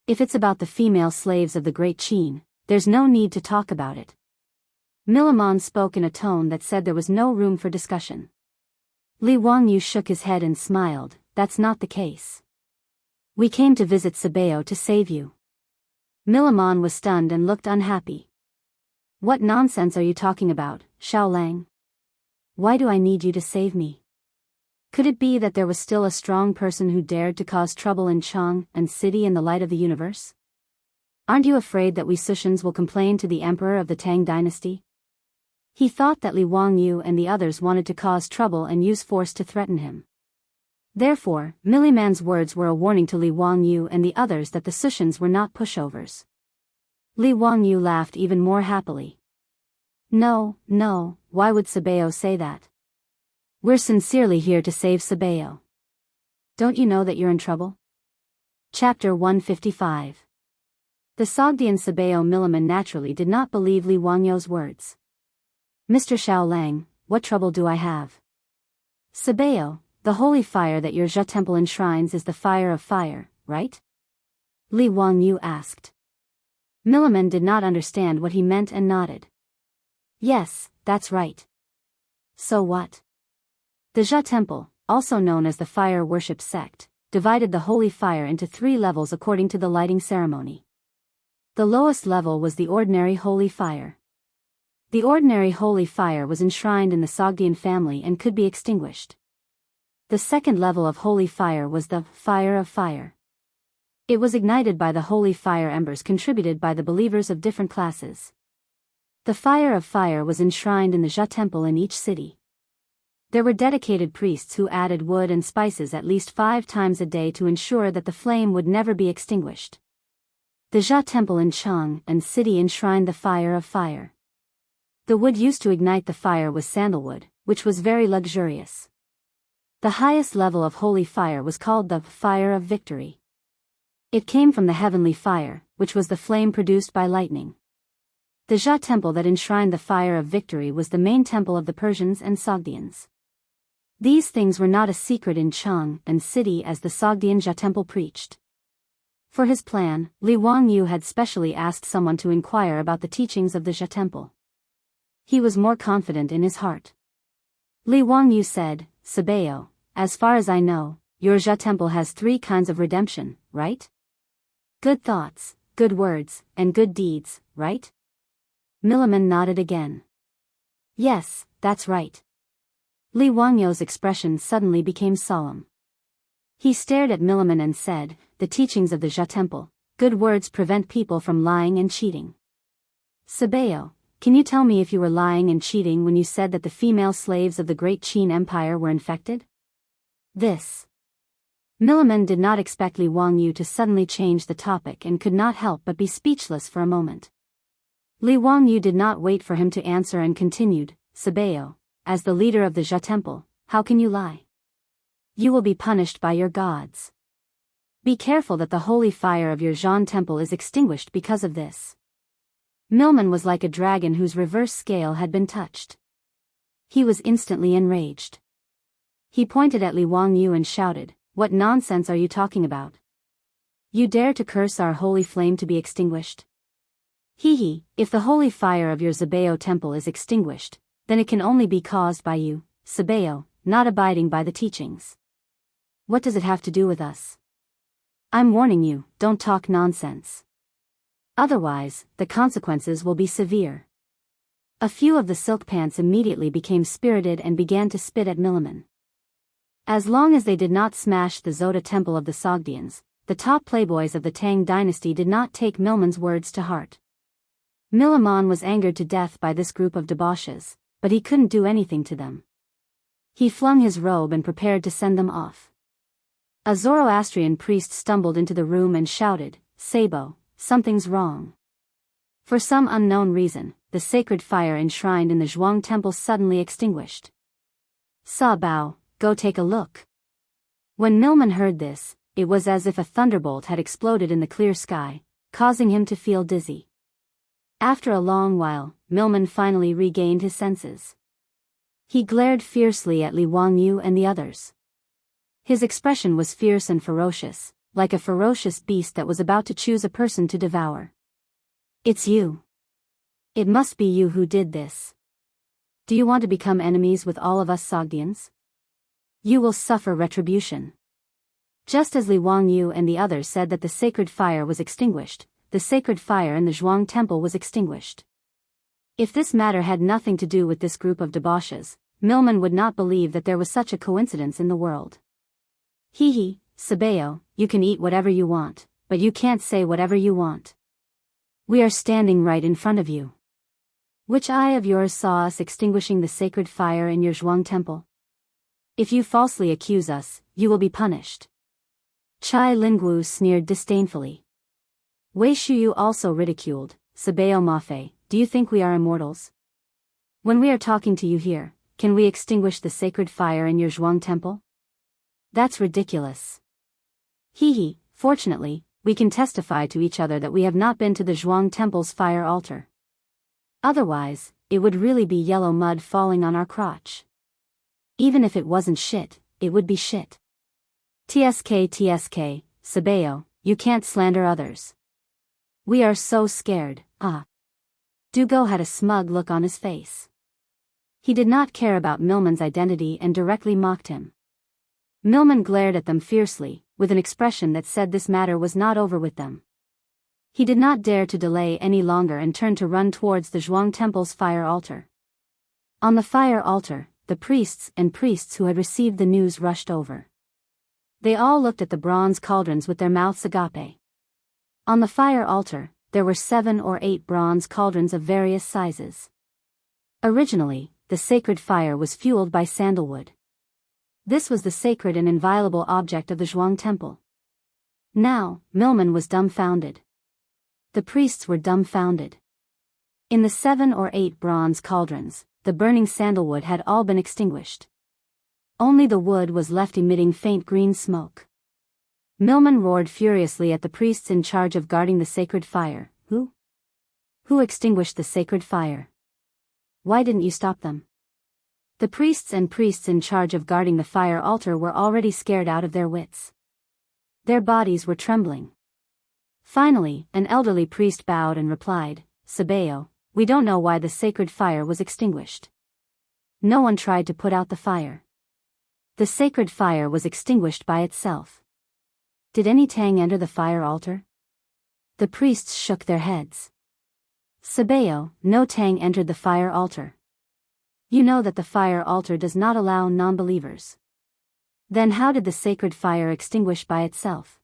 If it's about the female slaves of the Great Qin, there's no need to talk about it. Millimon spoke in a tone that said there was no room for discussion. Li Wangyu shook his head and smiled. That's not the case. We came to visit Sabeo to save you. Millimon was stunned and looked unhappy. What nonsense are you talking about, Xiaolang? Why do I need you to save me? Could it be that there was still a strong person who dared to cause trouble in Chang and city in the light of the universe? Aren't you afraid that we Sushans will complain to the emperor of the Tang dynasty? He thought that Li Wangyu and the others wanted to cause trouble and use force to threaten him. Therefore, Milliman's words were a warning to Li Wangyu and the others that the Sushans were not pushovers. Li Wangyu laughed even more happily. No, why would Sabeo say that? We're sincerely here to save Sabeo. Don't you know that you're in trouble? Chapter 155. The Sogdian Sabeo Milliman naturally did not believe Li Wangyu's words. Mr. Xiaolang, what trouble do I have? Sabeo, the holy fire that your Zhe temple enshrines is the fire of fire, right? Li Wangyu asked. Milliman did not understand what he meant and nodded. Yes, that's right. So what? The Zhe temple, also known as the fire worship sect, divided the holy fire into 3 levels according to the lighting ceremony. The lowest level was the ordinary holy fire. The ordinary holy fire was enshrined in the Sogdian family and could be extinguished. The second level of holy fire was the fire of fire. It was ignited by the holy fire embers contributed by the believers of different classes. The fire of fire was enshrined in the Zhe temple in each city. There were dedicated priests who added wood and spices at least 5 times a day to ensure that the flame would never be extinguished. The Zhe temple in Chang and city enshrined the fire of fire. The wood used to ignite the fire was sandalwood, which was very luxurious. The highest level of holy fire was called the fire of victory. It came from the heavenly fire, which was the flame produced by lightning. The Zhe temple that enshrined the fire of victory was the main temple of the Persians and Sogdians. These things were not a secret in Chang and city as the Sogdian Zhe temple preached. For his plan, Li Wangyu had specially asked someone to inquire about the teachings of the Zhe temple. He was more confident in his heart. Li Wangyu said, Sabeo, as far as I know, your Zhe temple has 3 kinds of redemption, right? Good thoughts, good words, and good deeds, right? Milliman nodded again. Yes, that's right. Li Wangyu's expression suddenly became solemn. He stared at Milliman and said, the teachings of the Zhe temple, good words prevent people from lying and cheating. Sabeo, can you tell me if you were lying and cheating when you said that the female slaves of the Great Qin Empire were infected? This. Milliman did not expect Li Wangyu to suddenly change the topic and could not help but be speechless for a moment. Li Wangyu did not wait for him to answer and continued, Sabeo, as the leader of the Zhe temple, how can you lie? You will be punished by your gods. Be careful that the holy fire of your Zhan temple is extinguished because of this. Milliman was like a dragon whose reverse scale had been touched. He was instantly enraged. He pointed at Li Wangyu and shouted, what nonsense are you talking about? You dare to curse our holy flame to be extinguished? If the holy fire of your Sabeo temple is extinguished, then it can only be caused by you, Sabeo, not abiding by the teachings. What does it have to do with us? I'm warning you, don't talk nonsense. Otherwise, the consequences will be severe. A few of the silk pants immediately became spirited and began to spit at Milliman. As long as they did not smash the Zoda temple of the Sogdians, the top playboys of the Tang dynasty did not take Milliman's words to heart. Milliman was angered to death by this group of debauches, but he couldn't do anything to them. He flung his robe and prepared to send them off. A Zoroastrian priest stumbled into the room and shouted, Sabo, something's wrong. For some unknown reason, the sacred fire enshrined in the Zhuang temple suddenly extinguished. Sabao, go take a look. When Milliman heard this, it was as if a thunderbolt had exploded in the clear sky, causing him to feel dizzy. After a long while, Milliman finally regained his senses. He glared fiercely at Li Wangyu and the others. His expression was fierce and ferocious, like a ferocious beast that was about to choose a person to devour. It's you. It must be you who did this. Do you want to become enemies with all of us Sogdians? You will suffer retribution. Just as Li Wangyu and the others said that the sacred fire was extinguished, the sacred fire in the Zhuang temple was extinguished. If this matter had nothing to do with this group of debauches, Milman would not believe that there was such a coincidence in the world. Hee, Sabeo, you can eat whatever you want, but you can't say whatever you want. We are standing right in front of you. Which eye of yours saw us extinguishing the sacred fire in your Zhuang temple? If you falsely accuse us, you will be punished. Chai Lingwu sneered disdainfully. Wei Shuyu also ridiculed, Sabeo Mafe, do you think we are immortals? When we are talking to you here, can we extinguish the sacred fire in your Zhuang temple? That's ridiculous. Hee, fortunately, we can testify to each other that we have not been to the Zhuang temple's fire altar. Otherwise, it would really be yellow mud falling on our crotch. Even if it wasn't shit, it would be shit. TSK, Sabeo, you can't slander others. We are so scared, Dugo had a smug look on his face. He did not care about Milman's identity and directly mocked him. Milman glared at them fiercely, with an expression that said this matter was not over with them. He did not dare to delay any longer and turned to run towards the Zhuang temple's fire altar. On the fire altar, the priests who had received the news rushed over. They all looked at the bronze cauldrons with their mouths agape. On the fire altar, there were 7 or 8 bronze cauldrons of various sizes. Originally, the sacred fire was fueled by sandalwood. This was the sacred and inviolable object of the Zhuang temple. Now, Milman was dumbfounded. The priests were dumbfounded. In the 7 or 8 bronze cauldrons, the burning sandalwood had all been extinguished. Only the wood was left emitting faint green smoke. Milman roared furiously at the priests in charge of guarding the sacred fire. Who extinguished the sacred fire? Why didn't you stop them? The priests in charge of guarding the fire altar were already scared out of their wits. Their bodies were trembling. Finally, an elderly priest bowed and replied, Sabeo, we don't know why the sacred fire was extinguished. No one tried to put out the fire. The sacred fire was extinguished by itself. Did any Tang enter the fire altar? The priests shook their heads. Sabeo, no Tang entered the fire altar. You know that the fire altar does not allow non-believers. Then how did the sacred fire extinguish by itself?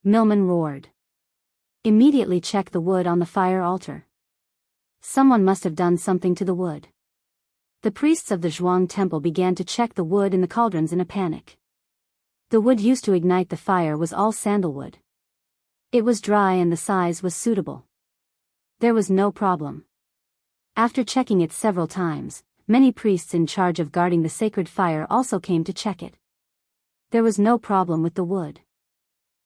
Milman roared. Immediately check the wood on the fire altar. Someone must have done something to the wood. The priests of the Zhuang temple began to check the wood in the cauldrons in a panic. The wood used to ignite the fire was all sandalwood. It was dry and the size was suitable. There was no problem. After checking it several times, many priests in charge of guarding the sacred fire also came to check it. There was no problem with the wood.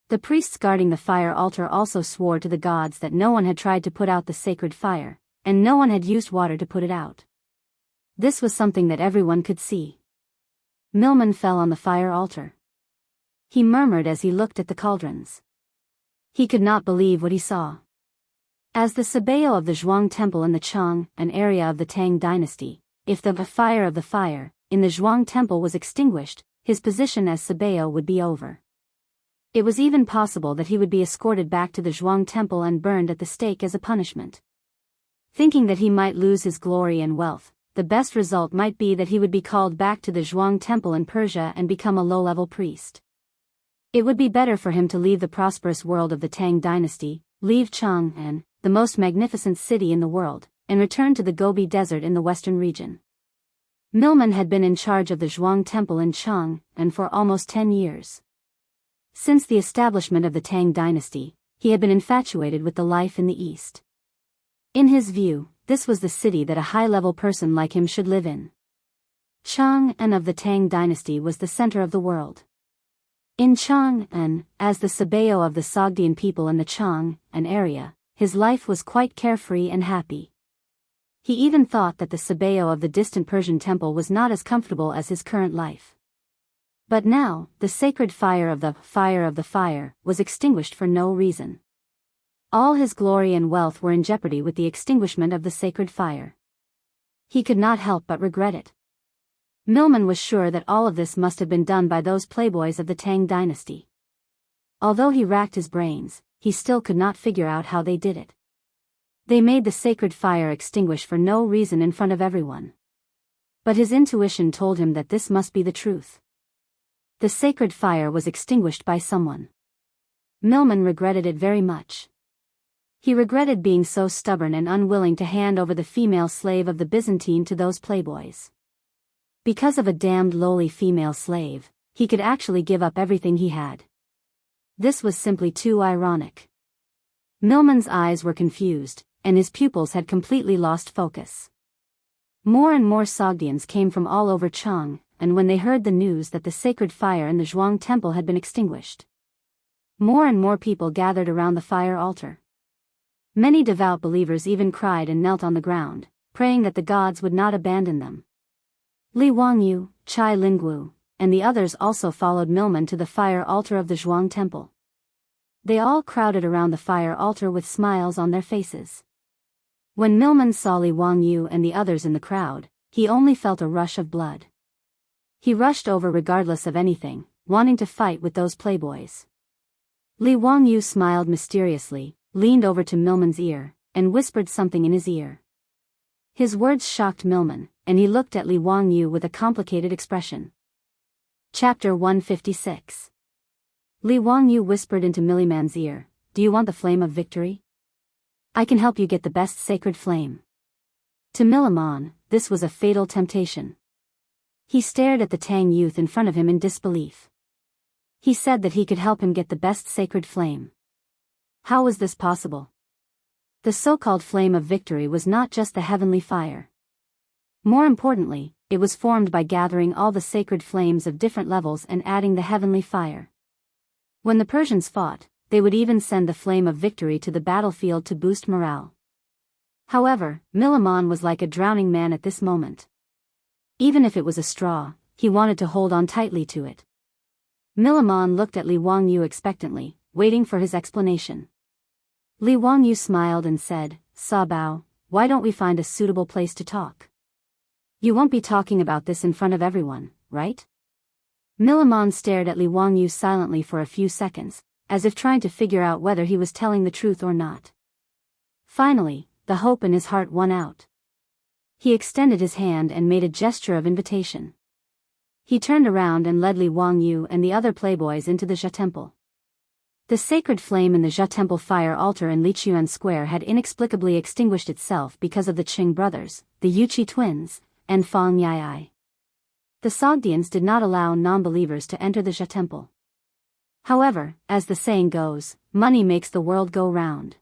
The priests guarding the fire altar also swore to the gods that no one had tried to put out the sacred fire, and no one had used water to put it out. This was something that everyone could see. Milman fell on the fire altar. He murmured as he looked at the cauldrons. He could not believe what he saw. As the Sabeo of the Zhuang temple in the Chang, an area of the Tang dynasty, if the fire of the fire in the Zhuang temple was extinguished, his position as Sabeo would be over. It was even possible that he would be escorted back to the Zhuang temple and burned at the stake as a punishment. Thinking that he might lose his glory and wealth, the best result might be that he would be called back to the Zhuang temple in Persia and become a low-level priest. It would be better for him to leave the prosperous world of the Tang dynasty, leave Chang'an, the most magnificent city in the world, and return to the Gobi Desert in the western region. Milman had been in charge of the Zhuang temple in Chang'an for almost 10 years. Since the establishment of the Tang dynasty, he had been infatuated with the life in the East. In his view, this was the city that a high-level person like him should live in. Chang'an of the Tang dynasty was the center of the world. In Chang'an, as the Sabeo of the Sogdian people in the Chang'an area, his life was quite carefree and happy. He even thought that the Sabeo of the distant Persian temple was not as comfortable as his current life. But now, the sacred fire of the fire was extinguished for no reason. All his glory and wealth were in jeopardy with the extinguishment of the sacred fire. He could not help but regret it. Milman was sure that all of this must have been done by those playboys of the Tang dynasty. Although he racked his brains, he still could not figure out how they did it. They made the sacred fire extinguish for no reason in front of everyone. But his intuition told him that this must be the truth. The sacred fire was extinguished by someone. Milman regretted it very much. He regretted being so stubborn and unwilling to hand over the female slave of the Byzantine to those playboys. Because of a damned lowly female slave, he could actually give up everything he had. This was simply too ironic. Milman's eyes were confused, and his pupils had completely lost focus. More and more Sogdians came from all over Chang, and when they heard the news that the sacred fire in the Zhuang temple had been extinguished, more and more people gathered around the fire altar. Many devout believers even cried and knelt on the ground, praying that the gods would not abandon them. Li Wangyu, Chai Linggu, and the others also followed Milman to the fire altar of the Zhuang temple. They all crowded around the fire altar with smiles on their faces. When Milman saw Li Wangyu and the others in the crowd, he only felt a rush of blood. He rushed over regardless of anything, wanting to fight with those playboys. Li Wangyu smiled mysteriously, leaned over to Milman's ear, and whispered something in his ear. His words shocked Milman, and he looked at Li Wangyu with a complicated expression. Chapter 156. Li Wangyu whispered into Milliman's ear, "Do you want the flame of victory? I can help you get the best sacred flame." To Milliman, this was a fatal temptation. He stared at the Tang youth in front of him in disbelief. He said that he could help him get the best sacred flame. How was this possible? The so-called flame of victory was not just the heavenly fire. More importantly, it was formed by gathering all the sacred flames of different levels and adding the heavenly fire. When the Persians fought, they would even send the flame of victory to the battlefield to boost morale. However, Milliman was like a drowning man at this moment. Even if it was a straw, he wanted to hold on tightly to it. Milliman looked at Li Wangyu expectantly, waiting for his explanation. Li Wangyu smiled and said, "Sabao, why don't we find a suitable place to talk? You won't be talking about this in front of everyone, right?" Milliman stared at Li Wangyu silently for a few seconds, as if trying to figure out whether he was telling the truth or not. Finally, the hope in his heart won out. He extended his hand and made a gesture of invitation. He turned around and led Li Wangyu and the other playboys into the Zhe temple. The sacred flame in the Zhe temple fire altar in Lichuan Square had inexplicably extinguished itself because of the Qing brothers, the Yuqi twins, and Fang Yai. The Sogdians did not allow non-believers to enter the Zhe temple. However, as the saying goes, money makes the world go round.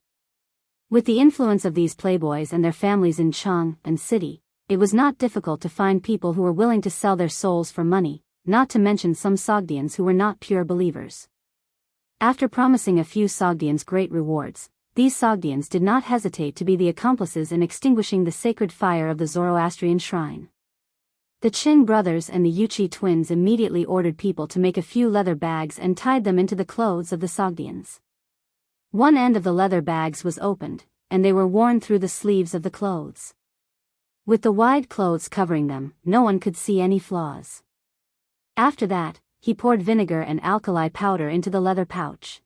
With the influence of these playboys and their families in Chang and city, it was not difficult to find people who were willing to sell their souls for money, not to mention some Sogdians who were not pure believers. After promising a few Sogdians great rewards, these Sogdians did not hesitate to be the accomplices in extinguishing the sacred fire of the Zoroastrian shrine. The Qing brothers and the Yuqi twins immediately ordered people to make a few leather bags and tied them into the clothes of the Sogdians. One end of the leather bags was opened, and they were worn through the sleeves of the clothes. With the wide clothes covering them, no one could see any flaws. After that, he poured vinegar and alkali powder into the leather pouch.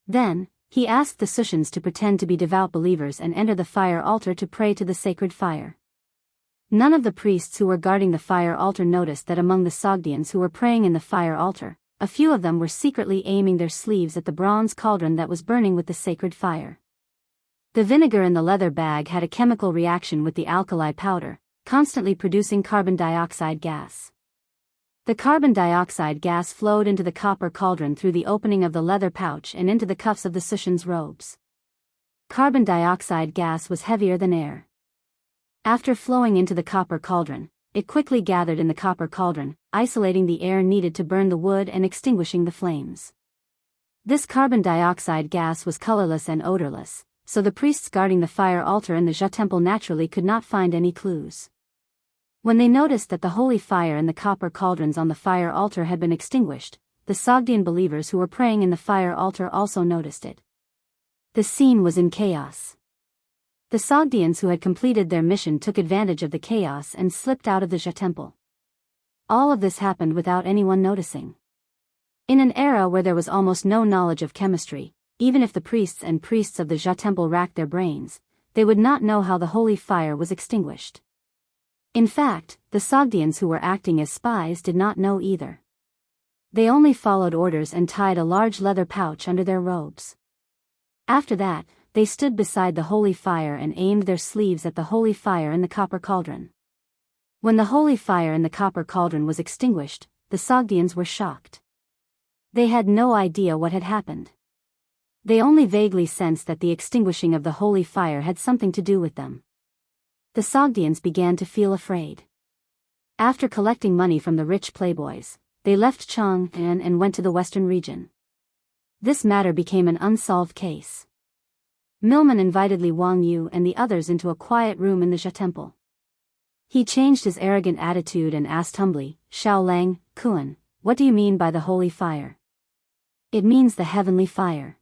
Then, he asked the Sushans to pretend to be devout believers and enter the fire altar to pray to the sacred fire. None of the priests who were guarding the fire altar noticed that among the Sogdians who were praying in the fire altar, a few of them were secretly aiming their sleeves at the bronze cauldron that was burning with the sacred fire. The vinegar in the leather bag had a chemical reaction with the alkali powder, constantly producing carbon dioxide gas. The carbon dioxide gas flowed into the copper cauldron through the opening of the leather pouch and into the cuffs of the Sushans' robes. Carbon dioxide gas was heavier than air. After flowing into the copper cauldron, it quickly gathered in the copper cauldron, isolating the air needed to burn the wood and extinguishing the flames. This carbon dioxide gas was colorless and odorless, so the priests guarding the fire altar in the Zhe temple naturally could not find any clues. When they noticed that the holy fire in the copper cauldrons on the fire altar had been extinguished, the Sogdian believers who were praying in the fire altar also noticed it. The scene was in chaos. The Sogdians who had completed their mission took advantage of the chaos and slipped out of the Ja temple. All of this happened without anyone noticing. In an era where there was almost no knowledge of chemistry, even if the priests of the Ja temple racked their brains, they would not know how the holy fire was extinguished. In fact, the Sogdians who were acting as spies did not know either. They only followed orders and tied a large leather pouch under their robes. After that, they stood beside the holy fire and aimed their sleeves at the holy fire in the copper cauldron. When the holy fire in the copper cauldron was extinguished, the Sogdians were shocked. They had no idea what had happened. They only vaguely sensed that the extinguishing of the holy fire had something to do with them. The Sogdians began to feel afraid. After collecting money from the rich playboys, they left Chang'an and went to the western region. This matter became an unsolved case. Milman invited Li Wangyu and the others into a quiet room in the Ja temple. He changed his arrogant attitude and asked humbly, "Xiao Lang, Kuan, what do you mean by the holy fire?" "It means the heavenly fire."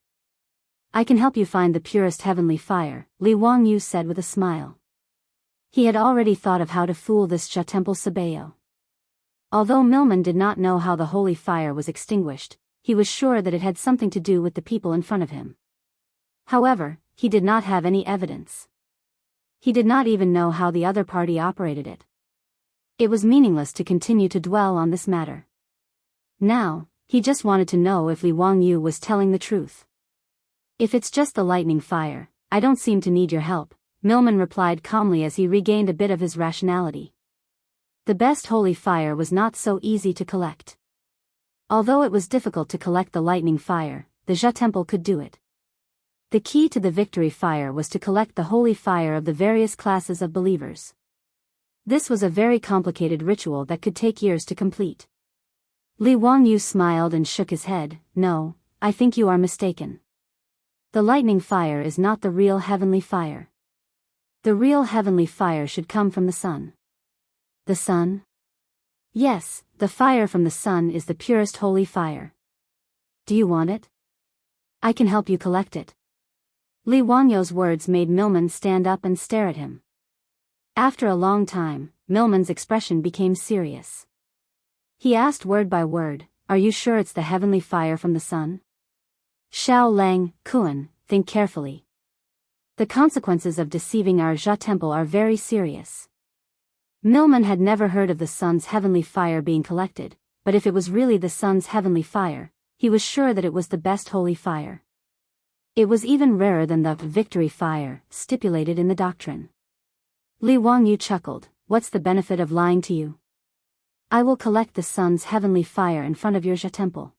"I can help you find the purest heavenly fire," Li Wangyu said with a smile. He had already thought of how to fool this Ja temple Biyao. Although Milman did not know how the holy fire was extinguished, he was sure that it had something to do with the people in front of him. However, he did not have any evidence. He did not even know how the other party operated it. It was meaningless to continue to dwell on this matter. Now, he just wanted to know if Li Wangyu was telling the truth. "If it's just the lightning fire, I don't seem to need your help," Milman replied calmly as he regained a bit of his rationality. The best holy fire was not so easy to collect. Although it was difficult to collect the lightning fire, the Ja temple could do it. The key to the victory fire was to collect the holy fire of the various classes of believers. This was a very complicated ritual that could take years to complete. Li Wangyu smiled and shook his head. "No, I think you are mistaken. The lightning fire is not the real heavenly fire. The real heavenly fire should come from the sun." "The sun?" "Yes, the fire from the sun is the purest holy fire. Do you want it? I can help you collect it." Li Wangyu's words made Milman stand up and stare at him. After a long time, Milman's expression became serious. He asked word by word, "Are you sure it's the heavenly fire from the sun?" "Xiao Lang, Kuan, think carefully. The consequences of deceiving our Ja temple are very serious." Milman had never heard of the sun's heavenly fire being collected, but if it was really the sun's heavenly fire, he was sure that it was the best holy fire. It was even rarer than the victory fire stipulated in the doctrine. Li Wangyu chuckled, "What's the benefit of lying to you? I will collect the sun's heavenly fire in front of your Ja temple."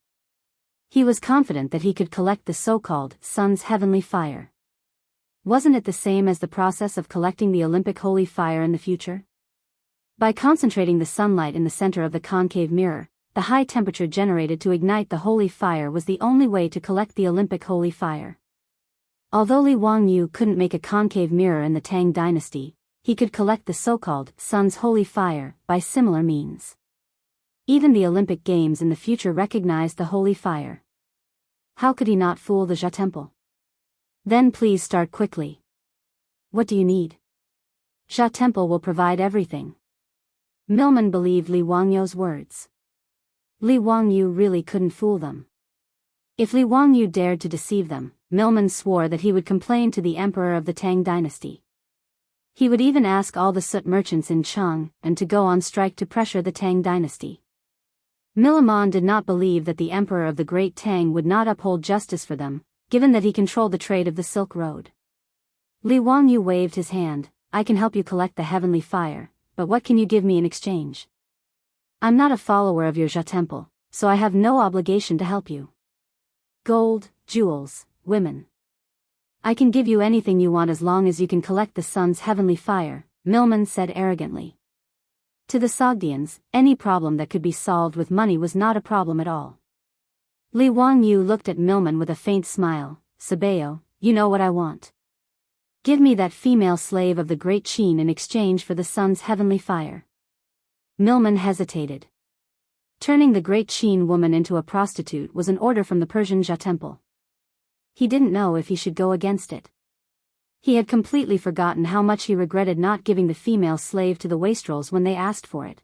He was confident that he could collect the so-called sun's heavenly fire. Wasn't it the same as the process of collecting the Olympic holy fire in the future? By concentrating the sunlight in the center of the concave mirror, the high temperature generated to ignite the holy fire was the only way to collect the Olympic holy fire. Although Li Wangyu couldn't make a concave mirror in the Tang dynasty, he could collect the so-called sun's holy fire by similar means. Even the Olympic Games in the future recognized the holy fire. How could he not fool the Ja temple? "Then please start quickly. What do you need? Ja temple will provide everything." Milman believed Li Wangyu's words. Li Wangyu really couldn't fool them. If Li Wangyu dared to deceive them, Milman swore that he would complain to the emperor of the Tang dynasty. He would even ask all the soot merchants in Chang'an to go on strike to pressure the Tang dynasty. Milman did not believe that the emperor of the Great Tang would not uphold justice for them, given that he controlled the trade of the Silk Road. Li Wangyu waved his hand, "I can help you collect the heavenly fire, but what can you give me in exchange? I'm not a follower of your Ja temple, so I have no obligation to help you. Gold, jewels, women. I can give you anything you want as long as you can collect the sun's heavenly fire," Milman said arrogantly. To the Sogdians, any problem that could be solved with money was not a problem at all. Li Wangyu looked at Milman with a faint smile. "Biyao, you know what I want. Give me that female slave of the great Qin in exchange for the sun's heavenly fire." Milman hesitated. Turning the great Qin woman into a prostitute was an order from the Persian Jia temple. He didn't know if he should go against it. He had completely forgotten how much he regretted not giving the female slave to the wastrels when they asked for it.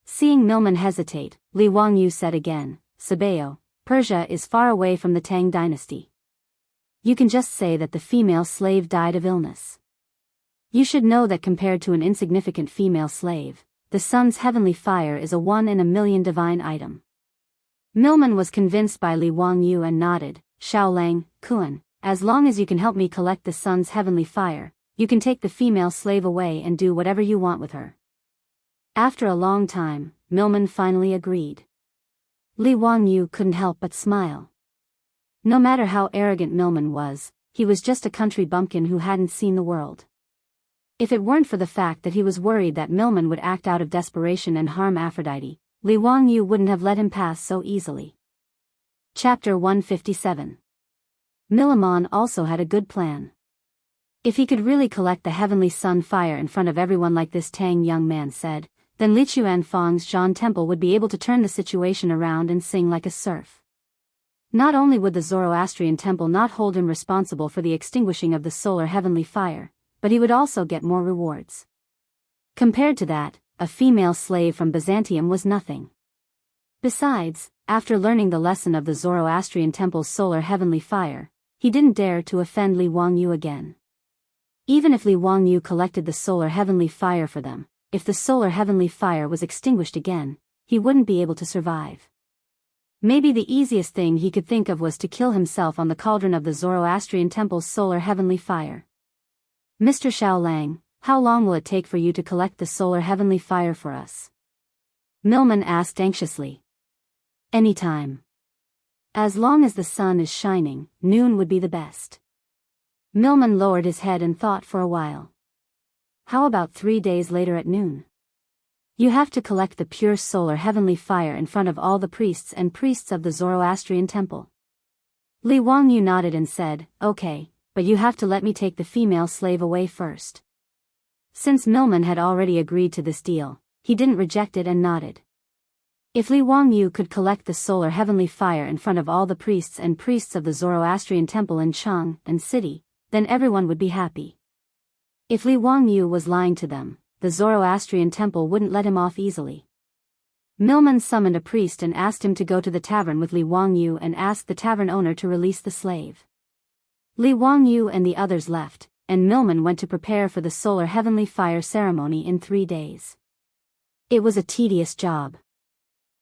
Seeing Milman hesitate, Li Wangyu said again, "Biyao, Persia is far away from the Tang dynasty. You can just say that the female slave died of illness. You should know that compared to an insignificant female slave, the sun's heavenly fire is a 1 in a million divine item." Milman was convinced by Li Wangyu and nodded. "Xiaolang, Kuan, as long as you can help me collect the sun's heavenly fire, you can take the female slave away and do whatever you want with her." After a long time, Milman finally agreed. Li Wangyu couldn't help but smile. No matter how arrogant Milman was, he was just a country bumpkin who hadn't seen the world. If it weren't for the fact that he was worried that Milman would act out of desperation and harm Aphrodite, Li Wangyu wouldn't have let him pass so easily. Chapter 157. Milman also had a good plan. If he could really collect the heavenly sun fire in front of everyone like this Tang young man said, then Lichuan Fang's Zhan temple would be able to turn the situation around and sing like a surf. Not only would the Zoroastrian temple not hold him responsible for the extinguishing of the solar heavenly fire, but he would also get more rewards. Compared to that, a female slave from Byzantium was nothing. Besides, after learning the lesson of the Zoroastrian temple's solar heavenly fire, he didn't dare to offend Li Wangyu again. Even if Li Wangyu collected the solar heavenly fire for them, if the solar heavenly fire was extinguished again, he wouldn't be able to survive. Maybe the easiest thing he could think of was to kill himself on the cauldron of the Zoroastrian temple's solar heavenly fire. "Mr. Xiaolang, how long will it take for you to collect the solar heavenly fire for us?" Milman asked anxiously. "Anytime. As long as the sun is shining, noon would be the best." Milman lowered his head and thought for a while. "How about 3 days later at noon? You have to collect the pure solar heavenly fire in front of all the priests and priests of the Zoroastrian temple." Li Wangyu nodded and said, "Okay, but you have to let me take the female slave away first." Since Milman had already agreed to this deal, he didn't reject it and nodded. If Li Wangyu could collect the solar heavenly fire in front of all the priests and priests of the Zoroastrian temple in Chang and city, then everyone would be happy. If Li Wangyu was lying to them, the Zoroastrian temple wouldn't let him off easily. Milman summoned a priest and asked him to go to the tavern with Li Wangyu and ask the tavern owner to release the slave. Li Wangyu and the others left, and Milman went to prepare for the solar heavenly fire ceremony in 3 days. It was a tedious job.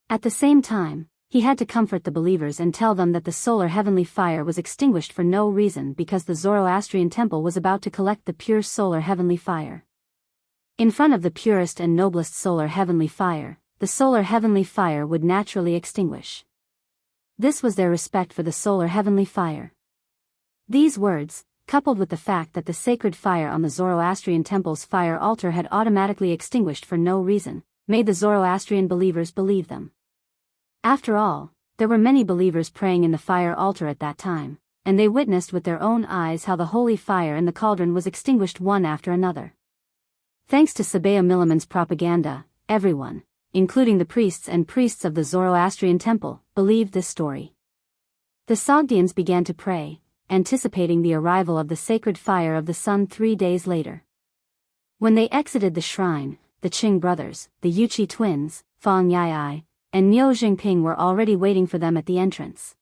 At the same time, he had to comfort the believers and tell them that the solar heavenly fire was extinguished for no reason because the Zoroastrian temple was about to collect the pure solar heavenly fire. In front of the purest and noblest solar heavenly fire, the solar heavenly fire would naturally extinguish. This was their respect for the solar heavenly fire. These words, coupled with the fact that the sacred fire on the Zoroastrian temple's fire altar had automatically extinguished for no reason, made the Zoroastrian believers believe them. After all, there were many believers praying in the fire altar at that time, and they witnessed with their own eyes how the holy fire in the cauldron was extinguished one after another. Thanks to Sabea Milliman's propaganda, everyone, including the priests and priests of the Zoroastrian temple, believed this story. The Sogdians began to pray, anticipating the arrival of the sacred fire of the sun 3 days later. When they exited the shrine, the Qing brothers, the Yuqi twins, Fang Yai, and Niu Jingping were already waiting for them at the entrance.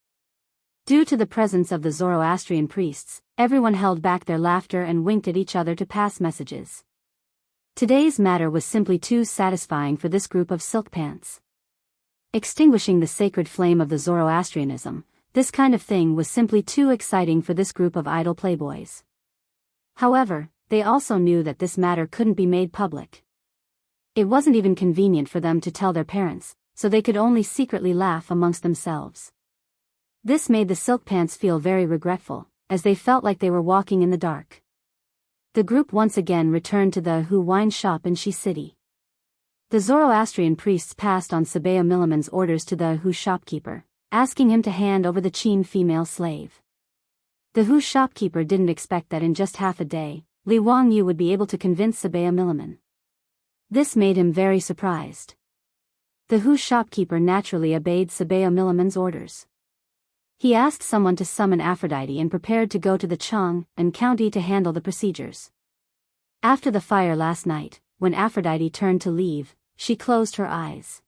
Due to the presence of the Zoroastrian priests, everyone held back their laughter and winked at each other to pass messages. Today's matter was simply too satisfying for this group of silk pants. Extinguishing the sacred flame of the Zoroastrianism, this kind of thing was simply too exciting for this group of idle playboys. However, they also knew that this matter couldn't be made public. It wasn't even convenient for them to tell their parents, so they could only secretly laugh amongst themselves. This made the silk pants feel very regretful, as they felt like they were walking in the dark. The group once again returned to the Hu wine shop in Shi City. The Zoroastrian priests passed on Sabea Milliman's orders to the Hu shopkeeper, asking him to hand over the Qin female slave. The Hu shopkeeper didn't expect that in just half a day, Li Wangyu would be able to convince Sabea Milliman. This made him very surprised. The Hu shopkeeper naturally obeyed Sabeo Milliman's orders. He asked someone to summon Aphrodite and prepared to go to the Chang and county to handle the procedures. After the fire last night, when Aphrodite turned to leave, she closed her eyes.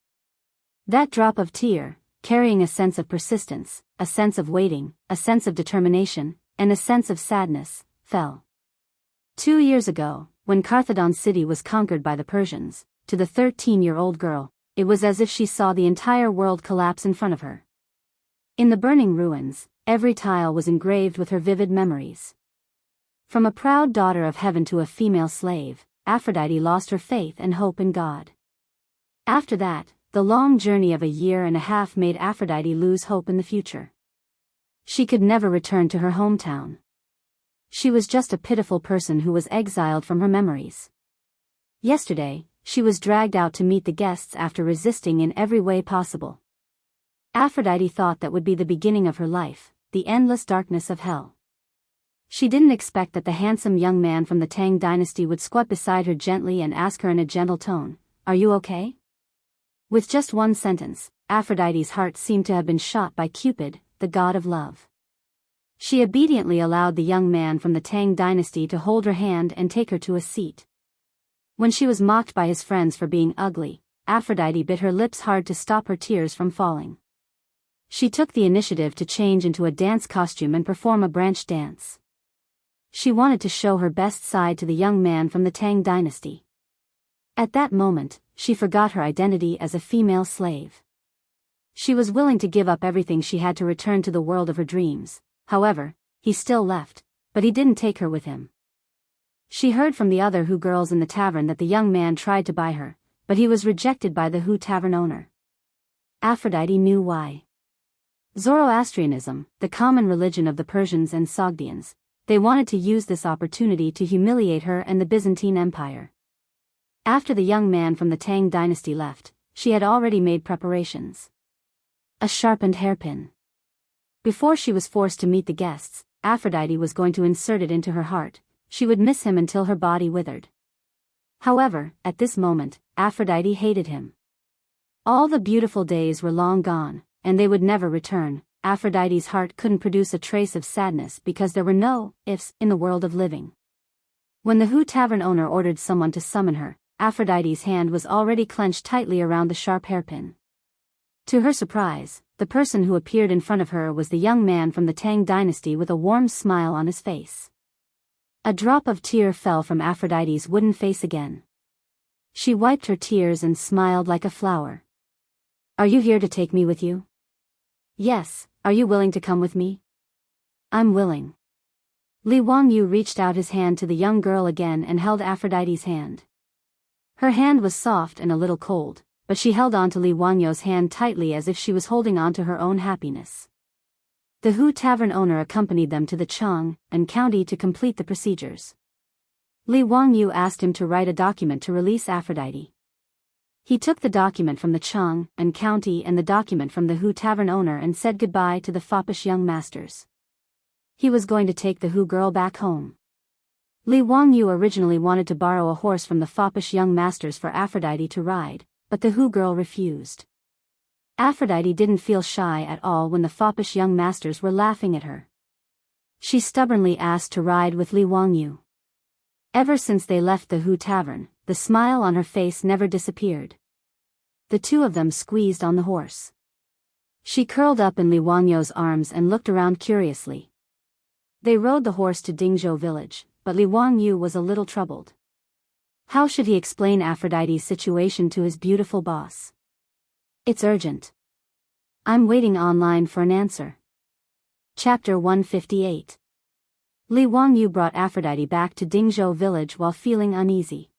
That drop of tear, carrying a sense of persistence, a sense of waiting, a sense of determination, and a sense of sadness, fell. 2 years ago, when Carthagena city was conquered by the Persians, to the 13-year-old girl, it was as if she saw the entire world collapse in front of her. In the burning ruins, every tile was engraved with her vivid memories. From a proud daughter of heaven to a female slave, Aphrodite lost her faith and hope in God. After that, the long journey of a year and a half made Aphrodite lose hope in the future. She could never return to her hometown. She was just a pitiful person who was exiled from her memories. Yesterday, she was dragged out to meet the guests after resisting in every way possible. Aphrodite thought that would be the beginning of her life, the endless darkness of hell. She didn't expect that the handsome young man from the Tang dynasty would squat beside her gently and ask her in a gentle tone, "Are you okay?" With just one sentence, Aphrodite's heart seemed to have been shot by Cupid, the god of love. She obediently allowed the young man from the Tang dynasty to hold her hand and take her to a seat. When she was mocked by his friends for being ugly, Aphrodite bit her lips hard to stop her tears from falling. She took the initiative to change into a dance costume and perform a branch dance. She wanted to show her best side to the young man from the Tang dynasty. At that moment, she forgot her identity as a female slave. She was willing to give up everything she had to return to the world of her dreams. However, he still left, but he didn't take her with him. She heard from the other Hu girls in the tavern that the young man tried to buy her, but he was rejected by the Hu tavern owner. Aphrodite knew why. Zoroastrianism, the common religion of the Persians and Sogdians, they wanted to use this opportunity to humiliate her and the Byzantine Empire. After the young man from the Tang dynasty left, she had already made preparations. A sharpened hairpin. Before she was forced to meet the guests, Aphrodite was going to insert it into her heart. She would miss him until her body withered. However, at this moment, Aphrodite hated him. All the beautiful days were long gone, and they would never return. Aphrodite's heart couldn't produce a trace of sadness because there were no ifs in the world of living. When the Hu tavern owner ordered someone to summon her, Aphrodite's hand was already clenched tightly around the sharp hairpin. To her surprise, the person who appeared in front of her was the young man from the Tang dynasty with a warm smile on his face. A drop of tear fell from Aphrodite's wooden face again. She wiped her tears and smiled like a flower. "Are you here to take me with you?" "Yes, are you willing to come with me?" "I'm willing." Li Wangyu reached out his hand to the young girl again and held Aphrodite's hand. Her hand was soft and a little cold, but she held on to Li Wangyu's hand tightly as if she was holding on to her own happiness. The Hu tavern owner accompanied them to the Chang and county to complete the procedures. Li Wangyu asked him to write a document to release Aphrodite. He took the document from the Chang and county and the document from the Hu tavern owner and said goodbye to the foppish young masters. He was going to take the Hu girl back home. Li Wangyu originally wanted to borrow a horse from the foppish young masters for Aphrodite to ride, but the Hu girl refused. Aphrodite didn't feel shy at all when the foppish young masters were laughing at her. She stubbornly asked to ride with Li Wangyu. Ever since they left the Hu tavern, the smile on her face never disappeared. The two of them squeezed on the horse. She curled up in Li Wangyu's arms and looked around curiously. They rode the horse to Dingzhou village, but Li Wangyu was a little troubled. How should he explain Aphrodite's situation to his beautiful boss? "It's urgent. I'm waiting online for an answer." Chapter 158. Li Wangyu brought Aphrodite back to Dingzhou village while feeling uneasy.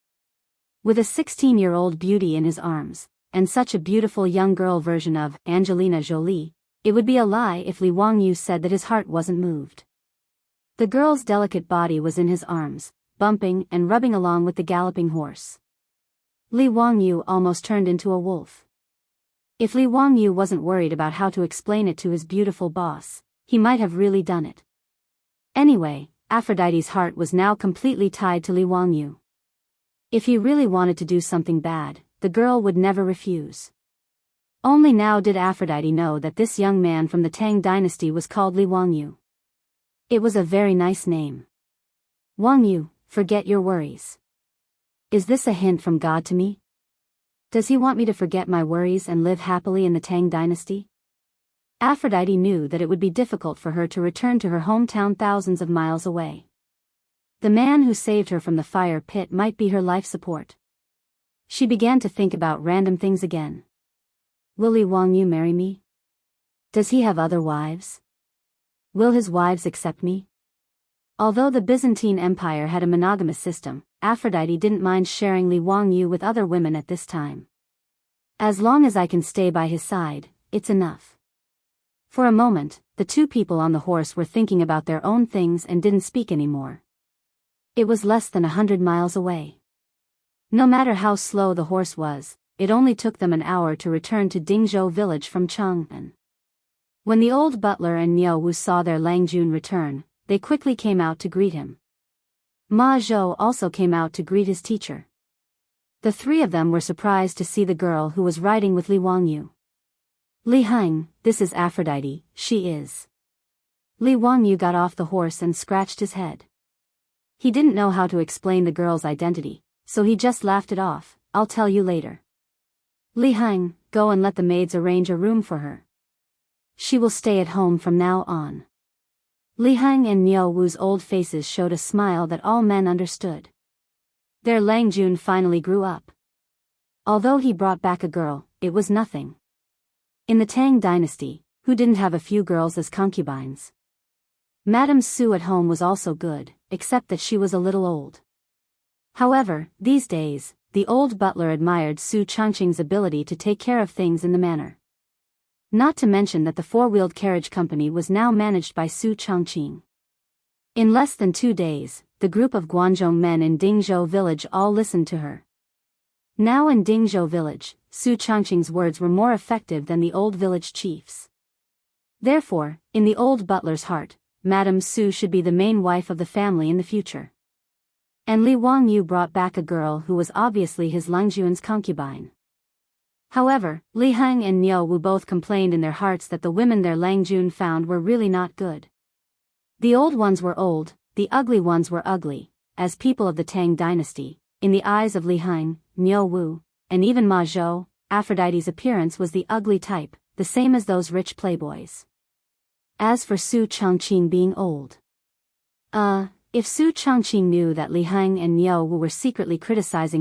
With a 16-year-old beauty in his arms, and such a beautiful young girl version of Angelina Jolie, it would be a lie if Li Wangyu said that his heart wasn't moved. The girl's delicate body was in his arms, bumping and rubbing along with the galloping horse. Li Wangyu almost turned into a wolf. If Li Wangyu wasn't worried about how to explain it to his beautiful boss, he might have really done it. Anyway, Aphrodite's heart was now completely tied to Li Wangyu. If he really wanted to do something bad, the girl would never refuse. Only now did Aphrodite know that this young man from the Tang dynasty was called Li Wangyu. It was a very nice name. Wangyu, forget your worries. Is this a hint from God to me? Does he want me to forget my worries and live happily in the Tang dynasty? Aphrodite knew that it would be difficult for her to return to her hometown thousands of miles away. The man who saved her from the fire pit might be her life support. She began to think about random things again. Will Li Wangyu marry me? Does he have other wives? Will his wives accept me? Although the Byzantine Empire had a monogamous system, Aphrodite didn't mind sharing Li Wangyu with other women at this time. As long as I can stay by his side, it's enough. For a moment, the two people on the horse were thinking about their own things and didn't speak anymore. It was less than 100 miles away. No matter how slow the horse was, it only took them an hour to return to Dingzhou village from Chang'an. When the old butler and Niu Wu saw their Langjun return, they quickly came out to greet him. Ma Zhou also came out to greet his teacher. The three of them were surprised to see the girl who was riding with Li Wangyu. Li Hang, this is Aphrodite, she is. Li Wangyu got off the horse and scratched his head. He didn't know how to explain the girl's identity, so he just laughed it off. I'll tell you later. Li Hang, go and let the maids arrange a room for her. She will stay at home from now on. Li Hang and Niu Wu's old faces showed a smile that all men understood. Their Langjun finally grew up. Although he brought back a girl, it was nothing. In the Tang dynasty, who didn't have a few girls as concubines? Madame Su at home was also good, except that she was a little old. However, these days, the old butler admired Su Changqing's ability to take care of things in the manor. Not to mention that the four-wheeled carriage company was now managed by Su Changqing. In less than 2 days, the group of Guanzhong men in Dingzhou village all listened to her. Now in Dingzhou village, Su Changqing's words were more effective than the old village chiefs. Therefore, in the old butler's heart, Madame Su should be the main wife of the family in the future. And Li Wangyu brought back a girl who was obviously his Langjun's concubine. However, Li Hang and Niu Wu both complained in their hearts that the women their Langjun found were really not good. The old ones were old, the ugly ones were ugly, as people of the Tang dynasty, in the eyes of Li Hang, Niu Wu, and even Ma Zhou, Aphrodite's appearance was the ugly type, the same as those rich playboys. As for Su Changqing being old. If Su Changqing knew that Li Hang and Niu Wu were secretly criticizing